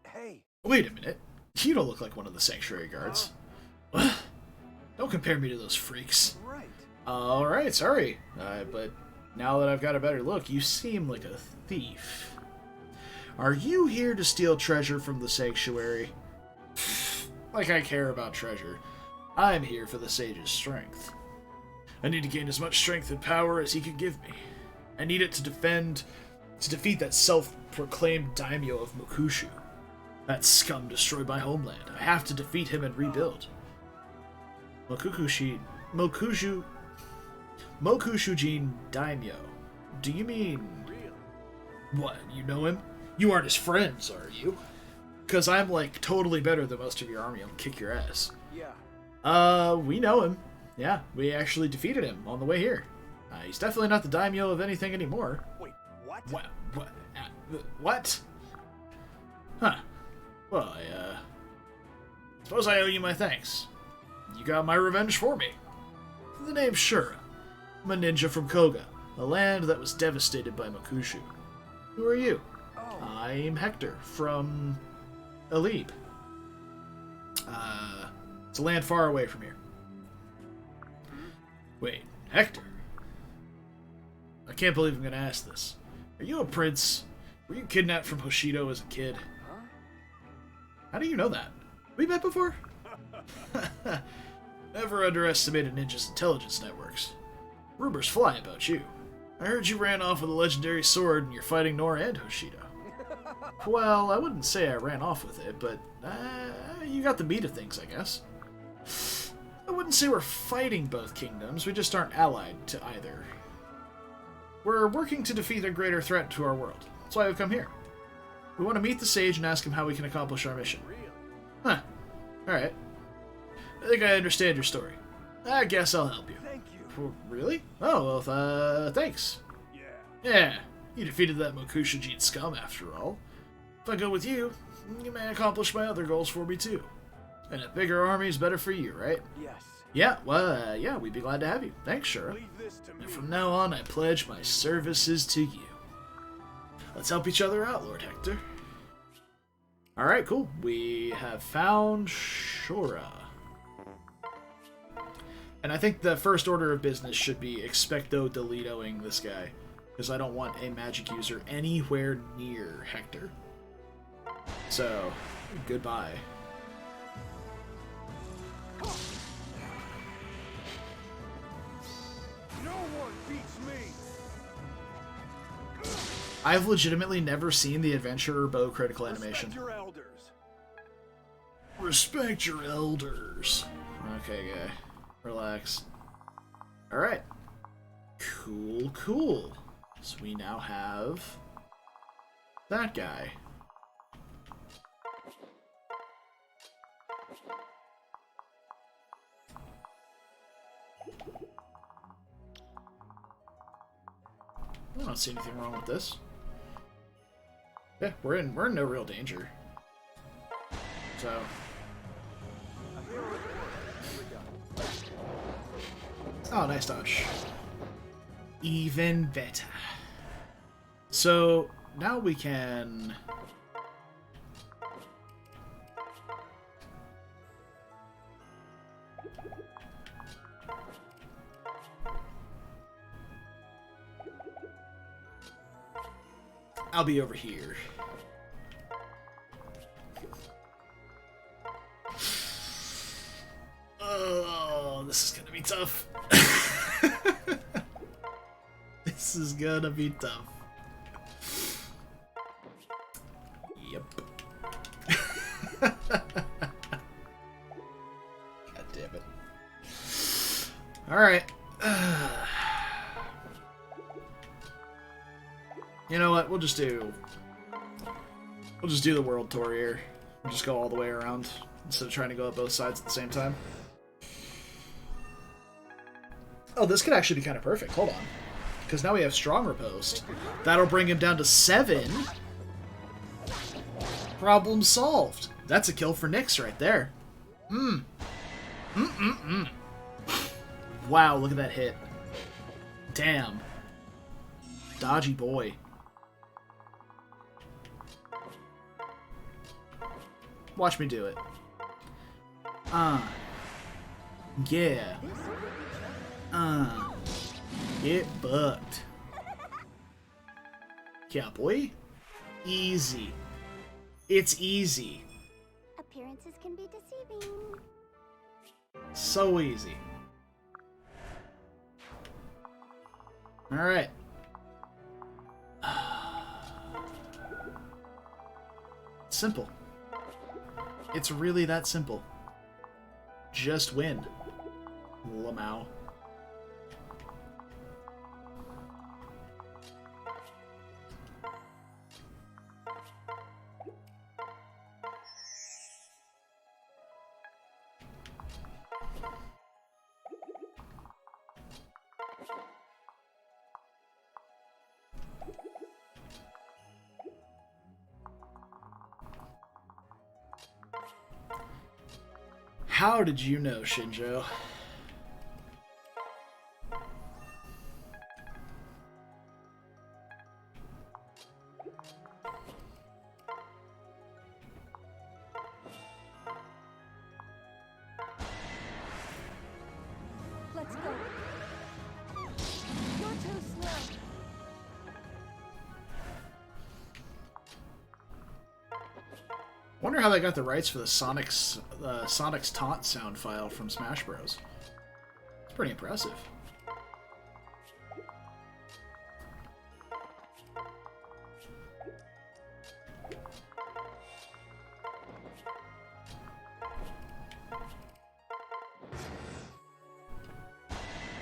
Hey. Wait a minute. You don't look like one of the sanctuary guards. What? Don't compare me to those freaks. Right. Alright, sorry. But now that I've got a better look, you seem like a thief. Are you here to steal treasure from the sanctuary? Like I care about treasure. I'm here for the sage's strength. I need to gain as much strength and power as he can give me. I need it to defeat that self-proclaimed daimyo of Mokushu. That scum destroyed my homeland. I have to defeat him and rebuild. Mokushujin daimyo. Do you mean... What, you know him? You aren't his friends, are you? Because I'm, like, totally better than most of your army. I'll kick your ass. Yeah. We know him. Yeah, we actually defeated him on the way here. He's definitely not the daimyo of anything anymore. Wait, what? What? Huh. Well, suppose I owe you my thanks. You got my revenge for me. The name's Shura. I'm a ninja from Koga, a land that was devastated by Mokushu. Who are you? Oh. I'm Hector from Alib. It's a land far away from here. Wait, Hector? I can't believe I'm gonna ask this. Are you a prince? Were you kidnapped from Hoshido as a kid? Huh? How do you know that? We met before? Never underestimate a ninja's intelligence networks. Rumors fly about you. I heard you ran off with a legendary sword and you're fighting Nohr and Hoshido. Well, I wouldn't say I ran off with it, but you got the meat of things, I guess. I wouldn't say we're fighting both kingdoms, we just aren't allied to either. We're working to defeat a greater threat to our world. That's why we've come here. We want to meet the sage and ask him how we can accomplish our mission. Really? Huh. Alright. I think I understand your story. I guess I'll help you. Thank you. Really? Oh, well, thanks. Yeah. Yeah, you defeated that Mokushujin scum after all. If I go with you, you may accomplish my other goals for me too. And a bigger army is better for you, right? Yes. Yeah, well, yeah, we'd be glad to have you. Thanks, Shura. Leave this to me. And from now on, I pledge my services to you. Let's help each other out, Lord Hector. Alright, cool. We have found Shura. And I think the first order of business should be expecto deletoing this guy. Because I don't want a magic user anywhere near Hector. So, goodbye. No one beats me. I've legitimately never seen the Adventurer Bow critical animation. Respect your elders. Respect your elders. Okay, guy. Relax. Alright. Cool, cool. So we now have that guy. I don't see anything wrong with this. Yeah, we're in no real danger. So oh, nice dodge. Even better. So now we can I'll be over here. Oh, this is gonna be tough. This is gonna be tough. Yep. God damn it. Alright. You know what? We'll just do the world tour here. We'll just go all the way around instead of trying to go up both sides at the same time. Oh, this could actually be kind of perfect. Hold on. Because now we have Strong Riposte. That'll bring him down to 7. Problem solved. That's a kill for Nyx right there. Wow, look at that hit. Damn. Dodgy boy. Watch me do it. Yeah. Get fucked. Yeah, boy. Easy. It's easy. Appearances can be deceiving. So easy. Alright. Simple. It's really that simple. Just win. Lamau. How did you know, Shinjo? Let's go. You're too slow. Wonder how they got the rights for the Sonic's taunt sound file from Smash Bros. It's pretty impressive.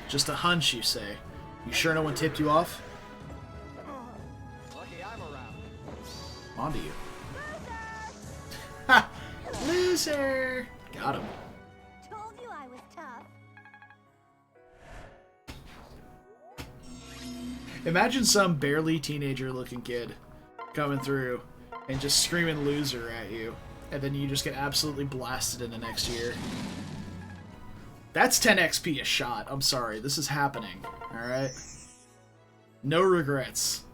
Just a hunch, you say? You sure no one tipped you off? Lucky I'm around. On to you. Ha! Loser! Got him. Told you I was tough. Imagine some barely teenager-looking kid coming through and just screaming loser at you, and then you just get absolutely blasted in the next year. That's 10 XP a shot. I'm sorry. This is happening. Alright? No regrets.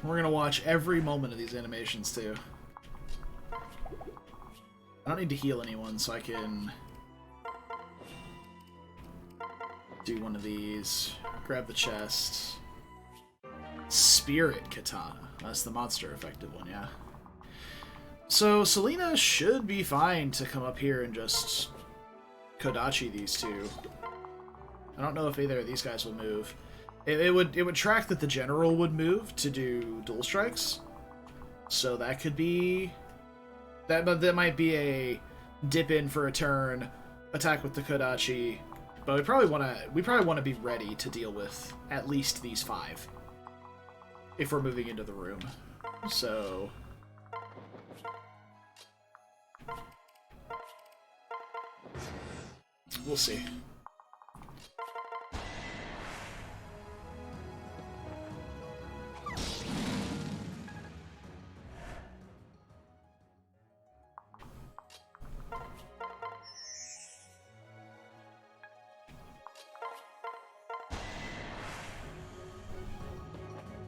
We're gonna watch every moment of these animations, too. I don't need to heal anyone, so I can do one of these. Grab the chest. Spirit Katana. That's the monster-affected one, yeah. So, Selena should be fine to come up here and just Kodachi these two. I don't know if either of these guys will move. It would track that the general would move to do dual strikes. So that could be... That might be a dip in for a turn, attack with the Kodachi. But we probably want to be ready to deal with at least these 5 if we're moving into the room. So we'll see.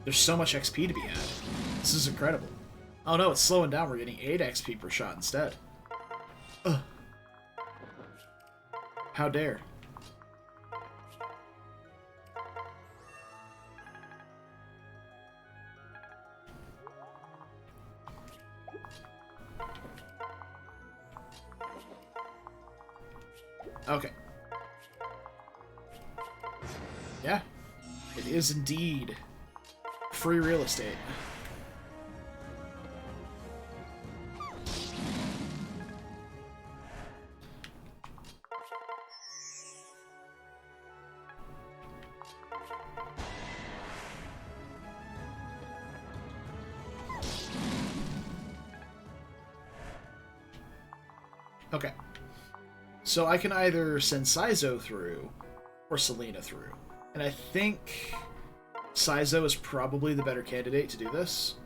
There's so much XP to be had. This is incredible. Oh no, it's slowing down. We're getting 8 XP per shot instead. Ugh. How dare. Okay. Yeah. It is indeed free real estate. Okay. So I can either send Saizo through or Selena through. And I think Saizo is probably the better candidate to do this.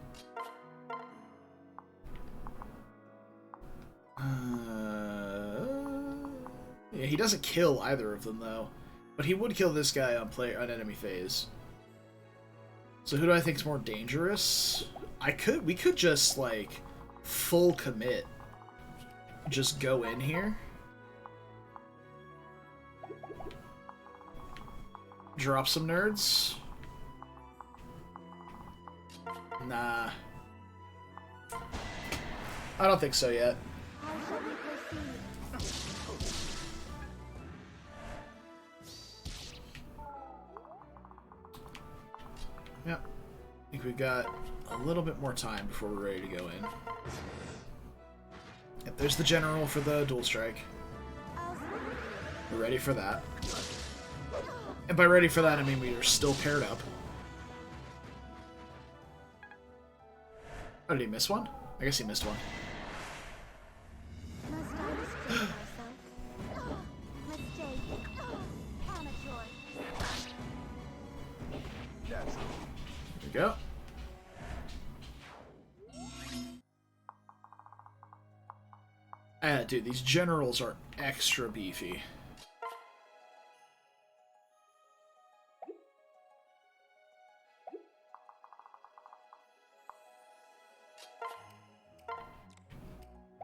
Yeah, he doesn't kill either of them, though. But he would kill this guy on enemy phase. So who do I think is more dangerous? We could just, like, full commit. Just go in here. Drop some nerds. Nah. I don't think so yet. How shall we proceed? Yeah. I think we got a little bit more time before we're ready to go in. Yep, there's the general for the dual strike. We're ready for that. And by ready for that, I mean we are still paired up. Oh, did he miss one? I guess he missed one. Must I restrain myself? Mistake. Amateur. That's Here we go. Dude, these generals are extra beefy.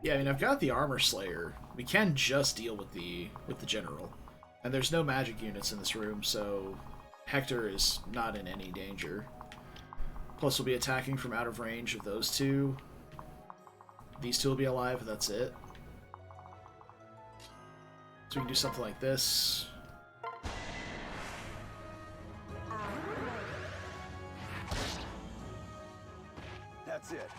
Yeah, I mean, I've got the Armor Slayer. We can just deal with the general. And there's no magic units in this room, so Hector is not in any danger. Plus, we'll be attacking from out of range of those two. These two will be alive, and that's it. So we can do something like this. That's it.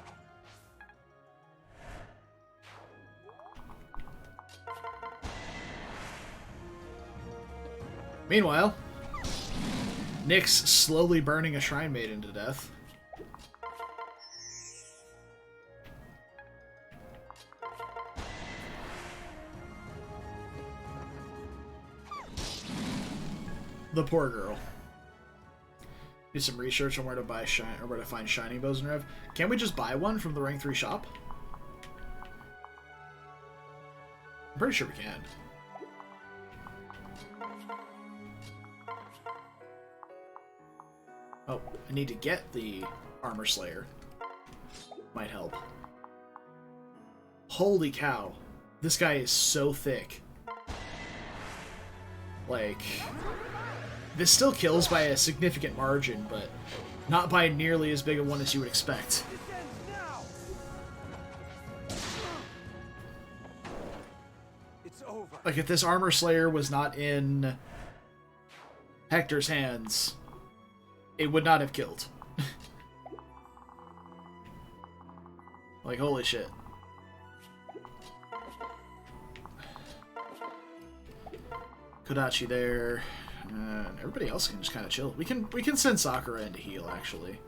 Meanwhile, Nyx slowly burning a Shrine Maiden to death. The poor girl. Do some research on where to buy where to find shining bows and rev. Can we just buy one from the rank 3 shop? I'm pretty sure we can. Oh, I need to get the Armor Slayer. Might help. Holy cow. This guy is so thick. Like, this still kills by a significant margin, but not by nearly as big a one as you would expect. This ends now. It's over. Like, if this Armor Slayer was not in Hector's hands, it would not have killed. Like, holy shit. Kodachi there. Everybody else can just kind of chill. We can send Sakura in to heal, actually.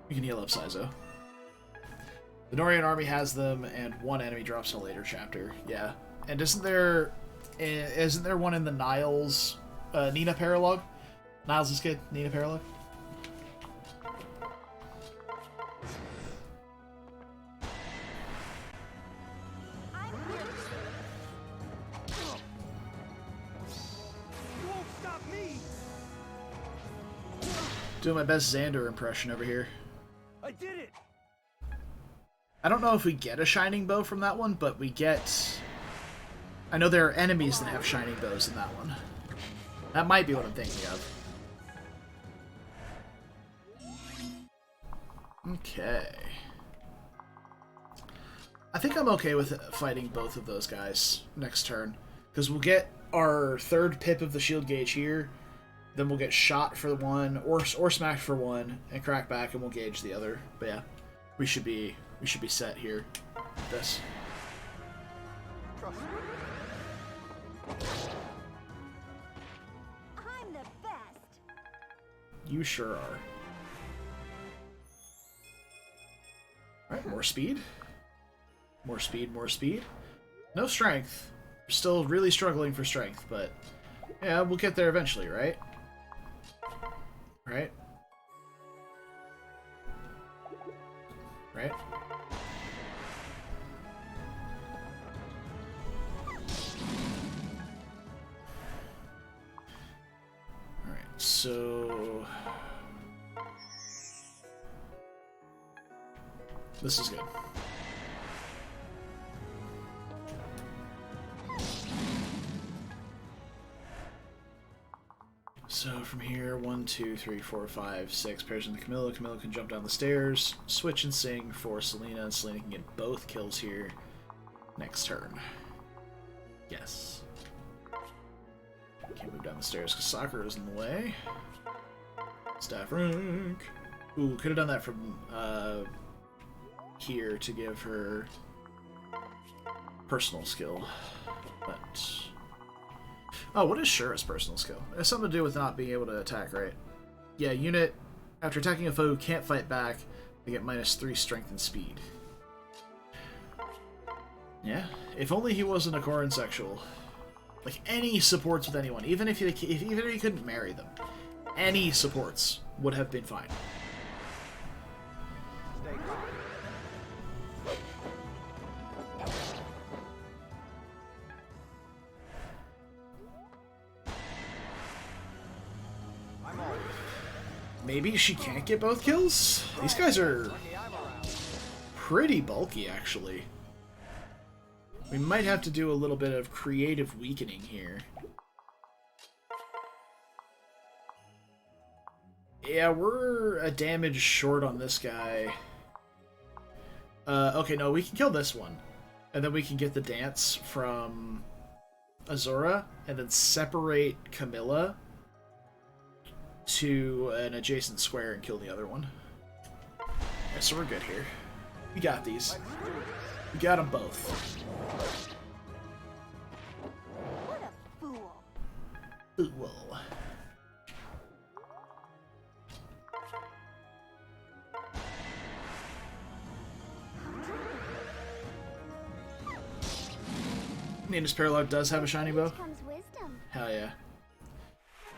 We can heal up Saizo. The Nohrian army has them, and one enemy drops in a later chapter. Yeah. And isn't there one in the Niles Nina paralogue? Niles' kid, Nina paralogue? You won't stop me. Doing my best Xander impression over here. I did it. I don't know if we get a shining bow from that one, but we get... I know there are enemies that have shining bows in that one. That might be what I'm thinking of. Okay. I think I'm okay with fighting both of those guys next turn. Because we'll get our third pip of the shield gauge here. Then we'll get shot for one, or smacked for one, and crack back, and we'll gauge the other. But yeah, we should be set here with this. Trust me. I'm the best. You sure are. Alright, more speed. More speed, more speed. No strength. We're still really struggling for strength, but yeah, we'll get there eventually, right? Right? Right? Alright. So this is good. So from here, 1, 2, 3, 4, 5, 6 pairs into Camilla. Camilla can jump down the stairs, switch and sing for Selena, and Selena can get both kills here next turn. Yes. Can't move down the stairs because Sakura is in the way. Staff rank. Ooh, could have done that from here to give her personal skill, but oh, what is Shura's personal skill? It has something to do with not being able to attack, right? Yeah, unit after attacking a foe who can't fight back, they get -3 strength and speed. Yeah, if only he wasn't a Corrin sexual. Like any supports with anyone, even if he couldn't marry them, any supports would have been fine. Stay calm. I'm on. Maybe she can't get both kills? These guys are Lucky I'm around. pretty bulky, actually. We might have to do a little bit of creative weakening here. Yeah, we're a damage short on this guy. Okay, no, we can kill this one. And then we can get the dance from Azura, and then separate Camilla to an adjacent square and kill the other one. Yeah, so we're good here. We got these. We got them both. What a fool. Ooh. Nina's Parallel does have a shiny bow. Comes wisdom. Hell yeah.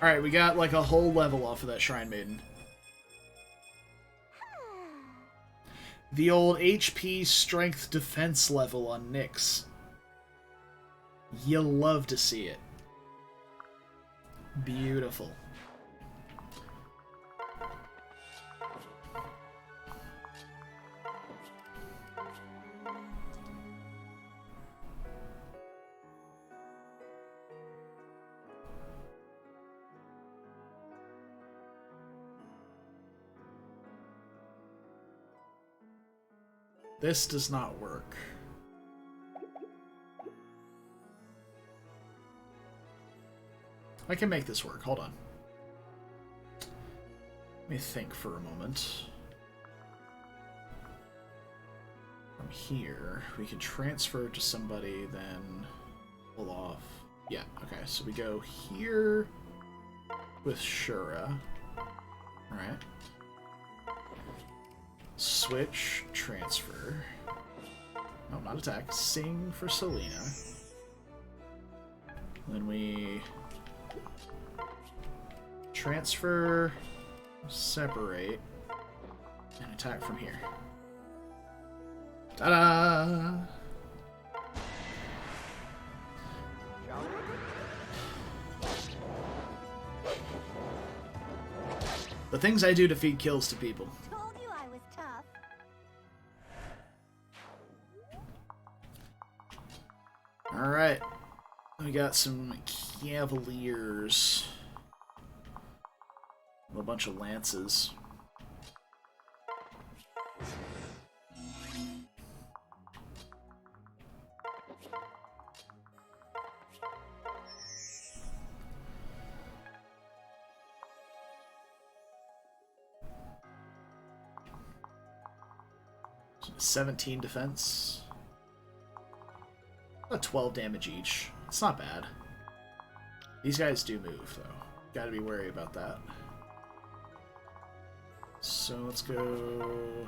Alright, we got like a whole level off of that Shrine Maiden. The old HP strength defense level on Nyx. You'll love to see it. Beautiful. This does not work. I can make this work. Hold on. Let me think for a moment. From here, we can transfer to somebody, then pull off. Yeah, okay, so we go here with Shura. Alright. Switch, transfer. No, not attack. Sing for Selena. Then we transfer, separate, and attack from here. Ta-da! The things I do to feed kills to people. Told you I was tough. Alright. We got some Cavaliers. A bunch of lances. So 17 defense. About 12 damage each. It's not bad. These guys do move, though. Gotta be wary about that. So let's go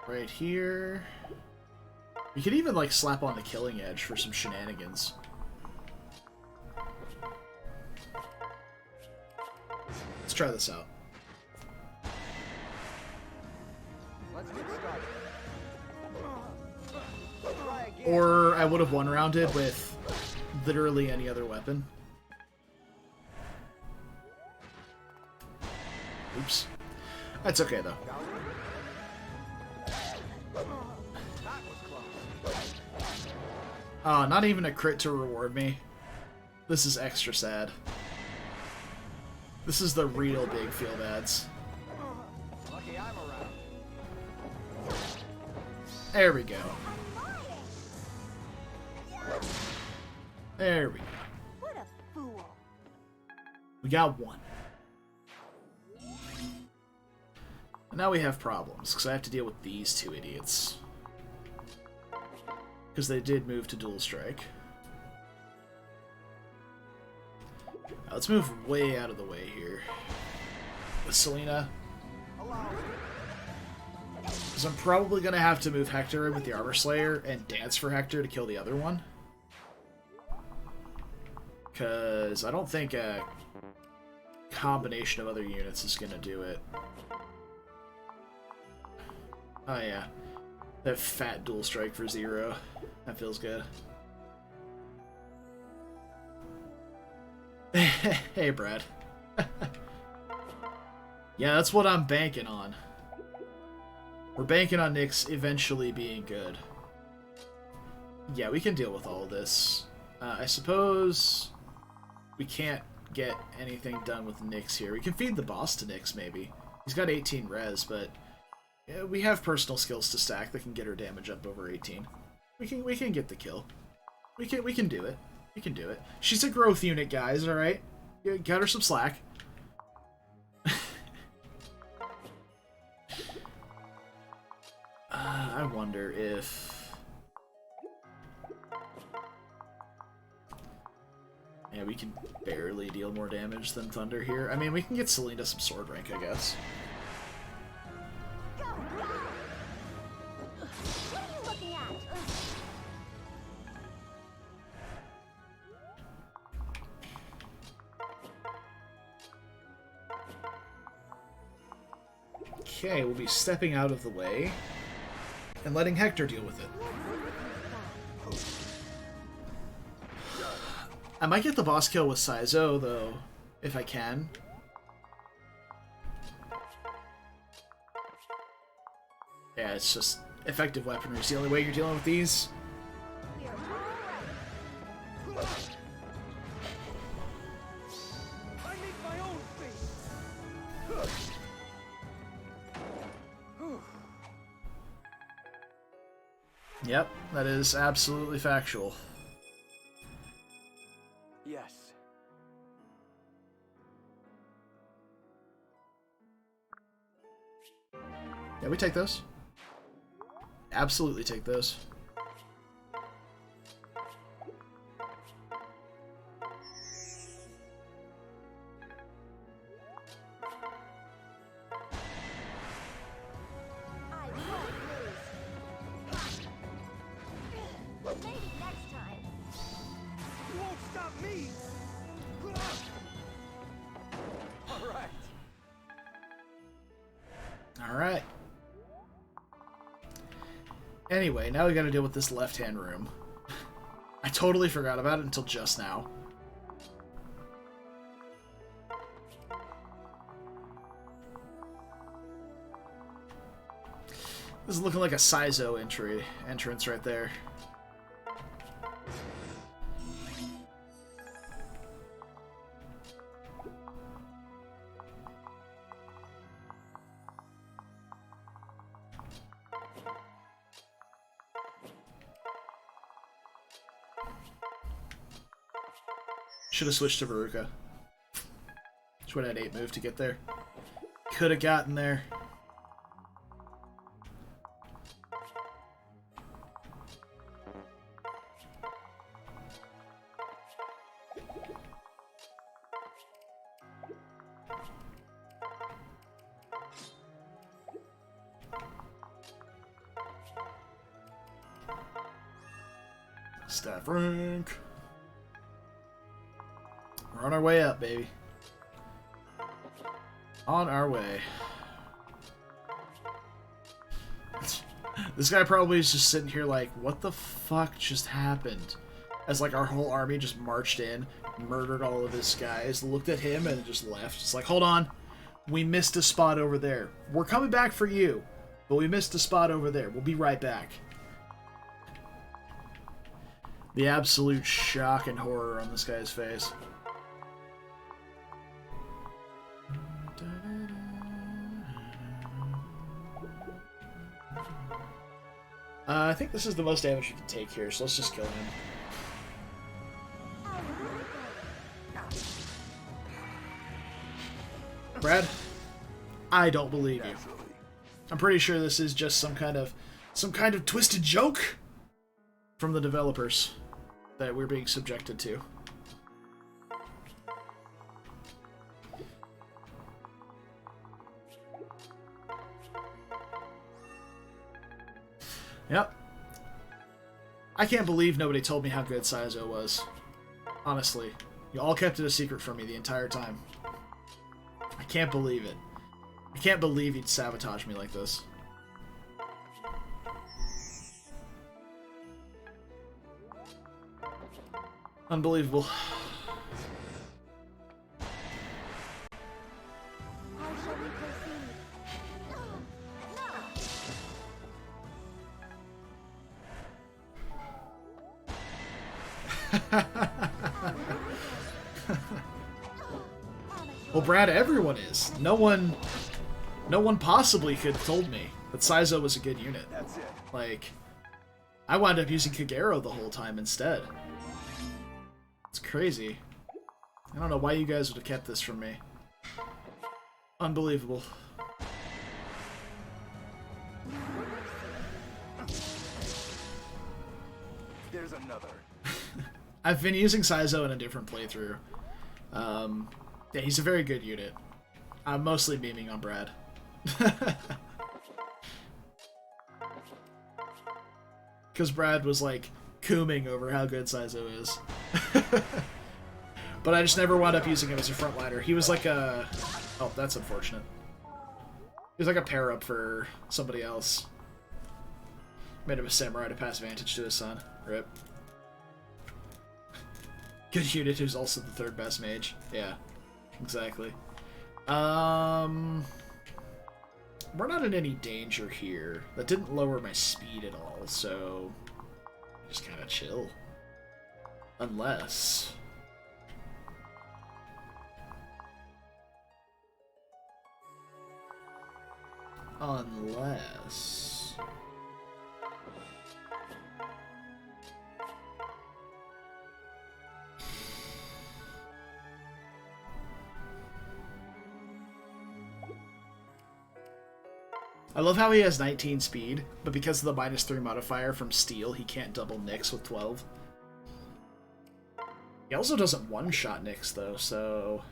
right here. We could even like slap on the Killing Edge for some shenanigans. Let's try this out. Let's get started. Try again. Or I would have one-rounded with literally any other weapon. Oops. That's okay, though. That was close. Oh, not even a crit to reward me. This is extra sad. This is the real big feel bads. Lucky I'm around. There we go. There we go. What a fool. We got one. And now we have problems, because I have to deal with these two idiots. Because they did move to dual strike. Now let's move way out of the way here. With Selena. Because I'm probably going to have to move Hector in with the Armor Slayer and dance for Hector to kill the other one. Because I don't think a combination of other units is going to do it. Oh yeah. That fat dual strike for 0. That feels good. Hey, Brad. Yeah, that's what I'm banking on. We're banking on Nyx eventually being good. Yeah, we can deal with all of this. I suppose we can't get anything done with Nyx here. We can feed the boss to Nyx, maybe. He's got 18 res, but yeah, we have personal skills to stack that can get her damage up over 18. We can get the kill. We can do it. We can do it. She's a growth unit, guys, alright? Got her some slack. I wonder if... Yeah, we can barely deal more damage than Thunder here. I mean, we can get Selena some sword rank, I guess. Go, go. What are you looking at? Okay, we'll be stepping out of the way and letting Hector deal with it. I might get the boss kill with Saizo, though, if I can. Yeah, it's just effective weaponry. It's the only way you're dealing with these. I need my own feet. Yep, that is absolutely factual. Yes. Yeah, we take those. Absolutely take those. I won't lose. Maybe next time. You won't stop me. All right. Alright. Anyway, now we gotta deal with this left-hand room. I totally forgot about it until just now. This is looking like a Saizo entrance right there. Should have switched to Veruca. Just would have had 8 move to get there. Could have gotten there. Staff rank. We're on our way up, baby. On our way. This guy probably is just sitting here like, what the fuck just happened? As like our whole army just marched in, murdered all of his guys, looked at him, and just left. It's like, hold on. We missed a spot over there. We're coming back for you, but we missed a spot over there. We'll be right back. The absolute shock and horror on this guy's face. I think this is the most damage you can take here, so let's just kill him. Brad, I don't believe you. I'm pretty sure this is just some kind of twisted joke from the developers that we're being subjected to. Yep. I can't believe nobody told me how good Saizo was. Honestly. You all kept it a secret from me the entire time. I can't believe it. I can't believe you'd sabotage me like this. Unbelievable. How shall we proceed? Well, Brad, everyone is. No one possibly could have told me that Saizo was a good unit. That's it. Like, I wound up using Kagero the whole time instead. It's crazy. I don't know why you guys would have kept this from me. Unbelievable. There's another. I've been using Saizo in a different playthrough. Yeah, he's a very good unit. I'm mostly memeing on Brad. Because Brad was, like, cooming over how good Saizo is. But I just never wound up using him as a frontliner. He was like a... Oh, that's unfortunate. He was like a pair-up for somebody else. Made him a samurai to pass Vantage to his son. Rip. Good unit who's also the third best mage. Yeah, exactly. We're not in any danger here. That didn't lower my speed at all, so just kind of chill. Unless... I love how he has 19 speed, but because of the -3 modifier from steel, he can't double Nyx with 12. He also doesn't one-shot Nyx, though, so...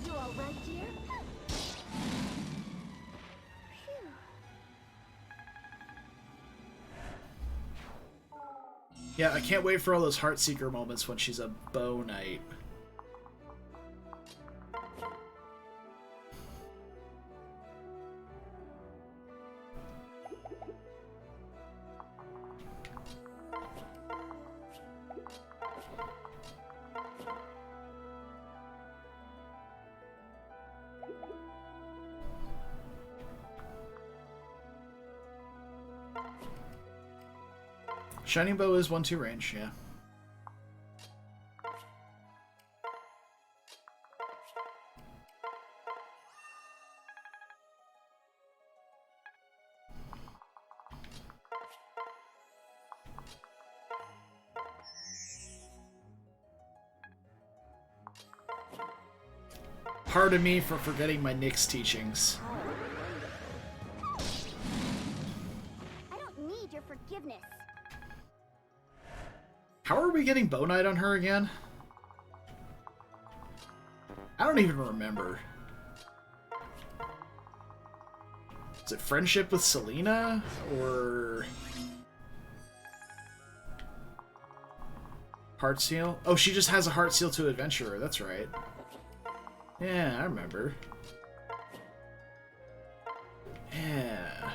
You all right, dear? Phew. Yeah, I can't wait for all those Heartseeker moments when she's a bow knight. Shining Bow is 1-2 range, yeah. Pardon me for forgetting my Nyx teachings. I don't need your forgiveness. How are we getting Bow Knight on her again? I don't even remember. Is it friendship with Selena? Or... Heart seal? Oh, she just has a heart seal to Adventurer. That's right. Yeah, I remember. Yeah.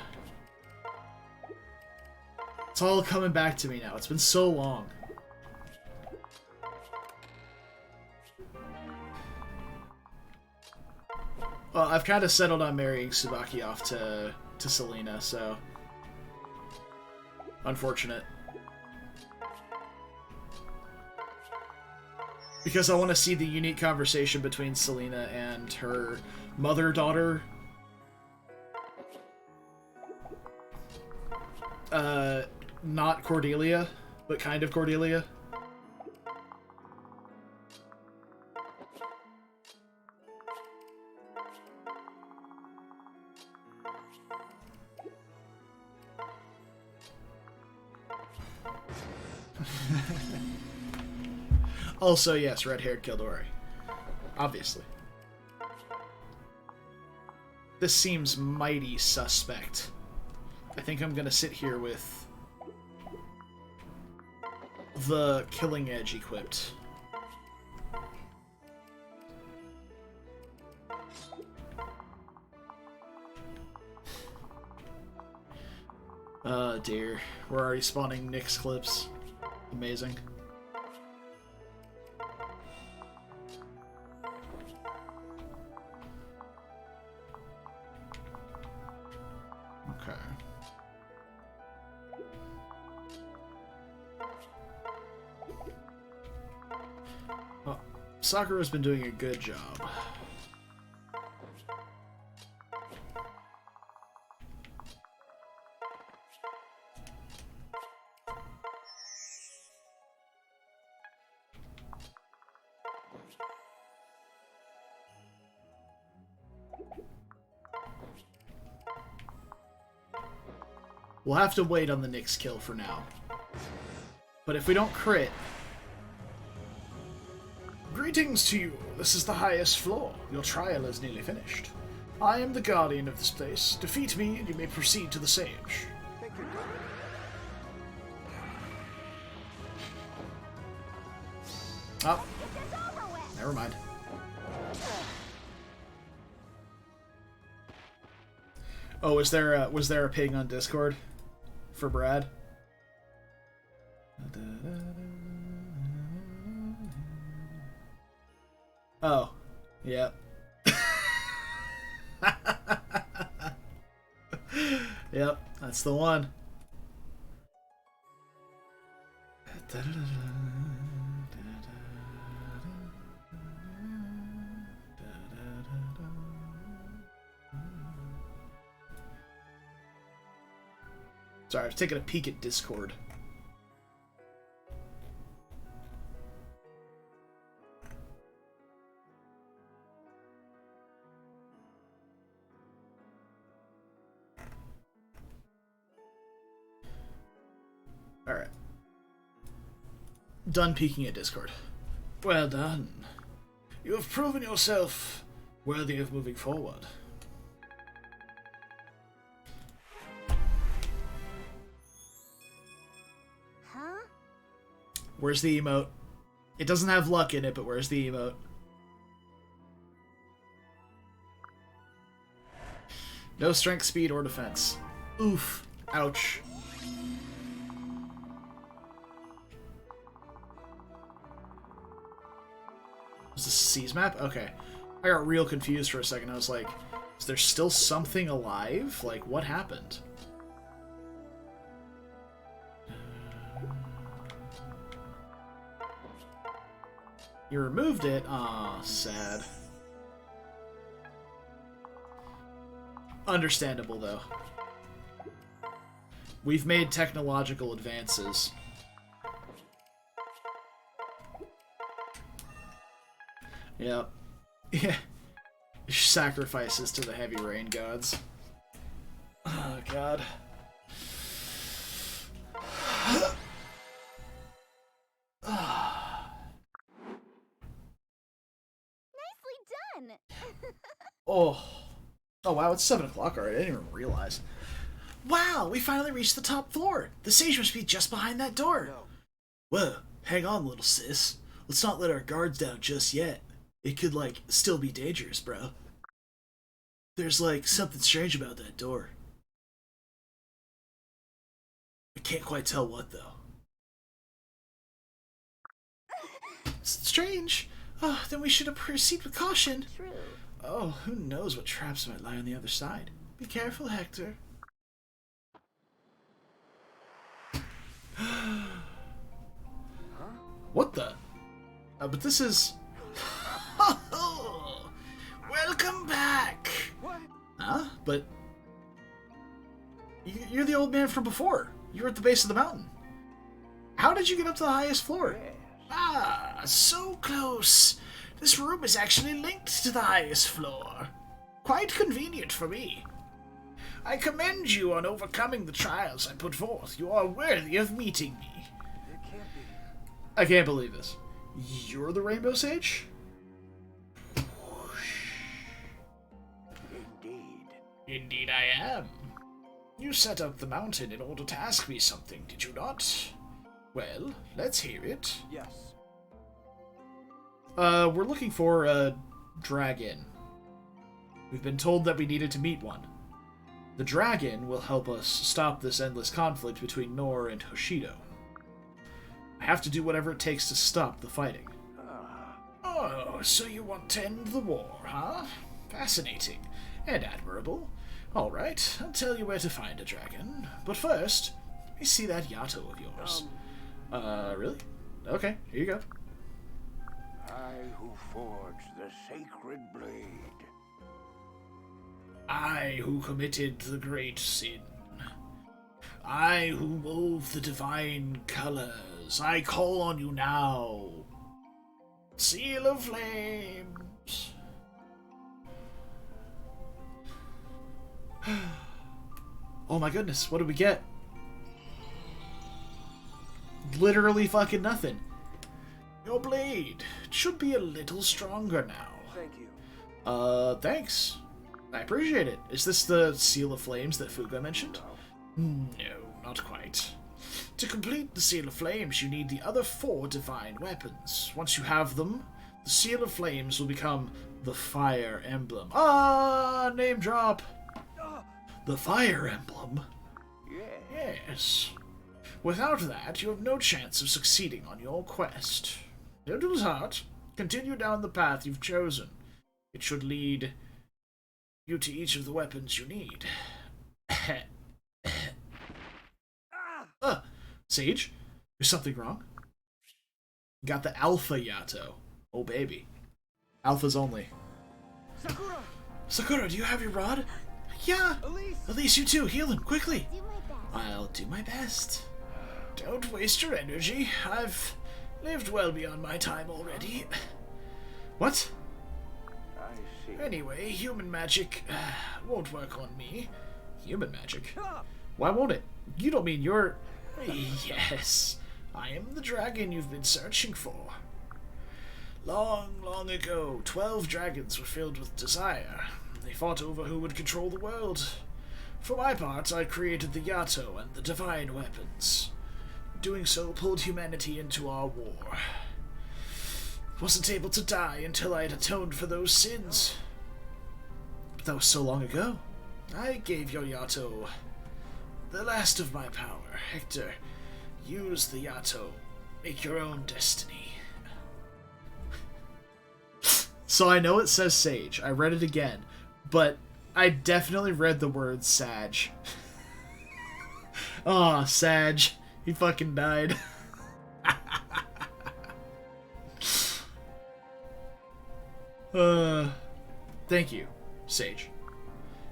It's all coming back to me now. It's been so long. Well, I've kind of settled on marrying Tsubaki off to Selena, so... Unfortunate. Because I want to see the unique conversation between Selena and her mother-daughter. Not Cordelia, but kind of Cordelia. Also, yes, red-haired Kildori. Obviously. This seems mighty suspect. I think I'm gonna sit here with the Killing Edge equipped. Oh dear. We're already spawning Nyx clips. Amazing. Okay. Well, Sakura's been doing a good job. We'll have to wait on the Nyx kill for now. But if we don't crit... Greetings to you. This is the highest floor. Your trial is nearly finished. I am the guardian of this place. Defeat me and you may proceed to the sage. Thank you. Oh. Never mind. Oh, was there a ping on Discord for Brad? Oh, yeah. Yep, that's the one. Sorry, I was taking a peek at Discord. Alright. Done peeking at Discord. Well done. You have proven yourself worthy of moving forward. Huh? Where's the emote? It doesn't have luck in it, but where's the emote? No strength, speed, or defense. Oof. Ouch. Was this a C's map? Okay. I got real confused for a second. I was like, is there still something alive? Like, what happened? You removed it? Aw, sad. Understandable, though. We've made technological advances. Yep. Yeah. Sacrifices to the heavy rain gods. Oh, God. Nicely Oh. Oh, wow, it's 7 o'clock already. I didn't even realize. Wow, we finally reached the top floor. The sage must be just behind that door. No. Whoa, hang on, little sis. Let's not let our guards down just yet. It could, like, still be dangerous, bro. There's, like, something strange about that door. I can't quite tell what, though. Strange. Oh, then we should proceed with caution. True. Oh, who knows what traps might lie on the other side. Be careful, Hector. What the? But this is... Welcome back! What? Huh? But... You're the old man from before. You were at the base of the mountain. How did you get up to the highest floor? Yes. Ah, so close. This room is actually linked to the highest floor. Quite convenient for me. I commend you on overcoming the trials I put forth. You are worthy of meeting me. It can't be. I can't believe this. You're the Rainbow Sage? Indeed. Indeed I am. You set up the mountain in order to ask me something, did you not? Well, let's hear it. Yes. We're looking for a dragon. We've been told that we needed to meet one. The dragon will help us stop this endless conflict between Nohr and Hoshido. I have to do whatever it takes to stop the fighting. Oh, so you want to end the war, huh? Fascinating. And admirable. Alright, I'll tell you where to find a dragon. But first, let me see that Yato of yours. Really? Okay, here you go. I who forged the sacred blade. I who committed the great sin. I who wove the divine colors. I call on you now. Seal of Flames. Oh my goodness, what did we get? Literally fucking nothing. Your blade should be a little stronger now. Thank you. Thanks. I appreciate it. Is this the Seal of Flames that Fuga mentioned? No, not quite. To complete the Seal of Flames, you need the other 4 divine weapons. Once you have them, the Seal of Flames will become the Fire Emblem. Ah, name drop! The Fire Emblem? Yeah. Yes. Without that, you have no chance of succeeding on your quest. Don't lose heart. Continue down the path you've chosen. It should lead you to each of the weapons you need. Sage? Is something wrong? Got the Alpha Yato. Oh, baby. Alphas only. Sakura! Sakura, do you have your rod? Yeah! Elise! Elise, you too. Heal him, quickly! Do my best. I'll do my best. Don't waste your energy. I've lived well beyond my time already. What? I see. Anyway, human magic won't work on me. Human magic? Ah! Why won't it? You don't mean you're... Yes, I am the dragon you've been searching for. Long, long ago, 12 dragons were filled with desire. They fought over who would control the world. For my part, I created the Yato and the divine weapons. Doing so pulled humanity into our war. Wasn't able to die until I had atoned for those sins. But that was so long ago. I gave your Yato the last of my power. Hector, use the Yato. Make your own destiny. So I know it says Sage. I read it again. But I definitely read the word Sag. Aw, Sag. He fucking died. Thank you, Sage.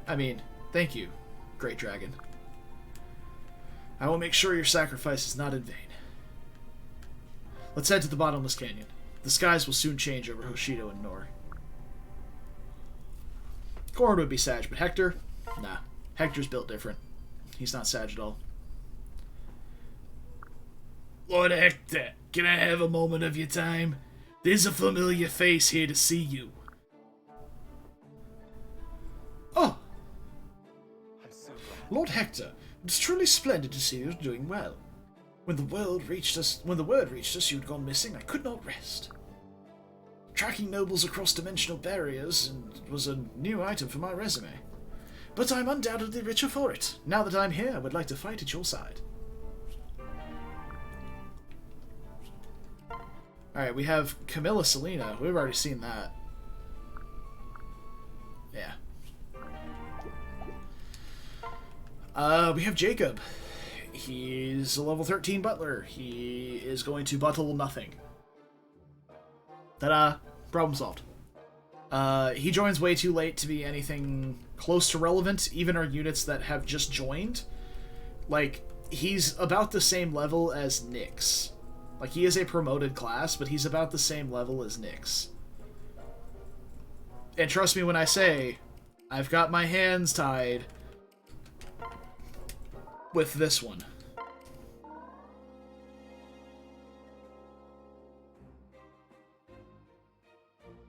I mean, thank you, Great Dragon. I will make sure your sacrifice is not in vain. Let's head to the bottomless canyon. The skies will soon change over Hoshido and Nohr. Corrin would be Sag, but Hector? Nah. Hector's built different. He's not Sag at all. Lord Hector, can I have a moment of your time? There's a familiar face here to see you. Oh, I'm so glad. Lord Hector, it's truly splendid to see you doing well. When the word reached us, you had gone missing. I could not rest. Tracking nobles across dimensional barriers was a new item for my resume. But I'm undoubtedly richer for it. Now that I'm here, I would like to fight at your side. Alright, we have Camilla Selena. We've already seen that. Yeah. We have Jacob. He's a level 13 butler. He is going to buttle nothing. Ta-da! Problem solved. He joins way too late to be anything close to relevant. Even our units that have just joined, like, he's about the same level as Nyx. Like, he is a promoted class, but he's about the same level as Nyx. And trust me when I say, I've got my hands tied with this one.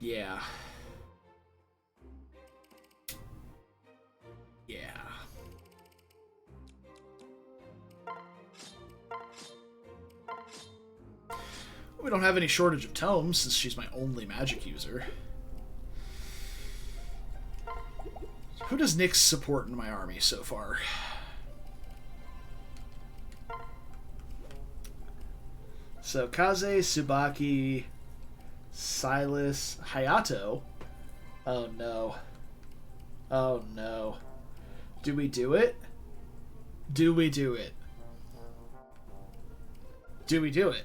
Yeah. Yeah. We don't have any shortage of tomes, since she's my only magic user. Who does Nyx support in my army so far? So, Kaze, Tsubaki, Silas, Hayato. Oh no. Oh no. Do we do it? Do we do it? Do we do it?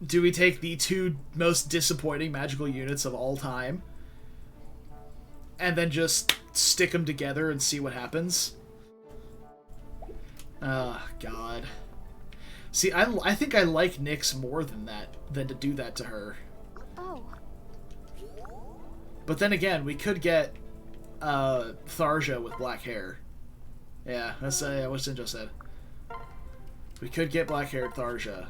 Do we take the two most disappointing magical units of all time and then just stick them together and see what happens? Oh, God. See, I think I like Nyx more than that, than to do that to her. Oh. But then again, we could get Tharja with black hair. Yeah, that's what Sinjo said. We could get black-haired Tharja.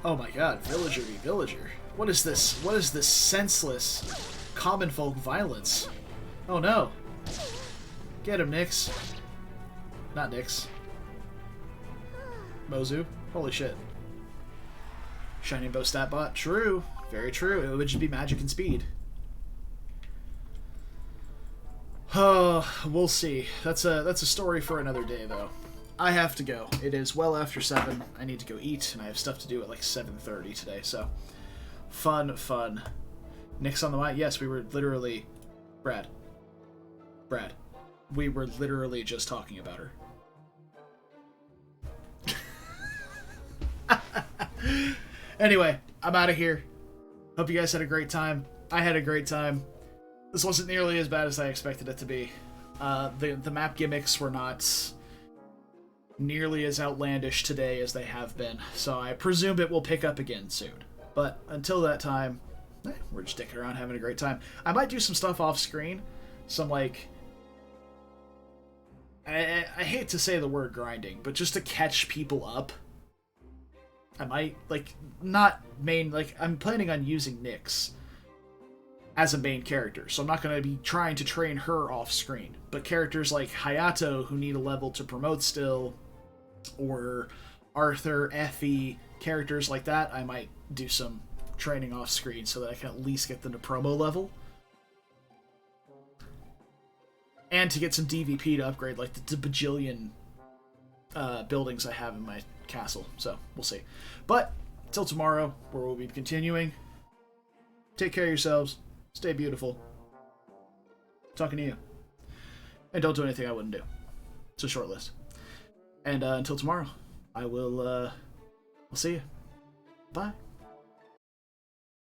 Oh my god, villager v villager. What is this? What is this senseless common folk violence? Oh no. Get him, Nyx. Not Nyx. Mozu. Holy shit. Shining Bow stat bot. True. Very true. It would just be magic and speed. Oh, we'll see. That's a story for another day, though. I have to go. It is well after 7. I need to go eat, and I have stuff to do at like 7:30 today, so... Fun, fun. Nyx on the mic? Yes, we were literally... Brad. We were literally just talking about her. Anyway, I'm out of here. Hope you guys had a great time. I had a great time. This wasn't nearly as bad as I expected it to be. The map gimmicks were not nearly as outlandish today as they have been, so I presume it will pick up again soon. But until that time, we're just sticking around having a great time. I might do some stuff off screen, some like... I hate to say the word grinding, but just to catch people up. I might, like, not main, like, I'm planning on using Nyx as a main character, so I'm not going to be trying to train her off screen. But characters like Hayato, who need a level to promote still, or Arthur, Effie, characters like that, I might do some training off screen so that I can at least get them to promo level. And to get some DVP to upgrade, like, the bajillion buildings I have in my castle. So, we'll see. But, till tomorrow, where we'll be continuing. Take care of yourselves. Stay beautiful. Talking to you. And don't do anything I wouldn't do. It's a short list. And until tomorrow, I will, I'll see you. Bye.